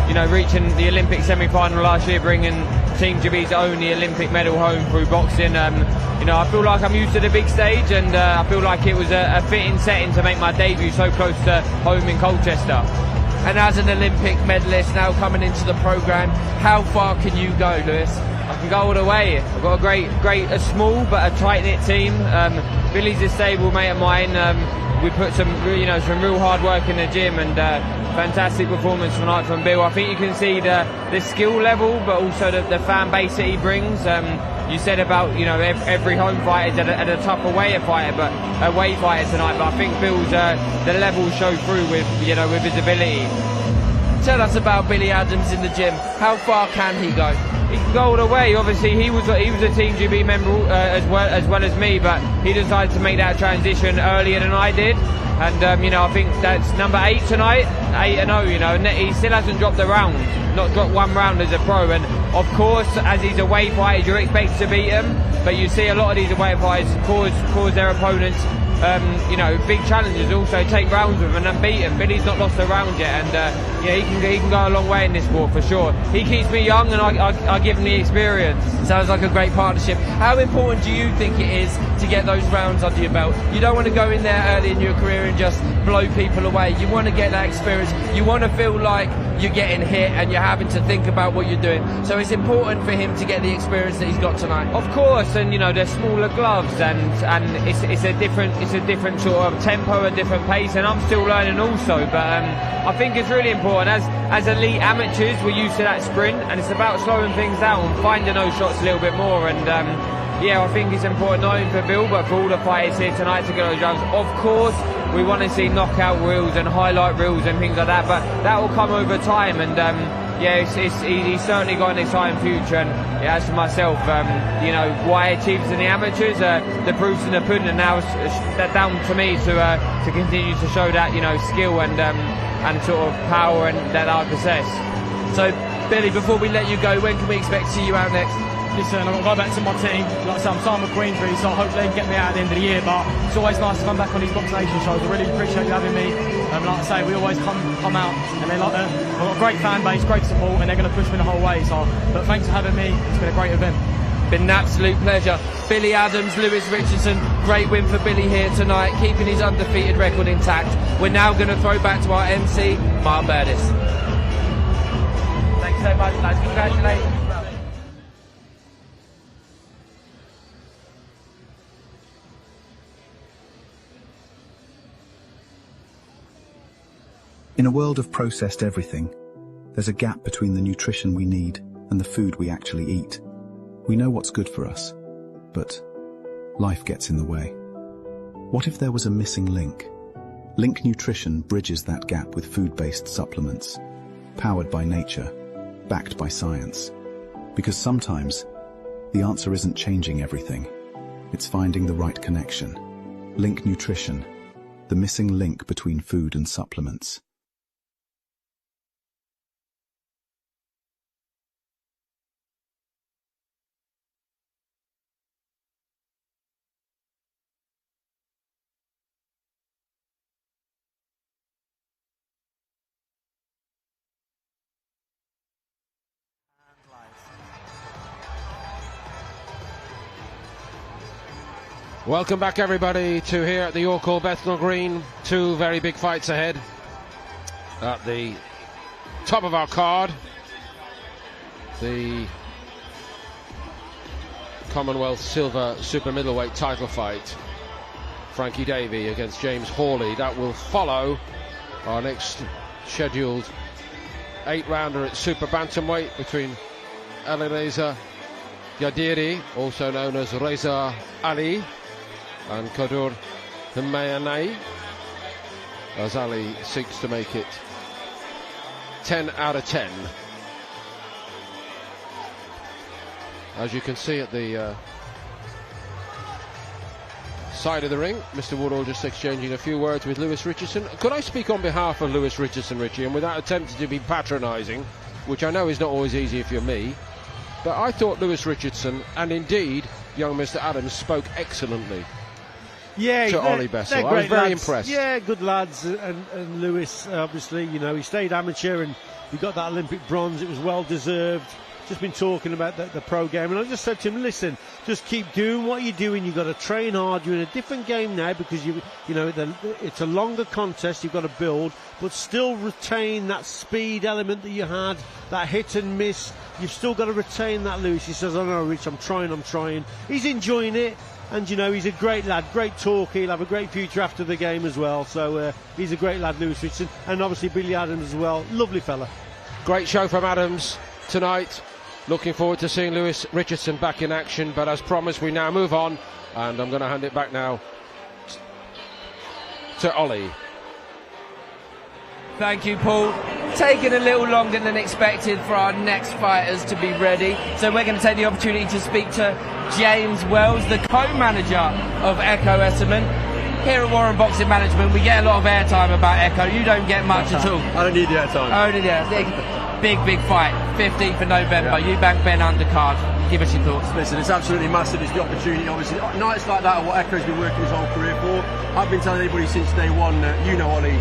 you know, reaching the Olympic semi-final last year, bringing Team GB's only Olympic medal home through boxing. You know, I feel like I'm used to the big stage, and I feel like it was a fitting setting to make my debut so close to home in Colchester. And as an Olympic medalist now coming into the programme, how far can you go, Lewis? I can go all the way. I've got a small but a tight-knit team. Billy's a stable mate of mine. We put some real hard work in the gym, and fantastic performance tonight from Bill. I think you can see the skill level, but also the fan base that he brings. You said about every home fighter is at a tougher away fighter tonight, but I think Bill's the level showed through with his ability. Tell us about Billy Adams in the gym. How far can he go? He can go all the way. Obviously, he was a Team GB member as well as me, but he decided to make that transition earlier than I did. And I think that's number 8 tonight, 8-0. And he still hasn't dropped a round, not dropped one round as a pro. And of course, as he's away fighters, you're expected to beat him. But you see a lot of these away fighters cause their opponents big challenges, also take rounds with him and beat him. Billy's not lost a round yet, and he can go a long way in this sport for sure. He keeps me young, and I give him the experience. Sounds like a great partnership. How important do you think it is to get those rounds under your belt? You don't want to go in there early in your career and just blow people away. You want to get that experience. You want to feel like you're getting hit and you're having to think about what you're doing. So it's important for him to get the experience that he's got tonight. Of course, and they're smaller gloves, and it's a different sort of tempo, a different pace, and I'm still learning also. But I think it's really important. As elite amateurs, we're used to that sprint, and it's about slowing things down, finding those shots a little bit more. And I think it's important not only for Bill but for all the fighters here tonight to get those rounds. Of course, we want to see knockout reels and highlight reels and things like that, but that will come over time. And he's certainly got an exciting future. And as for myself, what I achieved in the amateurs, the proof's in the pudding, and now it's down to me to continue to show that skill and sort of power and that I possess. So, Billy, before we let you go, when can we expect to see you out next? Listen, I've got to go back to my team. Like I said, I'm signed with Queensbury, so hopefully they can get me out at the end of the year. But it's always nice to come back on these Box Nation shows. I really appreciate you having me. Like I say, we always come out, and they like I've got a great fan base, great support, and they're going to push me the whole way. So, but thanks for having me. It's been a great event. Been an absolute pleasure. Billy Adams, Lewis Richardson, great win for Billy here tonight, keeping his undefeated record intact. We're now going to throw back to our MC, Mark Burdis. Thanks so much, lads. Congratulations. In a world of processed everything, there's a gap between the nutrition we need and the food we actually eat. We know what's good for us, but life gets in the way. What if there was a missing link? Link Nutrition bridges that gap with food-based supplements, powered by nature, backed by science. Because sometimes, the answer isn't changing everything, it's finding the right connection. Link Nutrition, the missing link between food and supplements. Welcome back, everybody, to here at the York Hall Bethnal Green. 2 very big fights ahead. At the top of our card, the Commonwealth Silver Super Middleweight title fight. Frankie Davey against James Hawley. That will follow our next scheduled 8-rounder at Super Bantamweight between Alireza Yadiri, also known as Reza Ali, and Kadur Himayanai, as Ali seeks to make it 10 out of 10. As you can see at the side of the ring, Mr. Woodall just exchanging a few words with Lewis Richardson. Could I speak on behalf of Lewis Richardson, Richie, and without attempting to be patronising, which I know is not always easy if you're me, but I thought Lewis Richardson, and indeed young Mr. Adams, spoke excellently to Ollie Bessel. I was very impressed. Yeah, good lads, and Lewis, obviously, he stayed amateur and he got that Olympic bronze. It was well deserved. just been talking about the pro game, and I just said to him, listen, just keep doing what you're doing. You've got to train hard. You're in a different game now because it's a longer contest. You've got to build, but still retain that speed element that you had, that hit and miss. You've still got to retain that, Lewis. He says, I know, Rich, I'm trying. He's enjoying it. And, he's a great lad, great talker. He'll have a great future after the game as well. So he's a great lad, Lewis Richardson. And obviously Billy Adams as well. Lovely fella. Great show from Adams tonight. Looking forward to seeing Lewis Richardson back in action. But as promised, we now move on. And I'm going to hand it back now to Ollie. Thank you, Paul. Taking a little longer than expected for our next fighters to be ready. So we're going to take the opportunity to speak to James Wells, the co-manager of Echo Esserman. Here at Warren Boxing Management, we get a lot of airtime about Echo. You don't get much at all. I don't need the airtime. Only the big fight, 15th of November. Yeah. Eubank Ben Undercard. Give us your thoughts. Listen, it's absolutely massive. It's the opportunity, obviously. Nights like that are what Echo's been working his whole career for. I've been telling everybody since day one that, Ollie,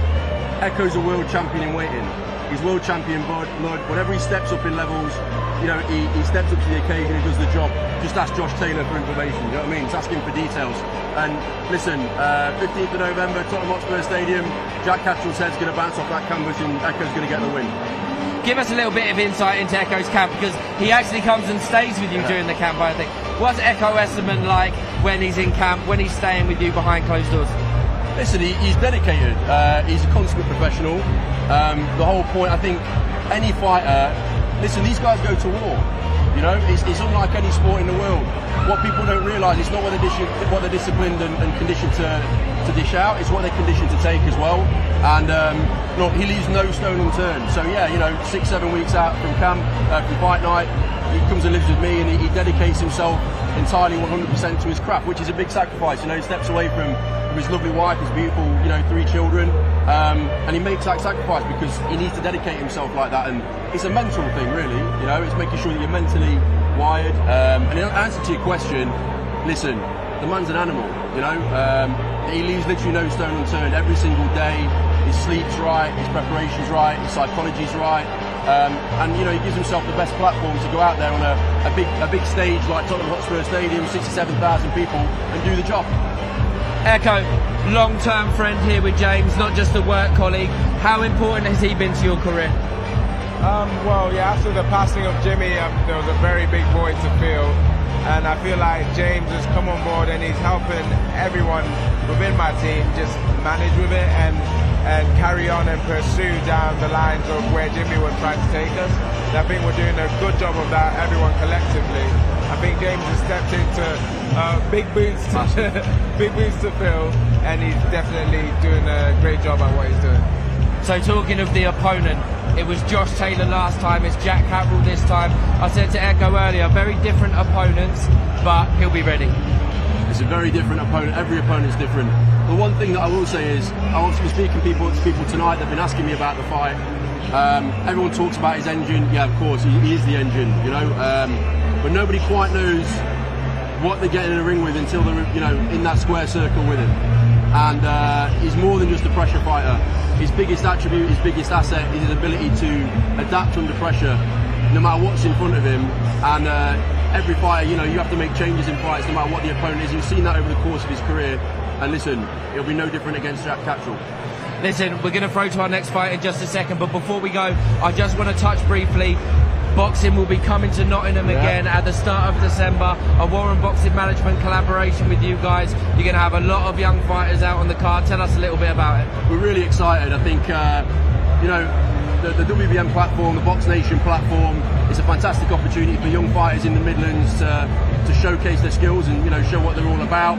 Echo's a world champion in weighting. He's world champion blood. Whenever he steps up in levels, he steps up to the occasion, he does the job. Just ask Josh Taylor for information, you know what I mean? Just ask him for details. And listen, 15th of November, Tottenham Hotspur Stadium, Jack Cattrall's head's going to bounce off that canvas and Echo's going to get the win. Give us a little bit of insight into Echo's camp, because he actually comes and stays with you during the camp, I think. What's Echo Esserman like when he's in camp, when he's staying with you behind closed doors? Listen, he's dedicated. He's a consummate professional. The whole point, I think, any fighter. Listen, these guys go to war. It's unlike any sport in the world. What people don't realise, it's not what they're disciplined and conditioned to dish out. It's what they're conditioned to take as well. And look, he leaves no stone unturned. So yeah, 6-7 weeks out from camp, from fight night, he comes and lives with me, and he dedicates himself entirely 100% to his craft, which is a big sacrifice. He steps away from his lovely wife, his beautiful, 3 children, and he makes that sacrifice because he needs to dedicate himself like that. And it's a mental thing, really. It's making sure that you're mentally wired. And in answer to your question, listen, the man's an animal. He leaves literally no stone unturned every single day. His sleep's right, his preparation's right, his psychology's right. And he gives himself the best platform to go out there on a big stage like Tottenham Hotspur Stadium, 67,000 people, and do the job. Echo, long-term friend here with James, not just a work colleague. How important has he been to your career? After the passing of Jimmy, there was a very big void to fill, and I feel like James has come on board and he's helping everyone within my team just manage with it and carry on and pursue down the lines of where Jimmy was trying to take us. And I think we're doing a good job of that, everyone collectively. I think James has stepped into big boots to fill, and he's definitely doing a great job at what he's doing. So talking of the opponent, it was Josh Taylor last time, it's Jack Cattrall this time. I said to Echo earlier, very different opponents, but he'll be ready. It's a very different opponent. Every opponent's different. The one thing that I will say is, I was speaking to people tonight that have been asking me about the fight. Everyone talks about his engine. Yeah, of course, he is the engine, but nobody quite knows what they're getting in the ring with until they're, in that square circle with him. And he's more than just a pressure fighter. His biggest attribute, his biggest asset is his ability to adapt under pressure, no matter what's in front of him. And every fighter, you have to make changes in fights no matter what the opponent is. You've seen that over the course of his career. And listen, it'll be no different against Jack Cattrall. Listen, we're going to throw to our next fight in just a second, but before we go, I just want to touch briefly. Boxing will be coming to Nottingham again at the start of December. A Warren Boxing Management collaboration with you guys. You're going to have a lot of young fighters out on the card. Tell us a little bit about it. We're really excited. I think, the WBM platform, the Box Nation platform, is a fantastic opportunity for young fighters in the Midlands to showcase their skills and show what they're all about.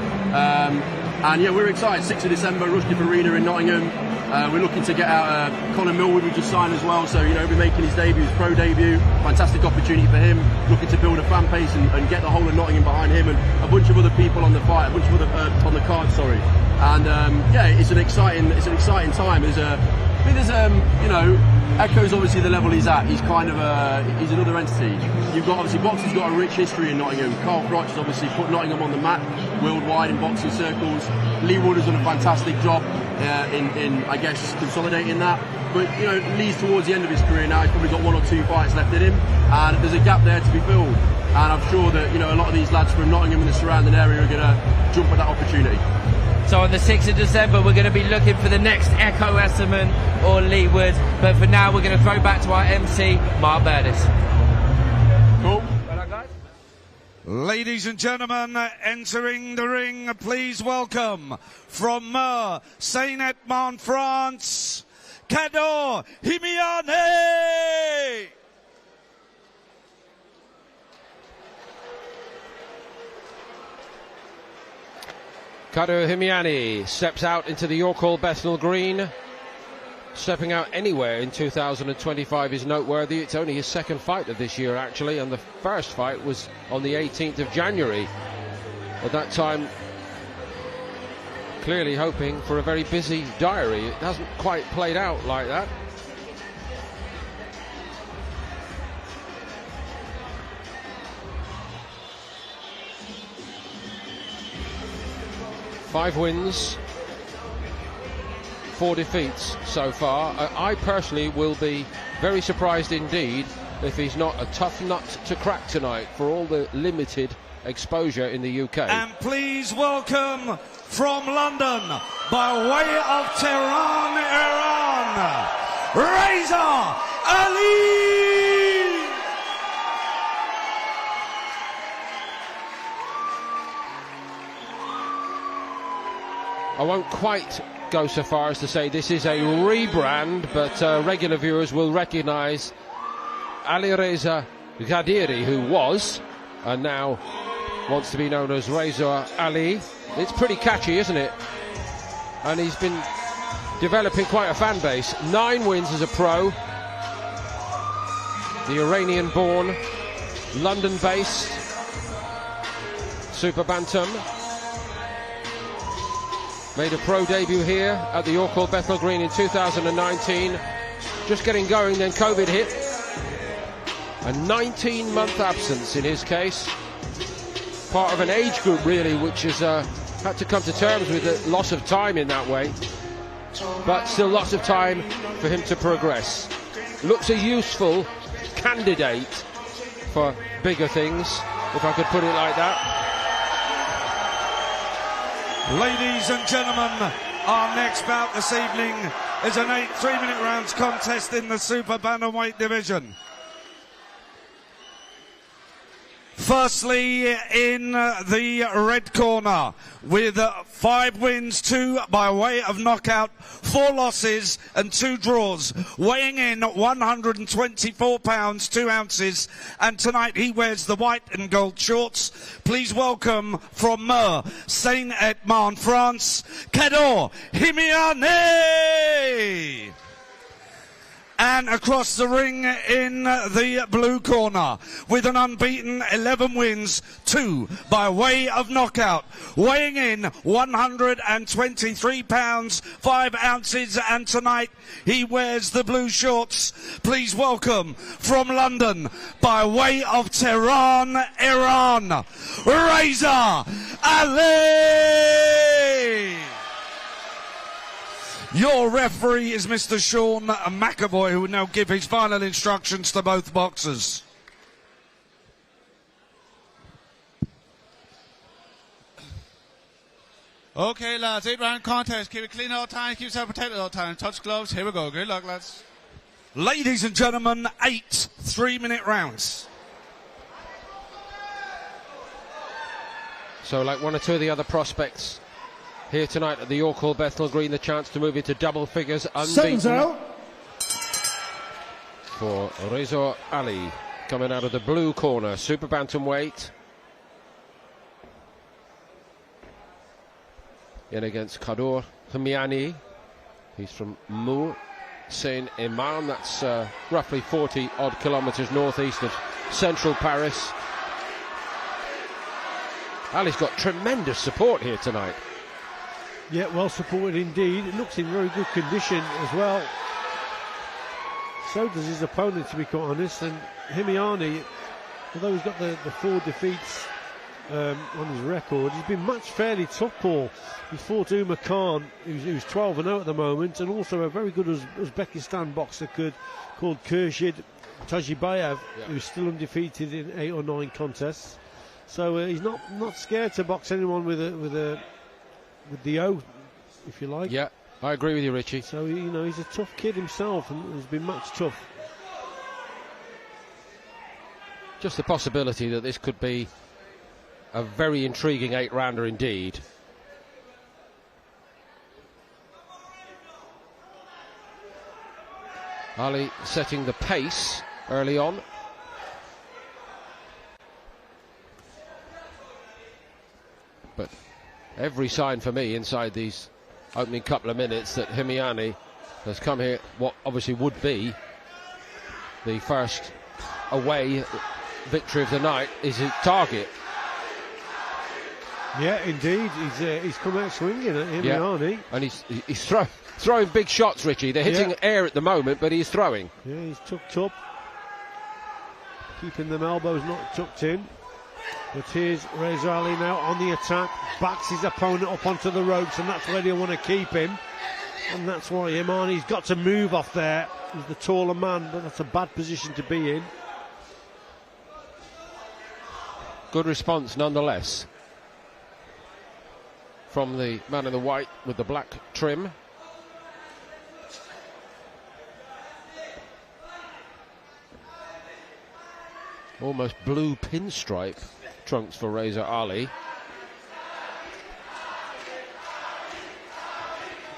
We're excited. 6th of December, Rushcliffe Arena in Nottingham. We're looking to get out Conor Millwood, we just signed as well, so he'll be making his debut, his pro debut. Fantastic opportunity for him, looking to build a fan base and get the whole of Nottingham behind him, and a bunch of other people on the fight, a bunch of other on the card, sorry. And it's an exciting time. There's Echo's obviously the level he's at. He's kind of he's another entity. You've got obviously boxing's got a rich history in Nottingham. Carl Crotch has obviously put Nottingham on the map worldwide in boxing circles. Lee Wood has done a fantastic job in I guess consolidating that. But you know, Lee's towards the end of his career now. He's probably got 1 or 2 fights left in him, and there's a gap there to be filled. And I'm sure that, you know, a lot of these lads from Nottingham and the surrounding area are going to jump at that opportunity. So on the 6th of December, we're going to be looking for the next Echo Esserman or Lee Wood. But for now, we're going to throw back to our MC, Mark Burdis. Cool. Well done, guys. Ladies and gentlemen, entering the ring, please welcome from Saint-Étienne, France, Kador Himiane! Kador Himiane steps out into the York Hall Bethnal Green. Stepping out anywhere in 2025 is noteworthy. It's only his 2nd fight of this year, actually, and the first fight was on the 18th of January. At that time, clearly hoping for a very busy diary. It hasn't quite played out like that. Five wins, 4 defeats so far. I personally will be very surprised indeed if he's not a tough nut to crack tonight for all the limited exposure in the UK. And please welcome from London, by way of Tehran, Iran, Reza Ali! I won't quite go so far as to say this is a rebrand, but regular viewers will recognise Ali Reza Ghadiri, who was and now wants to be known as Reza Ali. It's pretty catchy, isn't it? And he's been developing quite a fan base. 9 wins as a pro. The Iranian-born, London-based Super Bantam. Made a pro debut here at the York Hall Bethnal Green in 2019. Just getting going, then COVID hit. A 19-month absence in his case. Part of an age group, really, which has had to come to terms with the loss of time in that way. But still lots of time for him to progress. Looks a useful candidate for bigger things, if I could put it like that. Ladies and gentlemen, our next bout this evening is an 3-minute rounds contest in the Super Bantamweight division. Firstly, in the red corner, with 5 wins, 2 by way of knockout, 4 losses and 2 draws, weighing in 124 pounds 2 ounces, and tonight he wears the white and gold shorts. Please welcome from Saint-Étienne, France, Kador Himiane! And across the ring in the blue corner, with an unbeaten 11 wins, 2 by way of knockout, weighing in 123 pounds 5 ounces, and tonight he wears the blue shorts. Please welcome from London, by way of Tehran, Iran, Reza Ali! Your referee is Mr. Sean McAvoy, who will now give his final instructions to both boxers. Okay, lads, 8-round contest. Keep it clean all the time, keep yourself protected all the time. Touch gloves, here we go. Good luck, lads. Ladies and gentlemen, 8 3-minute rounds. So, like one or two of the other prospects here tonight at the York Hall Bethnal Green, the chance to move into double figures unbeaten for Reza Ali, coming out of the blue corner, Super Bantamweight. In against Kador Himiane. He's from Mou, Saint-Étienne. That's roughly 40 odd kilometres northeast of central Paris. Ali's got tremendous support here tonight. Yeah, well supported indeed. It looks in very good condition as well. So does his opponent, to be quite honest. And Himiani, although he's got the 4 defeats on his record, he's been matched fairly tough, Paul. He fought Umar Khan, who's 12-0 at the moment, and also a very good Uzbekistan boxer called Khurshid Tajibayev, who's still undefeated in 8 or 9 contests. So he's not scared to box anyone with the O, if you like. Yeah, I agree with you, Richie. So he's a tough kid himself, and has been matched tough. Just the possibility that this could be a very intriguing 8-rounder indeed. Ali setting the pace early on. But every sign for me inside these opening couple of minutes that Himiani has come here, what obviously would be the first away victory of the night, is his target. Yeah, indeed. He's come out swinging at Himiani. Yeah. And he's throwing big shots, Richie. They're hitting air at the moment, but he's throwing. Yeah, he's tucked up, keeping them elbows not tucked in. But here's Reza Ali now on the attack, backs his opponent up onto the ropes, and that's where they want to keep him. And that's why Himani's got to move off there. He's the taller man, but that's a bad position to be in. Good response nonetheless from the man in the white with the black trim. Almost blue pinstripe trunks for Reza Ali.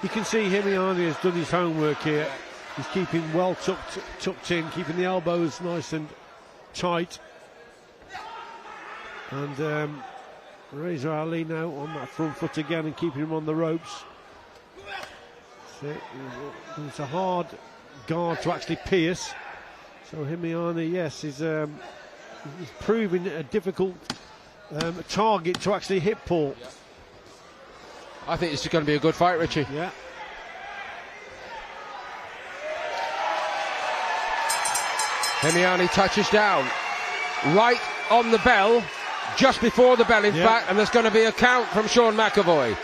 You can see Himiani has done his homework here. He's keeping well tucked in, keeping the elbows nice and tight. And Reza Ali now on that front foot again and keeping him on the ropes. So it's a hard guard to actually pierce. So Himiani, yes, he's proving a difficult target to actually hit, Paul. Yeah. I think this is going to be a good fight, Richie. Yeah. Himiani touches down right on the bell, just before the bell in fact, and there's going to be a count from Sean McAvoy.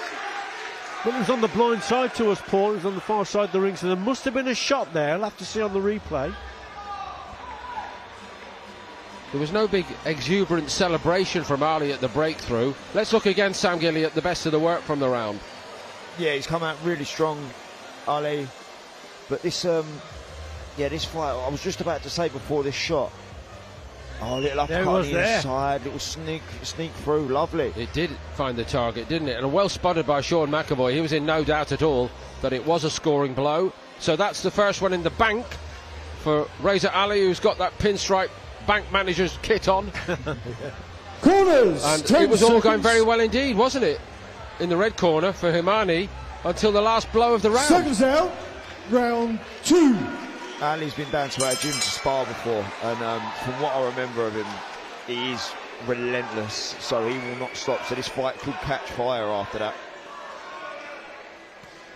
Well, it was on the blind side to us, Paul. It was on the far side of the ring, so there must have been a shot there. I'll have to see on the replay. There was no big exuberant celebration from Ali at the breakthrough. Let's look again, Sam Gilly, at the best of the work from the round. Yeah, he's come out really strong, Ali. But this fight, I was just about to say before this shot. Oh, little uppercut on the inside, little sneak through, lovely. It did find the target, didn't it? And well spotted by Sean McAvoy. He was in no doubt at all that it was a scoring blow. So that's the first one in the bank for Reza Ali, who's got that pinstripe bank manager's kit on. Corners, and it was all going very well indeed, wasn't it? In the red corner for Himani until the last blow of the round. Seconds out, round 2. Ali's been down to our gym to spar before, and from what I remember of him, he is relentless, so he will not stop. So this fight could catch fire after that.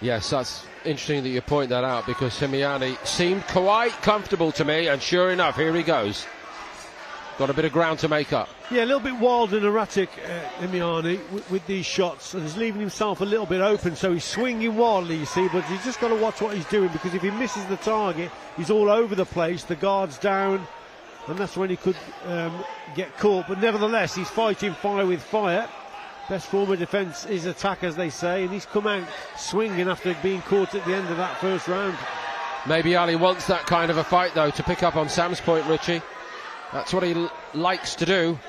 Yes, that's interesting that you point that out, because Himiani seemed quite comfortable to me, and sure enough, here he goes. Got a bit of ground to make up. Yeah, a little bit wild and erratic, Himiani, with these shots, and he's leaving himself a little bit open, so he's swinging wildly, you see, but he's just got to watch what he's doing, because if he misses the target, he's all over the place, the guard's down, and that's when he could get caught. But nevertheless, he's fighting fire with fire. Best form of defence is attack, as they say, and he's come out swinging after being caught at the end of that first round. Maybe Ali wants that kind of a fight, though, to pick up on Sam's point, Richie. That's what he likes to do.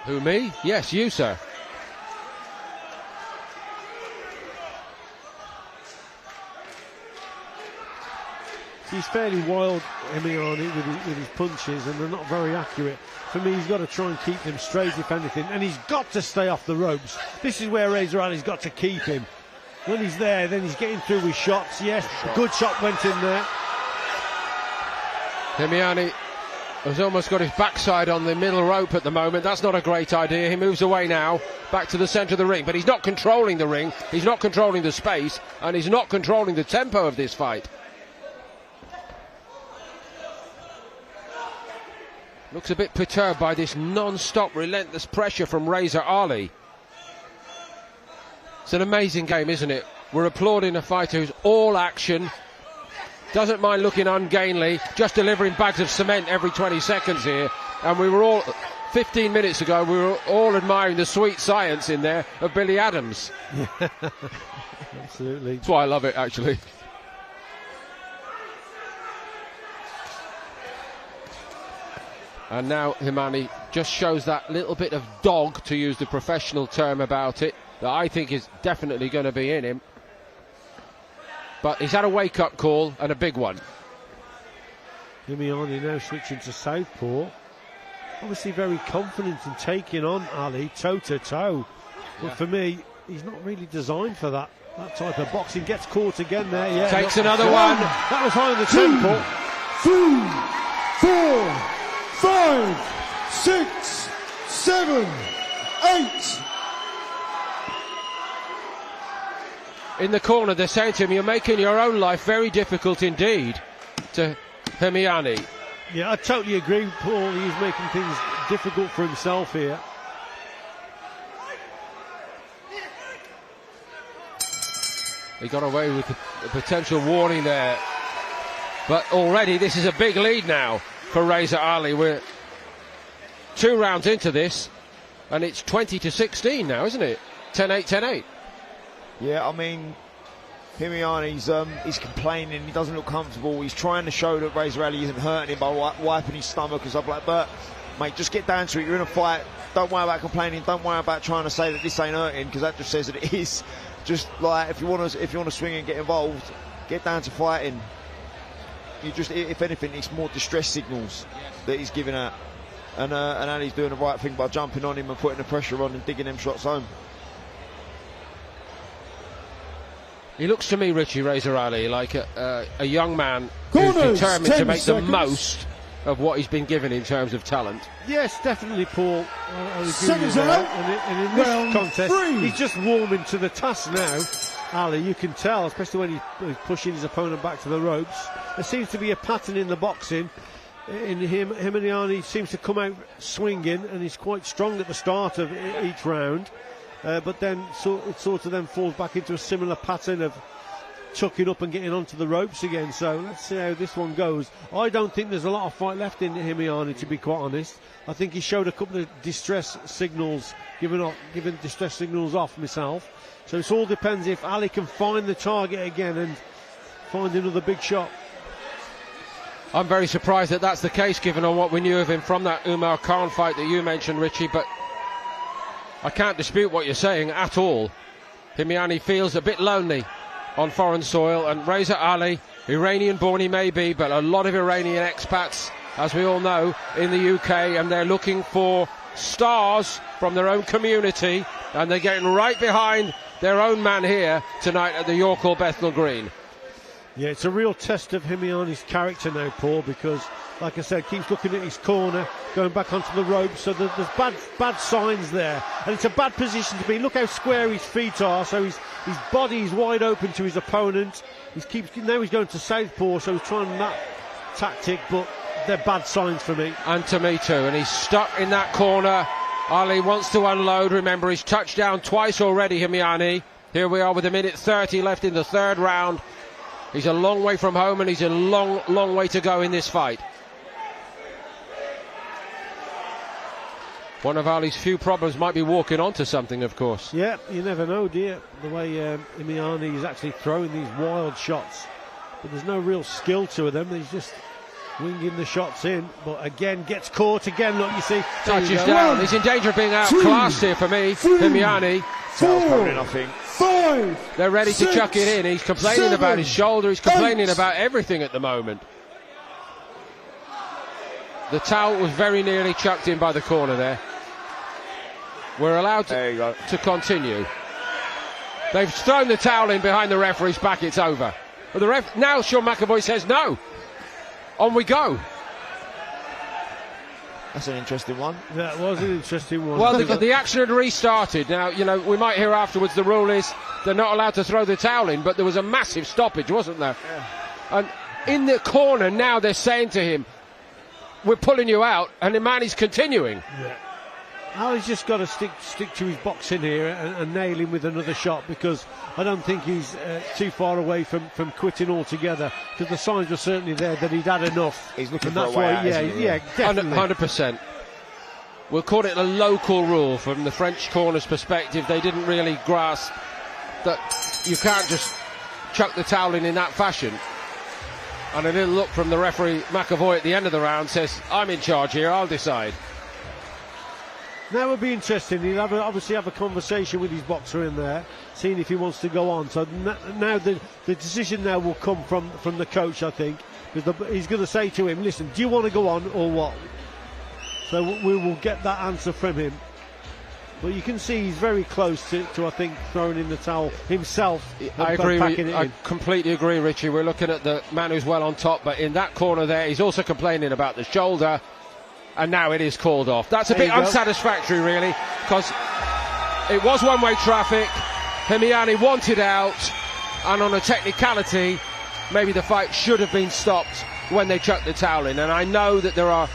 Who, me? Yes, you, sir. He's fairly wild, Himiani, with his punches, and they're not very accurate. For me, he's got to try and keep them straight, if anything, and he's got to stay off the ropes. This is where Reza Ali's got to keep him. When he's there, then he's getting through with shots. Yes, a good shot went in there. Himiani has almost got his backside on the middle rope at the moment. That's not a great idea. He moves away now, back to the centre of the ring. But he's not controlling the ring, he's not controlling the space, and he's not controlling the tempo of this fight. Looks a bit perturbed by this non-stop, relentless pressure from Reza Ali. It's an amazing game, isn't it? We're applauding a fighter who's all action, doesn't mind looking ungainly, just delivering bags of cement every 20 seconds here. And we were all, 15 minutes ago, we were all admiring the sweet science in there of Billy Adams. Yeah. Absolutely. That's why I love it, actually. And now Himani just shows that little bit of dog, to use the professional term about it, that I think is definitely going to be in him. But he's had a wake-up call, and a big one. Himani now switching to southpaw. Obviously very confident in taking on Ali toe-to-toe. But for me, he's not really designed for that type of boxing. Gets caught again there, yeah. Takes another one. That was high on the tempo. 2, 4, 5, 6, 7, 8. In the corner, they're saying to him, you're making your own life very difficult indeed, to Himani. Yeah, I totally agree, Paul. He's making things difficult for himself here. He got away with a potential warning there. But already this is a big lead now for Reza Ali. We're 2 rounds into this, and it's 20-16 now, isn't it? 10-8, 10-8. Yeah, I mean, Himani, he's complaining, he doesn't look comfortable, he's trying to show that Reza Ali isn't hurting him by wiping his stomach and stuff like that. But, mate, just get down to it, you're in a fight, don't worry about complaining, don't worry about trying to say that this ain't hurting, because that just says that it is. Just, like, if you want to swing and get involved, get down to fighting. You just, if anything, it's more distress signals that he's giving out. And Ali's doing the right thing by jumping on him and putting the pressure on and digging them shots home. He looks to me, Richie, Reza Ali, like a young man who's determined to make the most of what he's been given in terms of talent. Yes, definitely, Paul. I agree with you there. And in this contest, he's just warming to the task now. Ali, you can tell, especially when he's pushing his opponent back to the ropes. There seems to be a pattern in the boxing. In Himani seems to come out swinging, and he's quite strong at the start of each round. But then it sort of then falls back into a similar pattern of chucking up and getting onto the ropes again. So let's see how this one goes. I don't think there's a lot of fight left in Himani, to be quite honest. I think he showed a couple of distress signals, giving distress signals off myself. So it all depends if Ali can find the target again and find another big shot. I'm very surprised that that's the case, given on what we knew of him from that Umar Khan fight that you mentioned, Richie, but I can't dispute what you're saying at all. Himani feels a bit lonely on foreign soil, and Reza Ali, Iranian-born he may be, but a lot of Iranian expats, as we all know, in the UK, and they're looking for stars from their own community, and they're getting right behind their own man here tonight at the York Hall Bethnal Green. Yeah, it's a real test of Himani's character now, Paul, because, like I said, keeps looking at his corner, going back onto the ropes, so there's bad signs there, and it's a bad position to be. Look how square his feet are, so his body is wide open to his opponent. Now he's going to southpaw, so he's trying that tactic, but they're bad signs for me. And to me too, and he's stuck in that corner. Ali wants to unload. Remember, he's touched down twice already, Himani. Here we are with 1:30 left in the 3rd round. He's a long way from home, and he's a long way to go in this fight. One of Ali's few problems might be walking onto something, of course. Yeah, you never know, do you? The way Himani is actually throwing these wild shots. But there's no real skill to them. He's just winging the shots in. But again, gets caught again. Look, you see. Touches down. He's in danger of being outclassed here for me. Himani. 5. They're ready to chuck it in. He's complaining about his shoulder. He's complaining about everything at the moment. The towel was very nearly chucked in by the corner there. We're allowed to continue. They've thrown the towel in behind the referee's back. It's over. But now Sean McAvoy says no. On we go. That's an interesting one. That was an interesting one. Well, the action had restarted. Now, you know, we might hear afterwards the rule is they're not allowed to throw the towel in, but there was a massive stoppage, wasn't there? Yeah. And in the corner now they're saying to him, we're pulling you out, and the man is continuing. Yeah. Now he's just got to stick to his boxing here and nail him with another shot, because I don't think he's too far away from quitting altogether, because the signs were certainly there that he'd had enough. He's looking and for that's a way why, out, isn't he? yeah, definitely. 100%. We'll call it a local rule from the French corner's perspective. They didn't really grasp that you can't just chuck the towel in that fashion. And a little look from the referee, McAvoy, at the end of the round says, I'm in charge here, I'll decide. Now it'll be interesting. He'll obviously have a conversation with his boxer in there, seeing if he wants to go on. So now the decision now will come from the coach, I think, because he's going to say to him, listen, do you want to go on or what? So we will get that answer from him. But you can see he's very close to I think, throwing in the towel himself. I agree. I completely agree, Richie. We're looking at the man who's well on top, but in that corner there, he's also complaining about the shoulder. And now it is called off. That's a bit unsatisfactory, really, because it was one-way traffic. Himiani wanted out, and on a technicality, maybe the fight should have been stopped when they chucked the towel in. And I know that there are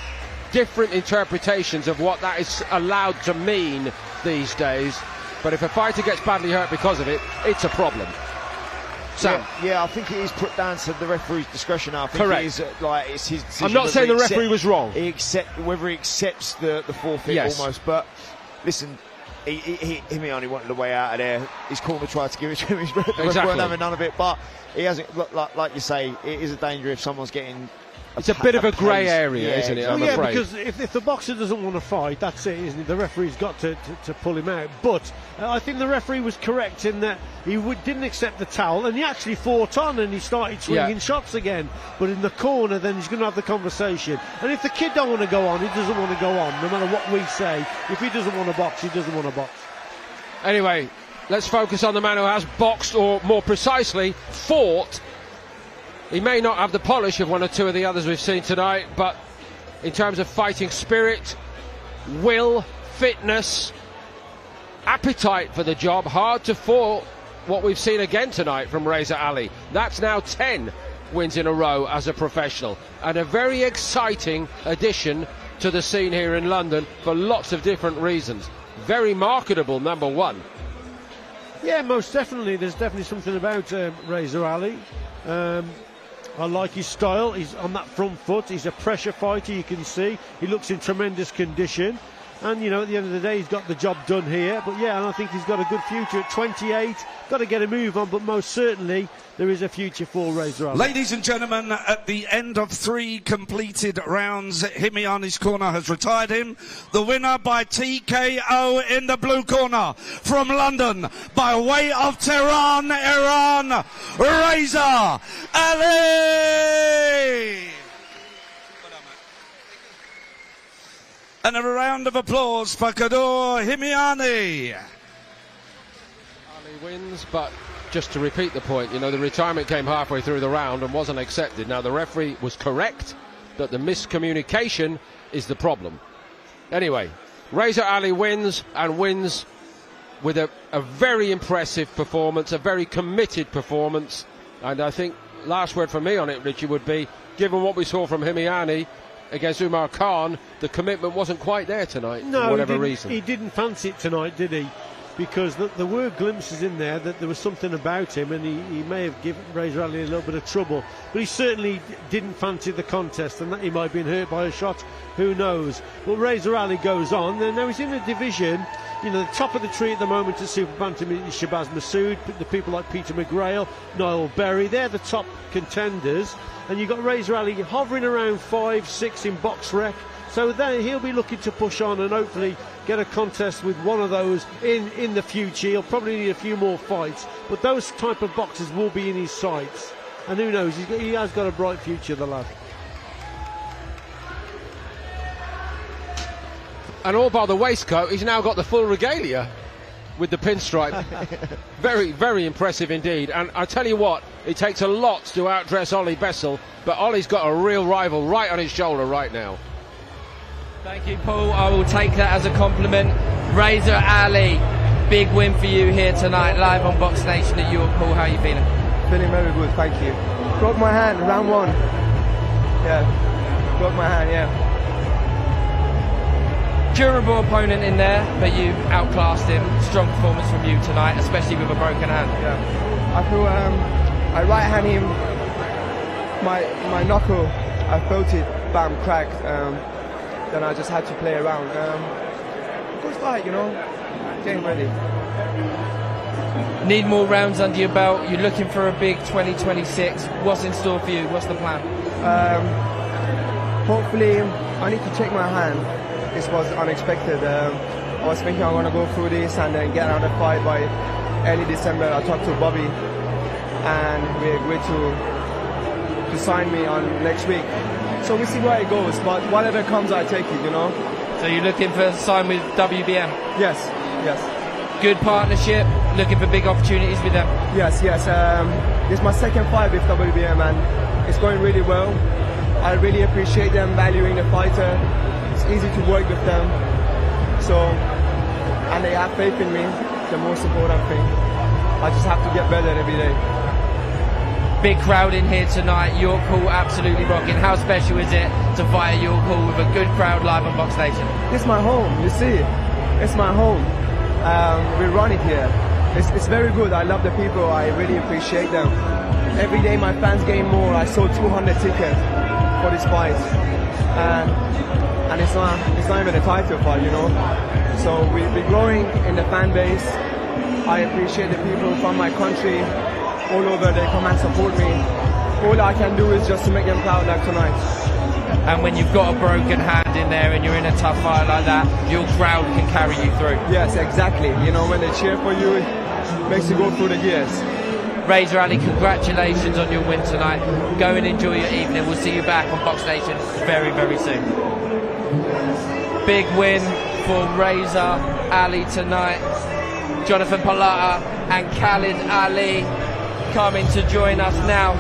different interpretations of what that is allowed to mean these days, but if a fighter gets badly hurt because of it, it's a problem. Sam. Yeah, I think it is put down to the referee's discretion. I think Correct. It is, it's his decision. I'm not saying the referee was wrong. Whether he accepts the forfeit almost, but listen, Himiani wanted the way out of there. His corner tried to give it to him. His referee weren't having none of it, but he hasn't. Like you say, it is a danger if someone's getting. It's a bit of a grey area, isn't it? I'm afraid. Because if the boxer doesn't want to fight, that's it, isn't it? The referee's got to pull him out. But I think the referee was correct in that he didn't accept the towel, and he actually fought on and he started swinging shots again. But in the corner, then he's going to have the conversation. And if the kid don't want to go on, he doesn't want to go on, no matter what we say. If he doesn't want to box, he doesn't want to box. Anyway, let's focus on the man who has boxed, or more precisely, fought. He may not have the polish of one or two of the others we've seen tonight, but in terms of fighting spirit, will, fitness, appetite for the job, hard to fault what we've seen again tonight from Reza Ali. That's now 10 wins in a row as a professional, and a very exciting addition to the scene here in London for lots of different reasons. Very marketable, number one. Yeah, most definitely. There's definitely something about Reza Ali. I like his style. He's on that front foot. He's a pressure fighter, you can see. He looks in tremendous condition. And, you know, at the end of the day, he's got the job done here. But, yeah, and I think he's got a good future at 28. Got to get a move on, but most certainly there is a future for Reza Ali. Ladies and gentlemen, at the end of 3 completed rounds, Himiani's corner has retired him. The winner by TKO in the blue corner from London, by way of Tehran, Iran, Reza Ali! And a round of applause for Kadur Himiani. Ali wins, but just to repeat the point, you know, the retirement came halfway through the round and wasn't accepted. Now, the referee was correct that the miscommunication is the problem. Anyway, Reza Ali wins, and wins with a very impressive performance, a very committed performance. And I think last word from me on it, Richie, would be, given what we saw from Himiani against Umar Khan, the commitment wasn't quite there tonight, for whatever reason. He didn't fancy it tonight, did he? Because there were glimpses in there that there was something about him, and he may have given Reza Ali a little bit of trouble. But he certainly didn't fancy the contest, and that he might have been hurt by a shot. Who knows? But Reza Ali goes on, and now he's in a division, you know, the top of the tree at the moment is Super Bantamweight is Shabazz Masood, the people like Peter McGrail, Niall Berry, they're the top contenders. And you've got Reza Ali hovering around 5-6 in box rec. So then he'll be looking to push on and hopefully get a contest with one of those in the future. He'll probably need a few more fights, but those type of boxers will be in his sights. And who knows, he has got a bright future, the lad. And all by the waistcoat, he's now got the full regalia with the pinstripe. Very, very impressive indeed. And I tell you what, it takes a lot to outdress Ollie Bessel, but Ollie's got a real rival right on his shoulder right now. Thank you, Paul. I will take that as a compliment. Razor Ali, big win for you here tonight, live on Box Nation at York. Paul, how are you feeling? Feeling very good, thank you. Broke my hand, round 1. Yeah, broke my hand, yeah. Durable opponent in there, but you outclassed him. Strong performance from you tonight, especially with a broken hand. Yeah, I feel I right hand him, my knuckle, I felt it, bam, cracked. Then I just had to play around. Good fight, you know, getting ready. Need more rounds under your belt. You're looking for a big 2026. What's in store for you? What's the plan? Hopefully, I need to check my hand. This was unexpected. I was thinking I'm gonna go through this and then get another fight by early December. I talked to Bobby, and we agreed to sign me on next week. So we see where it goes. But whatever comes, I take it. You know. So you're looking for a sign with WBM? Yes. Yes. Good partnership. Looking for big opportunities with them. Yes. Yes. It's my second fight with WBM, and it's going really well. I really appreciate them valuing the fighter. It's easy to work with them, so, and they have faith in me, the most important thing. I just have to get better every day. Big crowd in here tonight, York Hall absolutely rocking. How special is it to fight at York Hall with a good crowd live on Box Nation? It's my home, you see, it's my home. We run it here. It's very good, I love the people, I really appreciate them. Every day my fans gain more. I sold 200 tickets for this fight. And it's not even a title fight, you know. So we're growing in the fan base. I appreciate the people from my country all over. They come and support me. All I can do is just to make them proud like tonight. And when you've got a broken hand in there and you're in a tough fight like that, your crowd can carry you through. Yes, exactly. You know, when they cheer for you, it makes you go through the gears. Razor Ali, congratulations on your win tonight. Go and enjoy your evening. We'll see you back on Box Nation very, very soon. Big win for Razor Ali tonight. Jonathan Palata and Khalid Ali coming to join us now.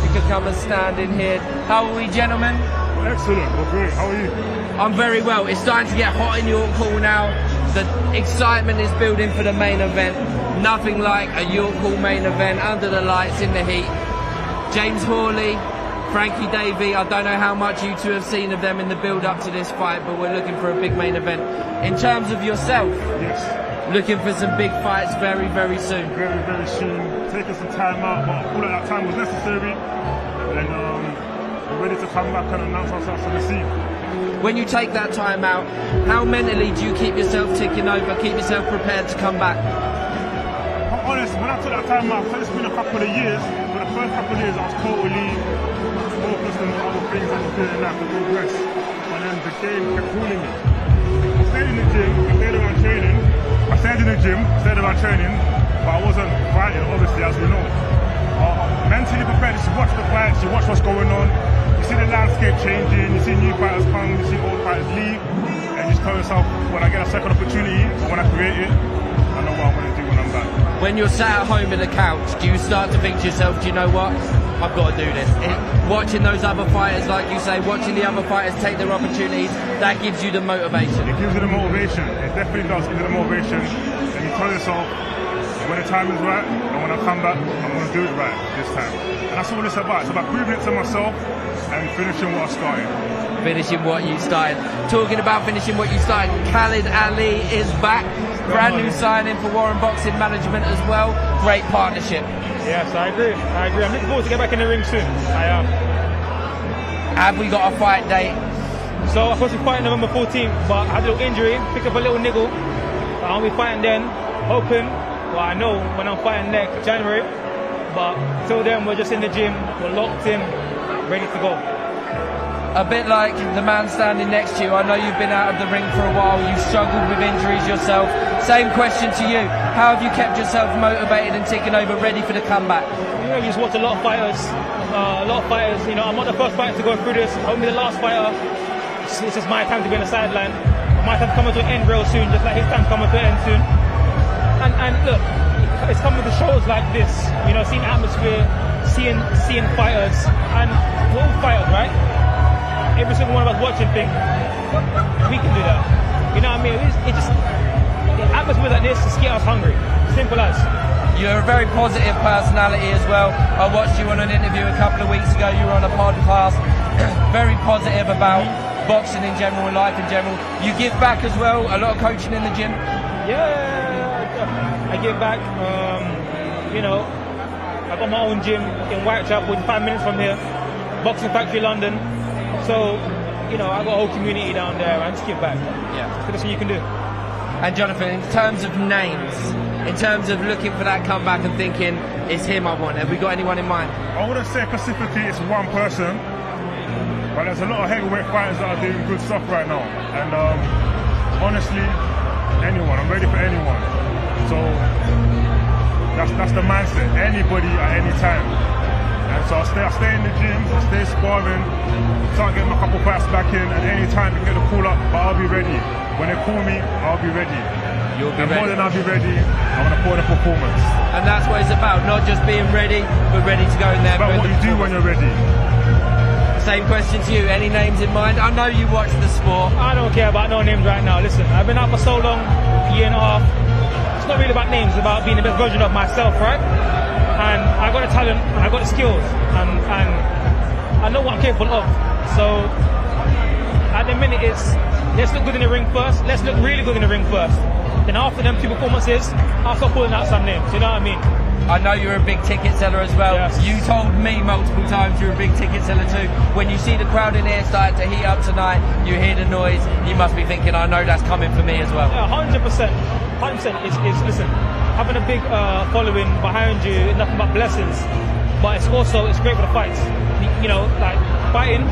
You can come and stand in here. How are we, gentlemen? Excellent, we're great. How are you? I'm very well. It's starting to get hot in York Hall now. The excitement is building for the main event. Nothing like a York Hall main event under the lights in the heat. James Hawley, Frankie, Davey, I don't know how much you two have seen of them in the build-up to this fight, but we're looking for a big main event. In terms of yourself, yes, looking for some big fights very, very soon. Very, very soon. Taking some time out, but I feel like that time was necessary. And we're ready to come back and announce ourselves on the scene. When you take that time out, how mentally do you keep yourself ticking over, keep yourself prepared to come back? I'm honest, when I took that time out, it's been a couple of years. For the first couple of years, I was totally focused on other things I was doing now to progress. And then the game kept calling me. I stayed in the gym, I stayed around training. I stayed in the gym, stayed around training, but I wasn't fighting, obviously, as we know. Mentally prepared, you watch the fights, you watch what's going on, you see the landscape changing, you see new fighters come, you see old fighters leave, and you just tell yourself, when I get a second opportunity, or when I create it, I know what I'm going to do when I'm back. When you're sat at home on the couch, do you start to think to yourself, do you know what? I've got to do this. Watching those other fighters, like you say, watching the other fighters take their opportunities, that gives you the motivation. It gives you the motivation. It definitely does give you the motivation. And you tell yourself, when the time is right, and when I come back, I'm going to do it right this time. And that's all it's about. It's about proving it to myself and finishing what I started. Finishing what you started. Talking about finishing what you started, Khalid Ali is back. Brand new signing for Warren Boxing Management as well. Great partnership. Yes, I agree. I'm looking forward to get back in the ring soon. I am. Have we got a fight date? So I'm supposed to be fighting November 14th, but I had a little injury, picked up a little niggle. I'll be fighting then, hoping. Well, I know when I'm fighting next January, but till then we're just in the gym, we're locked in, ready to go. A bit like the man standing next to you. I know you've been out of the ring for a while. You've struggled with injuries yourself. Same question to you. How have you kept yourself motivated and ticking over, ready for the comeback? You know, you just watch a lot of fighters. You know, I'm not the first fighter to go through this. Only the last fighter. It's just my time to be on the sideline. My time coming to an end real soon, just like his time coming to an end soon. And look, it's coming to shows like this. You know, seeing atmosphere, seeing fighters, and we're all fighters, right? Every single one of us watching think we can do that. You know what I mean? It just, atmosphere like this just get us hungry. Simple as. You're a very positive personality as well. I watched you on an interview a couple of weeks ago. You were on a podcast. Very positive about boxing in general and life in general. You give back as well. A lot of coaching in the gym. Yeah, I give back. You know, I got my own gym in Whitechapel, 5 minutes from here. Boxing Factory, London. So, you know, I got a whole community down there. I just give back. Yeah, that's what you can do. And Jonathan, in terms of names, in terms of looking for that comeback and thinking, it's him I want, have we got anyone in mind? I wouldn't say specifically it's one person, but there's a lot of heavyweight fighters that are doing good stuff right now. And honestly, anyone, I'm ready for anyone. So that's the mindset, anybody at any time. And so I stay in the gym, I stay sparring, start getting my couple fights back in, and any time you get the call up, but I'll be ready. When they call me, I'll be ready. You'll be and ready. More than I'll be ready, I want to put in a performance. And that's what it's about, not just being ready, but ready to go in there. It's about what you do when you're ready. Same question to you, any names in mind? I know you watch the sport. I don't care about no names right now. Listen, I've been out for so long, a year and a half. It's not really about names, it's about being the best version of myself, right? And I got the talent, I got the skills, and I know what I'm capable of. So at the minute it's, let's look good in the ring first, let's look really good in the ring first. Then after them 2 performances, I'll start pulling out some names, you know what I mean? I know you're a big ticket seller as well. Yes. You told me multiple times you're a big ticket seller too. When you see the crowd in here starting to heat up tonight, you hear the noise, you must be thinking, I know that's coming for me as well. Yeah, 100%. 100% is listen, having a big following behind you is nothing but blessings. But it's great for the fights. You know, like fighting,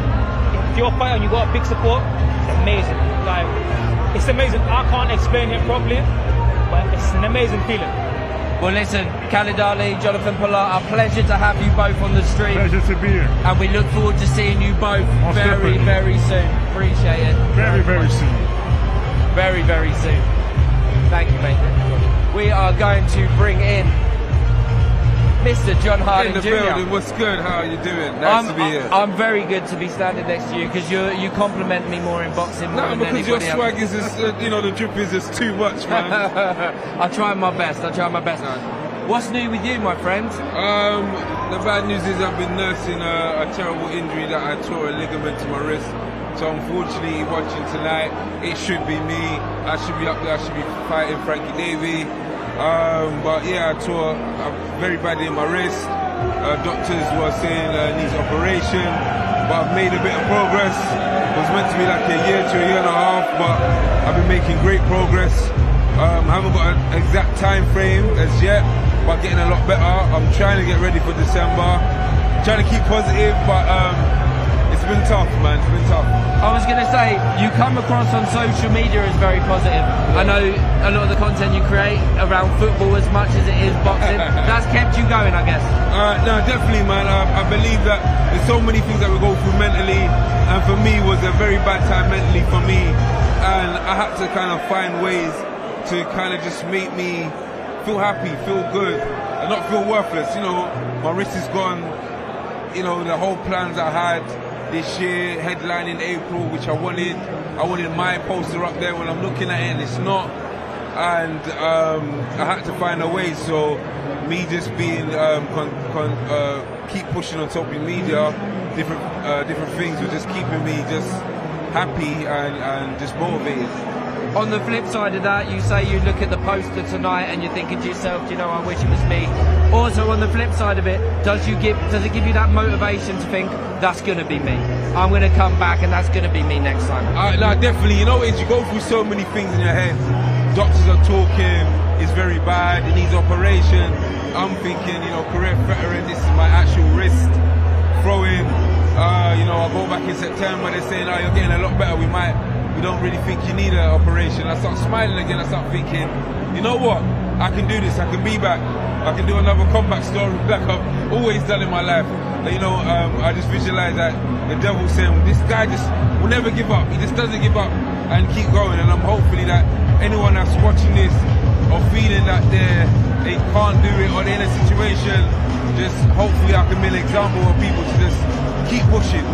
if you're fighting, you got a big support, it's amazing. Like, it's amazing. I can't explain it properly, but it's an amazing feeling. Well, listen, Khalid Ali, Jonathan Pollard, a pleasure to have you both on the stream. Pleasure to be here. And we look forward to seeing you both very soon. Appreciate it. Very soon. Very soon. Thank you, mate. We are going to bring in Mr. John Harding in the Jr. building. What's good? How are you doing? Nice to be here. I'm very good to be standing next to you because you compliment me more in boxing. No, because your swag is just, the drip is just too much, man. I try my best. What's new with you, my friend? The bad news is I've been nursing a terrible injury that I tore a ligament to my wrist. So unfortunately, watching tonight, it should be me. I should be up there. I should be fighting Frankie Davey. But yeah, I tore very badly in my wrist. Doctors were saying needs operation, but I've made a bit of progress. It was meant to be like a year to a year and a half, but I've been making great progress. I haven't got an exact time frame as yet, but getting a lot better. I'm trying to get ready for December. Trying to keep positive, but it's been tough, man. It's been tough. I was going to say, you come across on social media as very positive. I know a lot of the content you create around football as much as it is boxing. That's kept you going, I guess. No, definitely, man. I believe that there's so many things that we go through mentally, and for me, it was a very bad time mentally for me. And I had to kind of find ways to kind of just make me feel happy, feel good, and not feel worthless. You know, my wrist is gone. You know, the whole plans I had this year, headline in April, which I wanted my poster up there when I'm looking at it, and it's not. And I had to find a way. So me just being keep pushing on top of media, different things were just keeping me just happy and just motivated. On the flip side of that, you say you look at the poster tonight and you're thinking to yourself, I wish it was me. Also, on the flip side of it, does it give you that motivation to think, that's going to be me? I'm going to come back and that's going to be me next time? No, definitely. You go through so many things in your head. Doctors are talking, it's very bad, it needs operation. I'm thinking, career veteran, this is my actual wrist. Throwing, I'll go back in September, they're saying, you're getting a lot better, we don't really think you need an operation. I start smiling again, I start thinking, you know what, I can do this, I can be back, I can do another comeback story like I've always done in my life. I just visualize that the devil saying, this guy just will never give up, he just doesn't give up and keep going. And I'm hopefully that anyone that's watching this or feeling that they can't do it or they're in a situation, just hopefully I can be an example of people to just keep pushing,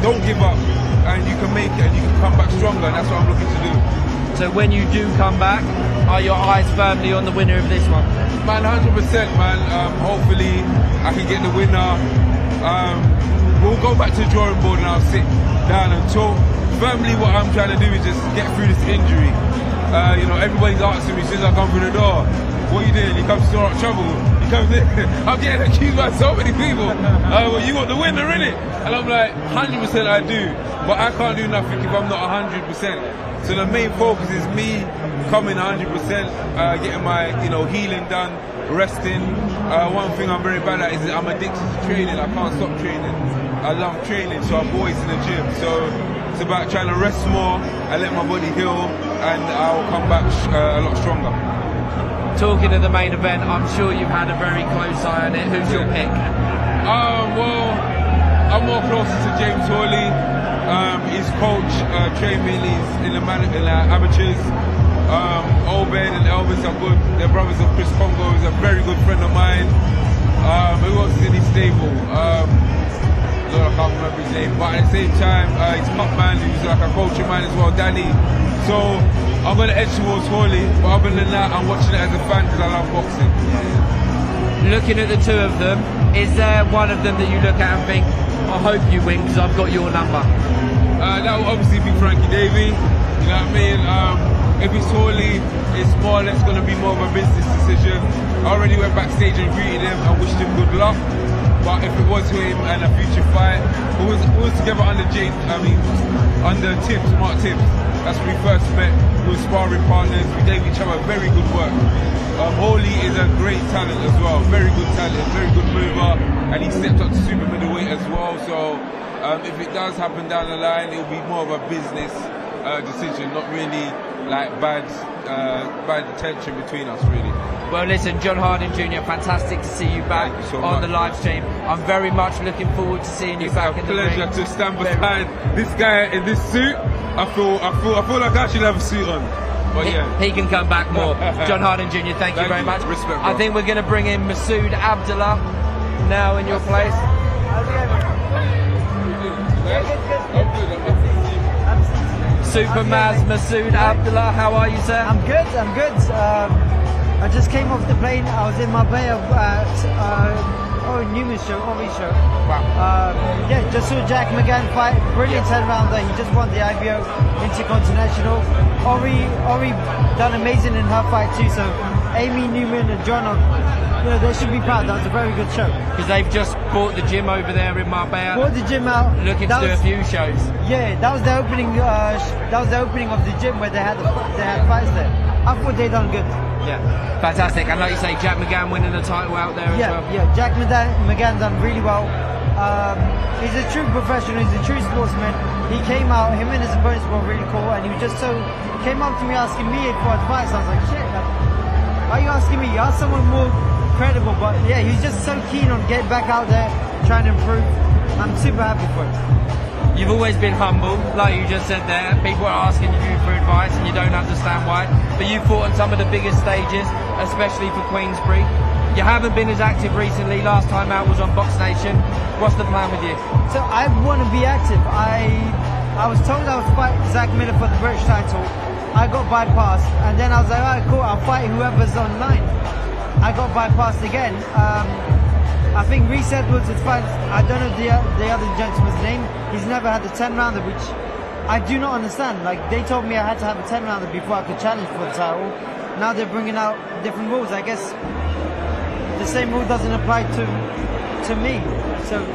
don't give up, and you can make it and you can come back stronger, and that's what I'm looking to do. So when you do come back, are your eyes firmly on the winner of this one? Man, 100%, man. Hopefully I can get the winner. We'll go back to the drawing board and I'll sit down and talk. Firmly, what I'm trying to do is just get through this injury. You know, everybody's asking me since I come through the door, what are you doing? You come to sort out trouble. You come in. I'm getting accused by so many people. Well, you got the winner, innit? And I'm like, 100% I do. But I can't do nothing if I'm not 100%. So the main focus is me coming 100%, getting my, you know, healing done, resting. One thing I'm very bad at is that I'm addicted to training. I can't stop training. I love training, so I'm always in the gym. So it's about trying to rest more and let my body heal, and I'll come back a lot stronger. Talking of the main event, I'm sure you've had a very close eye on it. Who's your pick? Well, I'm more closer to James Hawley. His coach trained me in the amateurs. Obed and Elvis are good. They're brothers of Chris Congo. He's a very good friend of mine. Who else is in his stable? I can't remember his name. But at the same time, his Cupman, who's like a coach of mine as well, Danny. So I'm going to edge towards Hawley. But other than that, I'm watching it as a fan because I love boxing. Looking at the two of them, is there one of them that you look at and think, I hope you win because I've got your number? That will obviously be Frankie, Davey. You know what I mean? If it's Hawley, it's more or less going to be more of a business decision. I already went backstage and greeted him and wished him good luck. But if it was him and a future fight, we was together under under Mark Tibbs. That's when we first met. We were sparring partners. We gave each other very good work. Hawley is a great talent as well. Very good talent, very good mover, and he stepped up to super middleweight as well. So if it does happen down the line, it'll be more of a business decision, not really like bad tension between us, really. Well, listen, John Harding Jr., fantastic to see you back on the live stream. I'm very much looking forward to seeing you back in the ring. It's a pleasure to stand behind this guy in this suit. I feel like I should have a suit on. But he can come back more. John Harding Jr., thank you very much. Respect, I think we're going to bring in Masood Abdullah now in your place. Super Maz Masood Abdullah, how are you, sir? I'm good. I just came off the plane. I was in Marbella at Newman's show, Ori's show. Wow. Just saw Jack McGann fight. Brilliant turnaround there. He just won the IBO Intercontinental. Ori done amazing in her fight too. So Amy, Newman and John, they should be proud. That was a very good show. Because they've just bought the gym over there in Marbella. Bought the gym out. Looking to do a few shows. Yeah, that was the opening. That was the opening of the gym where they had fights there. I thought they done good. Yeah, fantastic. And like you say, Jack McGann winning the title out there as well. Yeah, Jack McGann done really well. He's a true professional. He's a true sportsman. He came out. Him and his opponents were really cool, and he was just he came up to me asking me for advice. I was like, shit, why are you asking me? You ask someone more credible. But yeah, he was just so keen on getting back out there, trying to improve. I'm super happy for him. You've always been humble, like you just said there. People are asking you for advice and you don't understand why. But you fought on some of the biggest stages, especially for Queensbury. You haven't been as active recently. Last time out was on Box Nation. What's the plan with you? So I want to be active. I was told I was fighting Zach Miller for the British title. I got bypassed, and then I was like, alright, cool, I'll fight whoever's online. I got bypassed again. I think Reese Edwards is fine. I don't know the other gentleman's name. He's never had a 10-rounder, which I do not understand. Like, they told me I had to have a 10-rounder before I could challenge for the title. Now they're bringing out different rules. I guess the same rule doesn't apply to me. So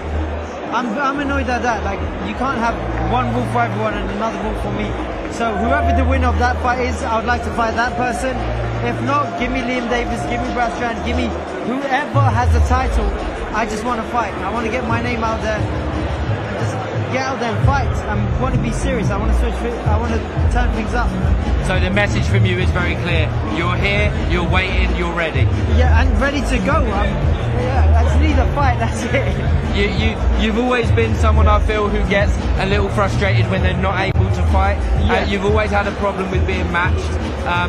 I'm annoyed at that. Like, you can't have one rule for everyone and another rule for me. So whoever the winner of that fight is, I would like to fight that person. If not, give me Liam Davis, give me Brad Strand, give me whoever has the title. I just want to fight. I want to get my name out there. Just get out there and fight. I want to be serious. I want to switch. I want to turn things up. So the message from you is very clear. You're here, you're waiting, you're ready. Yeah, and ready to go. I just need a fight. That's it. You've always been someone I feel who gets a little frustrated when they're not able to fight. You've always had a problem with being matched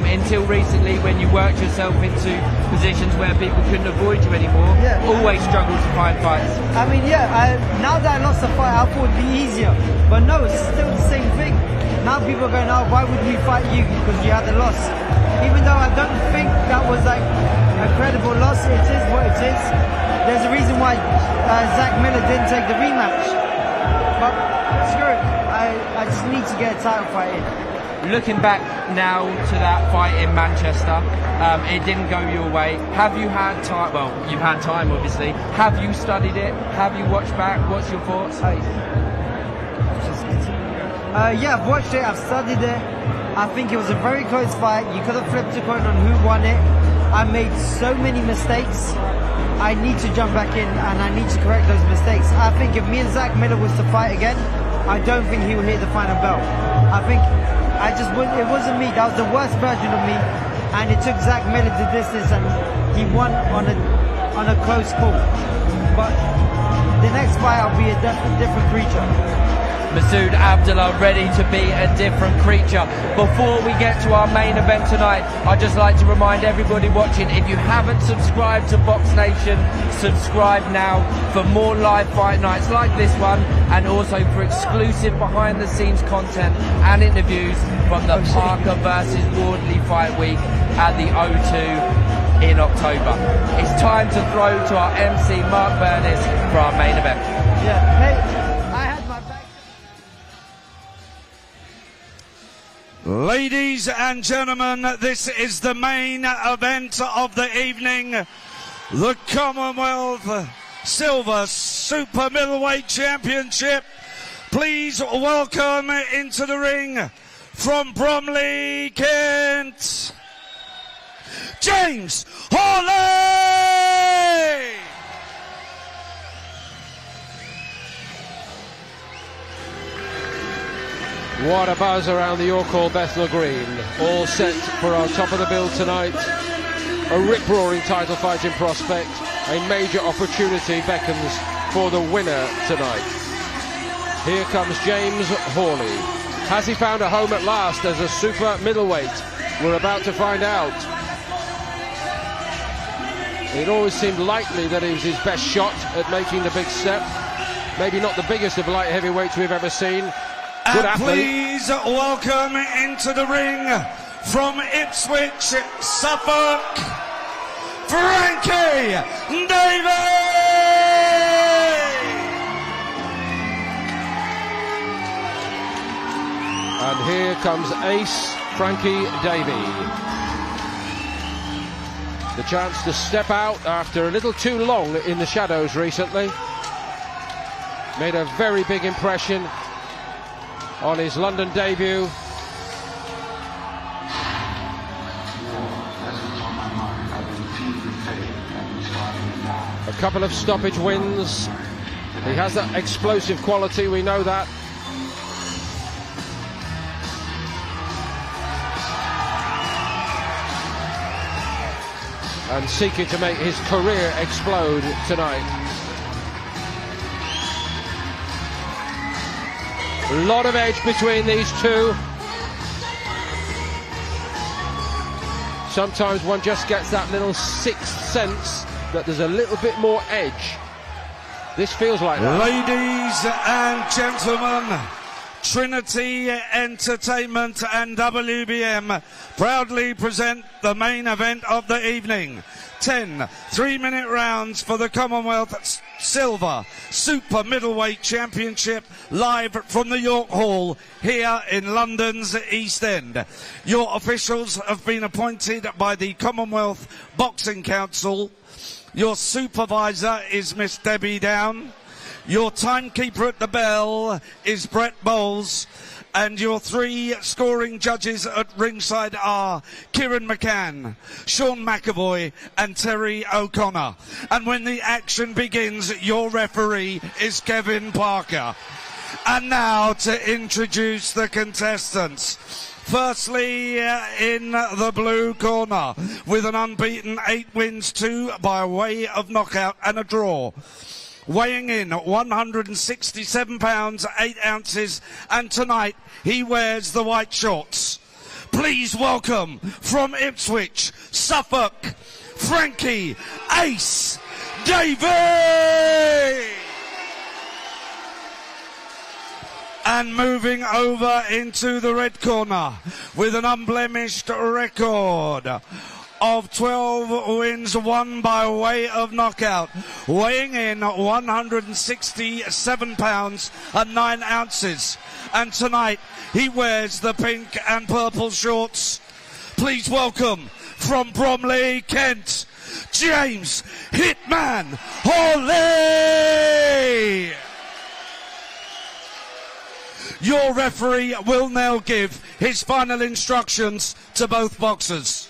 until recently when you worked yourself into positions where people couldn't avoid you anymore. Yeah. Always struggled to find fights. I mean, now that I lost the fight, I thought it'd be easier. But no, it's still the same thing. Now people are going, oh, why would we fight you? Because you had the loss. Even though I don't think that was like a credible loss, it is what it is. There's a reason why Zach Miller didn't take the rematch. But screw it. I just need to get a title fight in. Looking back now to that fight in Manchester, it didn't go your way. Have you had time? Well, you've had time, obviously. Have you studied it? Have you watched back? What's your thoughts? Yeah, I've watched it. I've studied it. I think it was a very close fight. You could have flipped a coin on who won it. I made so many mistakes. I need to jump back in and I need to correct those mistakes. I think if me and Zach Miller was to fight again, I don't think he will hit the final bell. I think it wasn't me. That was the worst version of me, and it took Zach Miller to distance, and he won on a close call. But the next fight, I'll be a different creature. Masoud Abdullah ready to be a different creature. Before we get to our main event tonight, I'd just like to remind everybody watching, if you haven't subscribed to Box Nation, subscribe now for more live fight nights like this one, and also for exclusive behind the scenes content and interviews from the Parker versus Wardley fight week at the O2 in October. It's time to throw to our MC Mark Burnis for our main event. Yeah, hey. Ladies and gentlemen, this is the main event of the evening. The Commonwealth Silver Super Middleweight Championship. Please welcome into the ring from Bromley, Kent, James Hawley! What a buzz around the York Hall Bethnal Green. All set for our top of the bill tonight. A rip-roaring title fight in prospect. A major opportunity beckons for the winner tonight. Here comes James Hawley. Has he found a home at last as a super middleweight? We're about to find out. It always seemed likely that it was his best shot at making the big step. Maybe not the biggest of light heavyweights we've ever seen. And please welcome into the ring from Ipswich, Suffolk, Frankie Davey! And here comes ace Frankie Davey. The chance to step out after a little too long in the shadows recently. Made a very big impression on his London debut. A couple of stoppage wins. He has that explosive quality, we know that. And seeking to make his career explode tonight. A lot of edge between these two. Sometimes one just gets that little sixth sense that there's a little bit more edge. This feels like that. Ladies and gentlemen, Trinity Entertainment and WBM proudly present the main event of the evening. 10 3-minute rounds for the Commonwealth Silver Super Middleweight Championship, live from the York Hall here in London's East End. Your officials have been appointed by the Commonwealth Boxing Council. Your supervisor is Miss Debbie Down. Your timekeeper at the bell is Brett Bowles. And your three scoring judges at ringside are Kieran McCann, Sean McAvoy and Terry O'Connor. And when the action begins, your referee is Kevin Parker. And now to introduce the contestants. Firstly, in the blue corner, with an unbeaten 8 wins, 2 by way of knockout and a draw. Weighing in 167 pounds, 8 ounces, and tonight he wears the white shorts. Please welcome from Ipswich, Suffolk, Frankie Ace Davey. And moving over into the red corner with an unblemished record of 12 wins, won by way of knockout, weighing in 167 pounds and 9 ounces. And tonight he wears the pink and purple shorts. Please welcome from Bromley, Kent, James Hitman Hawley. Your referee will now give his final instructions to both boxers.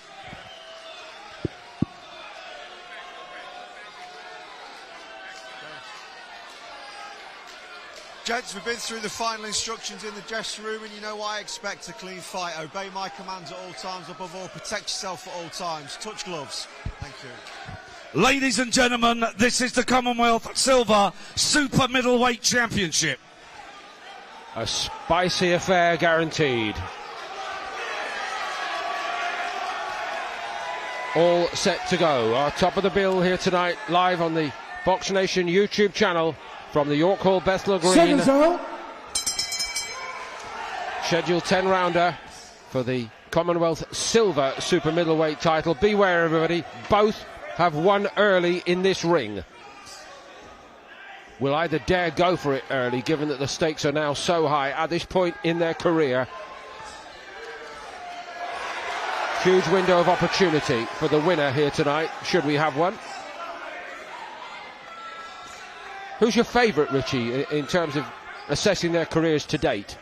Gents, we've been through the final instructions in the dressing room, and you know what I expect: a clean fight. Obey my commands at all times. Above all, protect yourself at all times. Touch gloves. Thank you. Ladies and gentlemen, this is the Commonwealth Silver Super Middleweight Championship. A spicy affair guaranteed. All set to go. Our top of the bill here tonight, live on the Box Nation YouTube channel from the York Hall Bethnal Green. Scheduled 10-rounder for the Commonwealth Silver Super Middleweight title. Beware, everybody, both have won early in this ring. Will either dare go for it early, given that the stakes are now so high at this point in their career. Huge window of opportunity for the winner here tonight, should we have one. Who's your favourite, Richie, in terms of assessing their careers to date?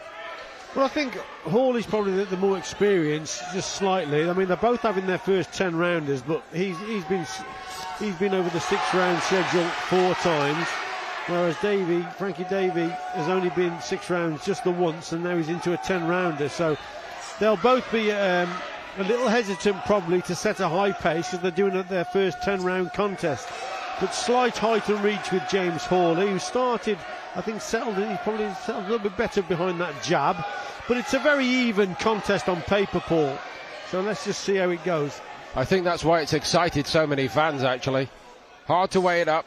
Well, I think Hawley's probably the more experienced, just slightly. I mean, they're both having their first 10 rounders, but he's been over the 6-round schedule 4 times, whereas Frankie Davey has only been 6 rounds just the once, and now he's into a 10-rounder. So they'll both be a little hesitant probably to set a high pace as they're doing their first 10-round contest. But slight height and reach with James Hawley, who started, I think, he's probably settled a little bit better behind that jab. But it's a very even contest on paper, Paul. So let's just see how it goes. I think that's why it's excited so many fans, actually. Hard to weigh it up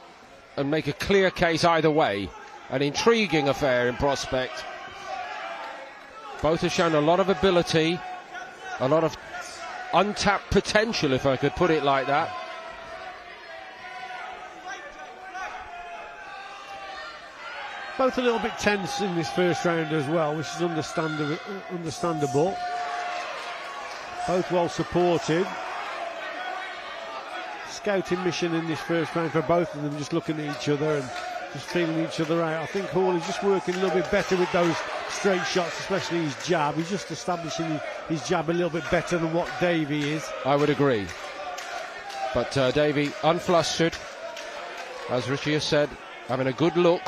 and make a clear case either way. An intriguing affair in prospect. Both have shown a lot of ability, a lot of untapped potential, if I could put it like that. Both a little bit tense in this first round as well, which is understandable. Both well supported. Scouting mission in this first round for both of them, just looking at each other and just feeling each other out. I think Hawley's just working a little bit better with those straight shots, especially his jab. He's just establishing his jab a little bit better than what Davey is. I would agree. But Davey, unflustered, as Richie has said, having a good look.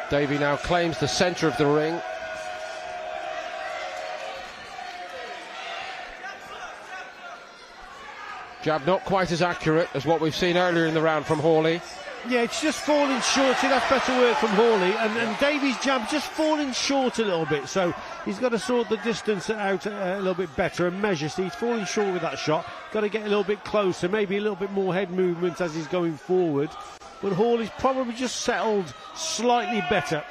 Davey now claims the centre of the ring. Jab not quite as accurate as what we've seen earlier in the round from Hawley. Yeah, it's just falling short. See, that's better work from Hawley. And Davey's jab just falling short a little bit. So he's got to sort the distance out a little bit better and measure. See, he's falling short with that shot. Got to get a little bit closer, maybe a little bit more head movement as he's going forward. But Hawley's probably just settled slightly better.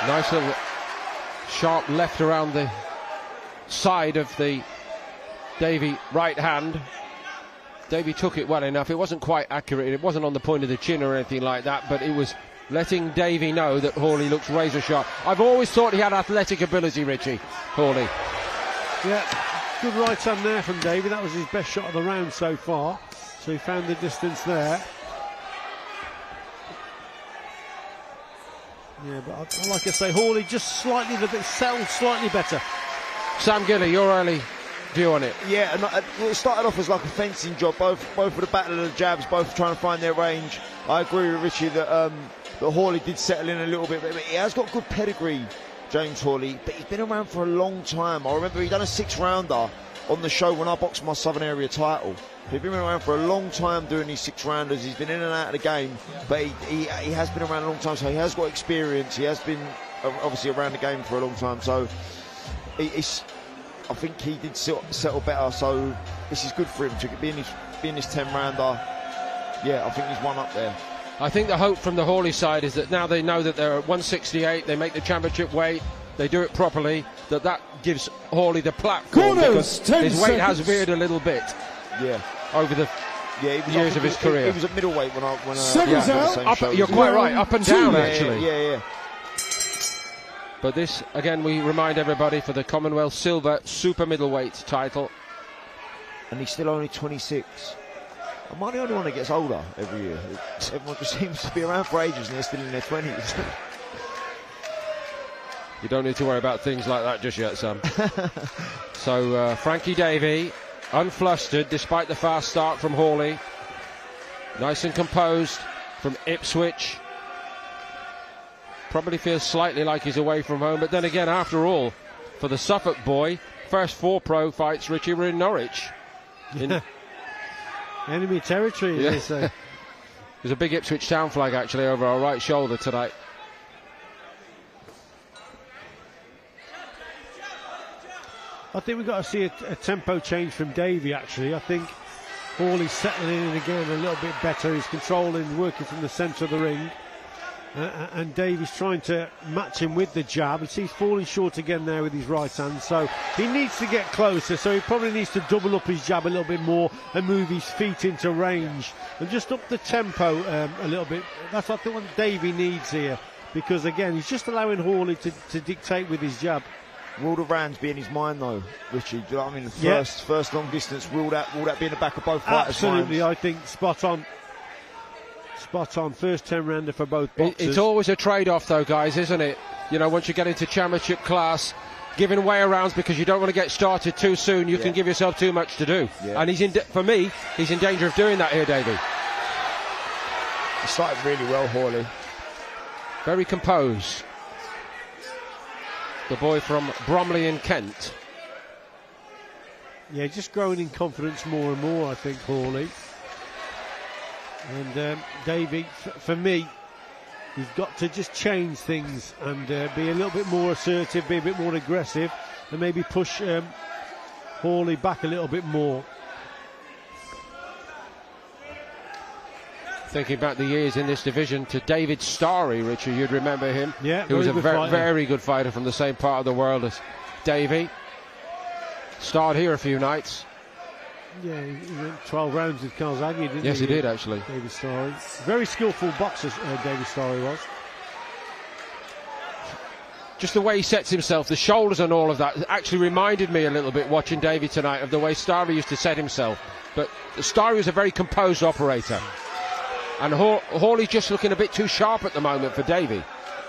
Nice little sharp left around the side of the Davey right hand. Davey took it well enough. It wasn't quite accurate. It wasn't on the point of the chin or anything like that, but it was letting Davey know that Hawley looks razor sharp. I've always thought he had athletic ability, Richie, Hawley. Yeah, good right hand there from Davey. That was his best shot of the round so far. So he found the distance there. Yeah, but like I say, Hawley just settled slightly better. Sam Gilly, your early view on it? Yeah, and it started off as like a fencing job, both for the battle of the jabs, both trying to find their range. I agree with Richie that Hawley did settle in a little bit, but he has got good pedigree, James Hawley, but he's been around for a long time. I remember he done a 6-rounder on the show when I boxed my Southern Area title. He's been around for a long time doing these 6-rounders. He's been in and out of the game, but he has been around a long time, so he has got experience. He has been obviously around the game for a long time, so I think he did settle better, so this is good for him to be in this 10-rounder. Yeah, I think he's one up there. I think the hope from the Hawley side is that now they know that they're at 168, they make the championship weight, they do it properly, that gives Hawley the platform, because his weight has veered a little bit. Yeah. Over the years of his career. He was at middleweight when you're quite right, up and down actually. Yeah. But this, again, we remind everybody, for the Commonwealth Silver Super Middleweight title. And he's still only 26. Am I the only one that gets older every year? Everyone just seems to be around for ages and they're still in their 20s. You don't need to worry about things like that just yet, Sam. So Frankie Davey, unflustered despite the fast start from Hawley. Nice and composed from Ipswich. Probably feels slightly like he's away from home, but then again, after all, for the Suffolk boy, first 4 pro fights, Richie, were in Norwich. Enemy territory, yeah. They say. There's a big Ipswich Town flag actually over our right shoulder tonight. I think we've got to see a tempo change from Davey, actually. I think Hawley's settling in again a little bit better. He's controlling, working from the centre of the ring. And Davey's trying to match him with the jab. He's falling short again there with his right hand. So he needs to get closer. So he probably needs to double up his jab a little bit more and move his feet into range. And just up the tempo a little bit. That's what I think what Davey needs here. Because, again, he's just allowing Hawley to dictate with his jab. Will the rounds be in his mind, though, Richie? Do you know what I mean? The first long distance, will that be in the back of both fighters' Absolutely, minds? I think spot on. Spot on. First 10-rounder for both boxers. It's always a trade-off, though, guys, isn't it? You know, once you get into championship class, giving away rounds because you don't want to get started too soon, you can give yourself too much to do. Yeah. And for me, he's in danger of doing that here, Davey. He started really well, Hawley. Very composed. The boy from Bromley in Kent. Yeah, just growing in confidence more and more, I think, Hawley. And Davey, for me, he's got to just change things and be a little bit more assertive, be a bit more aggressive, and maybe push Hawley back a little bit more. Thinking back the years in this division to David Starry, Richard, you'd remember him. Yeah, he was a very good fighter from the same part of the world as Davey. Starred here a few nights. Yeah, he went 12 rounds with Calzaghe, didn't he? Yes, he did, actually. David Starry. Very skillful boxer, David Starry was. Just the way he sets himself, the shoulders and all of that, actually reminded me a little bit, watching Davey tonight, of the way Starry used to set himself. But Starry was a very composed operator. And Hawley's just looking a bit too sharp at the moment for Davey.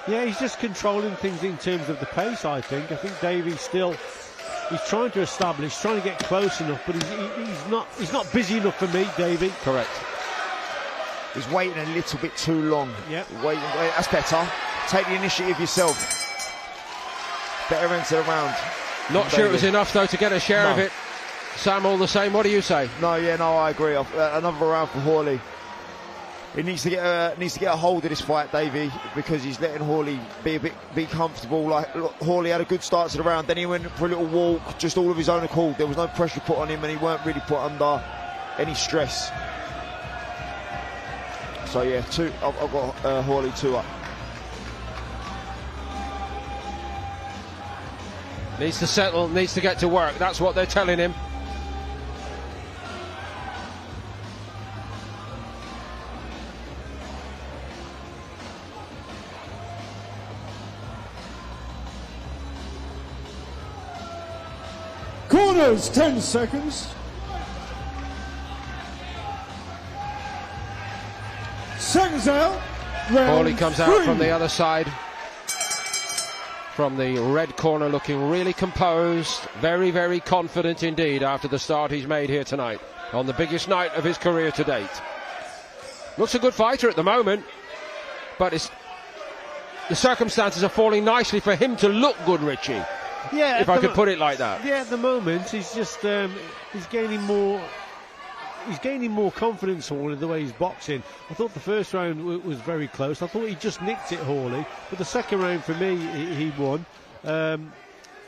Yeah, he's just controlling things in terms of the pace, I think. I think Davey's still... He's trying to establish, trying to get close enough, but he's not busy enough for me, Davey. Correct. He's waiting a little bit too long. Yeah. Waiting, that's better. Take the initiative yourself. Better enter the round. Not sure it was enough, though, to get a share of it. Sam, all the same, what do you say? No, I agree. Another round for Hawley. He needs to get a hold of this fight, Davey, because he's letting Hawley be comfortable. Like, look, Hawley had a good start to the round, then he went for a little walk, just all of his own accord. There was no pressure put on him, and he weren't really put under any stress. So yeah, I've got Hawley 2 up. Needs to settle, needs to get to work. That's what they're telling him. Corners, 10 seconds. Seconds out. Hawley comes out from the other side. From the red corner, looking really composed. Very, very confident indeed after the start he's made here tonight. On the biggest night of his career to date. Looks a good fighter at the moment. But the circumstances are falling nicely for him to look good, Richie. Yeah, if I could put it like that. Yeah, at the moment he's just he's gaining more confidence, Hawley, the way he's boxing. I thought the first round was very close. I thought he just nicked it, Hawley, but the second round for me he won.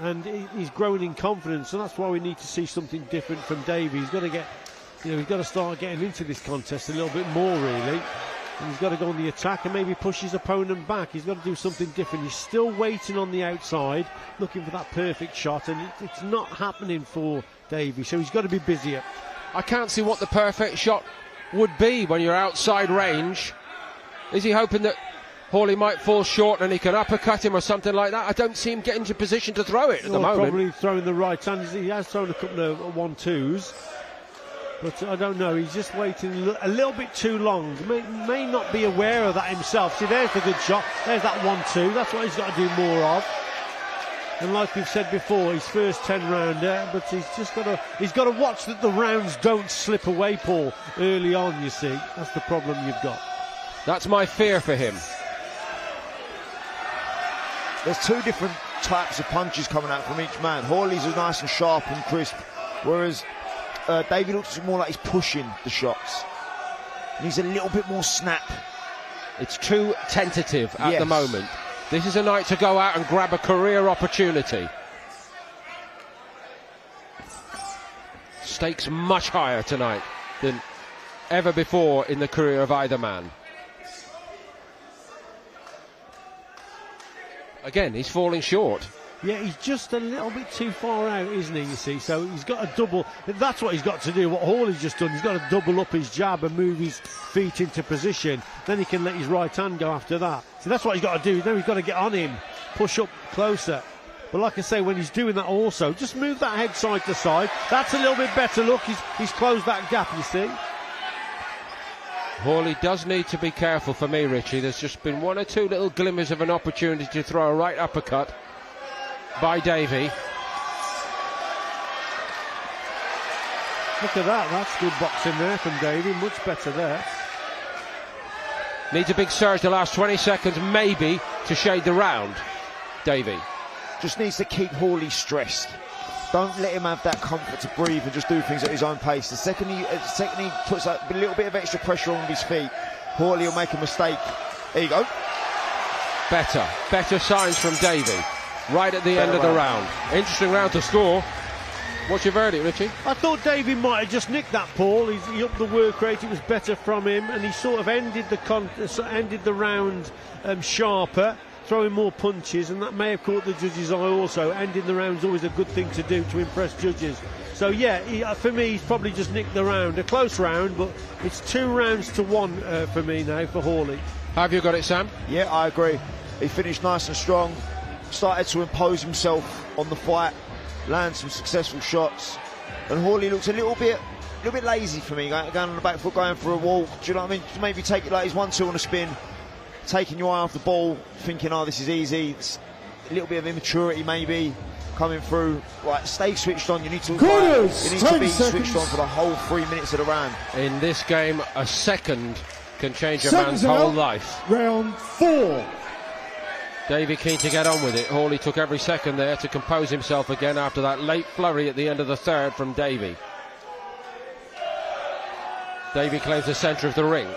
and he's growing in confidence, and that's why we need to see something different from Davey. He's got to get, he's got to start getting into this contest a little bit more, really. And he's got to go on the attack and maybe push his opponent back. He's got to do something different. He's still waiting on the outside, looking for that perfect shot, and it's not happening for Davey, so he's got to be busier. I can't see what the perfect shot would be when you're outside range. Is he hoping that Hawley might fall short and he can uppercut him or something like that? I don't see him getting into position to throw it at the moment. Probably throwing the right hand. He has thrown a couple of 1-2s, but I don't know. He's just waiting a little bit too long. May not be aware of that himself. See, there's the good shot. There's that 1-2. That's what he's got to do more of. And like we've said before, his first 10-rounder, but he's got to watch that the rounds don't slip away, Paul, early on, you see. That's the problem you've got. That's my fear for him. There's two different types of punches coming out from each man. Hawley's are nice and sharp and crisp, whereas Davey looks more like he's pushing the shots. And he's a little bit more snap. It's too tentative at the moment. This is a night to go out and grab a career opportunity. Stakes much higher tonight than ever before in the career of either man. Again, he's falling short. Yeah, he's just a little bit too far out, isn't he, you see? So he's got to double. That's what he's got to do, what Hawley's just done. He's got to double up his jab and move his feet into position. Then he can let his right hand go after that. So that's what he's got to do. Now he's got to get on him, push up closer. But like I say, when he's doing that also, just move that head side to side. That's a little bit better. Look, he's closed that gap, you see. Hawley does need to be careful for me, Richie. There's just been one or two little glimmers of an opportunity to throw a right uppercut by Davey. Look at that, that's good boxing there from Davey, much better there. Needs a big surge the last 20 seconds, maybe, to shade the round, Davey. Just needs to keep Hawley stressed. Don't let him have that comfort to breathe and just do things at his own pace. The second he puts a little bit of extra pressure on his feet, Hawley will make a mistake. There you go. Better signs from Davey. Right at the end of the round. Interesting round to score. What's your verdict, Richie? I thought Davey might have just nicked that, Paul. He upped the work rate, it was better from him, and he sort of ended the round sharper, throwing more punches, and that may have caught the judges' eye also. Ending the round's always a good thing to do to impress judges. So yeah, for me, he's probably just nicked the round. A close round, but it's 2-1 for me now for Hawley. Have you got it, Sam? Yeah, I agree. He finished nice and strong, started to impose himself on the fight, land some successful shots, and Hawley looks a little bit lazy for me, going on the back foot, going for a walk. Do you know what I mean? Maybe take it like he's 1-2 on a spin, taking your eye off the ball, thinking, oh, this is easy. It's a little bit of immaturity maybe coming through. Right, stay switched on. You need to be switched on for the whole 3 minutes of the round. In this game, a second can change a man's whole life. Round 4. Davey keen to get on with it. Hawley took every second there to compose himself again after that late flurry at the end of the third from Davey. Davey claims the centre of the ring.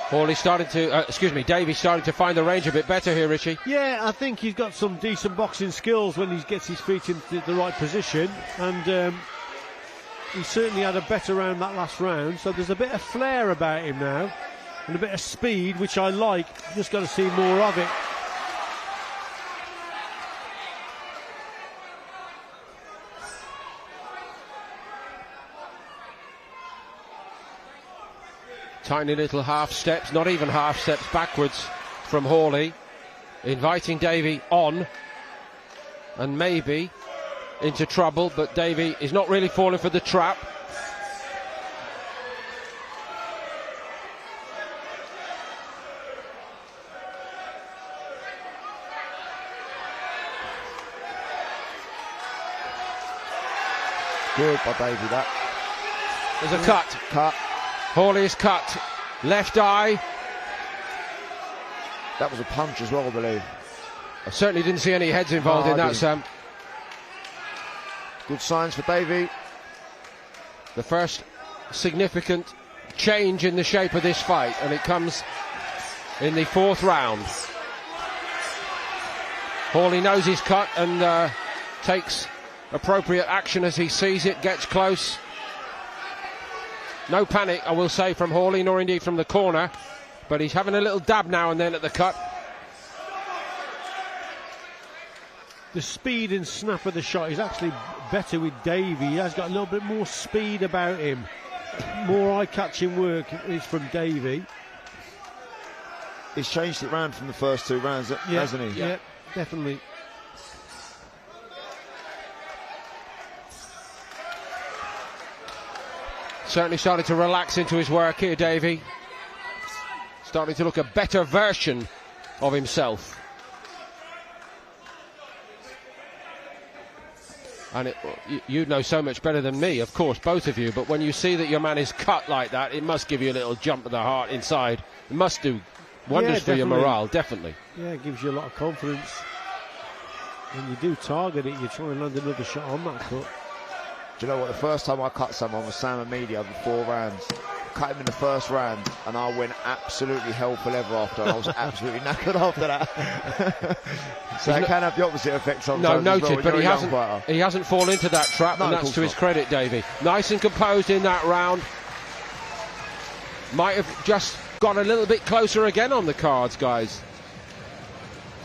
Hawley starting to, Davey starting to find the range a bit better here, Richie. Yeah, I think he's got some decent boxing skills when he gets his feet into the right position, and he certainly had a better round that last round, so there's a bit of flair about him now, and a bit of speed, which I like. Just got to see more of it. Tiny little half steps, not even half steps backwards from Hawley, inviting Davey on and maybe into trouble, but Davey is not really falling for the trap. Good by Davey, that. There's a cut. Hawley is cut. Left eye. That was a punch as well, I believe. I certainly didn't see any heads involved in that, Sam. Good signs for Davey. The first significant change in the shape of this fight, and it comes in the 4th round. Hawley knows he's cut and takes appropriate action as he sees it, gets close. No panic, I will say, from Hawley, nor indeed from the corner, but he's having a little dab now and then at the cut. The speed and snap of the shot is actually better with Davey. He has got a little bit more speed about him. More eye-catching work is from Davey. He's changed it round from the first 2 rounds, hasn't he? Yeah, definitely. Certainly starting to relax into his work here, Davey. Starting to look a better version of himself. And you know so much better than me, of course, both of you, but when you see that your man is cut like that, it must give you a little jump of the heart inside. It must do wonders for your morale, definitely. Yeah, it gives you a lot of confidence. When you do target it, you try and land another shot on that cut. Do you know what? The first time I cut someone was Sam Amidi over 4 rounds. Cut him in the first round, and I went absolutely hell for leather after, and I was absolutely knackered after that. So it can have the opposite effect sometimes. No, noted, but he hasn't fallen into that trap, and that's to his credit, Davey. Nice and composed in that round. Might have just got a little bit closer again on the cards, guys.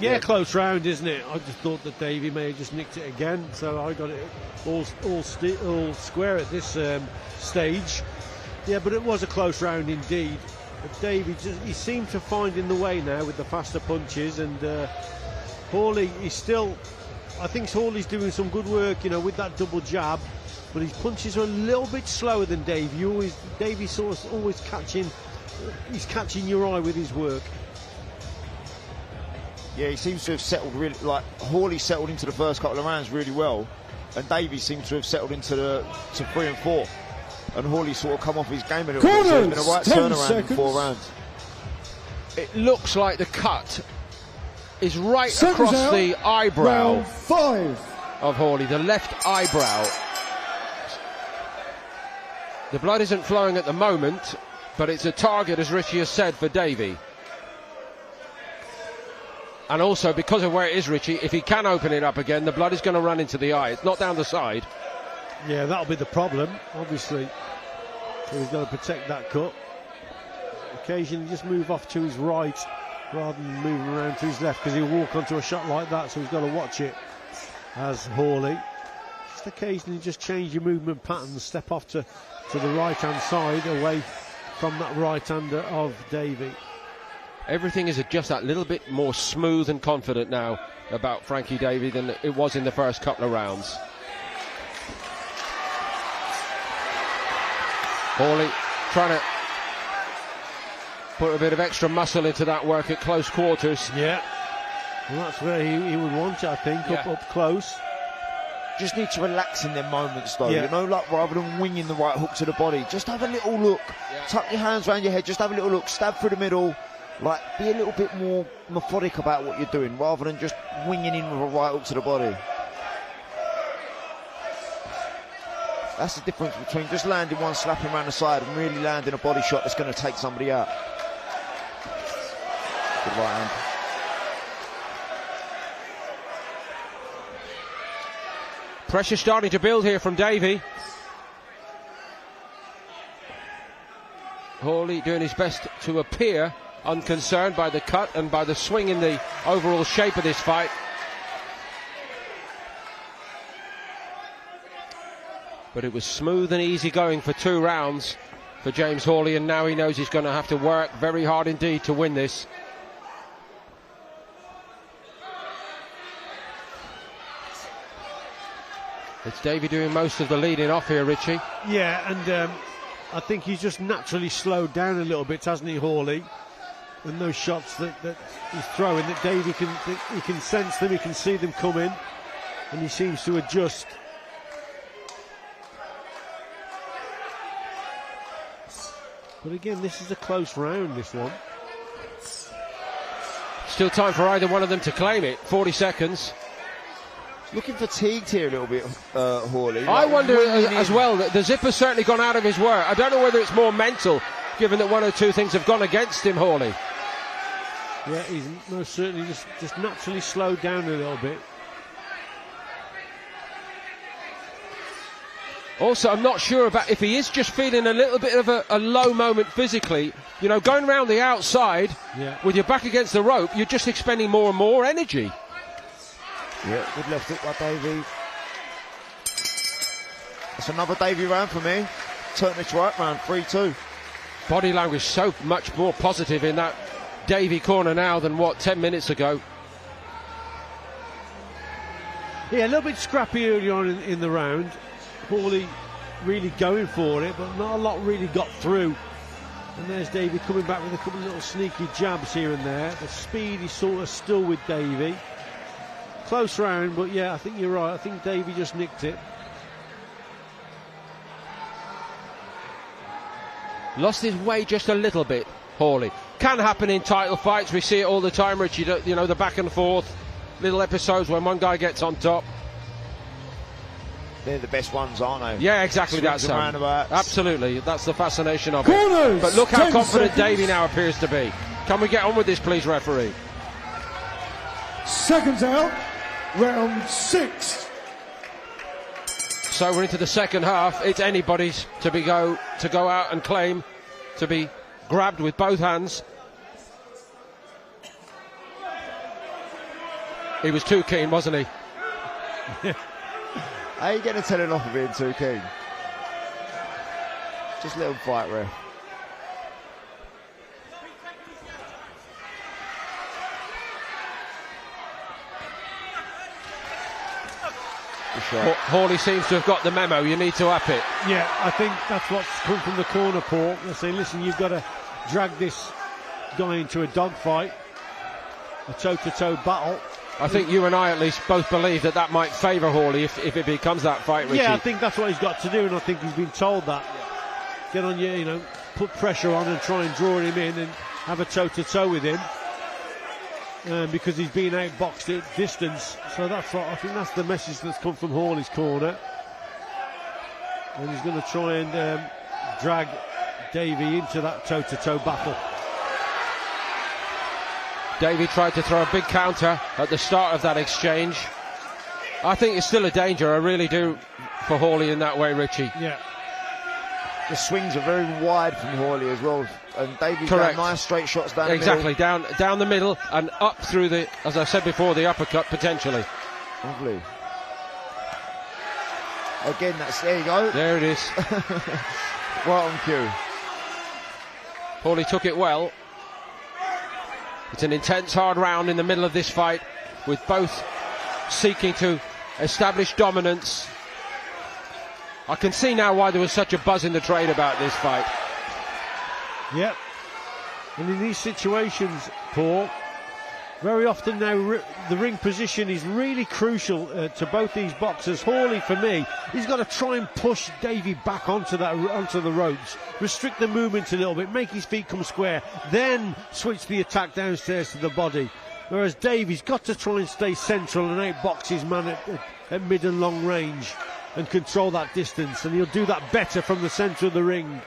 Yeah, close round, isn't it? I just thought that Davey may have just nicked it again, so I got it all square at this stage. Yeah, but it was a close round indeed. But Davey, he seemed to find in the way now with the faster punches, and Hawley is still, I think Hawley's doing some good work, you know, with that double jab, but his punches are a little bit slower than Davey. Davey's sort of always catching your eye with his work. Yeah, he seems to have settled really, like Hawley settled into the first couple of rounds really well, and Davey seems to have settled into 3 and 4. And Hawley sort of come off his game a little bit, so it's been a right turnaround in 4 rounds. It looks like the cut is right across the eyebrow of Hawley, the left eyebrow. The blood isn't flowing at the moment, but it's a target, as Richie has said, for Davey. And also, because of where it is, Richie, if he can open it up again, the blood is going to run into the eye. It's not down the side. Yeah, that'll be the problem, obviously. So he's got to protect that cut. Occasionally just move off to his right rather than moving around to his left, because he'll walk onto a shot like that, so he's got to watch it as Hawley. Just occasionally just change your movement pattern, step off to the right-hand side, away from that right-hander of Davey. Everything is just that little bit more smooth and confident now about Frankie Davey than it was in the first couple of rounds. Hawley trying to put a bit of extra muscle into that work at close quarters. Yeah, well, that's where he would want it, I think, up close. Just need to relax in them moments, though. Yeah. You know, like rather than winging the right hook to the body, just have a little look. Yeah. Tuck your hands around your head, just have a little look, stab through the middle. Like, be a little bit more methodic about what you're doing, rather than just winging in with a right hook to the body. That's the difference between just landing one, slapping around the side, and really landing a body shot that's going to take somebody out. Good right hand. Pressure starting to build here from Davey. Hawley doing his best to appear unconcerned by the cut and by the swing in the overall shape of this fight. But it was smooth and easy going for 2 rounds for James Hawley, and now he knows he's going to have to work very hard indeed to win this. It's Davey doing most of the leading off here, Richie. Yeah, and I think he's just naturally slowed down a little bit, hasn't he, Hawley? And those shots that he's throwing, that Davey he can sense them, he can see them coming, and he seems to adjust. But again, this is a close round, this one. Still time for either one of them to claim it. 40 seconds. Looking fatigued here a little bit, Hawley. I Like, wonder leaning as in. well that the zipper's certainly gone out of his work. I don't know whether it's more mental, given that one or two things have gone against him, Hawley. Yeah, he's most certainly just naturally slowed down a little bit. Also, I'm not sure about if he is just feeling a little bit of a low moment physically. You know, going around the outside with your back against the rope, you're just expending more and more energy. Yeah, good left hook by Davey. That's another Davey round for me. Turn this right round, 3-2. Body language so much more positive in that Davey corner now than what 10 minutes ago. Yeah, a little bit scrappy early on in the round. Hawley really going for it, but not a lot really got through. And there's Davey coming back with a couple of little sneaky jabs here and there. The speed is sort of still with Davey. Close round, but yeah, I think you're right. I think Davey just nicked it. Lost his way just a little bit, Hawley. Can happen in title fights. We see it all the time, Richie. You know, the back and forth, little episodes when one guy gets on top. They're the best ones, aren't they? Yeah, exactly. Swings That's and roundabouts. absolutely. That's the fascination of Corners, it. But look how 10 confident seconds. Davey now appears to be. Can we get on with this, please, referee? Seconds out, round 6. So we're into the second half. It's anybody's to go out and claim to be grabbed with both hands. He was too keen, wasn't he? How are you getting a telling off of being too keen? Just let him fight, ref. Hawley seems to have got the memo. You need to up it. Yeah, I think that's what's come from the corner, Paul. They're saying, listen, you've got to drag this guy into a dogfight, a toe-to-toe battle. I think you and I at least both believe that might favour Hawley if it becomes that fight, Richie. Yeah, I think that's what he's got to do, and I think he's been told that. Get on you know, put pressure on and try and draw him in and have a toe-to-toe with him. Because he's been outboxed at distance. So that's what I think that's the message that's come from Hawley's corner. And he's going to try and drag Davey into that toe-to-toe battle. Davey tried to throw a big counter at the start of that exchange. I think it's still a danger, I really do, for Hawley in that way, Richie. Yeah. The swings are very wide from Hawley as well, and Davey's Correct. got nice straight shots down Exactly, the middle. down the middle and up through the, as I said before, the uppercut potentially. Lovely. Again, there you go. There it is. Right on cue. Hawley took it well. It's an intense, hard round in the middle of this fight, with both seeking to establish dominance. I can see now why there was such a buzz in the trade about this fight. Yep. And in these situations, Paul, very often now the ring position is really crucial to both these boxers. Hawley, for me, he's got to try and push Davey back onto the ropes, restrict the movement a little bit, make his feet come square, then switch the attack downstairs to the body. Whereas Davey's got to try and stay central and outbox his man at mid and long range and control that distance, and he'll do that better from the centre of the ring.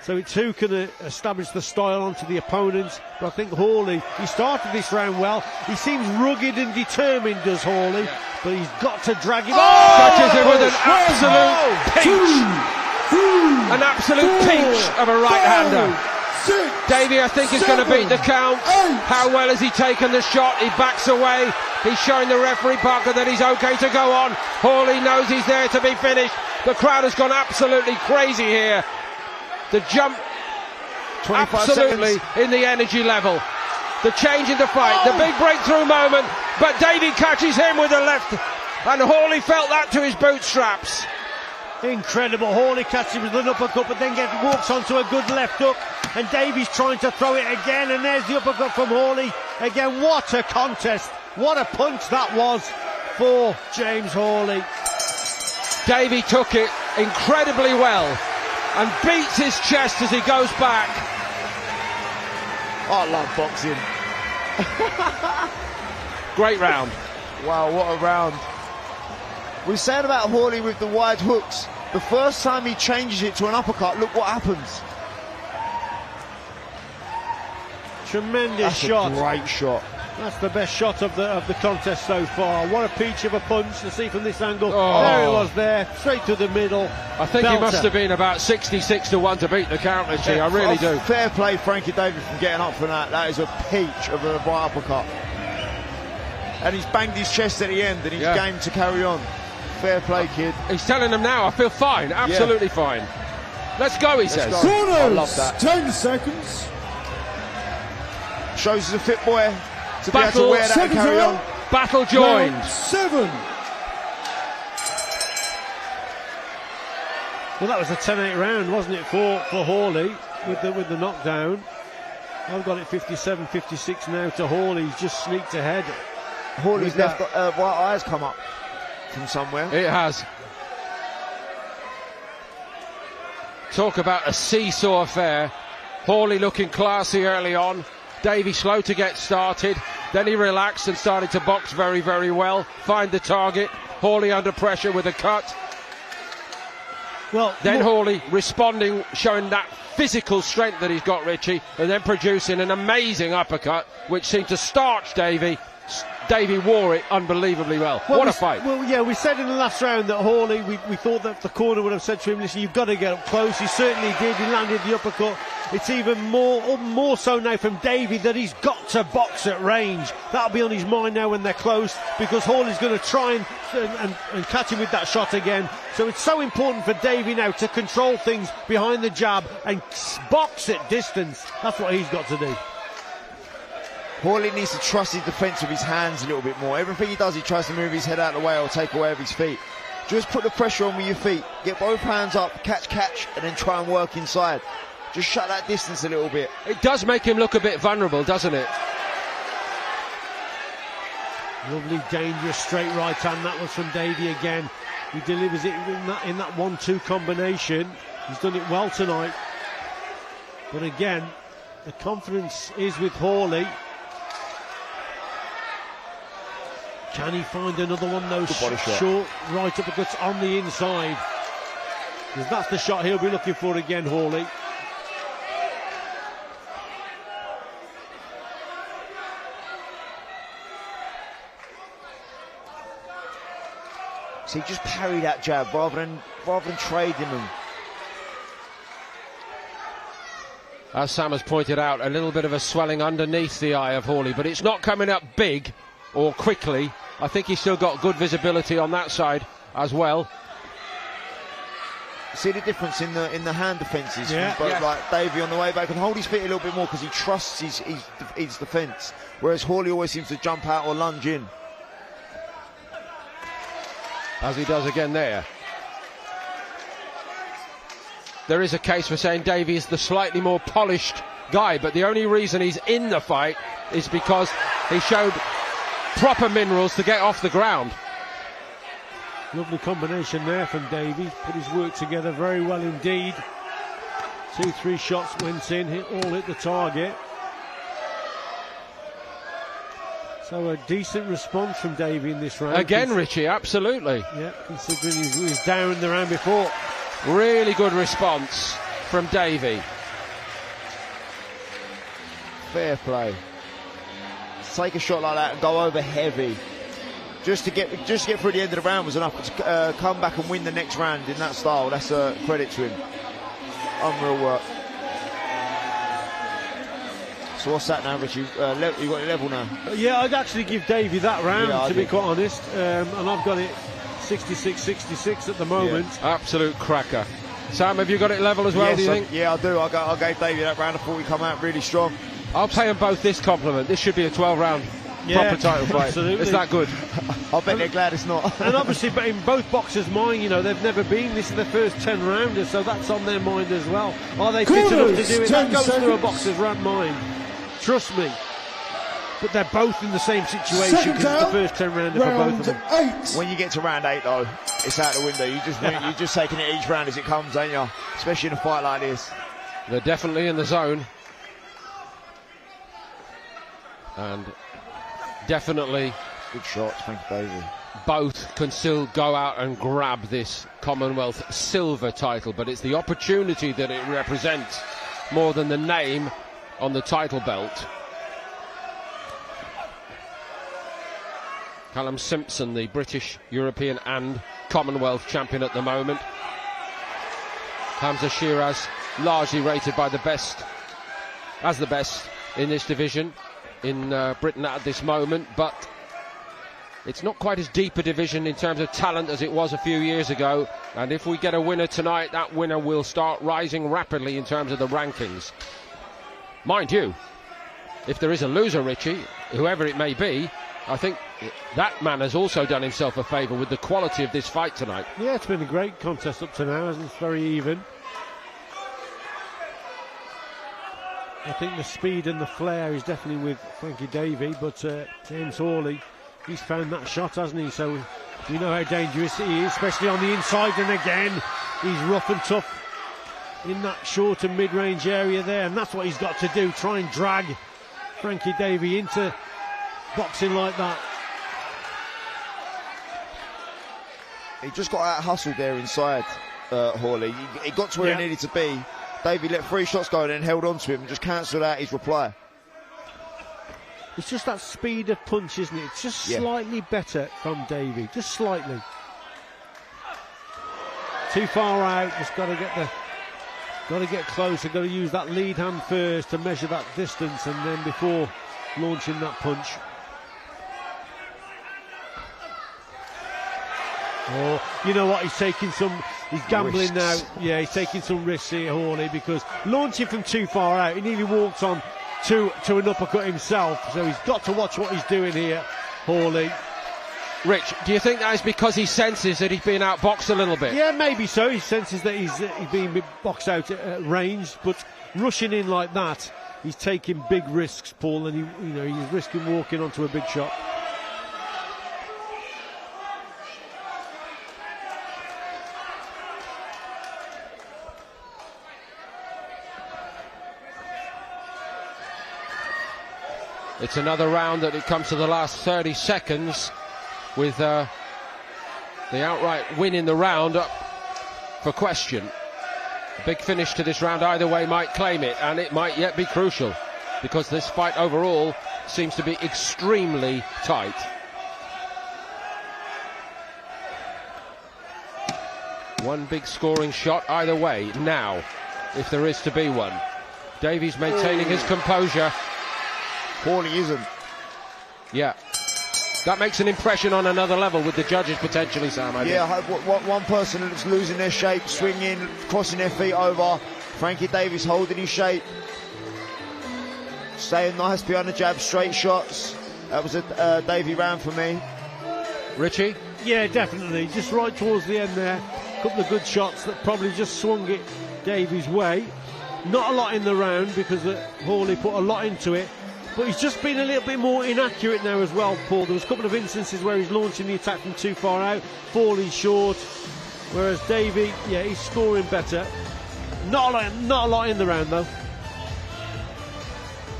So it's who can establish the style onto the opponents. But I think Hawley, he started this round well. He seems rugged and determined, does Hawley, but he's got to drag him. Touches him with an absolute pinch. An absolute pinch of a right-hander. Davey, I think, is going to beat the count. How well has he taken the shot? He backs away. He's showing the referee, Parker, that he's okay to go on. Hawley knows he's there to be finished. The crowd has gone absolutely crazy here. The jump, absolutely in the energy level. The change in the fight, the big breakthrough moment, but Davey catches him with the left, and Hawley felt that to his bootstraps. Incredible. Hawley catches him with an uppercut, but then walks onto a good left hook, and Davey's trying to throw it again, and there's the uppercut from Hawley. Again, what a contest. What a punch that was for James Hawley. Davey took it incredibly well and beats his chest as he goes back. I love boxing. Great round. Wow, what a round. We're saying about Hawley with the wide hooks. The first time he changes it to an uppercut, look what happens. Tremendous shot. That's a great shot. That's the best shot of the contest so far. What a peach of a punch to see from this angle. Oh. There it was there, straight to the middle. I think he Belter. must have been about 66-1 to beat the count, Richie. I really do. Fair play, Frankie Davey, from getting up for that. That is a peach of a right uppercut. And he's banged his chest at the end, and he's game to carry on. Fair play, kid. He's telling them now, I feel fine, absolutely fine. Let's go, he says. Go. I love that. 10 seconds. Shows he's a fit boy to be able to wear that and carry on. Battle joined. Round 7. Well, that was a 10-8 round, wasn't it, for Hawley with the knockdown. I've got it 57-56 now to Hawley. He's just sneaked ahead. Hawley's left right eye's come up from somewhere. It has. Talk about a seesaw affair. Hawley looking classy early on. Davey slow to get started. Then he relaxed and started to box very, very well. Find the target. Hawley under pressure with a cut. Well, then Hawley responding, showing that physical strength that he's got, Richie, and then producing an amazing uppercut, which seemed to starch Davey. Davey wore it unbelievably well. What a fight. Well, yeah, we said in the last round that Hawley, we thought that the corner would have said to him, listen, you've got to get up close. He certainly did. He landed the uppercut. It's even more so now from Davey that he's got to box at range. That'll be on his mind now when they're close, because Hawley's going to try and catch him with that shot again. So it's so important for Davey now to control things behind the jab and box at distance. That's what he's got to do. Hawley needs to trust his defence with his hands a little bit more. Everything he does, he tries to move his head out of the way or take away with his feet. Just put the pressure on with your feet. Get both hands up, catch, and then try and work inside. Just shut that distance a little bit. It does make him look a bit vulnerable, doesn't it? Lovely, dangerous straight right hand. That was from Davey again. He delivers it in that 1-2 combination. He's done it well tonight. But again, the confidence is with Hawley. Can he find another one of those short right uppercuts on the inside? Because that's the shot he'll be looking for again, Hawley. So he just parry that jab rather than trading them. As Sam has pointed out, a little bit of a swelling underneath the eye of Hawley, but it's not coming up big or quickly. I think he's still got good visibility on that side as well. See the difference in the hand defences from both, like Davey on the way back, and hold his feet a little bit more because he trusts his defence, whereas Hawley always seems to jump out or lunge in. As he does again there. There is a case for saying Davey is the slightly more polished guy, but the only reason he's in the fight is because he showed proper minerals to get off the ground. Lovely combination there from Davey. Put his work together very well indeed. 2-3 shots went in, all hit the target. So a decent response from Davey in this round. Again, Richie, absolutely. Yeah, considering he was down in the round before. Really good response from Davey. Fair play. Take a shot like that and go over heavy. Just to get through the end of the round was enough to come back and win the next round in that style. That's a credit to him. Unreal work. So what's that now, Richie? You got it level now. Yeah, I'd actually give Davey that round, to be quite honest. And I've got it 66-66 at the moment. Yeah. Absolute cracker. Sam, have you got it level as well, do you think? Yeah, I do. I gave Davey that round. I thought he'd come out really strong. I'll pay them both this compliment. This should be a 12-round proper title fight. Absolutely. It's that good. I bet they're glad it's not. And obviously, but in both boxers' mind, you know, they've never been. This is their first 10-rounders, so that's on their mind as well. Are they fit enough to do it? That goes through a boxer's mind. Trust me. But they're both in the same situation because it's the first 10-rounder for both of them. 8. When you get to round 8, though, it's out the window. You're just taking it each round as it comes, ain't you? Especially in a fight like this. They're definitely in the zone. And definitely good shots, thank you, Davey. both can still go out and grab this Commonwealth silver title, but it's the opportunity that it represents more than the name on the title belt. Callum Simpson, the British, European and Commonwealth champion at the moment. Hamza Shiraz, largely rated by the best, as the best in this division in Britain at this moment, but it's not quite as deep a division in terms of talent as it was a few years ago, and if we get a winner tonight, that winner will start rising rapidly in terms of the rankings. Mind you, if there is a loser, Richie, whoever it may be, I think that man has also done himself a favour with the quality of this fight tonight. Yeah, it's been a great contest up to now, hasn't it? It's very even. I think the speed and the flair is definitely with Frankie Davey, but James Hawley, he's found that shot, hasn't he? So we know how dangerous he is, especially on the inside, and again, he's rough and tough in that short and mid-range area there, and that's what he's got to do, try and drag Frankie Davey into boxing like that. He just got out hustled there inside, Hawley. He got to where he needed to be. Davey let 3 shots go and then held on to him and just cancelled out his reply. It's just that speed of punch, isn't it? It's just slightly better from Davey, just slightly. Too far out, just got to get closer, got to use that lead hand first to measure that distance, and then before launching that punch. Oh, you know what? He's gambling risks now. Yeah, he's taking some risks here, Hawley, because launching from too far out, he nearly walked on to an uppercut himself. So he's got to watch what he's doing here, Hawley. Rich, do you think that is because he senses that he's being outboxed a little bit? Yeah, maybe so. He senses that he's being boxed out at range, but rushing in like that, he's taking big risks, Paul, and he's risking walking onto a big shot. It's another round that it comes to the last 30 seconds with the outright win in the round up for question. A big finish to this round either way might claim it, and it might yet be crucial because this fight overall seems to be extremely tight. One big scoring shot either way now, if there is to be one. Davey's maintaining his composure. Hawley isn't. Yeah. That makes an impression on another level with the judges potentially, Sam, I think. One person that's losing their shape, swinging, crossing their feet over. Frankie Davies holding his shape. Staying nice behind the jab, straight shots. That was a Davey round for me. Richie? Yeah, definitely. Just right towards the end there. A couple of good shots that probably just swung it Davies' way. Not a lot in the round because Hawley put a lot into it. But he's just been a little bit more inaccurate now as well, Paul. There was a couple of instances where he's launching the attack from too far out, falling short. Whereas Davey, yeah, he's scoring better. Not a lot in the round, though.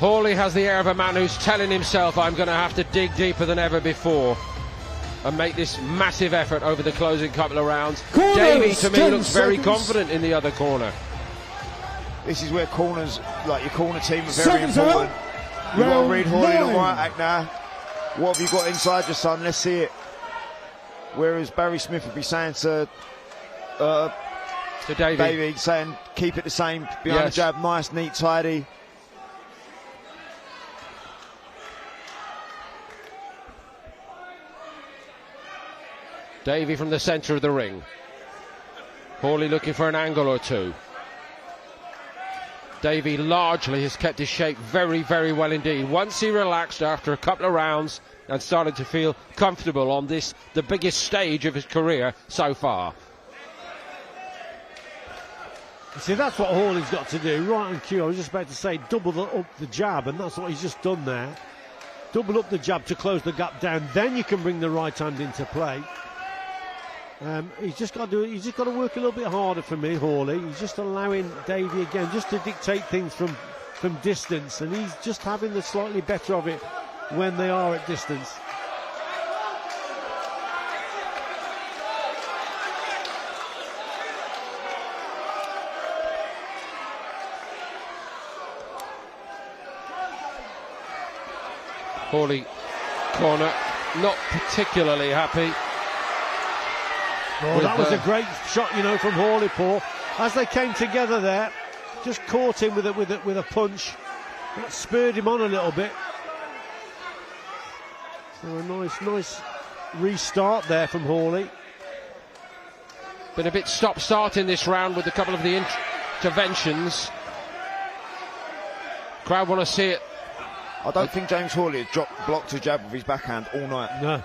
Hawley has the air of a man who's telling himself, I'm going to have to dig deeper than ever before and make this massive effort over the closing couple of rounds. Davey, to me, looks very confident in the other corner. This is where corners, like your corner team, are very important. You've got to read Hawley the right act now. What have you got inside your son? Let's see it. Whereas Barry Smith would be saying to Davey, saying keep it the same behind the jab, nice, neat, tidy. Davey from the centre of the ring. Hawley looking for an angle or two. Davey largely has kept his shape very, very well indeed. Once he relaxed after a couple of rounds and started to feel comfortable on this, the biggest stage of his career so far. See, that's what Hawley's got to do, right on cue. I was just about to say double up the jab, and that's what he's just done there. Double up the jab to close the gap down, then you can bring the right hand into play. He's just got to work a little bit harder for me, Hawley. He's just allowing Davey again just to dictate things from distance, and he's just having the slightly better of it when they are at distance. Hawley corner, not particularly happy. Oh, that was a great shot, you know, from Hawley, Paul. As they came together there, just caught him with a punch. That spurred him on a little bit. So a nice restart there from Hawley. Been a bit stop-start in this round with a couple of the interventions. Crowd want to see it. I don't think James Hawley has blocked a jab with his backhand all night. No.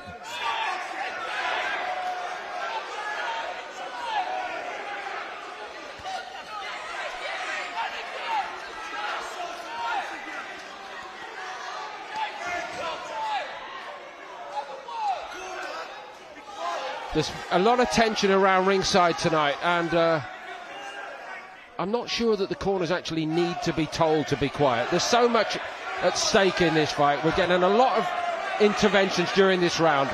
There's a lot of tension around ringside tonight, and I'm not sure that the corners actually need to be told to be quiet. There's so much at stake in this fight. We're getting a lot of interventions during this round.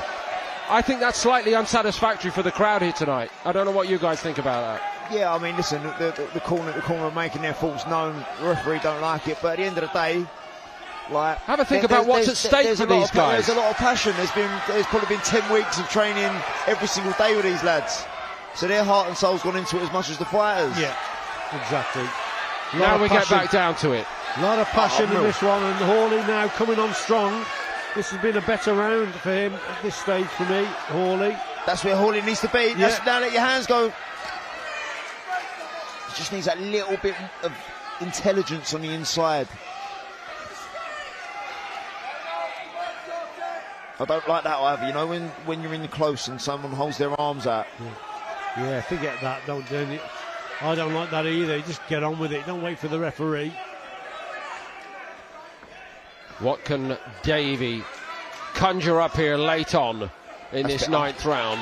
I think that's slightly unsatisfactory for the crowd here tonight. I don't know what you guys think about that. Yeah, I mean, listen, the corner are making their faults known. The referee don't like it, but at the end of the day, like, have a think about what's at stake for these guys. There's a lot of passion. There's probably been 10 weeks of training every single day with these lads. So their heart and soul's gone into it as much as the fighters. Yeah, exactly. Now we get back down to it. A lot of passion in this one, and Hawley now coming on strong. This has been a better round for him at this stage for me, Hawley. That's where Hawley needs to be. Yeah. Now let your hands go. He just needs that little bit of intelligence on the inside. I don't like that either, you know, when you're in the close and someone holds their arms out. Yeah, forget that. I don't like that either. Just get on with it. Don't wait for the referee. What can Davey conjure up here late on in this ninth round?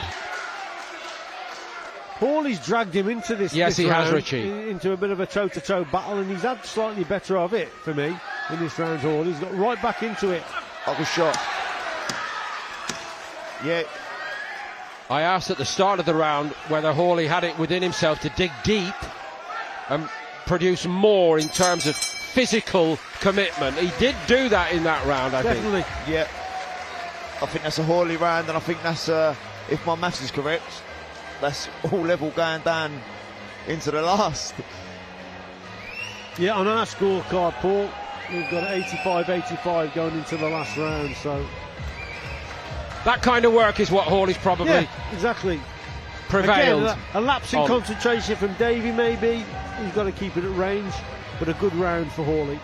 Hawley's dragged him into this. Yes, he has, round, Richie. Into a bit of a toe-to-toe battle, and he's had slightly better of it for me in this round. Hawley's got right back into it. Like a shot. Yeah. I asked at the start of the round whether Hawley had it within himself to dig deep and produce more in terms of physical commitment. He did do that in that round, I Definitely. think. Yeah. I think that's a Hawley round, and I think that's, if my maths is correct, that's all level going down into the last. Yeah, on our scorecard, Paul, we've got 85-85 going into the last round, so... That kind of work is what Hawley's probably exactly prevailed. Again, a lapse in concentration from Davey, maybe. He's got to keep it at range, but a good round for Hawley.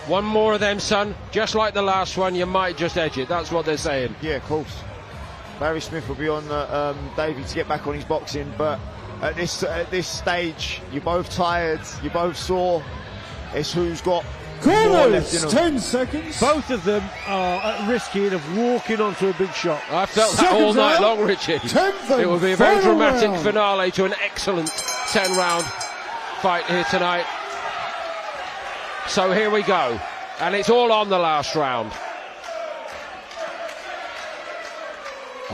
One more of them, son. Just like the last one, you might just edge it. That's what they're saying. Yeah, of course. Barry Smith will be on Davey to get back on his boxing, but at this stage, you're both tired, you're both sore. It's who's got corners, 10 seconds. Both of them are at risk here of walking onto a big shot. I felt that all night long, Richie. It will be a very dramatic finale to an excellent 10-round fight here tonight. So here we go, and it's all on the last round.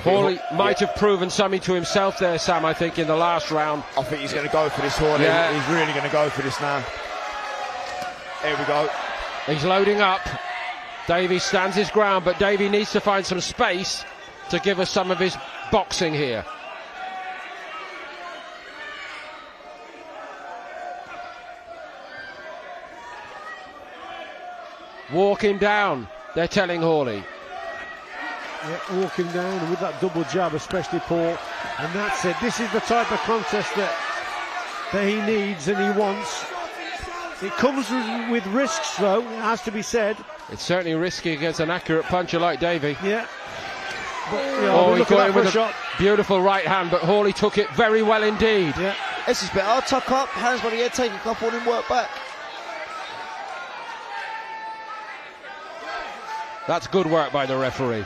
Hawley might have proven something to himself there, Sam, I think, in the last round. I think he's going to go for this, Hawley. Yeah. He's really going to go for this now. Here we go. He's loading up. Davey stands his ground, but Davey needs to find some space to give us some of his boxing here. Walk him down, they're telling Hawley. Yeah, walk him down, and with that double jab, especially Paul. And that's it. This is the type of contest that he needs and he wants. It comes with risks, though, it has to be said. It's certainly risky against an accurate puncher like Davey. Yeah. But, he got him with a beautiful right hand, but Hawley took it very well indeed. Yeah. This is better. I'll tuck up, hands by the head, take a couple and work back. That's good work by the referee.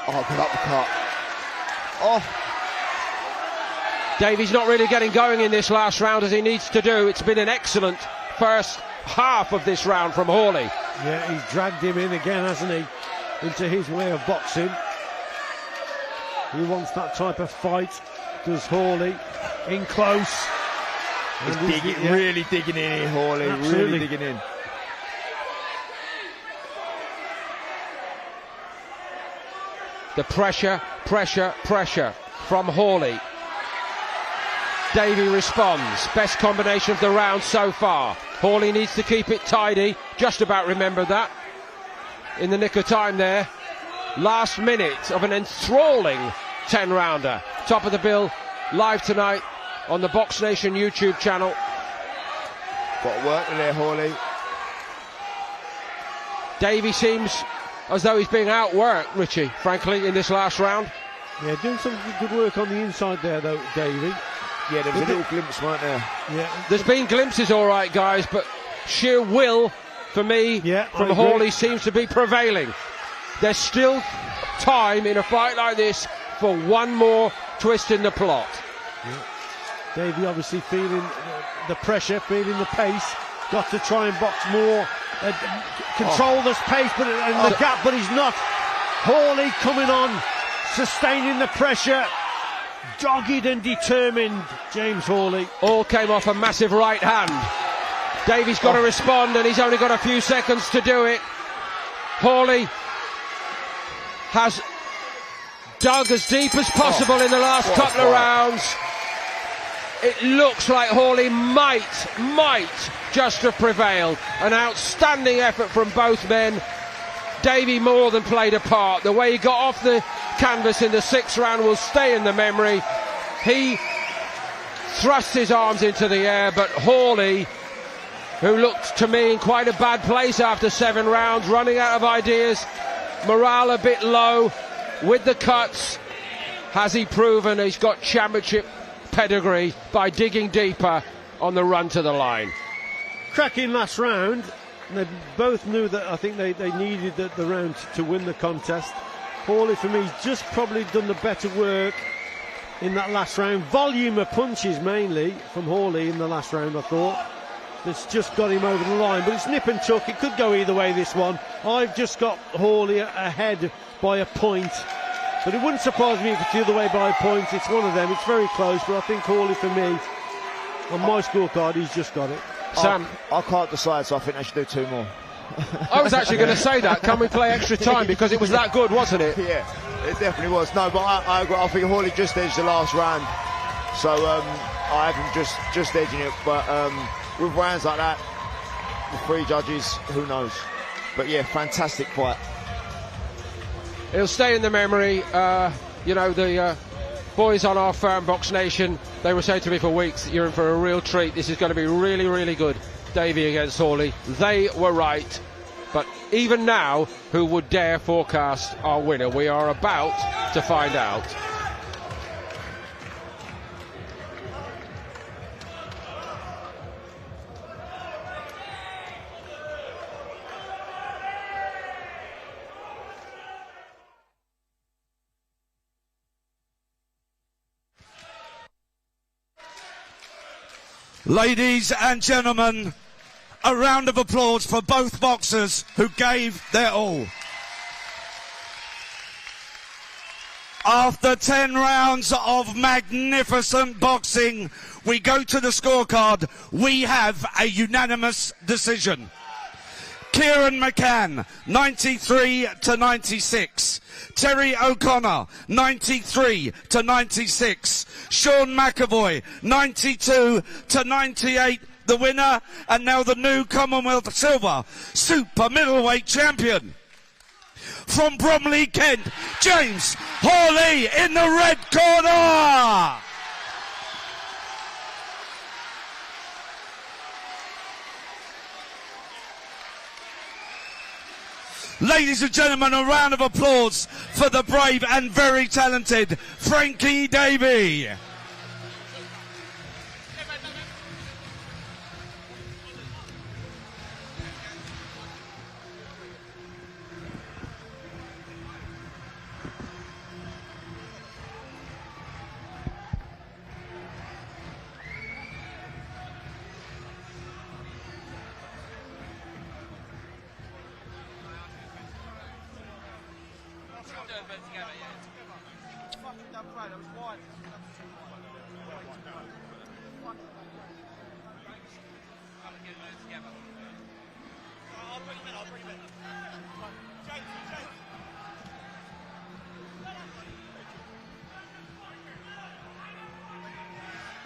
Oh, good uppercut. Oh. Davey's not really getting going in this last round as he needs to do. It's been an excellent first half of this round from Hawley. Yeah, he's dragged him in again, hasn't he, into his way of boxing. He wants that type of fight, does Hawley. in close. He's really digging in here, Hawley. Absolutely. Really digging in. The pressure from Hawley. Davey responds. Best combination of the round so far. Hawley needs to keep it tidy. Just about remembered that. In the nick of time there. Last minute of an enthralling 10-rounder. Top of the bill, live tonight on the Box Nation YouTube channel. Got work there, Hawley. Davey seems as though he's being outworked, Richie, frankly, in this last round. Yeah, doing some good work on the inside there, though, Davey. Yeah, there was a little glimpse, weren't there? Yeah. There's been glimpses, all right, guys, but sheer will, for me, from Hawley seems to be prevailing. There's still time in a fight like this for one more twist in the plot. Yeah. Davey obviously feeling the pressure, feeling the pace. Got to try and box more, control this pace and the gap, but he's not. Hawley coming on, sustaining the pressure, dogged and determined. James Hawley. All came off a massive right hand. Davey's got to respond, and he's only got a few seconds to do it. Hawley has dug as deep as possible in the last couple of rounds. It looks like Hawley might just have prevailed. An outstanding effort from both men. Davey more than played a part. The way he got off the canvas in the 6th round will stay in the memory. He thrust his arms into the air, but Hawley, who looked to me in quite a bad place after 7 rounds, running out of ideas, morale a bit low, with the cuts, has he proven he's got championship pedigree by digging deeper on the run to the line. Cracking last round. They both knew that I think they needed the round to win the contest. Hawley, for me, just probably done the better work in that last round. Volume of punches mainly from Hawley in the last round, I thought. That's just got him over the line, but it's nip and tuck. It could go either way, this one. I've just got Hawley ahead by a point, but it wouldn't surprise me if it's the other way by a point. It's one of them. It's very close, but I think Hawley, for me, on my scorecard, he's just got it. Sam, I can't decide, so I think they should do 2 more. I was actually going to say that. Can we play extra time, because it was that good, wasn't it? Yeah, it definitely was. No, but I agree. I think Hawley just edged the last round, so I have him just edging it. But with rounds like that, the 3 judges, who knows? But yeah, fantastic fight. It'll stay in the memory. You know, the boys on our firm, Box Nation, they were saying to me for weeks, you're in for a real treat. This is going to be really, really good. Davey against Hawley. They were right. But even now, who would dare forecast our winner? We are about to find out. Ladies and gentlemen, a round of applause for both boxers who gave their all. After 10 rounds of magnificent boxing, we go to the scorecard. We have a unanimous decision. Kieran McCann, 93-96. Terry O'Connor, 93-96. Sean McAvoy, 92-98. The winner, and now the new Commonwealth Silver Super Middleweight Champion. From Bromley, Kent, James Hawley in the red corner. Ladies and gentlemen, a round of applause for the brave and very talented Frankie Davey.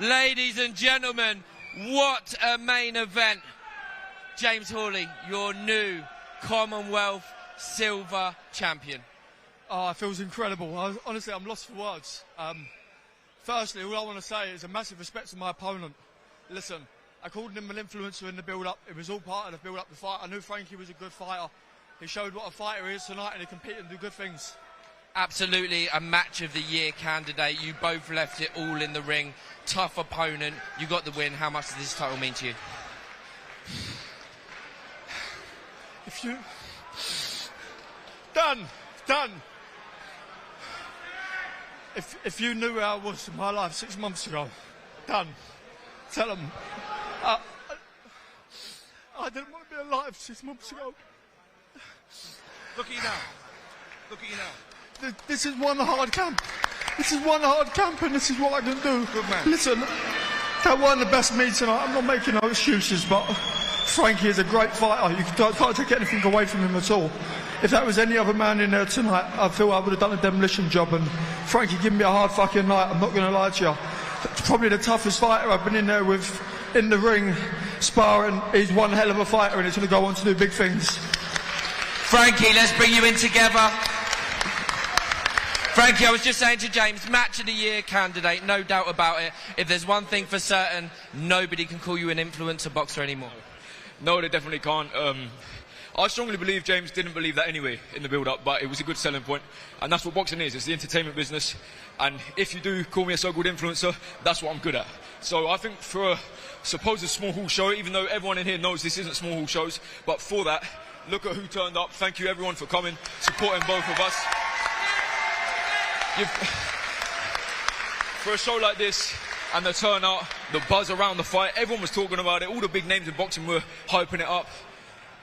Ladies and gentlemen, what a main event. James Hawley, your new Commonwealth Silver Champion. Oh, it feels incredible. Honestly, I'm lost for words. Firstly, all I want to say is a massive respect to my opponent. Listen, I called him an influencer in the build-up. It was all part of the build-up to the fight. I knew Frankie was a good fighter. He showed what a fighter he is tonight, and he competed and did good things. Absolutely a match of the year candidate. You both left it all in the ring. Tough opponent. You got the win. How much does this title mean to you? If you... Done. If you knew where I was in my life 6 months ago, done. Tell them. I didn't want to be alive 6 months ago. Look at you now. This is one hard camp. And this is what I can do. Good man. Listen, that wasn't the best me tonight. I'm not making no excuses, but Frankie is a great fighter. You can't take anything away from him at all. If that was any other man in there tonight, I feel I would have done a demolition job. And Frankie gave me a hard fucking night. I'm not going to lie to you. It's probably the toughest fighter I've been in there with in the ring, sparring. He's one hell of a fighter, and he's going to go on to do big things. Frankie, let's bring you in together. Frankie, I was just saying to James, match of the year candidate, no doubt about it. If there's one thing for certain, nobody can call you an influencer boxer anymore. No, they definitely can't. I strongly believe James didn't believe that anyway in the build-up, but it was a good selling point. And that's what boxing is. It's the entertainment business. And if you do call me a so-called influencer, that's what I'm good at. So I think for a supposed small hall show, even though everyone in here knows this isn't small hall shows, but for that, look at who turned up. Thank you everyone for coming, supporting both of us. For a show like this, and the turnout, the buzz around the fight, everyone was talking about it. All the big names in boxing were hyping it up.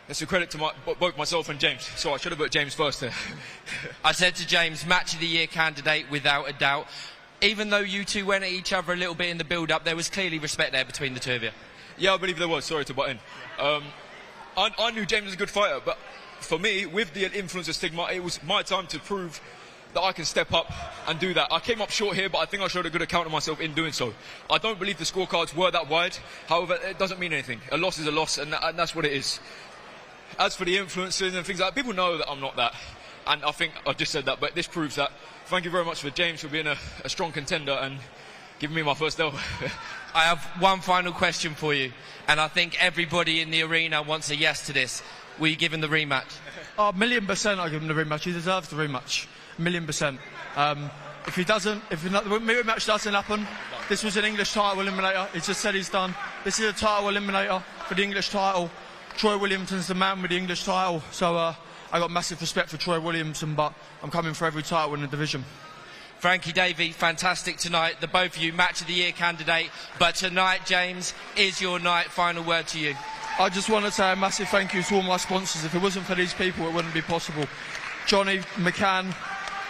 It's a credit to both myself and James. So I should have put James first there. I said to James, match of the year candidate without a doubt. Even though you two went at each other a little bit in the build-up, there was clearly respect there between the two of you. Yeah, I believe there was. Sorry to butt in. I knew James was a good fighter, but for me, with the influencer stigma, it was my time to prove that I can step up and do that. I came up short here, but I think I showed a good account of myself in doing so. I don't believe the scorecards were that wide. However, it doesn't mean anything. A loss is a loss, and that's what it is. As for the influencers and things like that, people know that I'm not that. And I think I just said that, but this proves that. Thank you very much for James for being a strong contender and giving me my first L. I have one final question for you, and I think everybody in the arena wants a yes to this. Were you given the rematch? Oh, 1,000,000% I give him the rematch. He deserves the rematch. 1,000,000%. If the rematch doesn't happen, this was an English title eliminator. He just said he's done. This is a title eliminator for the English title. Troy Williamson's the man with the English title. So I got massive respect for Troy Williamson, but I'm coming for every title in the division. Frankie, Davey, fantastic tonight. The both of you, match of the year candidate. But tonight, James, is your night. Final word to you. I just want to say a massive thank you to all my sponsors. If it wasn't for these people, it wouldn't be possible. Johnny McCann,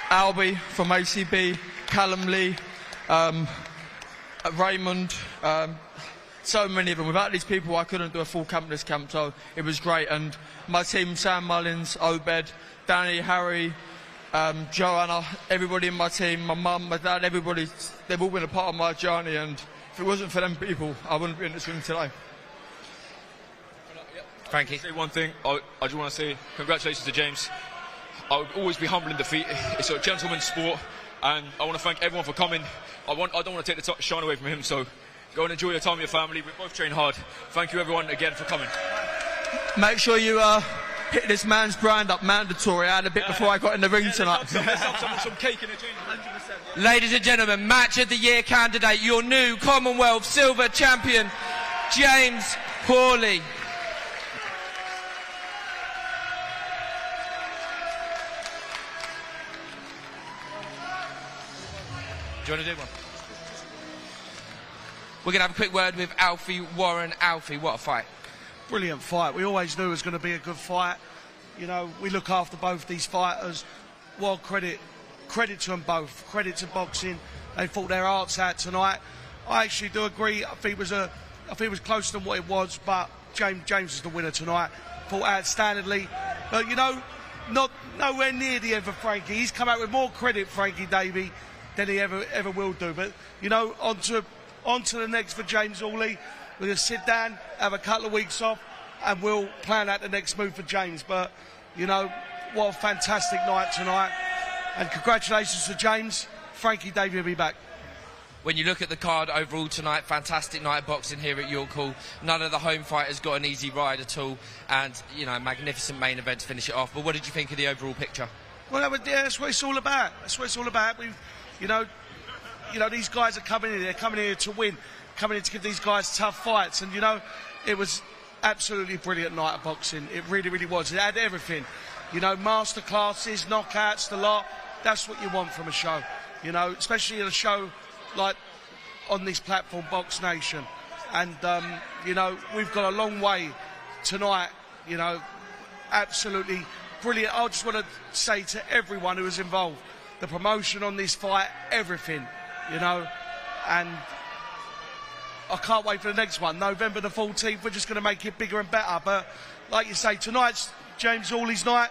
Albie from ACB, Callum Lee, Raymond, so many of them. Without these people, I couldn't do a full camp this camp, so it was great. And my team, Sam Mullins, Obed, Danny, Harry, Joanna, everybody in my team, my mum, my dad, everybody, they've all been a part of my journey, and if it wasn't for them people, I wouldn't be in this ring today. Frankie. Say one thing, I just want to say congratulations to James. I would always be humble in defeat. It's a gentleman's sport, and I want to thank everyone for coming. I don't want to take the shine away from him, so go and enjoy your time with your family. We both train hard. Thank you everyone again for coming. Make sure you hit this man's brand up, mandatory. I had a bit before I got in the ring tonight. Let's have some cake in the change. 100%. Ladies and gentlemen, match of the year candidate, your new Commonwealth Silver Champion, James Hawley. Do you want to do one? We're going to have a quick word with Alfie Warren. Alfie, what a fight. Brilliant fight. We always knew it was going to be a good fight. You know, we look after both these fighters. Well, credit to them both. Credit to boxing. They fought their hearts out tonight. I actually do agree. I think it was closer than what it was, but James is the winner tonight. Fought outstandingly, but you know, nowhere near the end for Frankie. He's come out with more credit, Frankie Davey, than he ever will do. But you know, on to the next for James Hawley. We're going to sit down, have a couple of weeks off, and we'll plan out the next move for James. But you know, what a fantastic night tonight, and congratulations to James. Frankie Davey will be back. When you look at the card overall tonight, fantastic night of boxing here at York Hall. None of the home fighters got an easy ride at all, and you know, magnificent main event to finish it off. But what did you think of the overall picture? Well, that's what it's all about. That's what it's all about. You know, these guys are coming in. They're coming here to win, coming in to give these guys tough fights, and you know, it was absolutely brilliant night of boxing. It really, really was. It had everything. You know, master classes, knockouts, the lot. That's what you want from a show. You know, especially in a show like on this platform, Box Nation. And you know, we've got a long way tonight. You know, absolutely brilliant. I just want to say to everyone who was involved, the promotion on this fight, everything, you know, and I can't wait for the next one, November the 14th. We're just going to make it bigger and better. But like you say, tonight's James Hawley's night,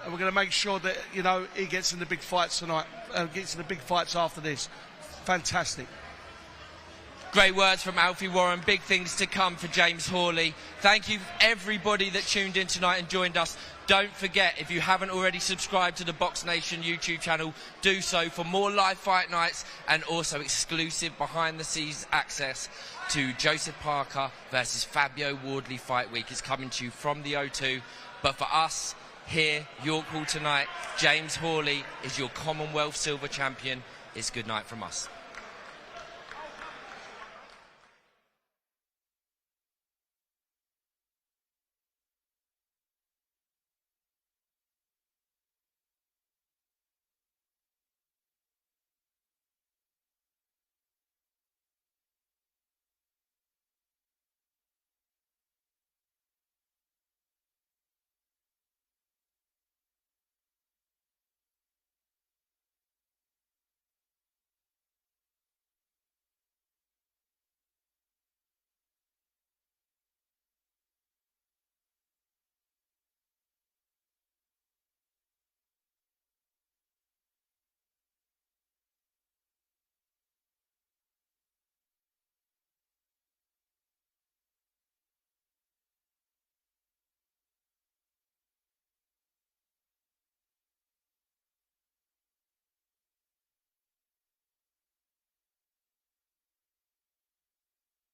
and we're going to make sure that, you know, he gets in the big fights tonight, gets in the big fights after this. Fantastic. Great words from Alfie Warren. Big things to come for James Hawley. Thank you everybody that tuned in tonight and joined us. Don't forget, if you haven't already subscribed to the Box Nation YouTube channel, do so for more live fight nights and also exclusive behind the scenes access to Joseph Parker versus Fabio Wardley Fight Week. It's coming to you from the O2. But for us here, York Hall tonight, James Hawley is your Commonwealth Silver Champion. It's good night from us.